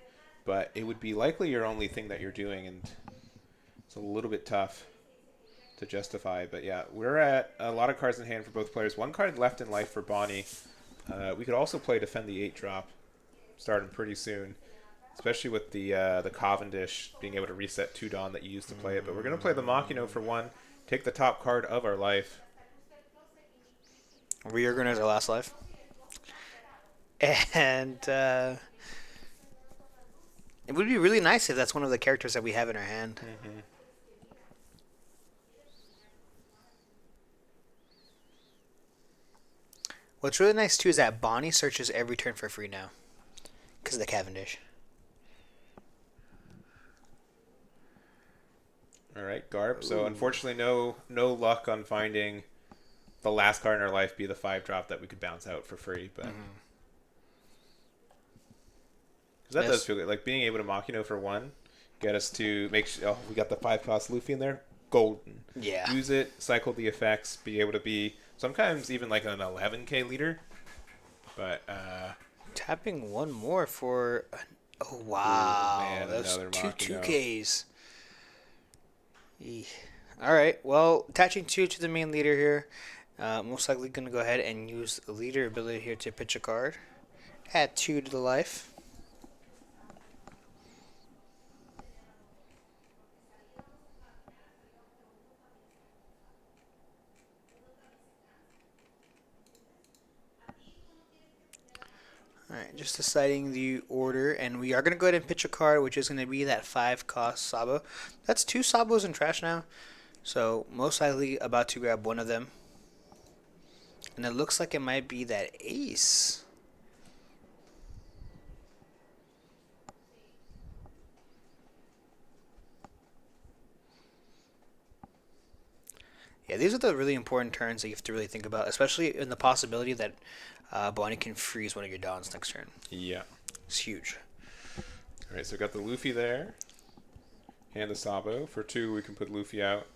but it would be likely your only thing that you're doing, and it's a little bit tough to justify. But yeah, we're at a lot of cards in hand for both players. 1 card left in life for Bonney. We could also play Defend the 8-drop, starting pretty soon, especially with the Cavendish being able to reset 2 Dawn that you used to play it. But we're going to play the Machino for 1. Take the top card of our life. Reorganize our last life. And it would be really nice if that's one of the characters that we have in our hand. What's really nice, too, is that Bonney searches every turn for free now. Because of the Cavendish. All right, Garb. So unfortunately, no luck on finding the last card in our life be the 5-drop that we could bounce out for free. But that does feel good. Like being able to Machino for 1, get us to make sure. Oh, we got the 5-cost Luffy in there. Golden. Yeah. Use it, cycle the effects, be able to be sometimes even like an 11K leader. But tapping 1 more for. Oh wow! Man, those another two Machino. 2Ks. All right. Well, attaching 2 to the main leader here. Most likely going to go ahead and use the leader ability here to pitch a card. Add 2 to the life. Alright, just deciding the order, and we are going to go ahead and pitch a card, which is going to be that 5-cost Sabo. That's 2 Sabos in trash now, so most likely about to grab one of them. And it looks like it might be that Ace. Yeah, these are the really important turns that you have to really think about, especially in the possibility that Bonney can freeze one of your Dons next turn. Yeah. It's huge. All right, so we got the Luffy there and the Sabo. For 2, we can put Luffy out.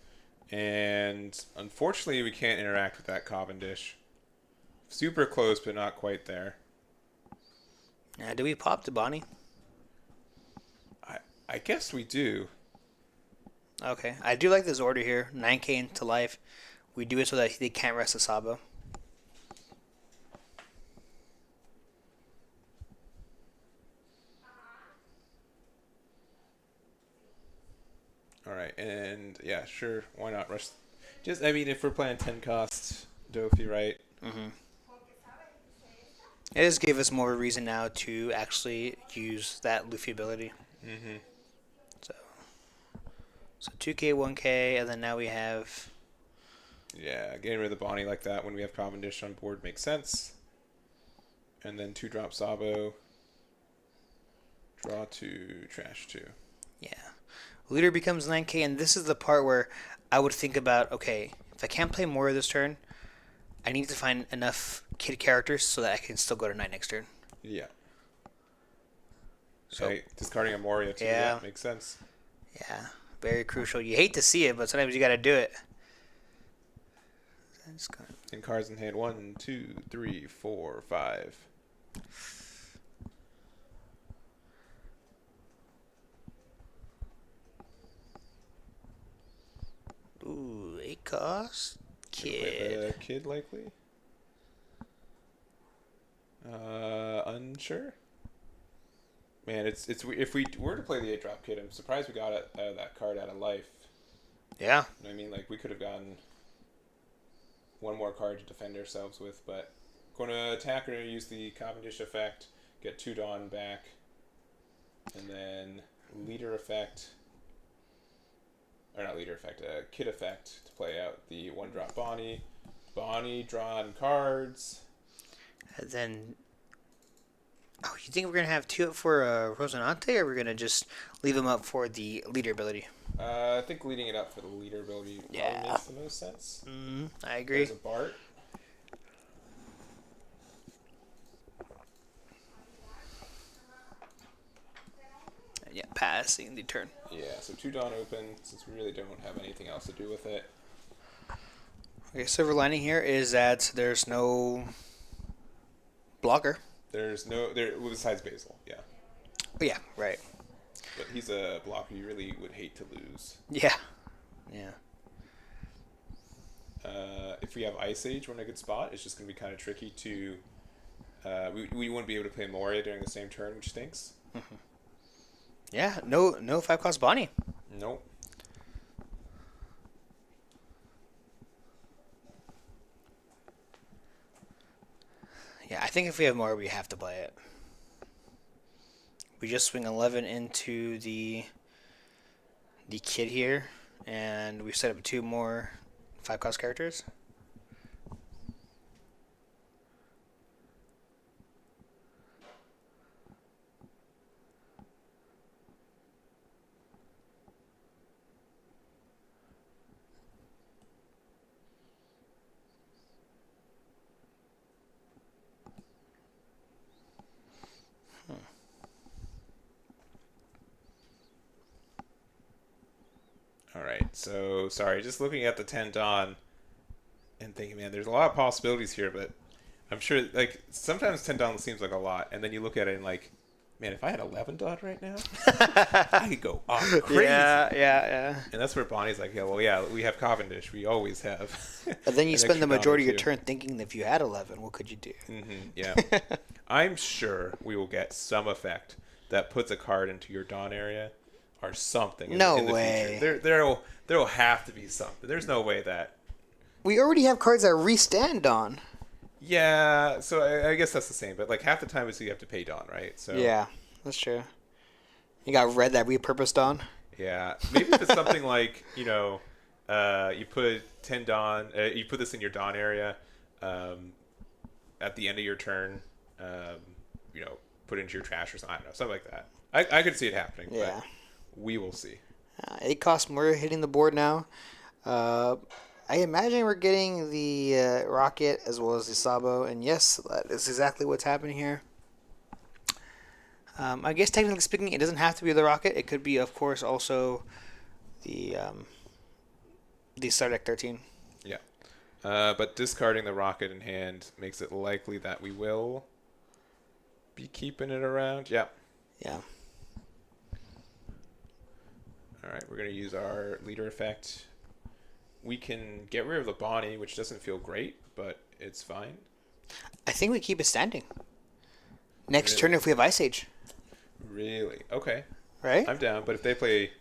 And unfortunately, we can't interact with that Cavendish. Super close, but not quite there. Do we pop to Bonney? I guess we do. Okay. I do like this order here. 9k into life. We do it so that they can't rest the Sabo. All right, and yeah, sure, why not rush? Just, I mean, if we're playing 10 cost Dofi, right? Mm-hmm. It just gave us more reason now to actually use that Luffy ability. Mm-hmm. So 2k, 1k, and then now we have... Yeah, getting rid of the Bonney like that when we have Cavendish on board makes sense. And then 2-drop Sabo. Draw 2, trash 2. Yeah. Leader becomes 9k, and this is the part where I would think about, okay, if I can't play Moria this turn, I need to find enough kid characters so that I can still go to 9 next turn. Yeah. So okay, discarding a Moria too, yeah, makes sense. Yeah, very crucial. You hate to see it, but sometimes you got to do it. In cards in hand, 1, 2, 3, 4, 5. Ooh, 8 cost. Kid. Kid likely. Unsure. Man, it's if we were to play the 8-drop kid, I'm surprised we got that card out of life. Yeah. I mean, like, we could have gotten one more card to defend ourselves with, but going to attack, we're going to use the Cavendish effect, get 2 Dawn back, and then leader effect, or not leader effect, kid effect to play out the 1-drop Bonney. Bonney, drawn cards. And then... Oh, you think we're going to have 2 up for Rosinante, or we're going to just leave him up for the leader ability? I think leading it up for the leader ability probably makes the most sense. I agree. There's a Bart. Yeah, passing the turn. Yeah, so 2 Dawn open, since we really don't have anything else to do with it. Okay, silver lining here is that there's no blocker. There's no... besides Basil, yeah. Oh, yeah, right. But he's a blocker you really would hate to lose. Yeah. Yeah. If we have Ice Age, we're in a good spot. It's just going to be kind of tricky to... we wouldn't be able to play Moria during the same turn, which stinks. Mm-hmm. Yeah, no 5-cost Bonney. Nope. Yeah, I think if we have more, we have to play it. We just swing 11 into the kid here, and we set up 2 more 5-cost characters. Alright, so, sorry, just looking at the 10 Dawn and thinking, man, there's a lot of possibilities here, but I'm sure, like, sometimes 10 Dawn seems like a lot, and then you look at it and, like, man, if I had 11 Dawn right now, I could go off crazy. Yeah. And that's where Bonnie's like, yeah, we have Cavendish. We always have. But then you spend the majority of your turn turn thinking that if you had 11, what could you do? Yeah. I'm sure we will get some effect that puts a card into your Dawn area or something in the way. future. There will have to be something. There's no way that... We already have cards that restand Dawn. Yeah, so I guess that's the same, but like half the time is you have to pay Dawn, right? So Yeah, that's true. You got red that repurposed on. yeah, maybe if it's something like you put 10 Dawn, you put this in your Dawn area, at the end of your turn, you know, put it into your trash or something. I don't know, something like that. I could see it happening, Yeah. but we will see. 8 cost Moria hitting the board now. I imagine we're getting the Rocket as well as the Sabo, and yes, that is exactly what's happening here. I guess technically speaking, it doesn't have to be the Rocket. It could be, of course, also the Star Deck 13. Yeah. But discarding the Rocket in hand makes it likely that we will be keeping it around. Yeah. Yeah. All right, we're going to use our leader effect. We can get rid of the Bonney, which doesn't feel great, but it's fine. I think we keep it standing. Next Really? turn if we have Ice Age. Really? Okay. Right? I'm down, but if they play...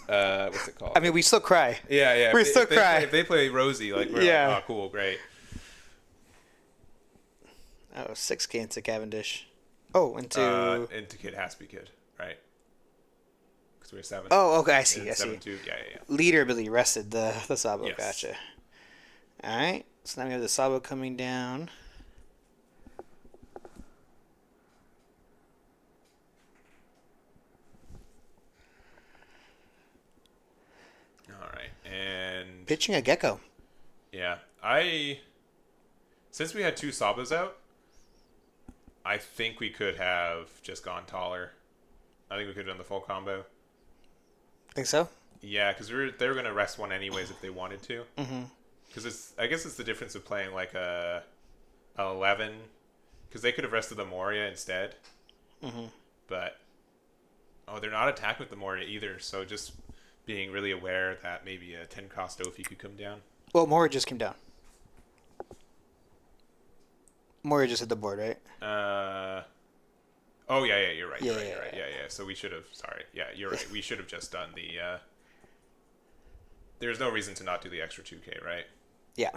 what's it called? I mean, we still cry. Yeah, yeah. We still cry. If they play Rosie, like, we're Yeah. like, oh, cool, great. Oh, 6K into Cavendish. Oh, into Kid has to be Kid, right? Because we're 7. Oh, okay, I see. And I see. 7-2. Yeah, yeah, yeah. Leader ability rested the Sabo. Yes. Gotcha. All right. So now we have the Sabo coming down. All right, and Pitching a Gecko. yeah, since we had 2 Sabas out, I think we could have just gone taller. I think we could have done the full combo. Think so? Yeah, because they were gonna rest one anyways if they wanted to. Mm-hmm. Because I guess it's the difference of playing like a 11, because they could have rested the Moria instead. Mm-hmm. But they're not attacking with the Moria either. So just being really aware that maybe a 10 cost Ophi could come down. Well, Moria just came down. Moria just hit the board, right? Oh yeah, you're right. Yeah, You're right. yeah, You're right. yeah. Yeah. So we should have. Sorry. Yeah, you're right. We should have just done the. There's no reason to not do the extra 2K, right? Yeah.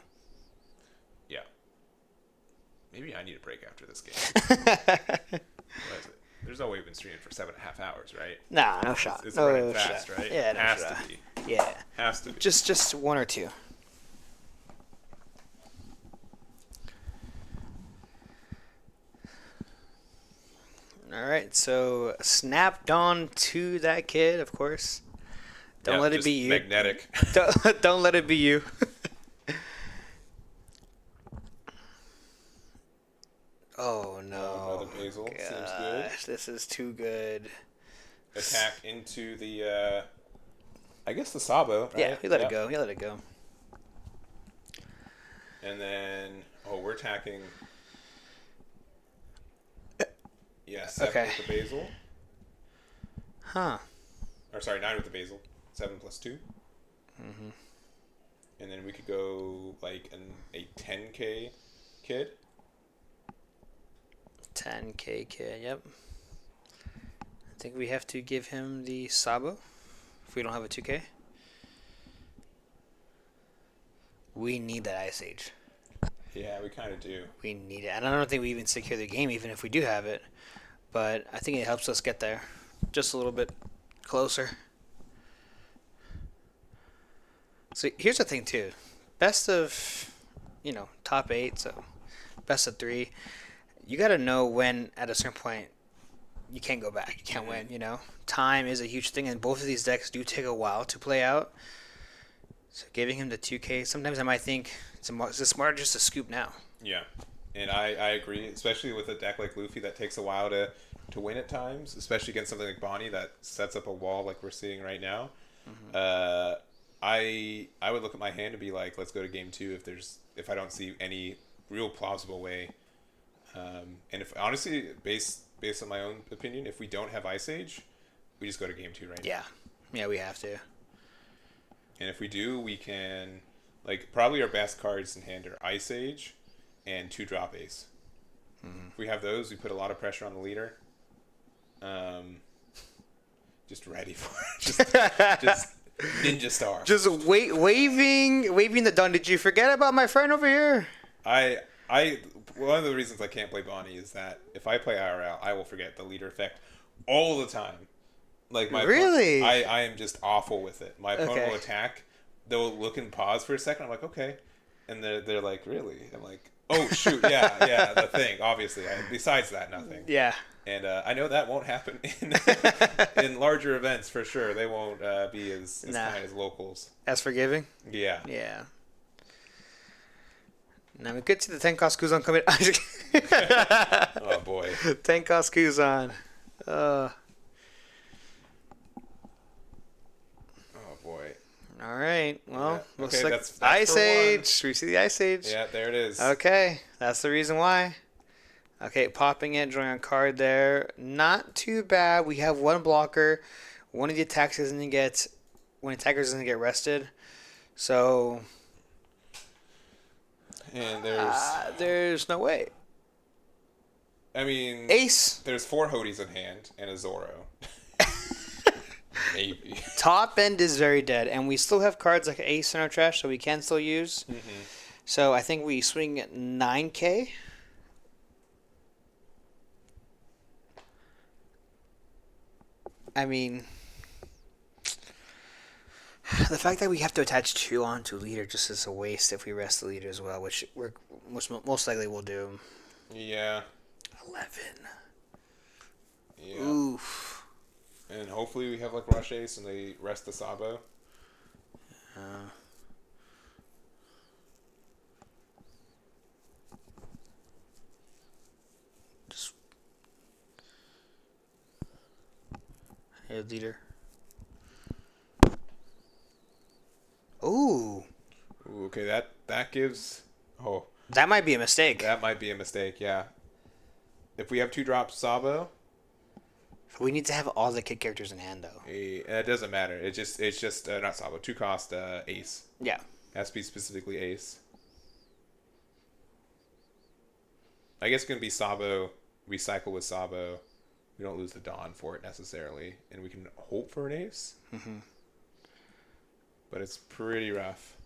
Yeah. Maybe I need a break after this game. What is it? There's no way we've been streaming for 7.5 hours, right? Nah, no shot. It's no running shot. fast, right? Yeah, no Has shot. to be. Yeah. Has to be. Just 1 or 2. All right, so snapped on to that kid, of course. Don't let it just be you. Magnetic. Don't let it be you. Oh no! Another Basil. Seems good. Gosh, this is too good. Attack into the. I guess the Sabo. Right? Yeah, he let it go. He let it go. And then we're attacking. Yeah, 7 Okay. with the Basil. Huh. Or sorry, 9 with the Basil. 7 plus 2. Mm-hmm. And then we could go like a 10K kid. 10K kid. Yep. I think we have to give him the Sabo if we don't have a 2K. We need that Ice Age. Yeah, we kind of do. We need it. And I don't think we even secure the game even if we do have it. But I think it helps us get there just a little bit closer. So here's the thing too. Best of, top 8, so best of 3. You got to know when at a certain point you can't go back. You can't win, Time is a huge thing, and both of these decks do take a while to play out. So giving him the 2K, sometimes I might think it's smarter just to scoop now. Yeah, and I agree, especially with a deck like Luffy that takes a while to win at times, especially against something like Bonney that sets up a wall like we're seeing right now. Mm-hmm. I would look at my hand and be like, let's go to game 2 if I don't see any real plausible way. And if honestly, based on my own opinion, if we don't have Ice Age, we just go to game 2 right now. Yeah, we have to. And if we do, we can, probably our best cards in hand are Ice Age and 2-drop Ace. Mm-hmm. If we have those, we put a lot of pressure on the leader. Just ready for it. Just ninja star. Just waving the Dawn. Did you forget about my friend over here? I One of the reasons I can't play Bonney is that if I play IRL, I will forget the leader effect all the time. Like Really? I am just awful with it. My opponent Okay. will attack, they'll look and pause for a second. I'm like, okay, and they're like, really? I'm like, oh shoot, yeah, the thing. Obviously, besides that, nothing. Yeah. And I know that won't happen in larger events for sure. They won't be as kind as locals. As forgiving? Yeah. Yeah. Now we could see the Tenko's Kuzan coming. Oh boy. Tenko's Kuzan. Oh boy. All right. Well, Yeah. looks Okay, like that's Ice for one. Age. We see the Ice Age. Yeah, there it is. Okay, that's the reason why. Okay, popping it, drawing a card there. Not too bad. We have one blocker. One of the attacks doesn't get, when attacker doesn't get rested. So And there's no way. I mean, Ace. there's 4 Hodies in hand and a Zoro. Maybe. Top end is very dead, and we still have cards like Ace in our trash, so we can still use. Mm-hmm. So I think we swing at 9K. I mean, the fact that we have to attach 2 onto leader just is a waste if we rest the leader as well, which we're most likely will do. Yeah. 11. Yeah. Oof. And hopefully we have like Rush Ace and they rest the Sabo. Just hey, leader. Ooh. Ooh, okay, that gives. Oh, That might be a mistake. that might be a mistake. Yeah. If we have 2 drops Sabo, We need to have all the kid characters in hand, though. it doesn't matter. It's just not Sabo. 2 cost Ace. Yeah. Has to be specifically Ace. I guess it's gonna be Sabo. We cycle with Sabo. We don't lose the Dawn for it necessarily, and we can hope for an Ace. Mm-hmm. But it's pretty rough.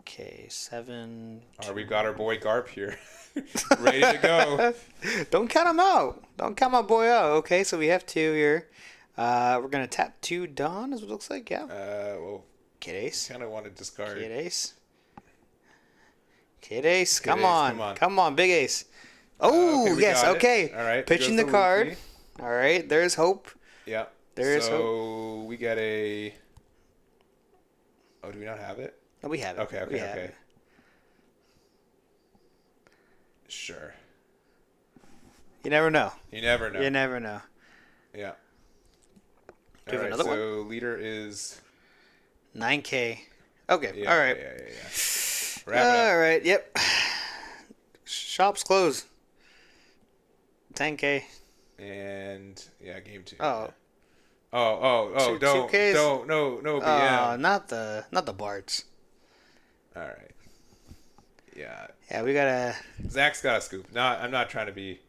Okay, 7. We've got our boy Garp here, ready to go. Don't count him out. Don't count my boy out. Okay, so we have 2 here. We're gonna tap 2 Dawn, as it looks like. Yeah. Well, Kid Ace. kind of want to discard. Kid Ace. Kid Ace. Come Ace, on. Come on, big Ace. Oh, Okay, we yes. got it. Okay. All right. Pitching the goes card. Luffy. All right. There's hope. Yeah. There is So we get a. Oh, do we not have it? No, we have it. Okay. We have it. Sure. You never know. You never know. You never know. Yeah. Do you have All right, another one? so leader is. 9K. Okay. Yeah, All right. Yeah. Wrap it up. All right. Yep. Shops closed. 10K. And yeah, game 2. Oh. Oh! Two- Don't 2Ks? no BM. Not the Barts. All right. Yeah, Yeah, we gotta. Zach's got a scoop. I'm not trying to be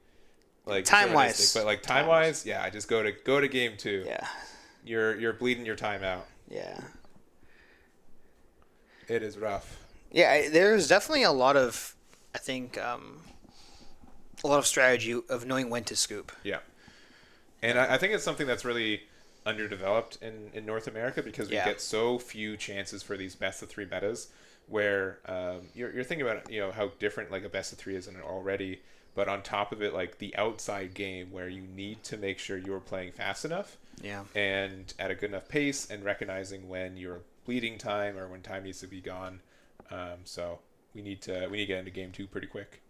like Time-wise. chauvinistic, but like time wise, yeah. I just go to game 2. Yeah. You're bleeding your time out. Yeah. It is rough. Yeah. There's definitely a lot of, I think, a lot of strategy of knowing when to scoop. Yeah, and I think it's something that's really underdeveloped in North America because we get so few chances for these best of 3 metas where you're thinking about how different like a best of 3 is already, but on top of it, like the outside game where you need to make sure you're playing fast enough and at a good enough pace and recognizing when you're bleeding time or when time needs to be gone. So we need to get into game 2 pretty quick.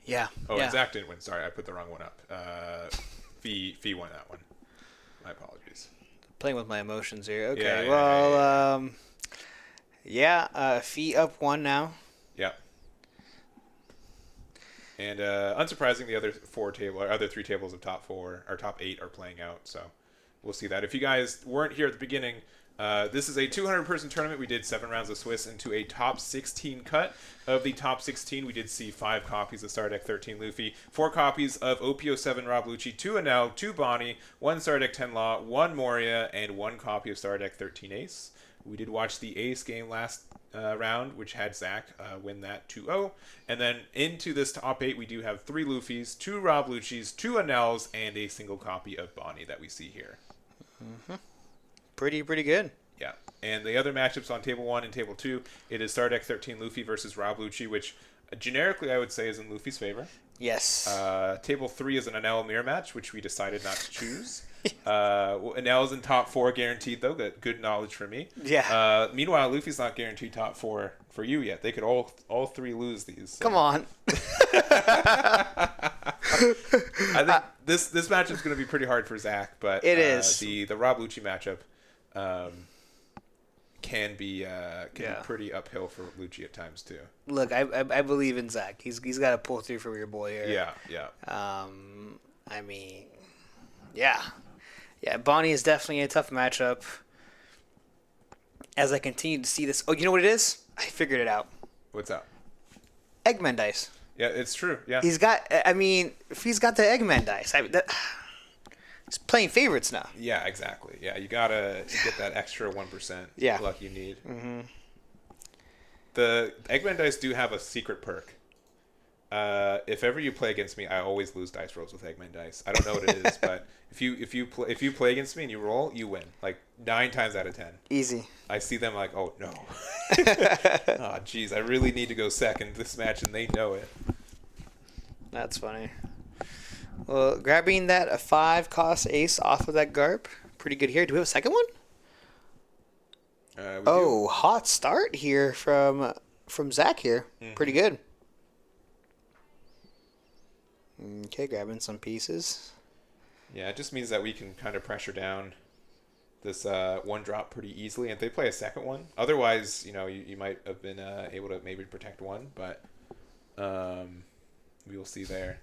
Yeah. Oh, yeah. and Zach didn't win. Sorry, I put the wrong one up. V won that one. My apologies. Playing with my emotions here. Okay. Fee up 1 now. Yeah. And unsurprising, the other 3 tables of top 4 or top 8 are playing out. So we'll see that. If you guys weren't here at the beginning, this is a 200-person tournament. We did 7 rounds of Swiss into a top 16 cut. Of the top 16, we did see 5 copies of Star Deck 13 Luffy, 4 copies of OP07 Rob Lucci, 2 Enel, 2 Bonney, 1 Star Deck 10 Law, 1 Moria, and 1 copy of Star Deck 13 Ace. We did watch the Ace game last round, which had Zach win that 2-0. And then into this top 8, we do have 3 Luffys, 2 Rob Luccis, 2 Enels, and a single copy of Bonney that we see here. Mm-hmm. Pretty good. Yeah. And the other matchups on Table 1 and Table 2, it is Star Deck 13 Luffy versus Rob Lucci, which generically I would say is in Luffy's favor. Yes. Table 3 is an Enel mirror match, which we decided not to choose. Enel's in top 4 guaranteed, though. Good knowledge for me. Yeah. Meanwhile, Luffy's not guaranteed top 4 for you yet. They could all 3 lose these. So. Come on. I think this matchup is going to be pretty hard for Zach, but it is. The Rob Lucci matchup can be pretty uphill for Lucci at times too. Look, I believe in Zach. He's got to pull through for your boy here. Yeah. I mean, yeah. Bonney is definitely a tough matchup. As I continue to see this, you know what it is? I figured it out. What's up? Eggman dice. Yeah, it's true. Yeah. He's got. I mean, if he's got the Eggman dice, he's playing favorites now. Yeah, exactly. Yeah, you gotta get that extra 1%. Yeah. Luck you need. Mm-hmm. The Eggman dice do have a secret perk. If ever you play against me, I always lose dice rolls with Eggman dice. I don't know what it is, but if you play against me and you roll, you win. Like 9 times out of 10. Easy. I see them like, oh no. Oh jeez, I really need to go second this match, and they know it. That's funny. Well, grabbing that a 5 cost ace off of that Garp, pretty good here. Do we have a second one? Hot start here from Zach here. Mm-hmm. Pretty good. Okay, grabbing some pieces. Yeah, it just means that we can kind of pressure down this one drop pretty easily. And if they play a second one, otherwise, you might have been able to maybe protect one, but we will see there.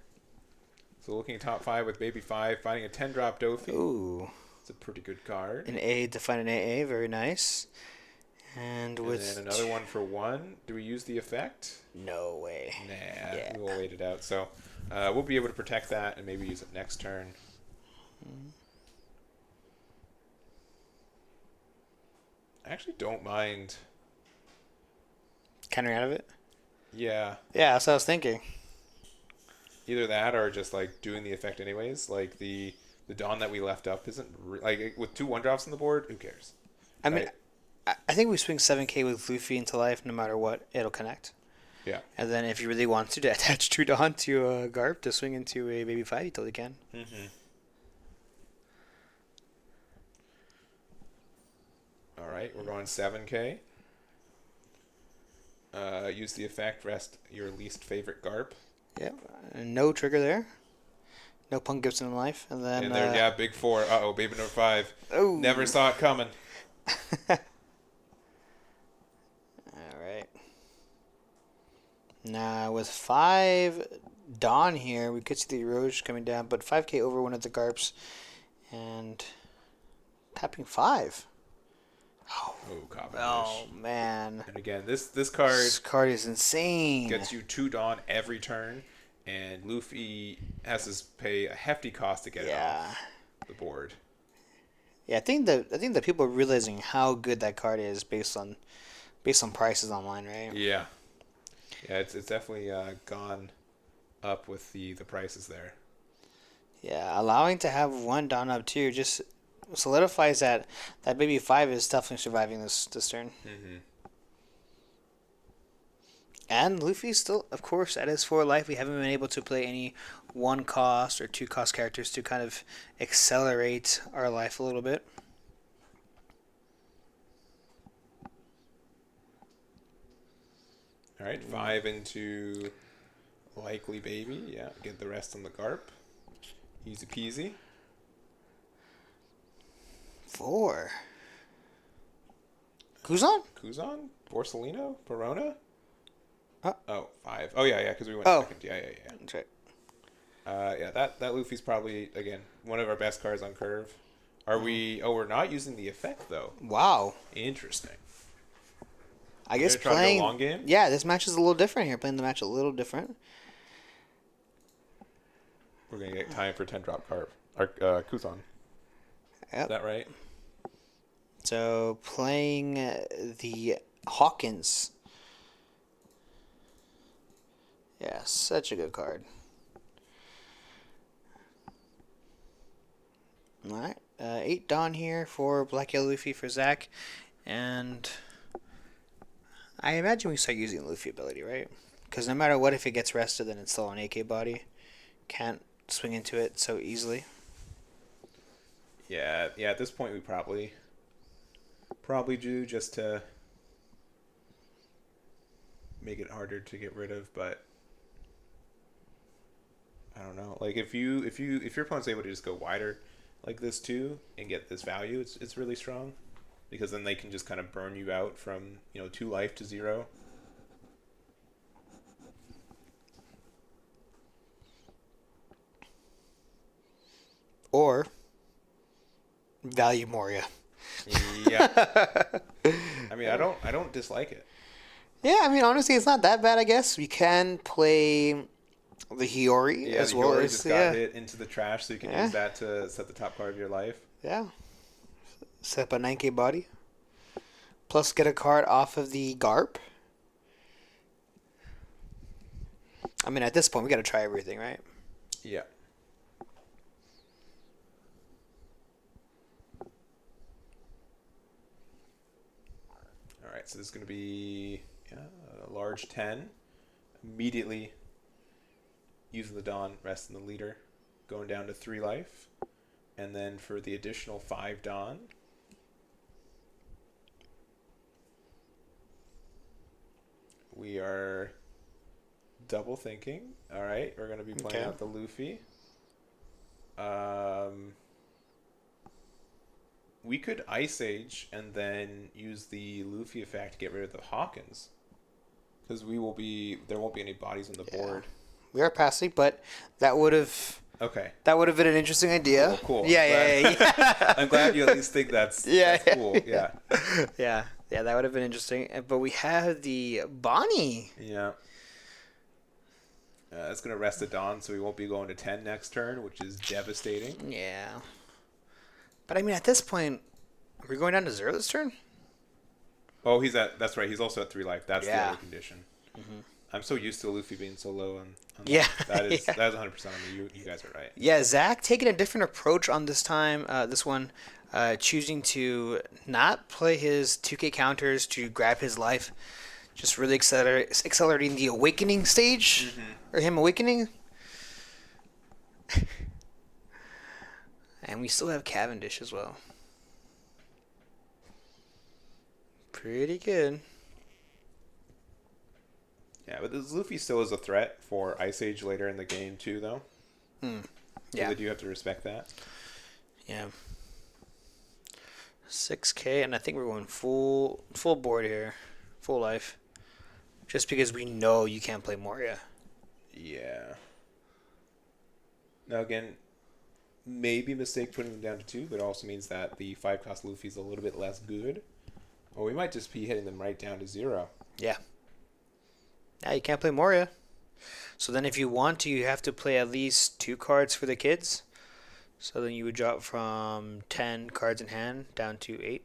So looking at top 5 with Baby 5, finding a 10-drop Dofi. Ooh. It's a pretty good card. An A to find an AA, very nice. And then another one for 1. Do we use the effect? No way. Nah, yeah. We'll wait it out. So we'll be able to protect that and maybe use it next turn. I actually don't mind. Countering out of it? Yeah. Yeah, that's what I was thinking. Either that or just like doing the effect anyways. Like the Dawn that we left up isn't like with 2 1-drops on the board. Who cares? I mean, I think we swing 7K with Luffy into life no matter what. It'll connect. Yeah. And then if you really want to attach 2 Dawn to a Garp to swing into a Baby 5, you totally can. Mm-hmm. All right, we're going 7K. Use the effect, rest your least favorite Garp. Yep. No trigger there. No Punk Gibson in life. And then big 4. Uh-oh, Baby number 5. Oh. Never saw it coming. All right. Now with 5 Dawn here, we could see the erosion coming down, but 5K over one of the Garps and tapping 5. Oh man! And again, this card. This card is insane. Gets you 2 Dawn every turn, and Luffy has to pay a hefty cost to get it off the board. Yeah, I think that people are realizing how good that card is based on prices online, right? Yeah, it's definitely gone up with the prices there. Yeah, allowing to have 1 Dawn up too just solidifies that Baby 5 is definitely surviving this turn. Mm-hmm. And Luffy's still, of course, at his 4 life. We haven't been able to play any 1 cost or 2 cost characters to kind of accelerate our life a little bit. All right, 5 into likely Baby. Yeah, get the rest on the Garp. Easy peasy. 4. Kuzan? Borsellino? Perona? Huh? Oh, 5. Oh, yeah, because we went second. Yeah. That's right. That Luffy's probably, again, one of our best cards on curve. Are we... Oh, we're not using the effect, though. Wow. Interesting. I guess playing... To go long game? Yeah, this match is a little different here. Playing the match a little different. We're going to get time for 10-drop carve. Or Kuzan. Yep. Is that right? So playing the Hawkins. Yeah, such a good card. Alright, 8 Dawn here for Black Yellow Luffy for Zach. And I imagine we start using the Luffy ability, right? Because no matter what, if it gets rested, then it's still an AK body. Can't swing into it so easily. Yeah, at this point we probably do, just to make it harder to get rid of, but I don't know. Like if your opponent's able to just go wider like this too and get this value, it's really strong, because then they can just kind of burn you out from 2 life to 0. Or value Moria. Yeah. I mean, I don't dislike it. Yeah, I mean, honestly, it's not that bad, I guess. We can play the Hiyori as well as... just got hit into the trash, so you can use that to set the top card of your life. Yeah. Set up a 9k body. Plus get a card off of the Garp. I mean, at this point, we got to try everything, right? Yeah. All right, so this is going to be a large 10. Immediately using the Dawn, resting the leader, going down to 3 life. And then for the additional 5 Dawn, we are double thinking. All right, we're going to be playing out the Luffy. We could Ice Age and then use the Luffy effect to get rid of the Hawkins, because there won't be any bodies on the board. We are passing, but that would have been an interesting idea. Cool. Yeah. I'm glad you at least think that's cool. Yeah. Yeah, that would have been interesting. But we have the Bonney. Yeah. It's going to rest the Dawn, so we won't be going to 10 next turn, which is devastating. Yeah. But I mean, at this point, are we going down to 0 this turn? Oh, that's right. He's also at 3 life. That's the other condition. Mm-hmm. I'm so used to Luffy being so low on that is 100% on me. You guys are right. Yeah, Zach taking a different approach on this time. This one, choosing to not play his 2k counters to grab his life. Just really accelerating the awakening stage. Mm-hmm. Or him awakening. And we still have Cavendish as well. Pretty good. Yeah, but this Luffy still is a threat for Ice Age later in the game too, though. Yeah. So they do have to respect that. Yeah. 6k, and I think we're going full board here. Full life. Just because we know you can't play Moria. Yeah. Now again, maybe mistake putting them down to 2, but it also means that the 5-cost Luffy is a little bit less good. Or we might just be hitting them right down to 0. Yeah. Now you can't play Moria. So then if you want to, you have to play at least 2 cards for the kids. So then you would drop from 10 cards in hand down to 8.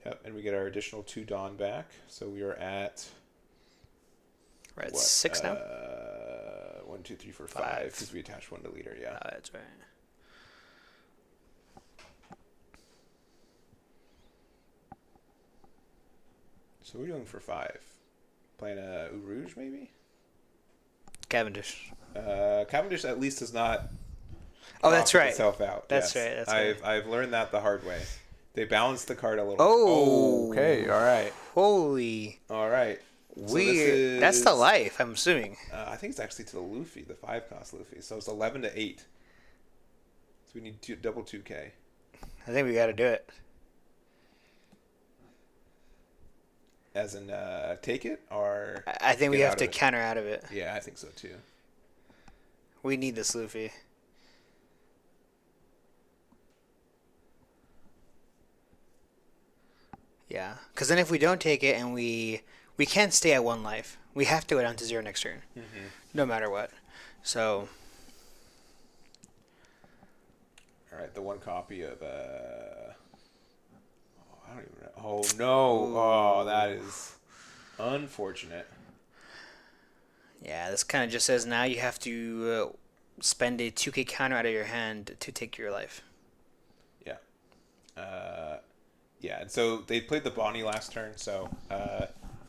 Yep, and we get our additional 2 Dawn back. So we are at... We're at 6 now? 1, 2, 3, 4, 5. Because we attached 1 to leader, yeah. Oh, that's right. So we're doing for 5. Playing a Rouge, maybe? Cavendish. Cavendish at least does not... Oh, that's right. Itself out. That's right. I've learned that the hard way. They balance the card a little. Oh. Okay. All right. Holy. All right. Weird. That's the life, I'm assuming. I think it's actually to the Luffy, the 5-cost Luffy. So it's 11 to 8. So we need double 2k. I think we got to do it. As in, take it, or... I think we have to counter out of it. Yeah, I think so, too. We need this Luffy. Yeah, because then if we don't take it and we can't stay at 1 life. We have to go down to 0 next turn, no matter what. So... All right, the one copy of I don't even know. Oh no! Ooh. Oh, that is unfortunate. Yeah, this kind of just says now you have to spend a 2K counter out of your hand to take your life. Yeah. Yeah, and so they played the Bonney last turn, so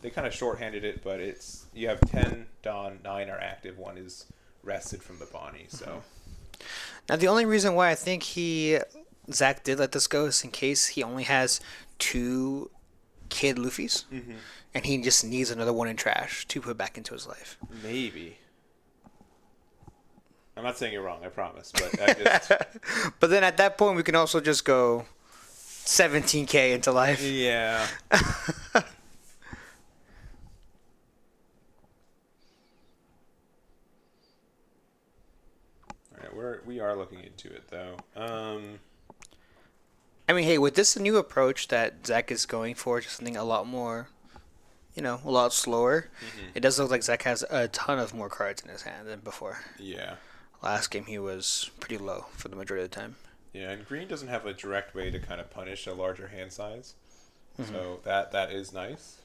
they kind of shorthanded it, but it's you have 10 Dawn, 9 are active, 1 is rested from the Bonney, so. Now, the only reason why I think Zach did let this go is in case he only has 2 Kid Luffys, and he just needs another one in trash to put back into his life. Maybe. I'm not saying you're wrong, I promise, but I just... But then at that point, we can also just go 17K into life. Yeah. We are looking into it though. I mean, hey, with this new approach that Zach is going for, just something a lot more, a lot slower. It does look like Zach has a ton of more cards in his hand than before. Yeah. Last game he was pretty low for the majority of the time. Yeah, and green doesn't have a direct way to kind of punish a larger hand size, so that is nice.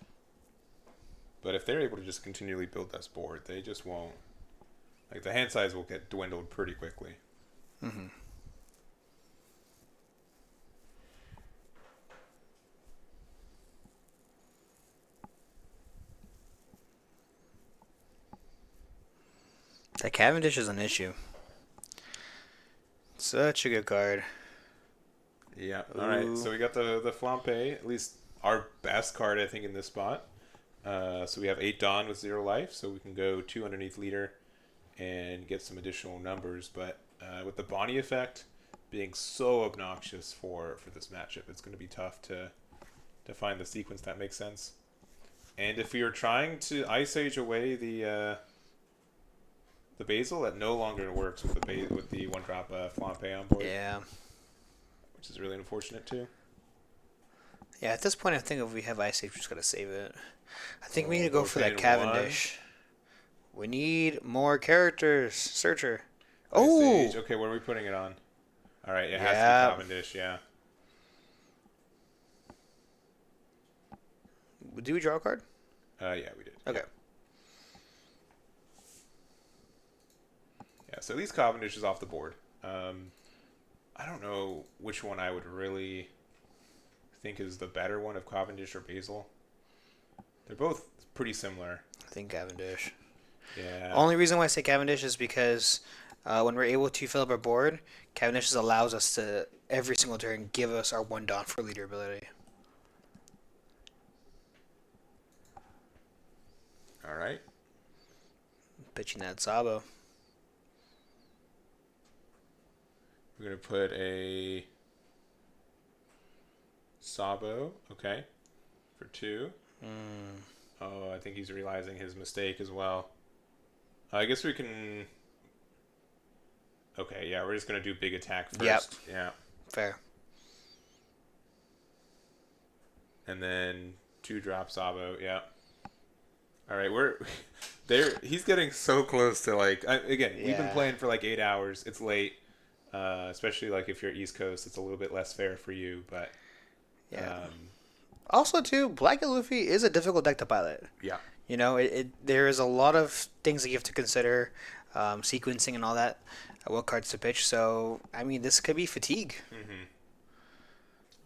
But if they're able to just continually build this board, they just won't. Like the hand size will get dwindled pretty quickly. That Cavendish is an issue. Such a good card. Yeah. All right. So we got the Flampe, at least our best card, I think, in this spot. So we have 8 Dawn with 0 life, so we can go 2 underneath leader and get some additional numbers. But with the Bonney effect being so obnoxious for this matchup, it's going to be tough to find the sequence that makes sense. And if we are trying to Ice Age away the Basil, that no longer works with the 1-drop Flampe on board. Yeah. Which is really unfortunate too. Yeah, at this point, I think if we have Ice Age, we just gotta save it. I think we need to go for that Cavendish. We need more characters. Searcher. Oh! Okay, what are we putting it on? All right, it has to be Cavendish, yeah. Did we draw a card? Yeah, we did. Okay. Yeah, so at least Cavendish is off the board. I don't know which one I would really think is the better one of Cavendish or Basil. They're both pretty similar. I think Cavendish. Yeah. Only reason why I say Cavendish is because when we're able to fill up our board, Cavendish allows us to, every single turn, give us our 1 Dawn for leader ability. All right. Pitching that Sabo. We're going to put a Sabo, okay, for 2. Oh, I think he's realizing his mistake as well. I guess we can... Okay, yeah, we're just going to do big attack first. Yep. Yeah. Fair. And then 2-drop Sabo, yeah. All right, he's getting so close to, like... Again, we've been playing for like 8 hours. It's late. Especially like if you're East Coast, it's a little bit less fair for you, but also too, Black and Luffy is a difficult deck to pilot. Yeah. There is a lot of things that you have to consider, sequencing and all that, what cards to pitch. So I mean, this could be fatigue.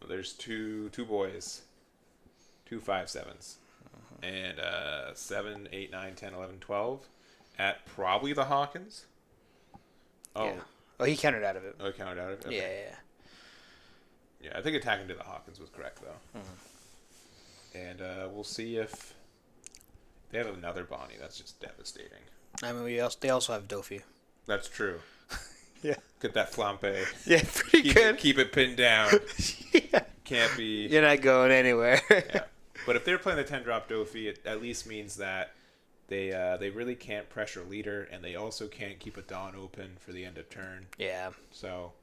Well, there's two boys, 2 5/7s, and 7, 8, 9, 10, 11, 12 at probably the Hawkins. Oh. Yeah. Oh, he countered out of it. Oh, he countered out of it? Okay. Yeah. Yeah, I think attacking to the Hawkins was correct, though. And we'll see if they have another Bonney. That's just devastating. I mean, they also have Dofi. That's true. Yeah. Get that Flampe. Yeah, pretty good. Keep it pinned down. Yeah. Can't be... You're not going anywhere. Yeah. But if they're playing the 10-drop Dofi, it at least means that they really can't pressure leader, and they also can't keep a Dawn open for the end of turn. Yeah. So.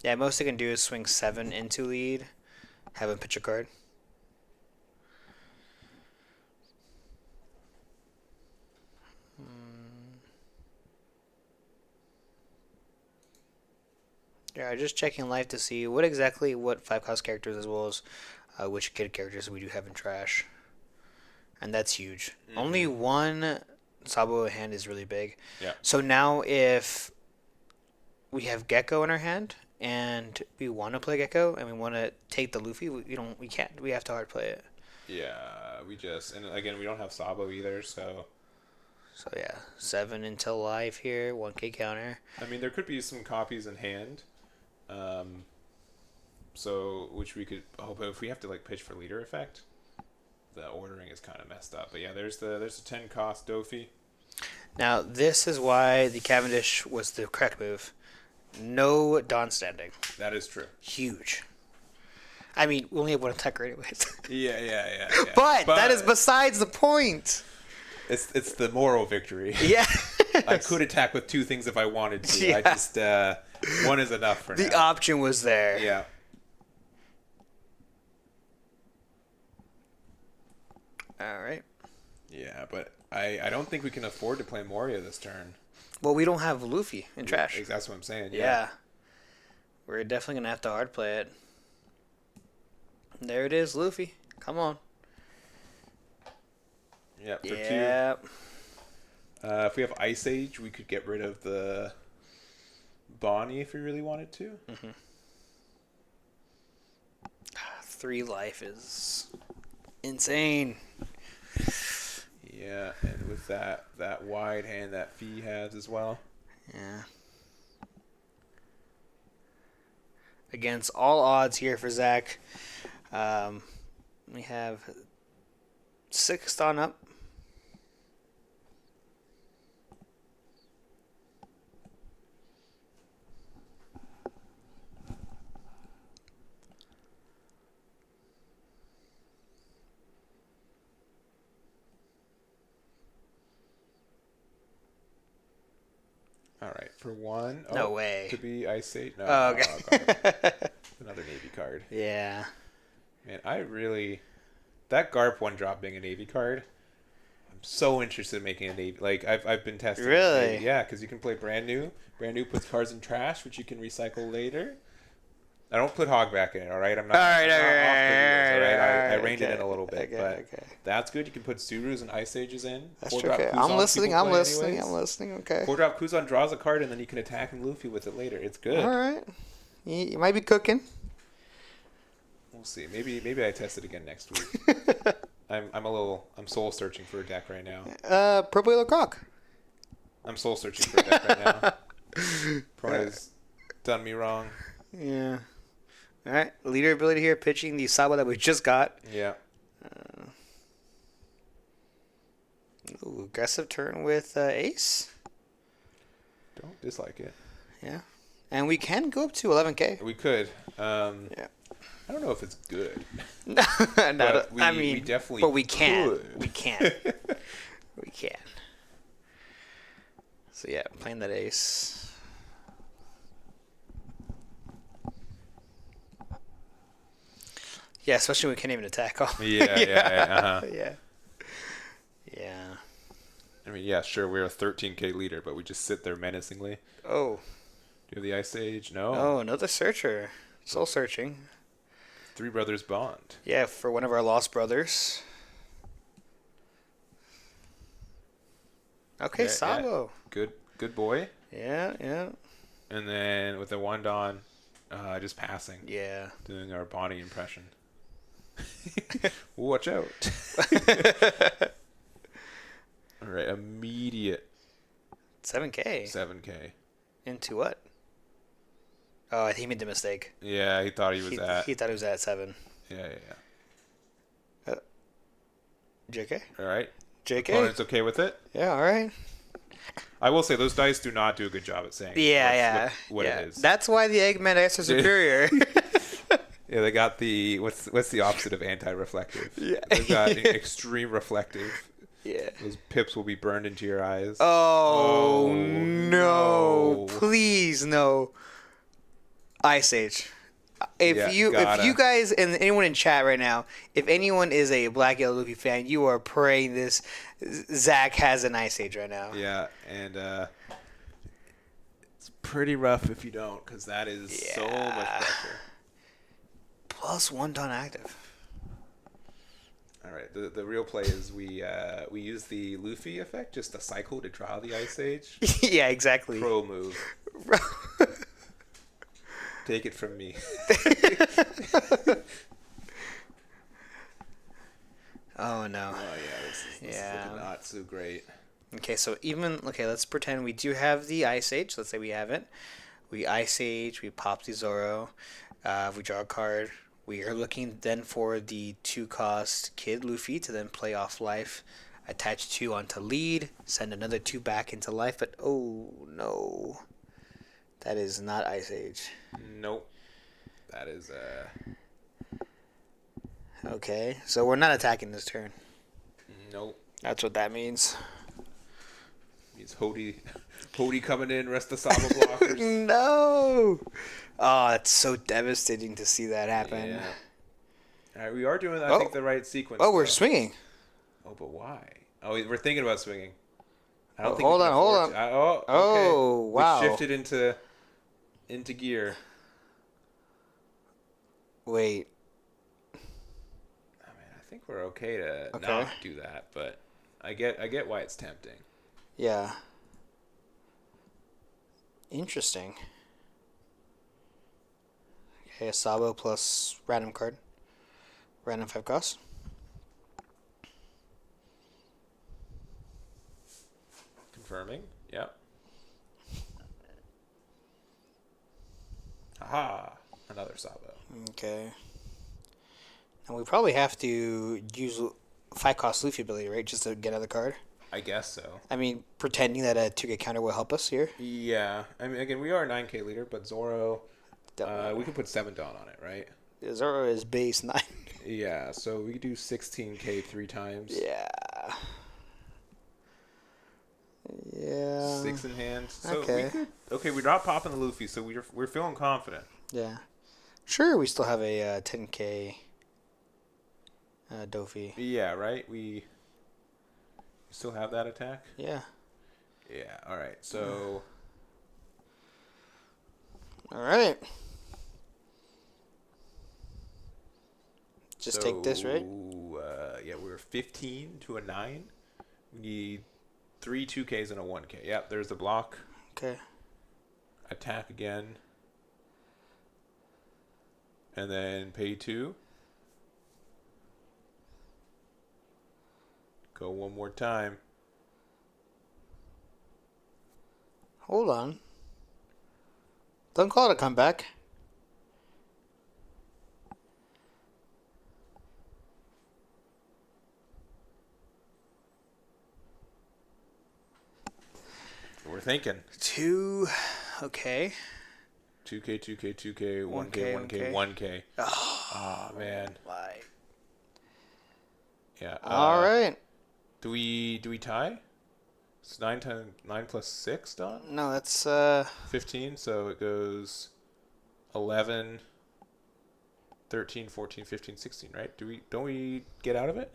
Yeah, most they can do is swing 7 into lead, have him pitch a card. Yeah, just checking life to see what 5 cost characters as well as which kid characters we do have in trash. And that's huge. Only one Sabo hand is really big. Yeah. So now if we have Gecko in our hand and we want to play Gecko and we want to take the Luffy, we can't. We have to hard play it. Yeah, and again, we don't have Sabo either, so... So yeah, 7 until live here, 1k counter. I mean, there could be some copies in hand, which we could... Oh, but if we have to like pitch for leader effect, the ordering is kind of messed up. But yeah, there's the 10 cost Dofi. Now this is why the Cavendish was the correct move. No Dawn standing. That is true. Huge. I mean, we only have one attacker anyways. Yeah. But that is besides the point. It's the moral victory. Yeah. I could attack with 2 things if I wanted to. Yeah. I just one is enough for now. The option was there. Yeah. All right. Yeah, but I don't think we can afford to play Moria this turn. Well, we don't have Luffy in trash. Yeah, that's what I'm saying. Yeah. We're definitely going to have to hard play it. There it is, Luffy. Come on. Yeah, for 2. Yeah. If we have Ice Age, we could get rid of the Bonney if we really wanted to. 3 life is insane. Yeah, and with that wide hand that Fee has as well. Yeah. Against all odds here for Zach. We have 6 on up. All right, for 1. No way. To be Ice Age? No. Oh, okay. Another Navy card. Yeah. Man, that Garp 1-drop being a Navy card, I'm so interested in making a Navy. Like, I've been testing. Really? Yeah, because you can play brand new. Brand new puts cards in trash, which you can recycle later. I don't put Hogback in it, all right? I'm not. All right. I reined it in a little bit, Okay. that's good. You can put Surus and Ice Ages in. That's true. Okay. I'm listening. Okay. 4-drop Kuzan draws a card, and then you can attack and Luffy with it later. It's good. All right. You might be cooking. We'll see. Maybe I test it again next week. I'm soul searching for a deck right now. Purple Yellow Croc. I'm soul searching for a deck right now. Prona's done me wrong. Yeah. All right. Leader ability here, pitching the Sabo that we just got. Yeah. Aggressive turn with Ace. Don't dislike it. Yeah. And we can go up to 11k. We could. Yeah. I don't know if it's good. We definitely. But we can. Could. We can. We can. So yeah, playing that Ace. Yeah, especially when we can't even attack off. Yeah. Yeah. I mean, yeah, sure, we're a 13k leader, but we just sit there menacingly. Oh. Do you have the Ice Age? No. Oh, another searcher. Soul searching. 3 Brothers Bond. Yeah, for one of our lost brothers. Okay, Yeah, Sabo. Yeah. Good boy. Yeah. And then with the Wandon, just passing. Yeah. Doing our Bonney impression. Watch out. All right, immediate 7k. 7k. Into what? Oh, he made the mistake. Yeah, he thought he thought he was at 7. Yeah. JK? All right. JK? Opponent's okay with it? Yeah, all right. I will say those dice do not do a good job at saying what it is. That's why the Eggman dice are superior. Yeah, they got the what's the opposite of anti-reflective? Yeah. They've got extreme reflective. Yeah. Those pips will be burned into your eyes. Oh no. Please no. Ice Age. If you guys and anyone in chat right now, if anyone is a Black Yellow Luffy fan, you are praying this Zach has an Ice Age right now. Yeah, and pretty rough if you don't, because that is so much pressure. +1 ton active. All right, the real play is we use the Luffy effect, just a cycle to draw the Ice Age. Yeah, exactly. Pro move. Take it from me. Oh no. Oh yeah, this is looking not so great. Okay, so let's pretend we do have the Ice Age. Let's say we have it. We Ice Age, we pop the Zoro, we draw a card. We are looking then for the 2-cost Kid Luffy to then play off life, attach 2 onto lead, send another 2 back into life, but oh no. That is not Ice Age. Nope. That is Okay, so we're not attacking this turn. Nope. That's what that means. Means Hody coming in, rest the Saba blockers. No! Oh, it's so devastating to see that happen. Yeah. All right, we are doing, I think, the right sequence. Oh, we're swinging. Oh, but why? Oh, we're thinking about swinging. I don't Oh, think. hold on. Okay. Oh, wow. We shifted into gear. Wait. I mean, I think we're okay to not do that, but I get why it's tempting. Yeah. Interesting. Okay, a Sabo plus random card. Random 5 cost. Confirming. Yep. Aha! Another Sabo. Okay. And we probably have to use 5 cost Luffy ability, right? Just to get another card. I guess so. I mean, pretending that a 2-get counter will help us here. Yeah. I mean, again, we are a 9K leader, but Zoro, we can put 7 Dawn on it, right? Zoro is base 9. Yeah, so we could do 16K 3 times. Yeah. Yeah. 6 in hand. So Okay. we're not popping the Luffy, so we're feeling confident. Yeah. Sure, we still have a 10K Dofi. Yeah, right? We still have that attack? Yeah. Yeah, alright, so... Alright. Just take this, right? Yeah, we're 15 to a 9. We need 3 2Ks and a 1K. Yep, there's the block. Okay. Attack again. And then pay 2. Go one more time. Hold on. Don't call it a comeback. We're thinking. 2. Okay. 2K, 2K, 2K, 1K, 1K, 1K. Oh, man. My. Yeah. All right. Do we tie? It's 9 plus 6 done? No, that's 15, so it goes 11, 13, 14, 15, 16, right? Don't we get out of it?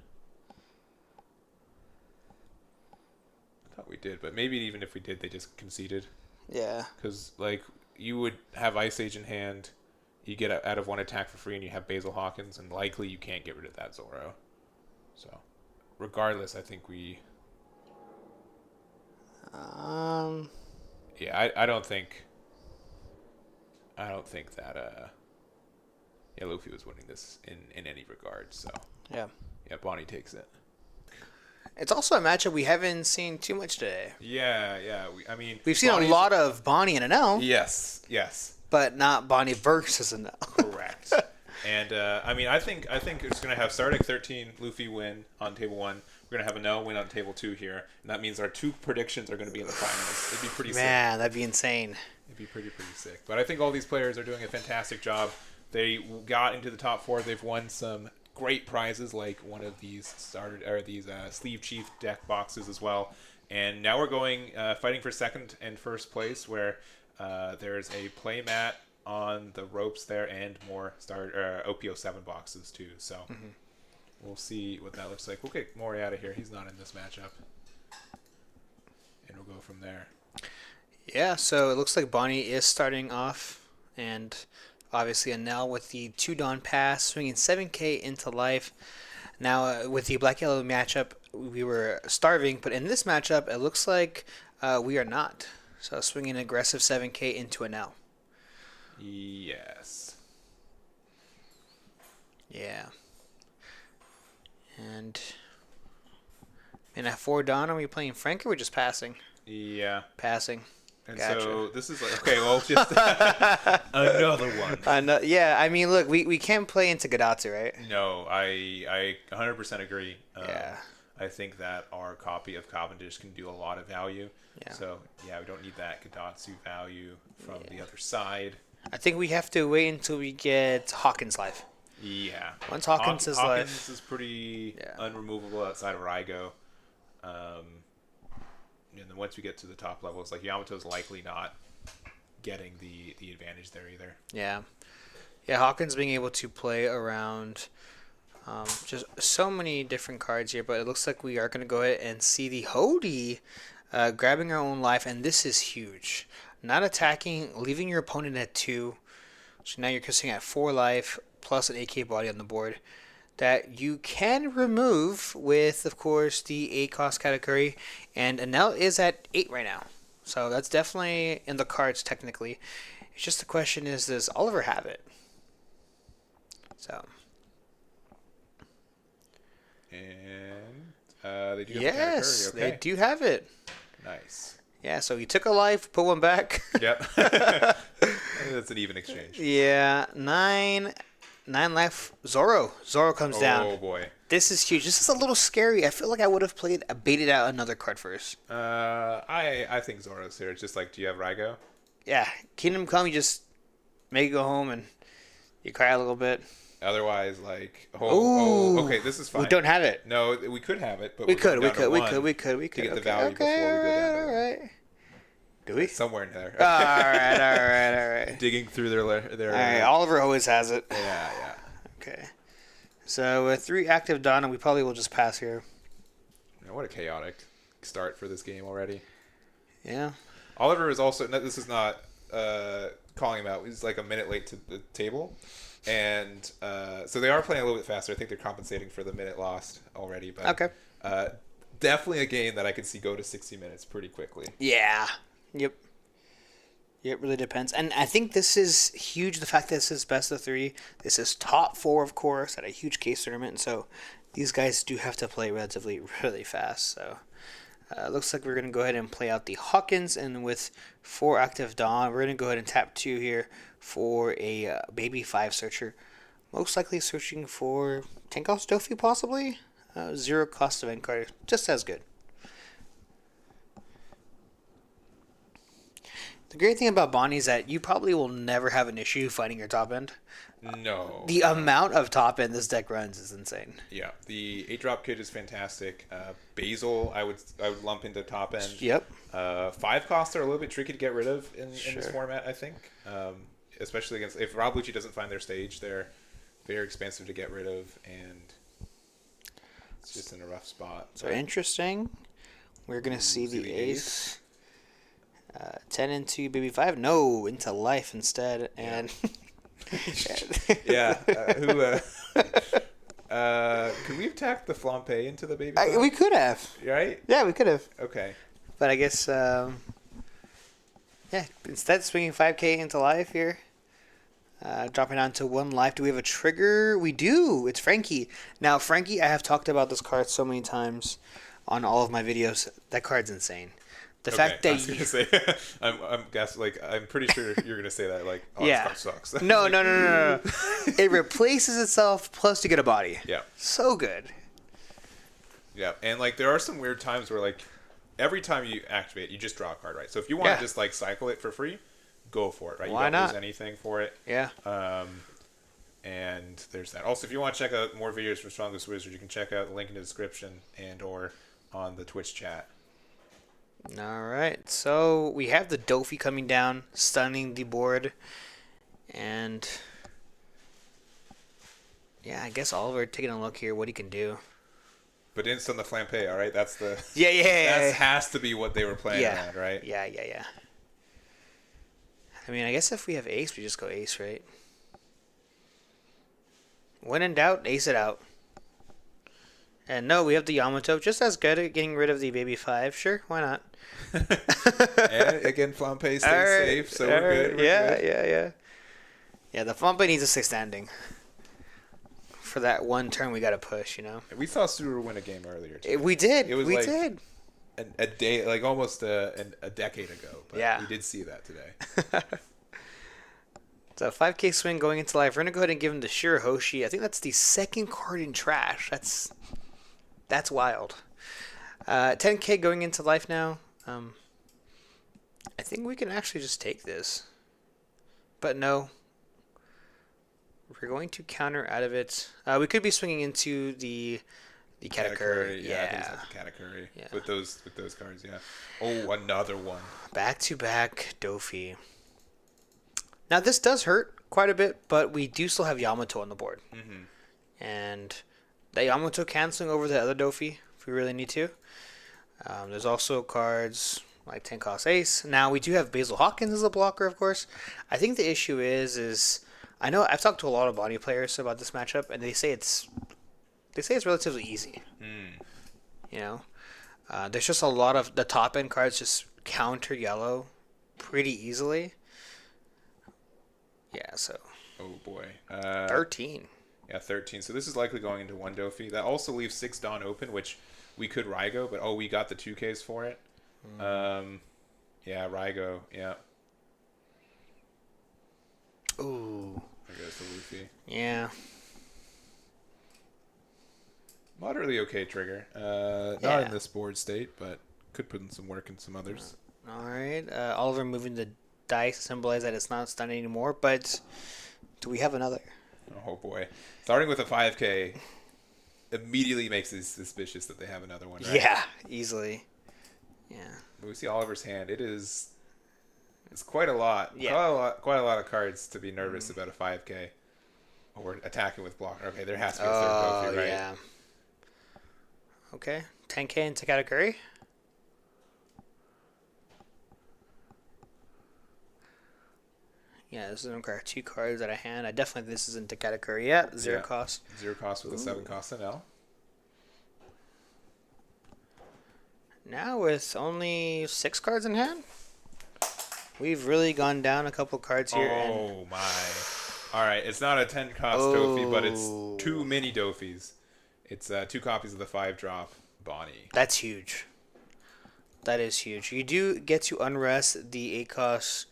I thought we did, but maybe even if we did, they just conceded. yeah. Because, like, you would have Ice Age in hand, you get out of 1 attack for free, and you have Basil Hawkins, and likely you can't get rid of that Zoro. So, regardless, I think we... Yeah, I don't think that Luffy was winning this in any regard. So Yeah. yeah, Bonney takes it. It's also a matchup we haven't seen too much today. Yeah. We've seen a lot of Bonney and Enel. Yes. But not Bonney versus Enel. Correct. And I think it's gonna have Sardic 13 Luffy win on table 1. We're gonna have Enel win on table 2 here, and that means our 2 predictions are gonna be in the finals. It'd be pretty sick. Man, that'd be insane. It'd be pretty sick. But I think all these players are doing a fantastic job. They got into the top 4. They've won some great prizes, like one of these sleeve chief deck boxes as well. And now we're going fighting for second and first place, where there's a play mat on the ropes there and more OP07 boxes too. So we'll see what that looks like. We'll get Moria out of here. He's not in this matchup, and we'll go from there. Yeah, so it looks like Bonney is starting off, and obviously Enel with the 2 Dawn pass, swinging 7k into life. Now, with the Black Yellow matchup, we were starving, but in this matchup, it looks like we are not. So, swinging aggressive 7k into Enel. Yes. Yeah. And at 4 Dawn, are we playing Frank or are we just passing? Yeah. Passing. And Gotcha. so this is like, okay, well, just another one. Yeah, I mean, look, we can't play into Gadatsu, right? No, I 100% agree. Yeah. I think that our copy of Cavendish can do a lot of value. Yeah. So, yeah, we don't need that Gadatsu value from the other side. I think we have to wait until we get Hawkins live. Yeah. Once Hawkins is live. Hawkins is pretty unremovable outside of Raigo. And then once we get to the top levels, like Yamato's likely not getting the advantage there either. Yeah. Yeah, Hawkins being able to play around just so many different cards here, but it looks like we are going to go ahead and see the Hody grabbing our own life, and this is huge. Not attacking, leaving your opponent at 2. So now you're sitting at 4 life, plus an AK body on the board that you can remove with, of course, the 8 cost category. And Enel is at 8 right now. So that's definitely in the cards, technically. It's just the question is, does Oliver have it? So. And they do have yes, the category. Okay. they do have it. Nice. Yeah, so he took a life, put one back. Yep. That's an even exchange. Yeah, 9 life. Zoro comes down. Oh boy. This is huge. This is a little scary. I feel like I would have baited out another card first. I think Zoro's here. It's just like, do you have Raigo? Yeah, Kingdom Come, you just make it go home and you cry a little bit. Otherwise, like, okay, this is fine. We don't have it. No, we could have it, but we could to get the value before we go down to 1. All right. Do we? Somewhere in there. All right. Digging through their. All right, Oliver always has it. Yeah. Okay. So with 3 active Donna, we probably will just pass here. What a chaotic start for this game already. Yeah. Oliver is also. This is not calling him out. He's like a minute late to the table. And so they are playing a little bit faster. I think they're compensating for the minute lost already. But okay. Definitely a game that I could see go to 60 minutes pretty quickly. Yeah. Yep. It really depends. And I think this is huge, the fact that this is best of 3. This is top 4, of course, at a huge case tournament. And so these guys do have to play relatively really fast. So looks like we're going to go ahead and play out the Hawkins. And with 4 active Dawn, we're going to go ahead and tap 2 here for a Baby 5 searcher. Most likely searching for 10 cost Dofi, possibly. 0 cost event card. Just as good. The great thing about Bonney is that you probably will never have an issue fighting your top end. No. The amount of top end this deck runs is insane. Yeah, the 8-drop kit is fantastic. Basil, I would lump into top end. Yep. 5 costs are a little bit tricky to get rid of in this format, I think. Especially against, if Rob Lucci doesn't find their stage, they're very expensive to get rid of, and it's just in a rough spot. So interesting. We're going to see the ace. 10 into Baby 5. No, into life instead. And yeah. Could we have tacked the Flampe into the Baby 5? We could have. Right? Yeah, we could have. Okay. But I guess, instead swinging 5k into life here. Dropping down to 1 life. Do we have a trigger? We do. It's Frankie. Now, Frankie, I have talked about this card so many times on all of my videos. That card's insane. The fact that I'm pretty sure you're gonna say that this card sucks. No. It replaces itself plus you get a body. Yeah. So good. Yeah, and there are some weird times where every time you activate, you just draw a card, right? So if you want to just cycle it for free, go for it, right? Why you don't not? lose anything for it. Yeah. And there's that. Also, if you want to check out more videos from Strongest Wizard, you can check out the link in the description and/or on the Twitch chat. All right, so we have the Dofi coming down, stunning the board, and yeah, I guess Oliver taking a look here what he can do. But instant the Flampe, all right? That's the yeah. That has to be what they were playing around, right? Yeah. I mean, I guess if we have ace, we just go ace, right? When in doubt, ace it out. And no, we have the Yamato. Just as good at getting rid of the baby 5. Sure, why not? And again, Flampe stays safe, so we're good. Yeah, the Flampe needs to stay standing. For that one turn, we got to push, you know? We saw Suru win a game earlier, too. We did. It was we like did. A day, like almost a decade ago. But yeah. We did see that today. So 5k swing going into life. We're going to go ahead and give him the Shirahoshi. I think that's the second card in trash. That's wild. 10k going into life now. I think we can actually just take this. But no. We're going to counter out of it. We could be swinging into the Katakuri. Yeah, I think it's the Katakuri. Yeah. With those cards, yeah. Oh, another one. Back-to-back Dofi. Now, this does hurt quite a bit, but we do still have Yamato on the board. Mm-hmm. And the Yamato canceling over the other Dofi if we really need to. There's also cards like 10 cost ace. Now, we do have Basil Hawkins as a blocker, of course. I think the issue is I know I've talked to a lot of Bonney players about this matchup, and they say it's relatively easy. You know, there's just a lot of the top end cards just counter yellow pretty easily. Yeah, so. Oh boy. 13. Yeah, 13. So this is likely going into one Dofi. That also leaves 6 Dawn open, which we could Raigo, but we got the 2Ks for it. Yeah, Raigo. Yeah. Ooh. There goes the Luffy. Yeah. Moderately okay trigger. Not in this board state, but could put in some work in some others. All right. Oliver moving the dice to symbolize that it's not stunned anymore, but do we have another? Oh boy. Starting with a 5k immediately makes it suspicious that they have another one, right? Yeah, easily. Yeah. But we see Oliver's hand. It's quite a lot. Yeah. Quite a lot of cards to be nervous about a 5k. Oh, we're attacking with blocker. Okay, there has to be a third Dofi, right? Yeah. Okay. 10k into Katakuri. Yeah, this is going to require 2 cards out of hand. This isn't to Katakuri yet. Zero cost. 0 cost with a 7 cost Enel. Now with only 6 cards in hand, we've really gone down a couple cards here. Oh my! All right, it's not a 10 cost Dofi, but it's 2 mini Dofis. It's 2 copies of the 5-drop Bonney. That's huge. That is huge. You do get to unrest the 8 cost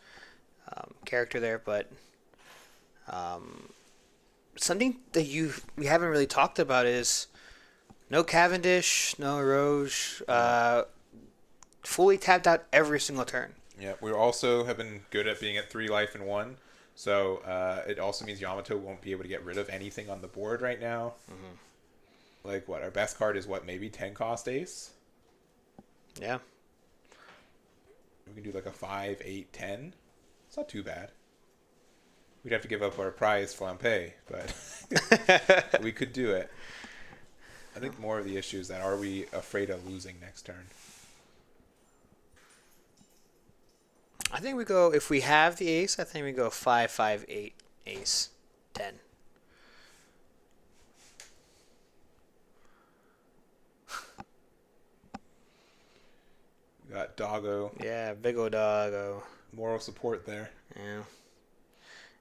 character there, but something that we haven't really talked about is no Cavendish, no Roche, fully tapped out every single turn. Yeah, we also have been good at being at 3 life and 1, so it also means Yamato won't be able to get rid of anything on the board right now. Mm-hmm. Like what? Our best card is what? Maybe 10 cost ace. Yeah. We can do like a 5, 8, 10. It's not too bad. We'd have to give up our prize Flampe, but we could do it. I think more of the issue is that are we afraid of losing next turn? I think we go, if we have the ace, I think we go 5, 5, 8, ace, 10. We got Doggo. Yeah, big ol' Doggo. Moral support there. Yeah.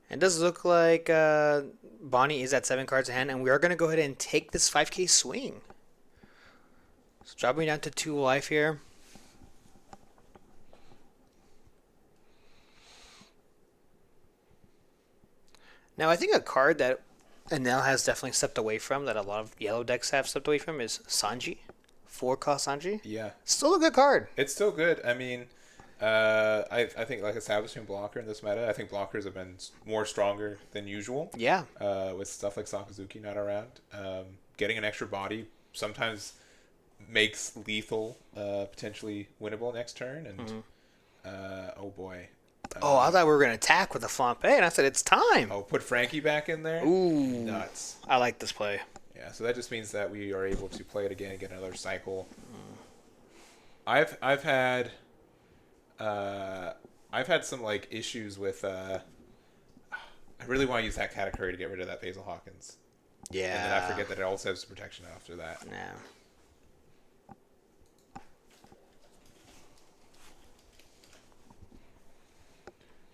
It does look like Bonney is at 7 cards in hand, and we are going to go ahead and take this 5k swing. So dropping down to 2 life here. Now, I think a card that Enel has definitely stepped away from, that a lot of yellow decks have stepped away from, is Sanji. 4 cost Sanji. Yeah. Still a good card. It's still good. I mean, I think like establishing blocker in this meta, I think blockers have been more stronger than usual. Yeah. With stuff like Sakazuki not around. Getting an extra body sometimes makes lethal potentially winnable next turn. And oh boy. I thought we were going to attack with a Flampe, and I said, it's time. Oh, put Frankie back in there? Ooh. Nuts. I like this play. Yeah, so that just means that we are able to play it again and get another cycle. I've had I've had some like issues with. I really want to use that category to get rid of that Basil Hawkins. Yeah. And then I forget that it also has protection after that. Yeah.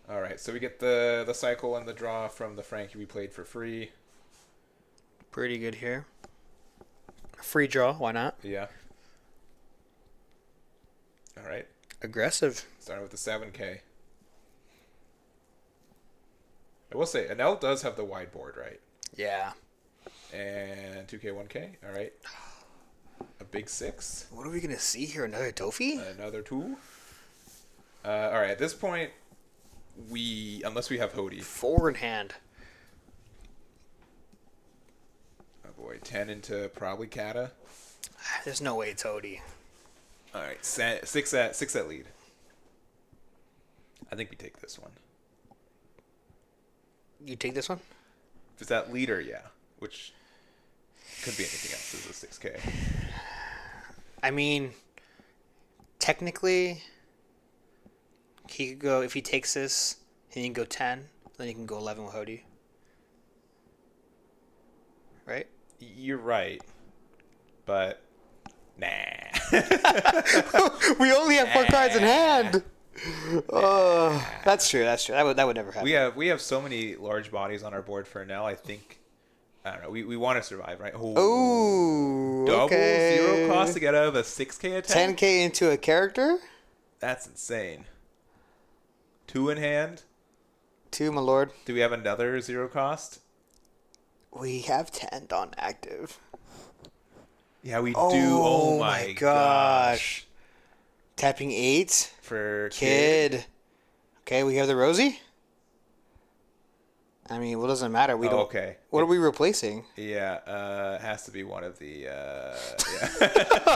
All right, so we get the cycle and the draw from the Frankie we played for free. Pretty good here. Free draw, why not? Yeah. All right. Aggressive. Starting with the 7K. I will say, Enel does have the wide board, right? Yeah. And 2K, 1K. All right. A big 6. What are we going to see here? Another Tofi? Another 2. All right, at this point, unless we have Hody. 4 in hand. Oh boy, 10 into probably Kata. There's no way it's Hody. All right, 6 at lead. I think we take this one. You take this one? If it's that leader, yeah. Which could be anything else. This is a 6K. I mean, technically, he could go, if he takes this, he can go 10, then he can go 11 with Hody. Right? You're right. But, nah. We only have 4 cards in hand! Oh, that's true. That would never happen. We have so many large bodies on our board for now. I think I don't know. We want to survive, right? Ooh, double okay. 0 cost to get out of a 6K attack. 10K into a character. That's insane. 2 in hand. 2, my lord. Do we have another 0 cost? We have 10 on active. Yeah, we do. Oh my gosh. Tapping 8 for Kid. Okay, we have the Rosie. I mean, what does it matter? We don't. Okay. What are we replacing? Yeah, it has to be one of the. Yeah.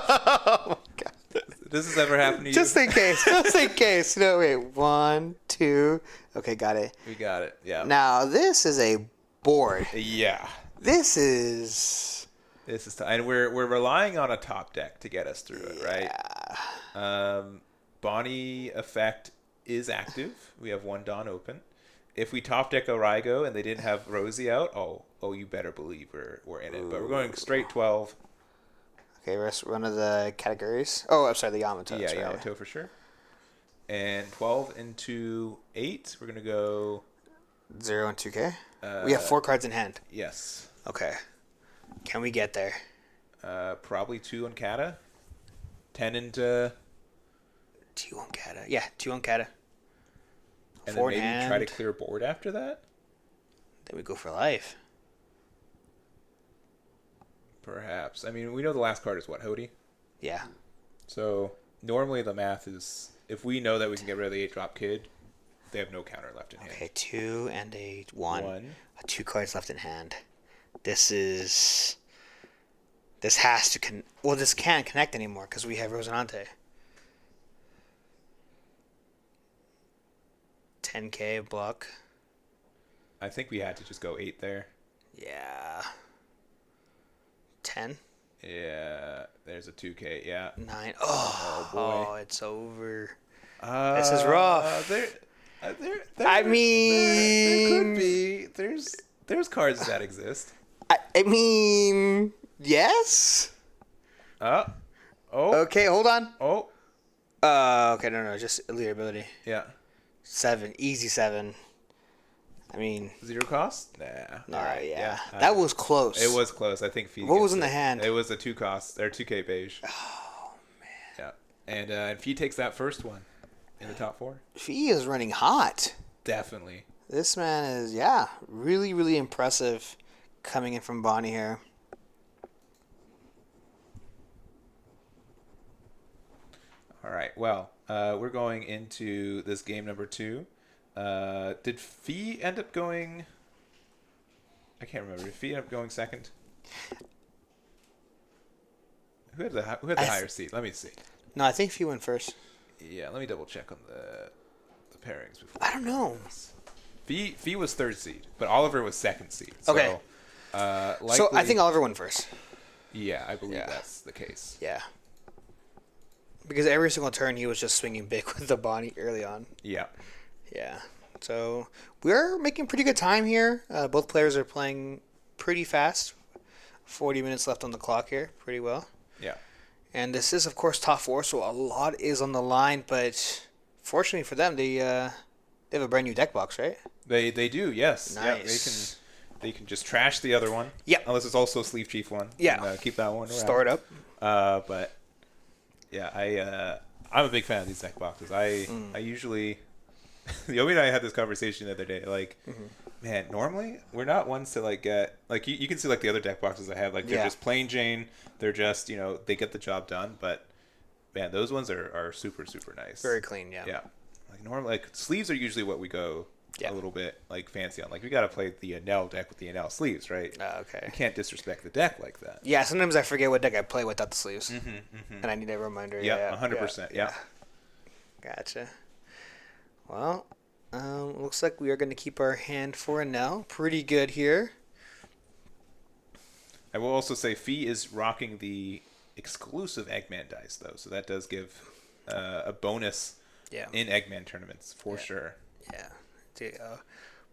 Oh my god. This has ever happened to you? Just in case. Just in case. No, wait. 1, 2. Okay, got it. We got it. Yeah. Now this is a board. Yeah. This is and we're relying on a top deck to get us through it, right? Yeah. Bonney effect is active. We have 1 Dawn open. If we top deck Origo and they didn't have Rosie out, you better believe we're in it. But we're going straight 12. Okay, rest one of the categories. Oh, I'm sorry, the Yamato. Yeah, right? Yamato for sure. And 12 into 8, we're gonna go 0 and 2K. We have 4 cards in hand. Yes. Okay. Can we get there? Probably 2 on Kata. 10 into 2 on Kata. Yeah, 2 on Kata. And 4 then maybe in hand. try to clear board after that? Then we go for life. Perhaps. I mean, we know the last card is what, Hody? Yeah. So, normally the math is, if we know that we can get rid of the 8-drop Kid, they have no counter left in hand. Okay, 2 and a 1. 2 cards left in hand. This has to this can't connect anymore because we have Rosinante. 10K block. I think we had to just go 8 there. Yeah. 10. Yeah, there's a 2K, yeah. 9. Oh boy. Oh, it's over. This is rough. I mean, there could be. There's cards that exist. I mean, yes. Oh. Okay, hold on. Oh. Okay, no, just elite ability. Yeah. 7, easy 7. I mean, 0 cost? Nah. All All right, yeah. That was close. It was close. I think. What was in the hand? It was a 2 cost or 2K beige. Oh man. Yeah, and Fee takes that first one in the top 4. Fee is running hot. Definitely. This man is really, really impressive coming in from Bonney here. All right. Well, we're going into this game number 2. Did Fee end up going? I can't remember. Did Fee end up going second? Who had the higher seed? Let me see. No, I think Fee went first. Yeah, let me double check on the pairings before. I don't know. Fee was 3rd seed, but Oliver was 2nd seed. So, okay. So I think Oliver went first. Yeah, I believe that's the case. Yeah. Because every single turn he was just swinging big with the Bonney early on. Yeah. Yeah. So we're making pretty good time here. Both players are playing pretty fast. 40 minutes left on the clock here. Pretty well. Yeah. And this is, of course, top 4, so a lot is on the line. But fortunately for them, they have a brand new deck box, right? They do, yes. Nice. Yeah, they can just trash the other one. Yeah. Unless it's also a Sleeve Chief one. Yeah. And, keep that one around. Store it up. But yeah, I'm a big fan of these deck boxes. I usually Yomi and I had this conversation the other day. Like, man, normally we're not ones to like get like you can see like the other deck boxes I have. Like they're just plain Jane. They're just they get the job done. But man, those ones are super nice. Very clean. Yeah. Yeah. Like normally, like sleeves are usually what we go a little bit like fancy on. Like we got to play the Enel deck with the Enel sleeves, right? Okay. You can't disrespect the deck like that. Yeah. Sometimes I forget what deck I play without the sleeves, and I need a reminder. Yeah. 100%. Yeah. Gotcha. Well, looks like we are going to keep our hand for Enel. Pretty good here. I will also say Fee is rocking the exclusive Eggman dice, though, so that does give a bonus in Eggman tournaments for sure. Yeah.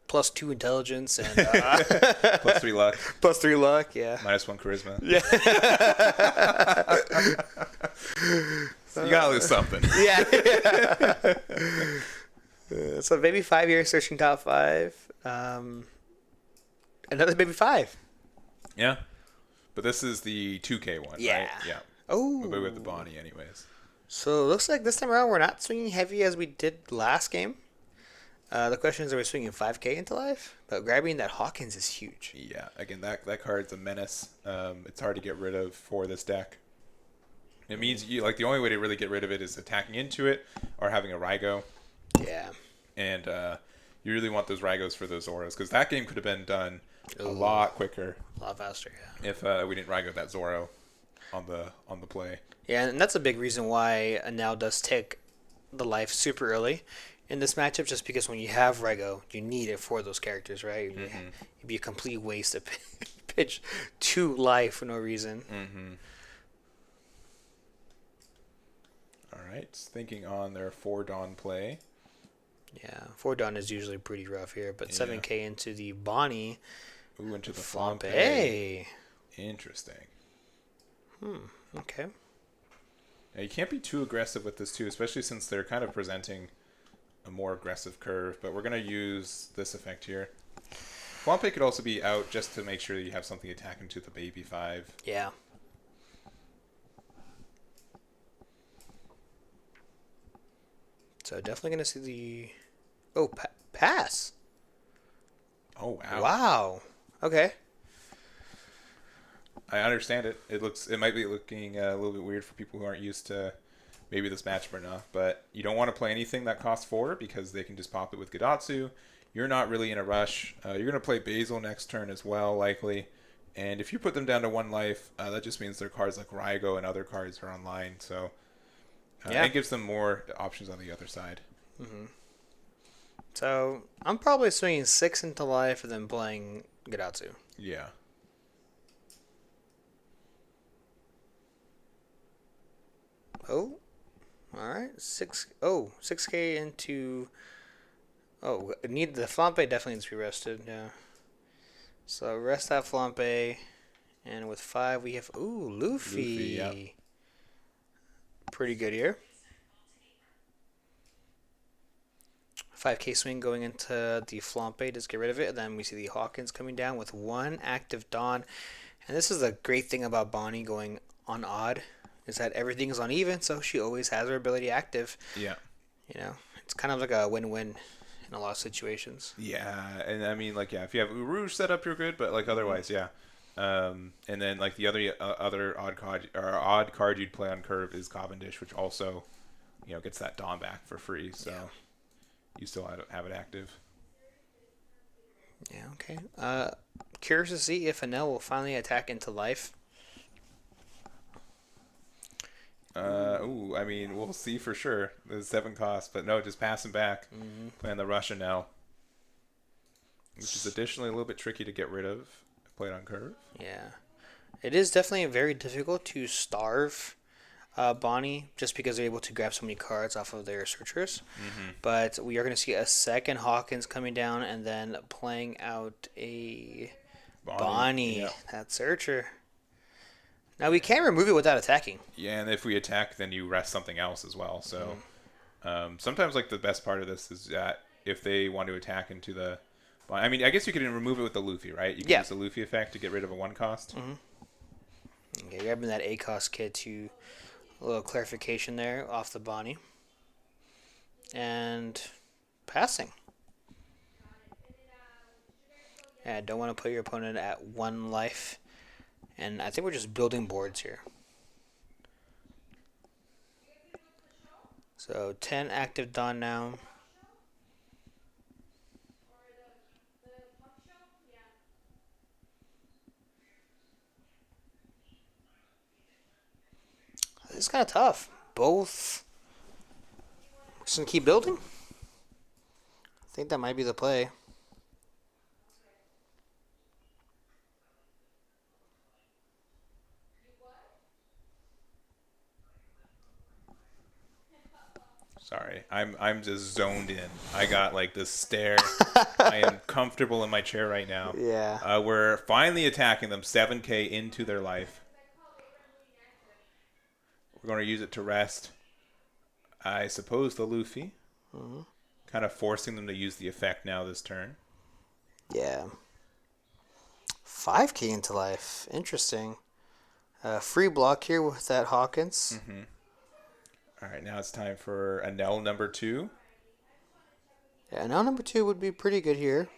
+2 intelligence and +3 luck. +3 luck, yeah. -1 charisma. Yeah. So you gotta lose something. Yeah. So baby 5 here searching top 5. Another baby 5. Yeah. But this is the 2K one, right? Yeah. Oh. We'll be with the Bonney anyways. So it looks like this time around we're not swinging heavy as we did last game. The question is, are we swinging 5K into life? But grabbing that Hawkins is huge. Yeah. Again, that card's a menace. It's hard to get rid of for this deck. It means you the only way to really get rid of it is attacking into it or having a Rygo. Yeah. And you really want those Rygos for those Zoros because that game could have been done a lot quicker. A lot faster, yeah. If we didn't Rygo that Zoro on the play. Yeah, and that's a big reason why Enel does take the life super early in this matchup, just because when you have Rygo, you need it for those characters, right? It'd be a complete waste to pitch 2 life for no reason. All right, thinking on their 4 Dawn play. Yeah, 4 Dawn is usually pretty rough here, but 7K into the Bonney. Ooh, into the Flampe. Interesting. Okay. Now, you can't be too aggressive with this too, especially since they're kind of presenting a more aggressive curve, but we're going to use this effect here. Flampe could also be out just to make sure that you have something attacking to the baby 5. Yeah. So definitely going to see the... Oh, pass. Oh, wow. Wow. Okay. I understand it. It might be looking a little bit weird for people who aren't used to maybe this matchup or not, but you don't want to play anything that costs 4 because they can just pop it with Gadatsu. You're not really in a rush. You're going to play Basil next turn as well, likely. And if you put them down to 1 life, that just means their cards like Rygo and other cards are online. So it gives them more options on the other side. So I'm probably swinging 6 into life and then playing Gadatsu. Yeah. Oh, all right. 6K into. Oh, need the Flampe definitely needs to be rested. Yeah. So rest that Flampe, and with 5 we have Luffy. Yeah. Pretty good here. 5K swing going into the Flampe, just get rid of it, and then we see the Hawkins coming down with 1 active Dawn. And this is the great thing about Bonney going on odd, is that everything is uneven, so she always has her ability active. Yeah. It's kind of like a win-win in a lot of situations. Yeah, and I mean, if you have Urouge set up, you're good, but otherwise, yeah. And then the other odd card you'd play on curve is Cavendish, which also, gets that Dawn back for free. So you still have it active. Yeah. Okay. Curious to see if Enel will finally attack into life. I mean, we'll see for sure. The 7 cost, but no, just pass him back. Playing the Russian now, which is additionally a little bit tricky to get rid of. Play it on curve. Yeah, it is definitely very difficult to starve Bonney, just because they're able to grab so many cards off of their searchers. But we are going to see a second Hawkins coming down and then playing out a Bonney, Yeah. that searcher. Now we can remove it without attacking. Yeah, and if we attack, then you rest something else as well. So sometimes, like, the best part of this is that if they want to attack into the... I mean, I guess you could remove it with the Luffy, right? You can use the Luffy effect to get rid of a 1 cost. Okay, grabbing that A cost kid to a little clarification there off the Bonney. And passing. Yeah, don't want to put your opponent at 1 life. And I think we're just building boards here. So 10 active Dawn now. This is kind of tough. Both. Just gonna keep building. I think that might be the play. Sorry, I'm just zoned in. I got like this stare. I am comfortable in my chair right now. Yeah. We're finally attacking them 7k into their life. We're going to use it to rest, I suppose, the Luffy. Kind of forcing them to use the effect now this turn. Yeah. 5k into life. Interesting. Free block here with that Hawkins. All right, now it's time for Enel number 2. Yeah, now number 2 would be pretty good here.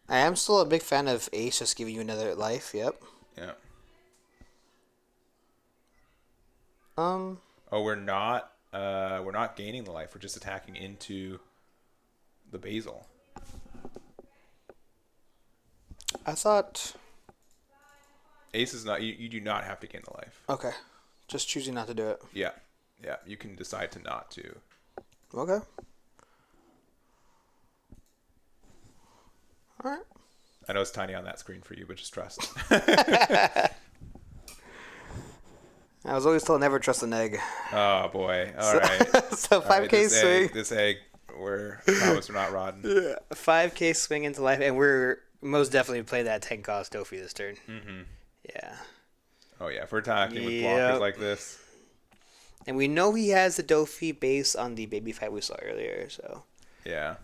I am still a big fan of Ace just giving you another life. Yep. Yeah. Um. Oh, we're not gaining the life. We're just attacking into the Basil. I thought. Ace is not. You do not have to gain the life. Okay. Just choosing not to do it. Yeah. Yeah. You can decide to not to. Okay. All right. I know it's tiny on that screen for you, but just trust. I was always told never trust an egg. Oh boy! All right. So 5k swing. This egg, we're promise we're not rotten. Yeah. 5k swing into life, and we're most definitely playing that 10 cost Dofi this turn. Yeah. Oh yeah, if we're attacking with blockers like this. And we know he has the Dofi based on the baby fight we saw earlier. So. Yeah.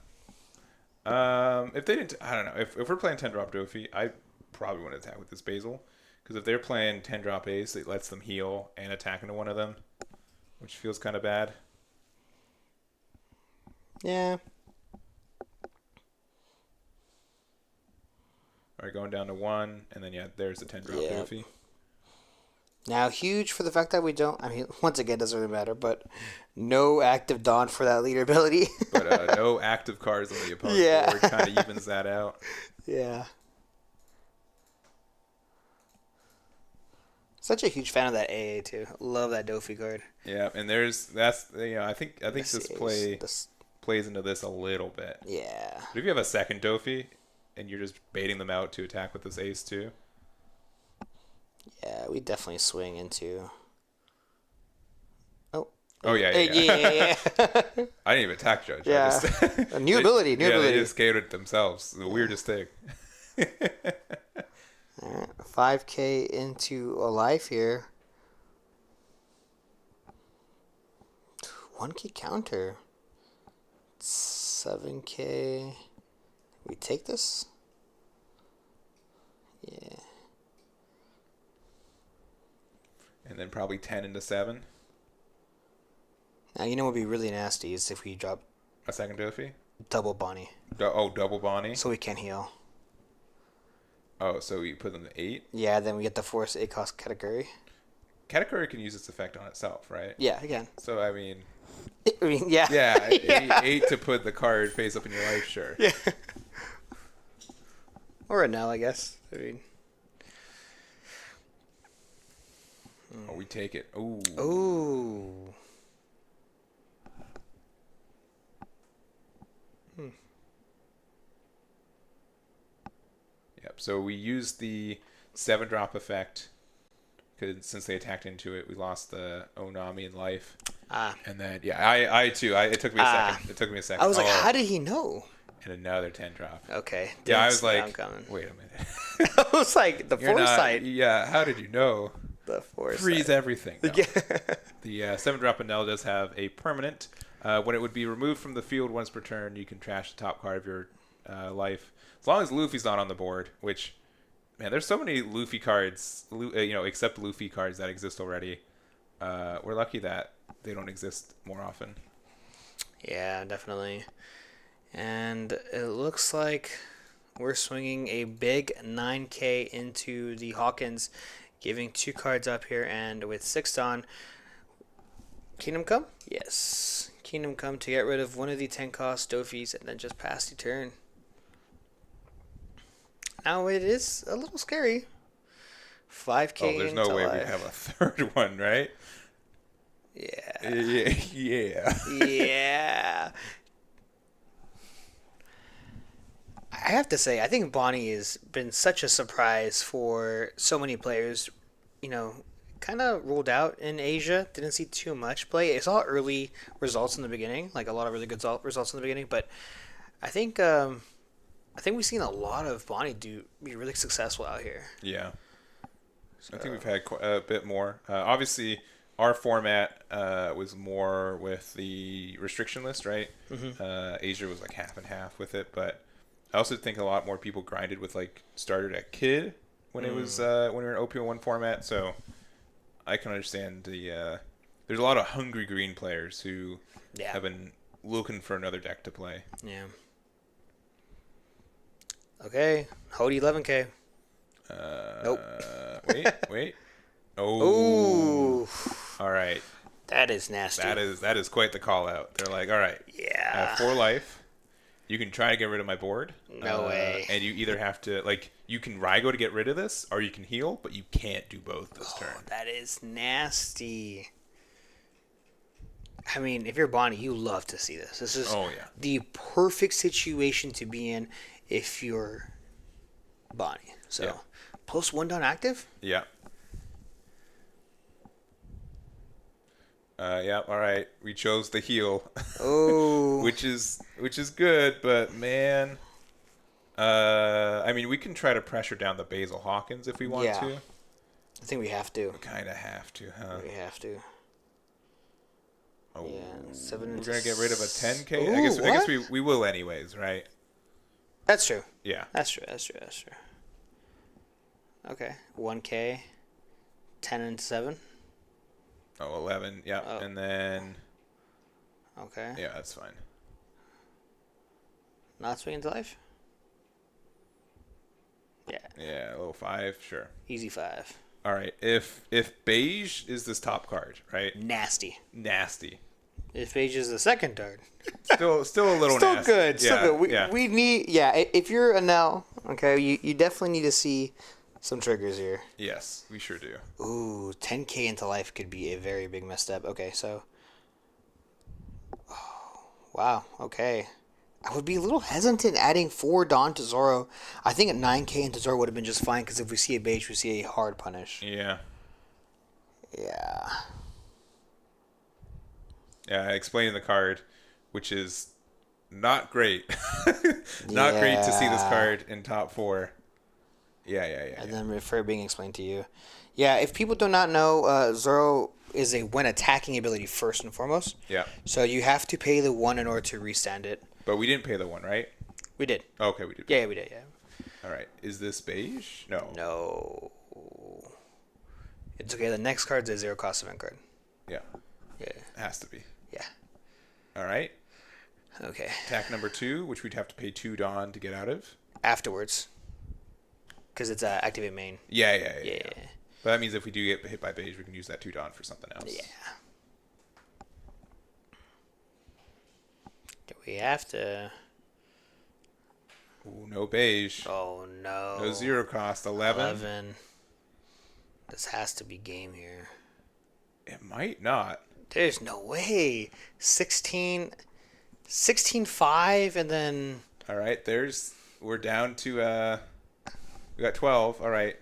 If they didn't, I don't know. If we're playing 10 drop Dofi, I probably want to attack with this Basil. Because if they're playing 10 drop Ace, it lets them heal and attack into one of them, which feels kind of bad. Yeah. All right, going down to 1, and then yeah, there's the 10 drop Dofi. Now, huge for the fact that we don't, I mean, once again, it doesn't really matter, but no active Dawn for that leader ability. But no active cards on the opponent's board kind of evens that out. Yeah. Such a huge fan of that AA too. Love that Dofi card. Yeah, and I think this plays into this a little bit. Yeah. But if you have a second Dofi and you're just baiting them out to attack with this Ace too. Yeah, we definitely swing into. Oh yeah. Yeah. I didn't even attack Judge. Yeah. A new ability. They just catered themselves. The weirdest thing. Alright, 5k into a life here. 1k counter. 7k. We take this? Yeah. And then probably 10 into 7. Now, you know what would be really nasty is if we drop A second Dofi? double Bonney. Double Bonney? So we can't heal. Oh, so we put them to 8? Yeah, then we get the force 8 cost category. Category can use its effect on itself, right? Yeah, again. So, I mean... yeah. Yeah, 8 to put the card face up in your life, sure. Yeah. Or a Nell, I guess. I mean... Oh, we take it. Ooh. Ooh. Yep, so we use the 7-drop effect because since they attacked into it, we lost the Onami in life. And then I too. It took me a second. It took me a second. I was like, how did he know? And another 10 drop. Okay. Yeah, I was like, wait a minute. I was like, the foresight. How did you know? The foresight. Freeze everything. No. Yeah. The 7 drop Enel does have a permanent. When it would be removed from the field once per turn, you can trash the top card of your life. As long as Luffy's not on the board, which, man, there's so many Luffy cards, except Luffy cards that exist already. We're lucky that they don't exist more often. Yeah, definitely. And it looks like we're swinging a big 9K into the Hawkins, giving 2 cards up here, and with 6 on, Kingdom Come? Yes. Kingdom Come to get rid of one of the 10 cost Dofis and then just pass the turn. Now it is a little scary. 5K. Oh, there's no way we have a third one, right? Yeah. Yeah. Yeah. I have to say, I think Bonney has been such a surprise for so many players. Kind of ruled out in Asia. Didn't see too much play. I saw early results in the beginning, like a lot of really good results in the beginning. But I think we've seen a lot of Bonney be really successful out here. Yeah. I think we've had a bit more. Obviously, our format was more with the restriction list, right? Mm-hmm. Asia was like half and half with it, but I also think a lot more people grinded with like started at Kid when it was when we were in OP01 format. So I can understand there's a lot of hungry green players who have been looking for another deck to play. Yeah. Okay, hold 11K. Nope. Wait. Oh. Ooh. All right. That is nasty. That is quite the call out. They're like, all right. Yeah. I have 4 life. You can try to get rid of my board. No way. And you either have to you can Rygo to get rid of this, or you can heal, but you can't do both this turn. That is nasty. I mean, if you're Bonney, you love to see this. This is the perfect situation to be in if you're Bonney. So, post 1 down active? Yeah. All right. We chose the heal. Oh. which is good, but man, I mean, we can try to pressure down the Basil Hawkins if we want to. I think we have to. We kind of have to, huh? We have to. Oh. Yeah, 7 We're going to get rid of a 10K? Ooh, I guess we will anyways, right? That's true. Yeah. That's true. Okay. 1K. 10 and 7. Oh, 11. Yeah. Oh. And then... Okay. Yeah, that's fine. Not swinging to life? Yeah. Yeah, a little 5, sure. Easy 5. All right. If beige is this top card, right? Nasty. If beige is the second card. Still a little still nasty. Good. Still good. We need... Yeah, if you're Enel, okay, you definitely need to see some triggers here. Yes, we sure do. Ooh, 10K into life could be a very big misstep. Okay, so... Oh, wow, okay. I would be a little hesitant adding 4 Dawn to Zoro. I think at 9K into Zoro would have been just fine, because if we see a beige, we see a hard punish. Yeah. Yeah. Yeah, explaining the card, which is not great. Not great to see this card in top 4. Yeah. And then refer being explained to you. Yeah, if people do not know, Zoro is a when attacking ability first and foremost. Yeah. So you have to pay the 1 in order to restand it. But we didn't pay the 1, right? We did. Okay, we did. Yeah, we did, yeah. All right. Is this beige? No. No. It's okay. The next card's a 0 cost event card. Yeah. Yeah. It has to be. Yeah. All right. Okay. Attack number 2, which we'd have to pay 2 Dawn to get out of. Afterwards. Because it's activate main. Yeah. But that means if we do get hit by beige, we can use that 2 Dawn for something else. Yeah. We have to... Ooh, no beige. Oh, no. No 0 cost. 11. This has to be game here. It might not. There's no way. 16, 5, and then... All right, we're down to, we got 12. All right.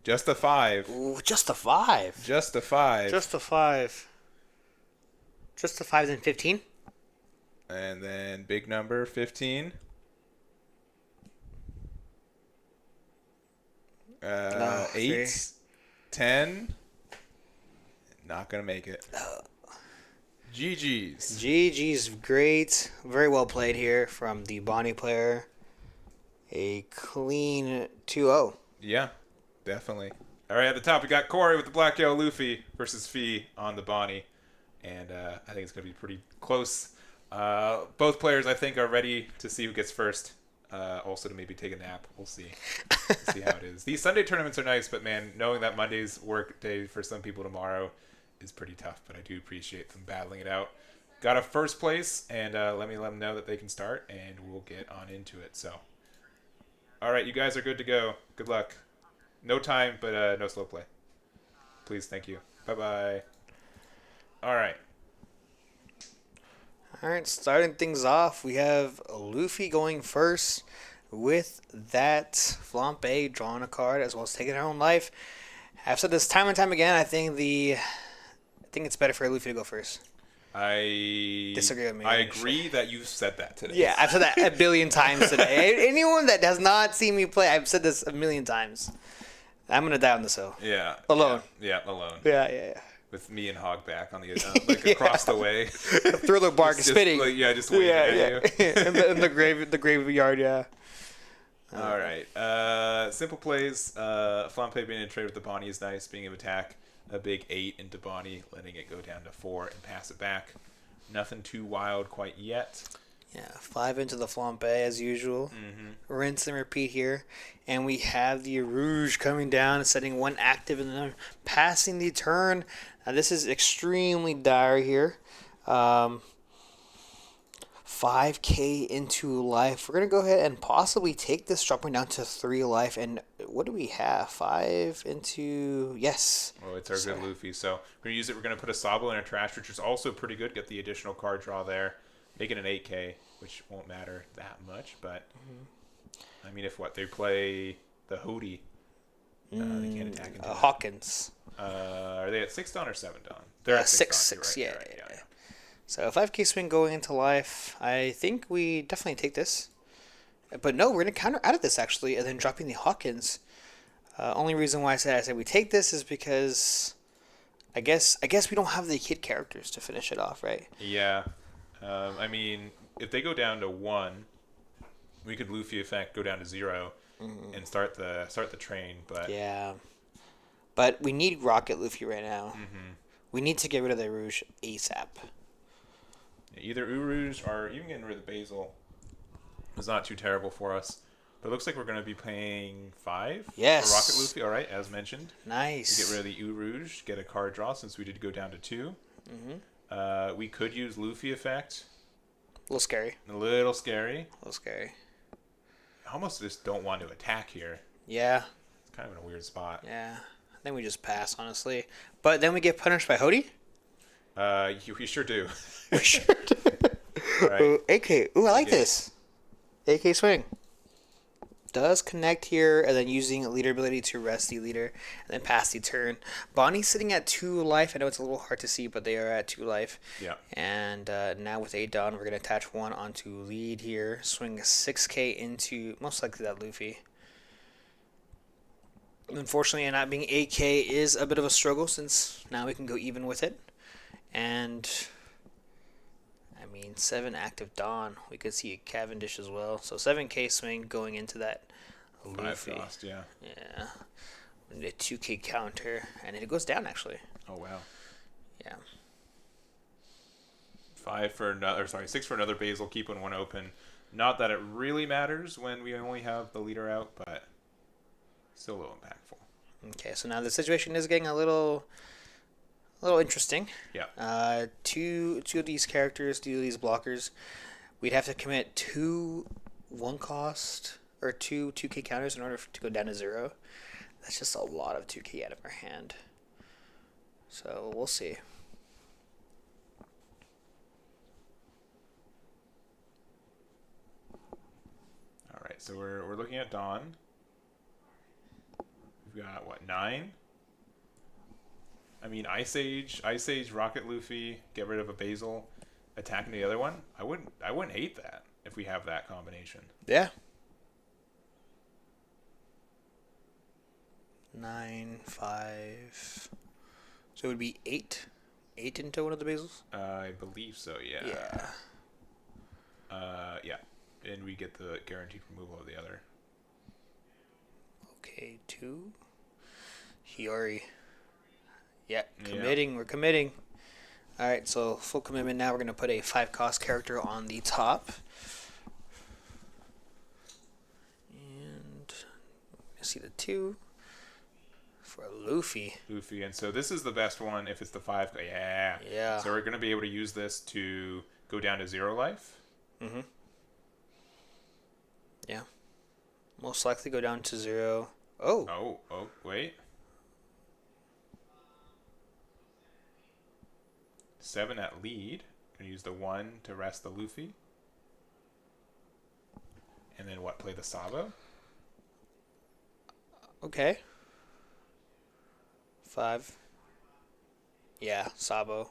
Just a 5. Ooh, just a 5. Just a 5. Just a 5. Just a 5 then 15. And then big number 15. 8. See? 10. Not gonna make it. GG's. GG's great. Very well played here from the Bonney player. A clean 2-0. Yeah, definitely. All right, at the top we got Corey with the Black Yellow Luffy versus Fee on the Bonney. And I think it's going to be pretty close. Both players, I think, are ready to see who gets first. Also to maybe take a nap. We'll see. See how it is. These Sunday tournaments are nice, but man, knowing that Monday's work day for some people tomorrow is pretty tough. But I do appreciate them battling it out. Got a first place, and let them know that they can start, and we'll get on into it. So, all right, you guys are good to go. Good luck. No time, but no slow play. Please, thank you. Bye-bye. All right. All right, starting things off, we have Luffy going first with that Flampe drawing a card as well as taking her own life. I've said this time and time again. I think it's better for Luffy to go first. I disagree with me. I agree that you've said that today. Yeah, I've said that a billion times today. Anyone that has not seen me play, I've said this a million times. I'm gonna die on this hill. Yeah. Alone. Yeah, alone. Yeah. With me and Hog back on the across the way. Thriller bark spitting. Just waiting at you. in the graveyard. Yeah. All right. Simple plays. Flampe being in trade with the Bonney is nice. Being able to attack a big 8 into Bonney, letting it go down to 4 and pass it back. Nothing too wild quite yet. Yeah, 5 into the Flampe as usual. Rinse and repeat here. And we have the Rouge coming down, setting 1 active and then passing the turn. Now this is extremely dire here. 5k into life. We're going to go ahead and possibly take this, dropping down to 3 life. And what do we have? 5 into... Yes. Oh, it's our good Luffy. So we're going to use it. We're going to put a Sabo in our trash, which is also pretty good. Get the additional card draw there. Make it an 8k, which won't matter that much. But, I mean, if they play the Hody, they can't attack into Hawkins. Are they at 6 Dawn or 7 Dawn? They're at 6. Yeah. So 5k swing going into life. I think we definitely take this. But no, we're going to counter out of this, actually, and then dropping the Hawkins. Only reason why I said we take this is because I guess we don't have the kid characters to finish it off, right? Yeah. I mean, if they go down to 1, we could Luffy effect go down to 0 and start the train. But yeah, but we need Rocket Luffy right now. We need to get rid of the Rouge ASAP. Either Urouge or even getting rid of the Basil is not too terrible for us. But it looks like we're going to be paying 5 yes. for Rocket Luffy. All right, as mentioned. Nice. Get rid of the Urouge, get a card draw since we did go down to 2. We could use Luffy effect. A little scary. I almost just don't want to attack here. Yeah. It's kind of in a weird spot. Yeah. I think we just pass, honestly. But then we get punished by Hody? We sure do. We sure do. Right. Ooh, AK. Ooh, I like this. AK swing. Does connect here, and then using leader ability to rest the leader, and then pass the turn. Bonnie's sitting at 2 life. I know it's a little hard to see, but they are at 2 life. Yeah. And now with 8 down, we're going to attach 1 onto lead here. Swing 6k into most likely that Luffy. Unfortunately, not being 8k is a bit of a struggle since now we can go even with it. And I mean, 7 active Dawn. We could see a Cavendish as well. So 7k swing going into that Luffy. 5 cost, yeah. Yeah. We need a 2k counter. And it goes down, actually. Oh, wow. Yeah. 6 for another Basil, keeping 1 open. Not that it really matters when we only have the leader out, but still a little impactful. Okay, so now the situation is getting a little interesting. Yeah. Two of these characters, 2 of these blockers, we'd have to commit 2 1 cost or 2k counters in order to go down to 0. That's just a lot of 2k out of our hand. So we'll see. All right, so we're looking at Dawn. got what, 9? I mean, Ice Age, Rocket Luffy, get rid of a Basil, attacking the other one. I wouldn't hate that if we have that combination. Yeah. 9, 5. So it would be 8. 8 into one of the Basils? I believe so, yeah. Yeah. Yeah. And we get the guaranteed removal of the other. Okay, 2. Hiyori. Yeah, committing. Yeah. We're committing. All right, so full commitment now. We're going to put a 5-cost character on the top. And see the 2 for Luffy. And so this is the best one if it's the 5. Yeah. Yeah. So we're going to be able to use this to go down to 0 life. Mm-hmm. Yeah. Most likely go down to 0. Oh, wait. 7 at lead. Gonna use the 1 to rest the Luffy. And then what? Play the Sabo? Okay. 5. Yeah, Sabo.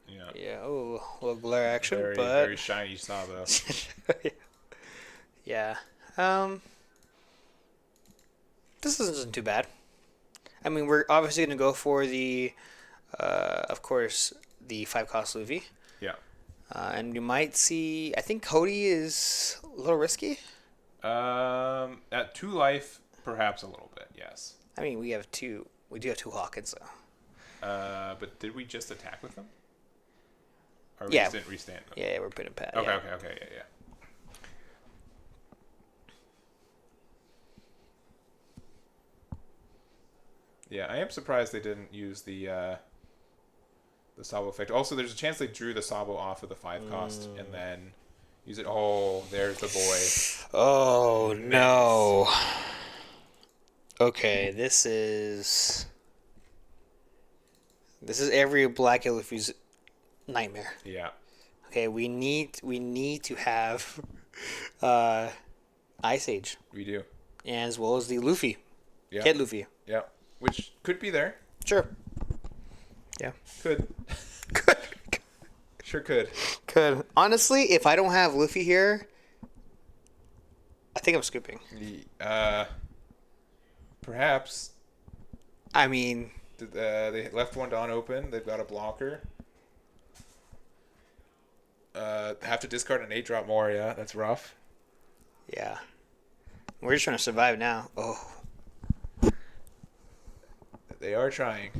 Yeah. Yeah. Oh, a little glare action, very, but very shiny Sabo. Yeah. This isn't too bad. I mean, we're obviously going to go for the, of course, the 5-cost Luffy. Yeah. And you might see, I think Cody is a little risky. At 2 life, perhaps a little bit, yes. I mean, we do have 2 Hawkins, though. But did we just attack with them? Or yeah. We didn't restand them? Yeah, we're putting pad. Okay, yeah. okay, yeah. Yeah, I am surprised they didn't use the Sabo effect. Also, there's a chance they drew the Sabo off of the 5-cost and then use it. Oh, there's the boy. Oh, no. Okay, this is every Black Luffy's nightmare. Yeah. Okay, we need to have Ice Age. We do. And as well as the Luffy. Yeah. Kid Luffy. Yeah. Which could be there. Sure. Yeah. Could. Sure could. Could. Honestly, if I don't have Luffy here, I think I'm scooping. Perhaps. I mean, they left one Dawn open. They've got a blocker. Have to discard an 8-drop Moria. That's rough. Yeah. We're just trying to survive now. Oh. They are trying.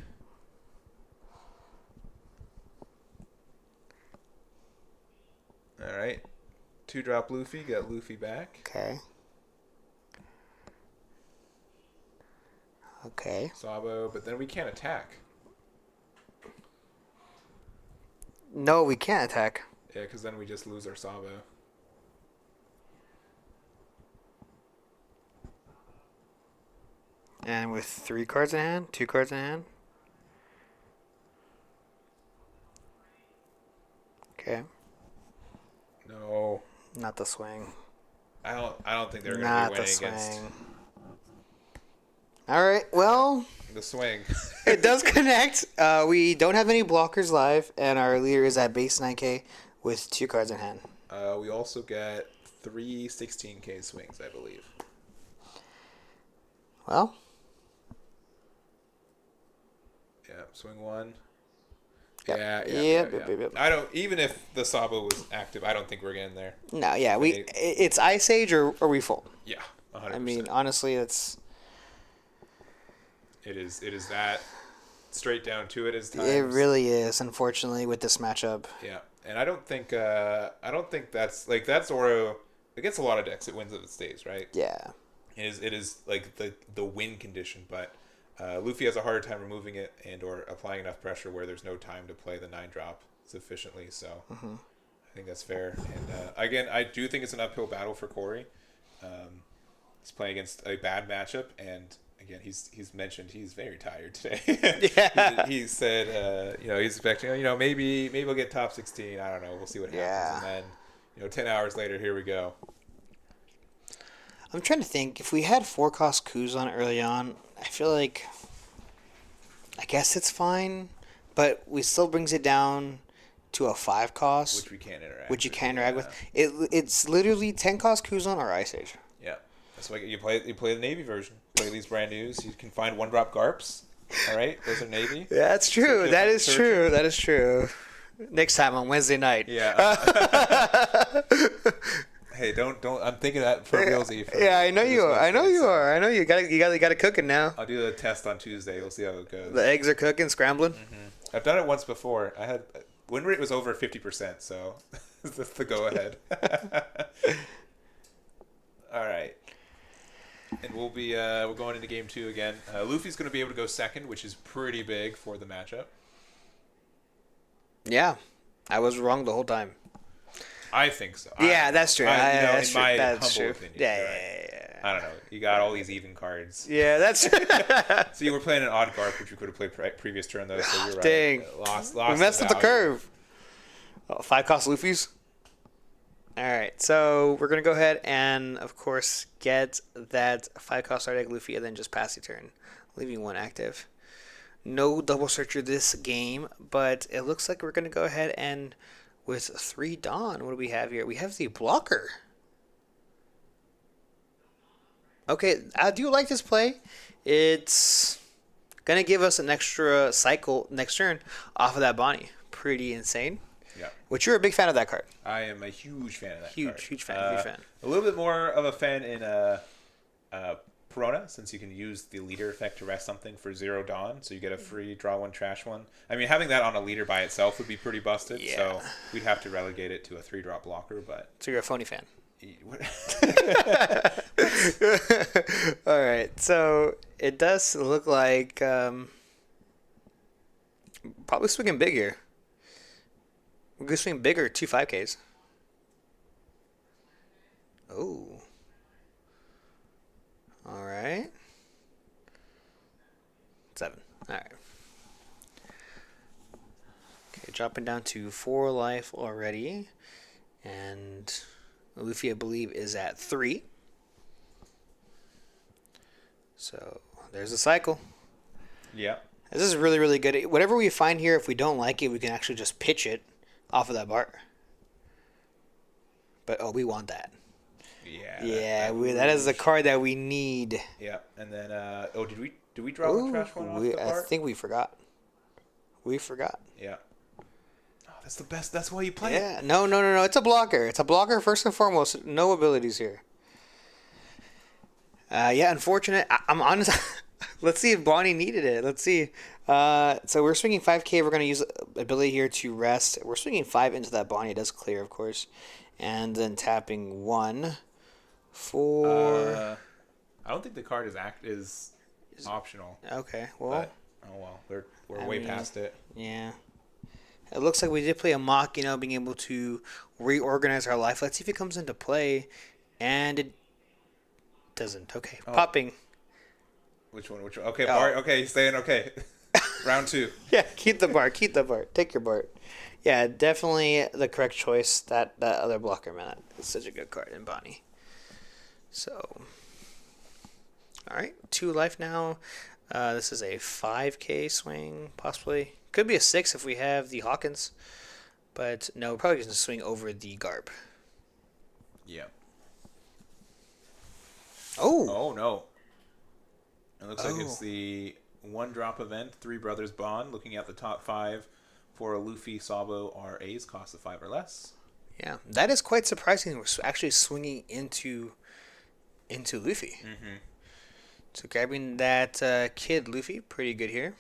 All right. 2-drop Luffy. Got Luffy back. Okay. Okay. Sabo, but then we can't attack. No, we can't attack. Yeah, because then we just lose our Sabo. And with 3 cards in hand, 2 cards in hand. Okay. No. Not the swing. I don't think they're going to be winning against All right. Well, the swing. it does connect. We don't have any blockers live, and our leader is at base 9K with 2 cards in hand. We also get 3 16K swings, I believe. Well. Yeah, swing 1. Yep. Yeah. I don't. Even if the Sabo was active, I don't think we're getting there. No, yeah, it's Ice Age or we fold. Yeah, 100%. I mean, honestly, it's. It is that straight down to it as times. It really is, unfortunately, with this matchup. Yeah, and I don't think that's like that's Oro. It gets a lot of decks. It wins if it stays, right? Yeah. It is like the win condition, but. Luffy has a harder time removing it and or applying enough pressure where there's no time to play the 9-drop sufficiently. So I think that's fair. And again, I do think it's an uphill battle for Corey. He's playing against a bad matchup, and again, he's mentioned he's very tired today. Yeah. he said he's expecting maybe we'll get top 16. I don't know. We'll see what happens. Yeah. And then 10 hours later, here we go. I'm trying to think. If we had 4-cost Kuzan early on, I feel like... I guess it's fine, but we still brings it down to a 5-cost. Which we can't interact Which you with, can't interact with. It's literally 10-cost Kuzan or Ice Age. Yeah. That's why you play the Navy version. Play these brand news. You can find 1-drop Garps. All right? Those are Navy. Yeah, that's true. That is true. That is true. Next time on Wednesday night. Yeah. Hey, don't. I'm thinking that for realsy. Yeah, I know you are. I know you are. I know you got it cooking now. I'll do a test on Tuesday. We'll see how it goes. The eggs are cooking, scrambling. Mm-hmm. I've done it once before. I had win rate was over 50%, so that's the go ahead. All right. And we'll be we're going into game 2 again. Luffy's going to be able to go second, which is pretty big for the matchup. Yeah, I was wrong the whole time. I think so. Yeah, that's true. That's true. my That's humble true. opinion. Yeah. I don't know. You got all these even cards. Yeah, that's So you were playing an odd Garp, which we could have played previous turn, though. So you're right. Dang. Lost we messed up the curve. 5-cost Luffy's. All right, so we're going to go ahead and, of course, get that 5-cost Art Egg Luffy and then just pass the turn, leaving 1 active. No double searcher this game, but it looks like we're going to go ahead and with 3 Dawn, what do we have here? We have the blocker. Okay, I do like this play. It's going to give us an extra cycle next turn off of that Bonney. Pretty insane. Yeah. Which you're a big fan of that card. I am a huge fan of that card. Huge fan. A little bit more of a fan in Perona, since you can use the leader effect to rest something for 0 Dawn, so you get a free draw 1, trash 1. I mean, having that on a leader by itself would be pretty busted, so we'd have to relegate it to a 3-drop blocker, but... So you're a phony fan. All right, so it does look like probably swinging big here. We're going to swing bigger, 2 5Ks. Oh. All right. 7. All right. Okay, dropping down to 4 life already. And Luffy, I believe, is at 3. So there's a cycle. Yeah. This is really, really good. Whatever we find here, if we don't like it, we can actually just pitch it off of that bar. But, we want that. Yeah. That is the card that we need. Yeah, and then, did we draw 1, trash 1 off the bar? I think we forgot. Yeah. Oh, that's the best. That's why you play it. it. No. It's a blocker. It's a blocker first and foremost. No abilities here. Unfortunate. I'm honest. Let's see if Bonney needed it. Let's see. So we're swinging 5K. We're going to use ability here to rest. We're swinging 5 into that Bonney. It does clear, of course. And then tapping 1 for... I don't think the card is optional. Okay, well... But, we're way past it. Yeah. It looks like we did play a mock, being able to reorganize our life. Let's see if it comes into play. And it doesn't. Okay, popping. Which one? Okay, Bart. Okay, staying okay. Round 2. Yeah, keep the bar. Take your Bart. Yeah, definitely the correct choice. That other blocker, man. It's such a good card in Bonney. So, all right, 2 life now. This is a 5K swing, possibly. Could be a 6 if we have the Hawkins. But no, we're probably going to swing over the Garb. Yeah. Oh, no. It looks like it's the 1-drop event, 3 Brothers Bond, looking at the top 5 for a Luffy, Sabo, RAs, cost of 5 or less. Yeah, that is quite surprising. We're actually swinging into Luffy. Mm-hmm. So grabbing that kid Luffy, pretty good here.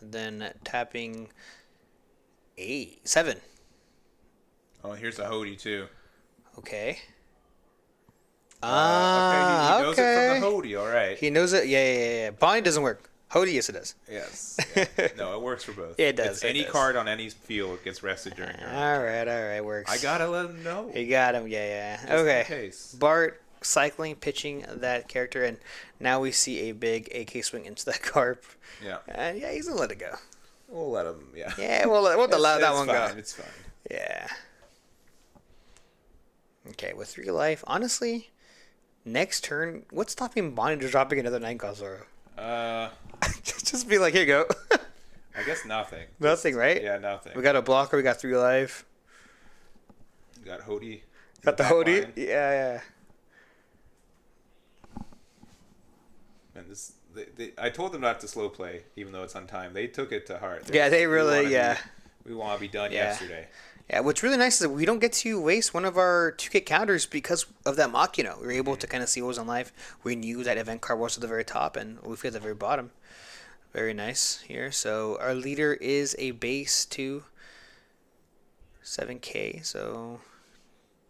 And then tapping 7. Oh, here's a Hody too. Okay. Okay, he knows it from the Hody, all right. He knows it. Yeah. Bonney doesn't work. Hody, yes, it does. Yes. Yeah. No, it works for both. It does. Any card on any field gets rested during your All right, works. I gotta let him know. You got him, yeah. Just okay. in case. Bart cycling, pitching that character, and now we see a big AK swing into that Carp. Yeah. And he's gonna let it go. We'll let him, yeah. Yeah, we'll allow that one go. It's fine. Yeah. Okay, with 3 life, honestly, Next turn, what's stopping Bonney to dropping another 9-cost Zoro? Uh, Just be like, here you go. I guess nothing. Nothing, right? Yeah, nothing. We got a blocker. We got 3 life. We got Hody. Got the Hody. Yeah. And this, I told them not to slow play, even though it's on time. They took it to heart. They really, We want to be done yesterday. Yeah, what's really nice is that we don't get to waste one of our 2K counters because of that Machina. We were able to kind of see what was on live. We knew that event card was at the very top and Luffy at the very bottom. Very nice here. So our leader is a base to 7K. So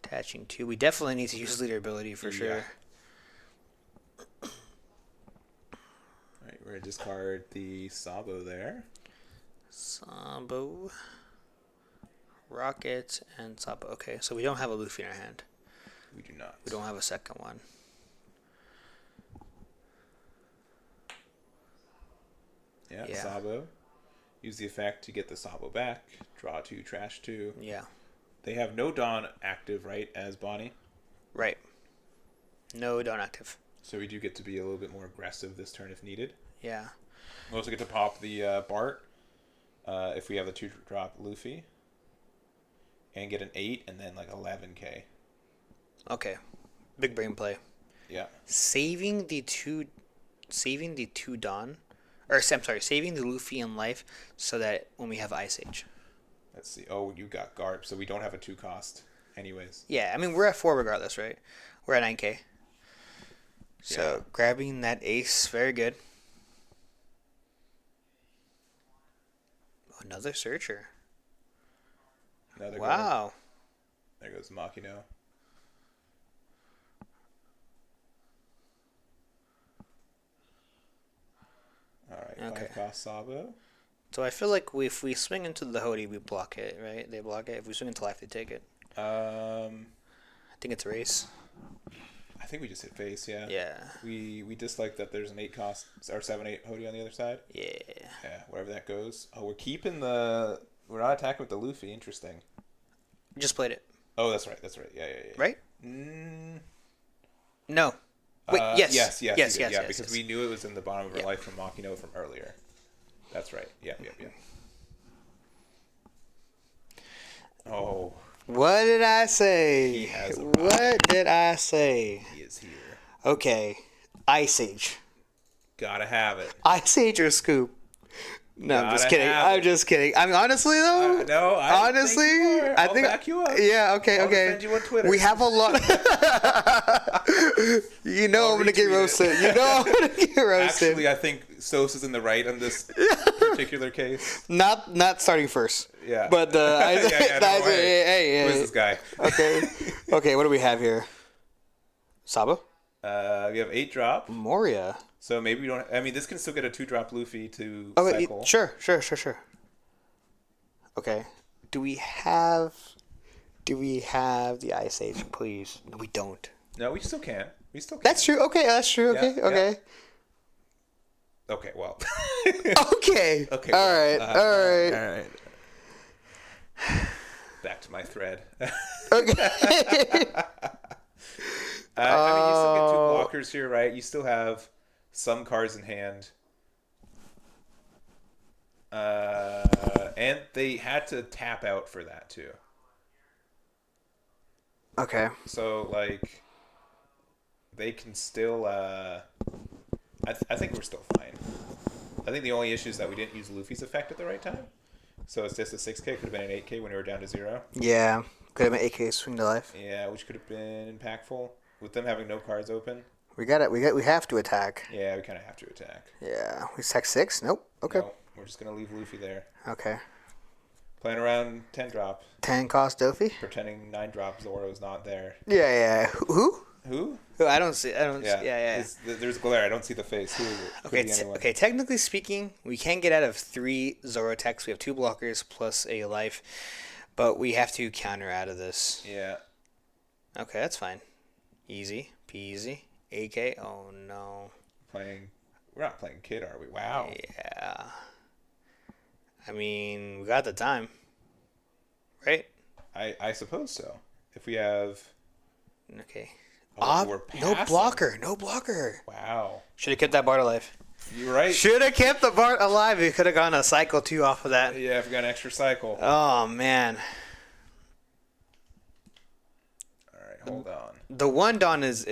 attaching 2. We definitely need to use leader ability for sure. Alright, we're going to discard the Sabo there. Sabo. Rocket and Sabo. Okay, so we don't have a Luffy in our hand. We do not. We don't have a second one. Yeah, Sabo. Use the effect to get the Sabo back. Draw 2, trash 2. Yeah. They have no Dawn active, right, as Bonney? Right. No Dawn active. So we do get to be a little bit more aggressive this turn if needed. Yeah. We also get to pop the Bart if we have the 2-drop Luffy. And get an 8 and then like 11k. Okay. Big brain play. Yeah. Saving the two Dawn. Or I'm sorry, saving the Luffy in life so that when we have Ice Age. Let's see. Oh, you got Garp, so we don't have a 2 cost anyways. Yeah, I mean we're at 4 regardless, right? We're at 9k. So grabbing that ace, very good. Another searcher. Another wow. There goes Makino. Alright, Okay. 5-cost Sabo. So I feel like if we swing into the Hody, we block it, right? They block it. If we swing into life, they take it. I think it's a race. I think we just hit face, yeah. Yeah. We dislike that there's an 8-cost or 7-8 Hody on the other side. Yeah. Yeah, wherever that goes. Oh, we're keeping the... We're not attacking with the Luffy. Interesting. Just played it. Oh, that's right. Yeah. Right? No. Wait, yes. Yes, because we knew it was in the bottom of our life from Makino from earlier. That's right. Yep. Oh. What did I say? He has arrived. What did I say? He is here. Okay. Ice Age. Gotta have it. Ice Age or Scoop? No, I'm just kidding. I'm just kidding. I mean, honestly, though. No, honestly, I think. I'll back you up. Yeah. Okay. I'll defend you on Twitter. We have a lot. You know I'm gonna get roasted. You know I'm gonna get roasted. Actually, I think Sosa's in the right on this particular case. Not starting first. Yeah. But hey, who is this guy? Okay. What do we have here? Sabo. We have 8-drop. Moria. So maybe we don't. I mean, this can still get a 2-drop Luffy to wait, cycle. Sure. Okay. Do we have the Ice Age, please? No, we don't. No, we still can. That's true. Okay, that's true. Okay, Yeah, okay. Okay, well. Okay. Okay. All right. Back to my thread. Okay. I mean, you still get 2 blockers here, right? You still have some cards in hand. And they had to tap out for that, too. Okay. So, like, they can still... I think we're still fine. I think the only issue is that we didn't use Luffy's effect at the right time. So it's just a 6k. Could have been an 8k when we were down to 0. Yeah. Could have been 8k swing to life. Yeah, which could have been impactful. With them having no cards open. We have to attack. Yeah, we kind of have to attack. Yeah. We attack 6? Nope. Okay. No, we're just going to leave Luffy there. Okay. Playing around 10-drop. 10 cost Dofi? Pretending 9-drop Zoro's not there. Yeah. Who? Who? I don't see. Yeah. There's glare. I don't see the face. Who is it? Okay, technically speaking, we can get out of 3 Zoro attacks. We have 2 blockers plus a life, but we have to counter out of this. Yeah. Okay, that's fine. Easy peasy. AK. Oh no. We're not playing Kid, are we? Wow. Yeah. I mean, we got the time, right? I suppose so. If we have. Okay. We're No past blocker. No blocker. them. Wow. Should have kept that Bart alive. You're right. Should have kept the Bart alive. We could have gone a cycle 2 off of that. Yeah, I've got an extra cycle. Oh, man. All right, hold on. The 1 Dawn is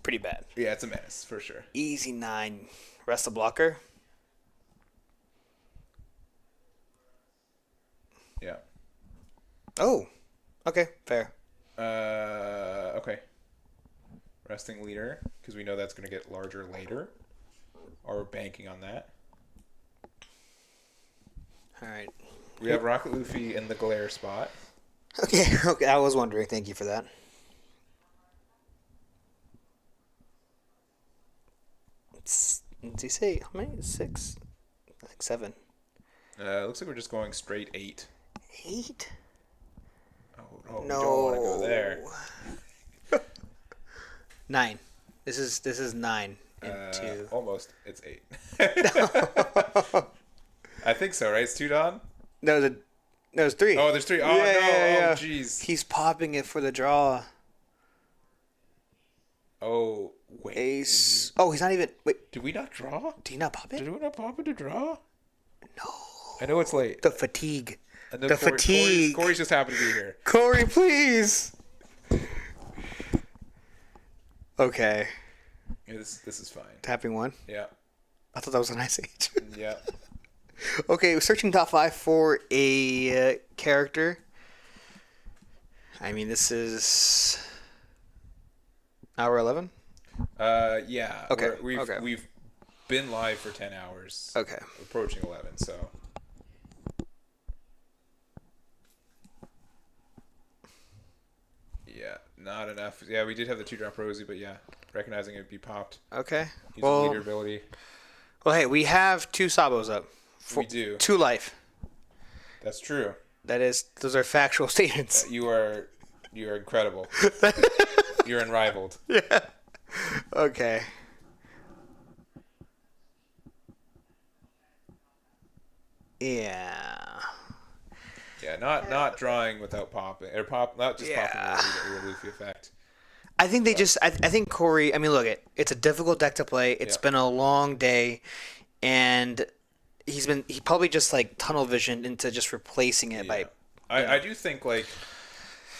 pretty bad. Yeah, it's a menace for sure. Easy 9. Rest the blocker. Yeah. Oh. Okay, fair. Okay. Resting leader, because we know that's going to get larger later. Or we're banking on that. Alright. We have Rocket Luffy in the glare spot. Okay, I was wondering. Thank you for that. Did he say how many? 6? I think 7. Looks like we're just going straight 8. 8? Oh, No. We don't want to go there. 9. This is 9 into almost. It's 8. I think so, right? It's 2 Dawn? No, it's 3. Oh, there's 3. Oh, Yeah, no. yeah. Oh, jeez. He's popping it for the draw. Oh, wait. Ace. Oh, he's not even. Wait, Did we not draw? did he not pop it? Did we not pop it to draw? No. I know it's late. The fatigue. And then The fatigue. Corey's just happened to be here. Corey, please. Okay. Yeah, this is fine. Tapping 1. Yeah. I thought that was an Ice Age. Yeah. Okay, searching top 5 for a character. I mean, this is hour 11. Yeah. Okay, We've been live for 10 hours. Okay. Approaching 11, so. Yeah, not enough. Yeah, we did have the 2 drop Rosie, but yeah, recognizing it would be popped. Okay. Using leader ability. Well, hey, we have 2 Sabos up. We do. 2 life. That's true. Those are factual statements. You are incredible. You're unrivaled. Yeah. Okay. Yeah. Yeah, not drawing without popping or not just popping with a Luffy effect. I think they just. I think Corey. I mean, look, it's a difficult deck to play. It's been a long day, and he probably just like tunnel visioned into just replacing it by. I do think like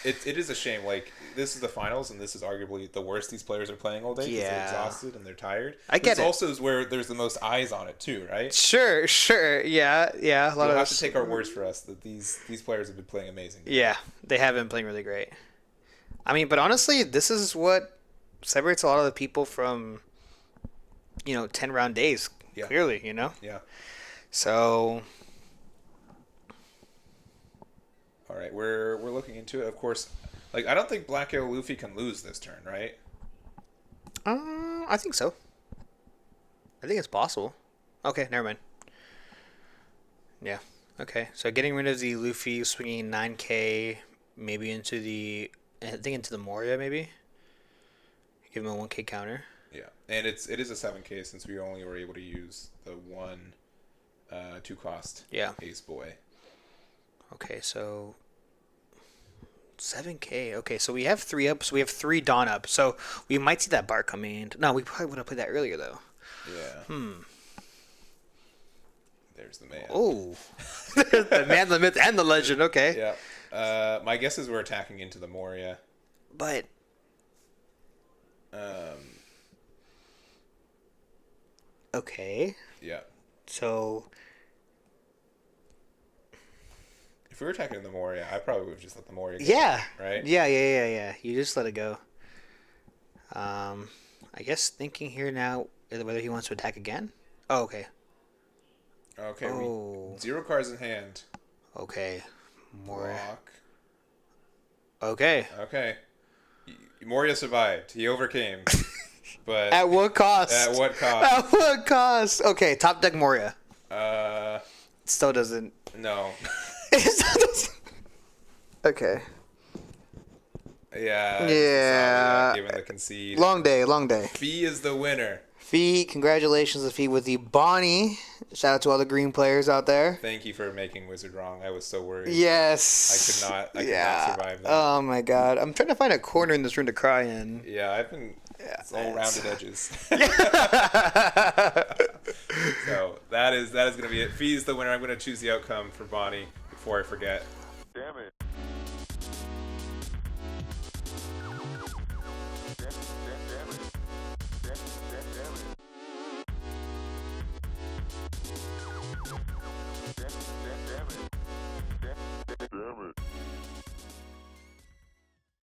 it is a shame. Like this is the finals, and this is arguably the worst these players are playing all day because they're exhausted and they're tired. I get it. This also is where there's the most eyes on it too, right? Sure, yeah. A lot You'll of have to take our words for us that these players have been playing amazing. Yeah, they have been playing really great. I mean, but honestly, this is what separates a lot of the people from, 10-round days. Yeah. Clearly, Yeah. So. All right, we're looking into it. Of course, like I don't think Black Arrow Luffy can lose this turn, right? I think so. I think it's possible. Okay, never mind. Yeah. Okay, so getting rid of the Luffy, swinging 9K, maybe into the Moria, maybe. Give him a 1K counter. Yeah, and it is a 7K since we only were able to use the 2 cost. Yeah. Ace Boy. Okay, so 7K. Okay, so we have 3 up. So we have 3 Dawn up. So we might see that bar coming in. No, we probably would have played that earlier though. Yeah. There's the man. Oh, the man, the myth, and the legend. Okay. Yeah. My guess is we're attacking into the Moria. But. Okay. Yeah. So. If we were attacking the Moria, I probably would have just let the Moria go. Yeah. Right? Yeah. You just let it go. I guess thinking here now whether he wants to attack again. Oh, okay. Okay. Oh. 0 cards in hand. Okay. Moria. Block. Okay. Okay. Moria survived. He overcame. But At what cost? At what cost? At what cost? Okay, top deck Moria. Still doesn't. No. It still doesn't. Okay. Yeah. Yeah. Given the concede. Long day. Fee is the winner. Fee, congratulations, Fee, with the Bonney. Shout out to all the green players out there. Thank you for making Wizard wrong. I was so worried. Yes. I could not survive that. Oh my god. I'm trying to find a corner in this room to cry in. Yeah, I've been... It's all rounded edges. So that is going to be it. Fee's the winner. I'm going to choose the outcome for Bonney before I forget. Damn it. Damn it.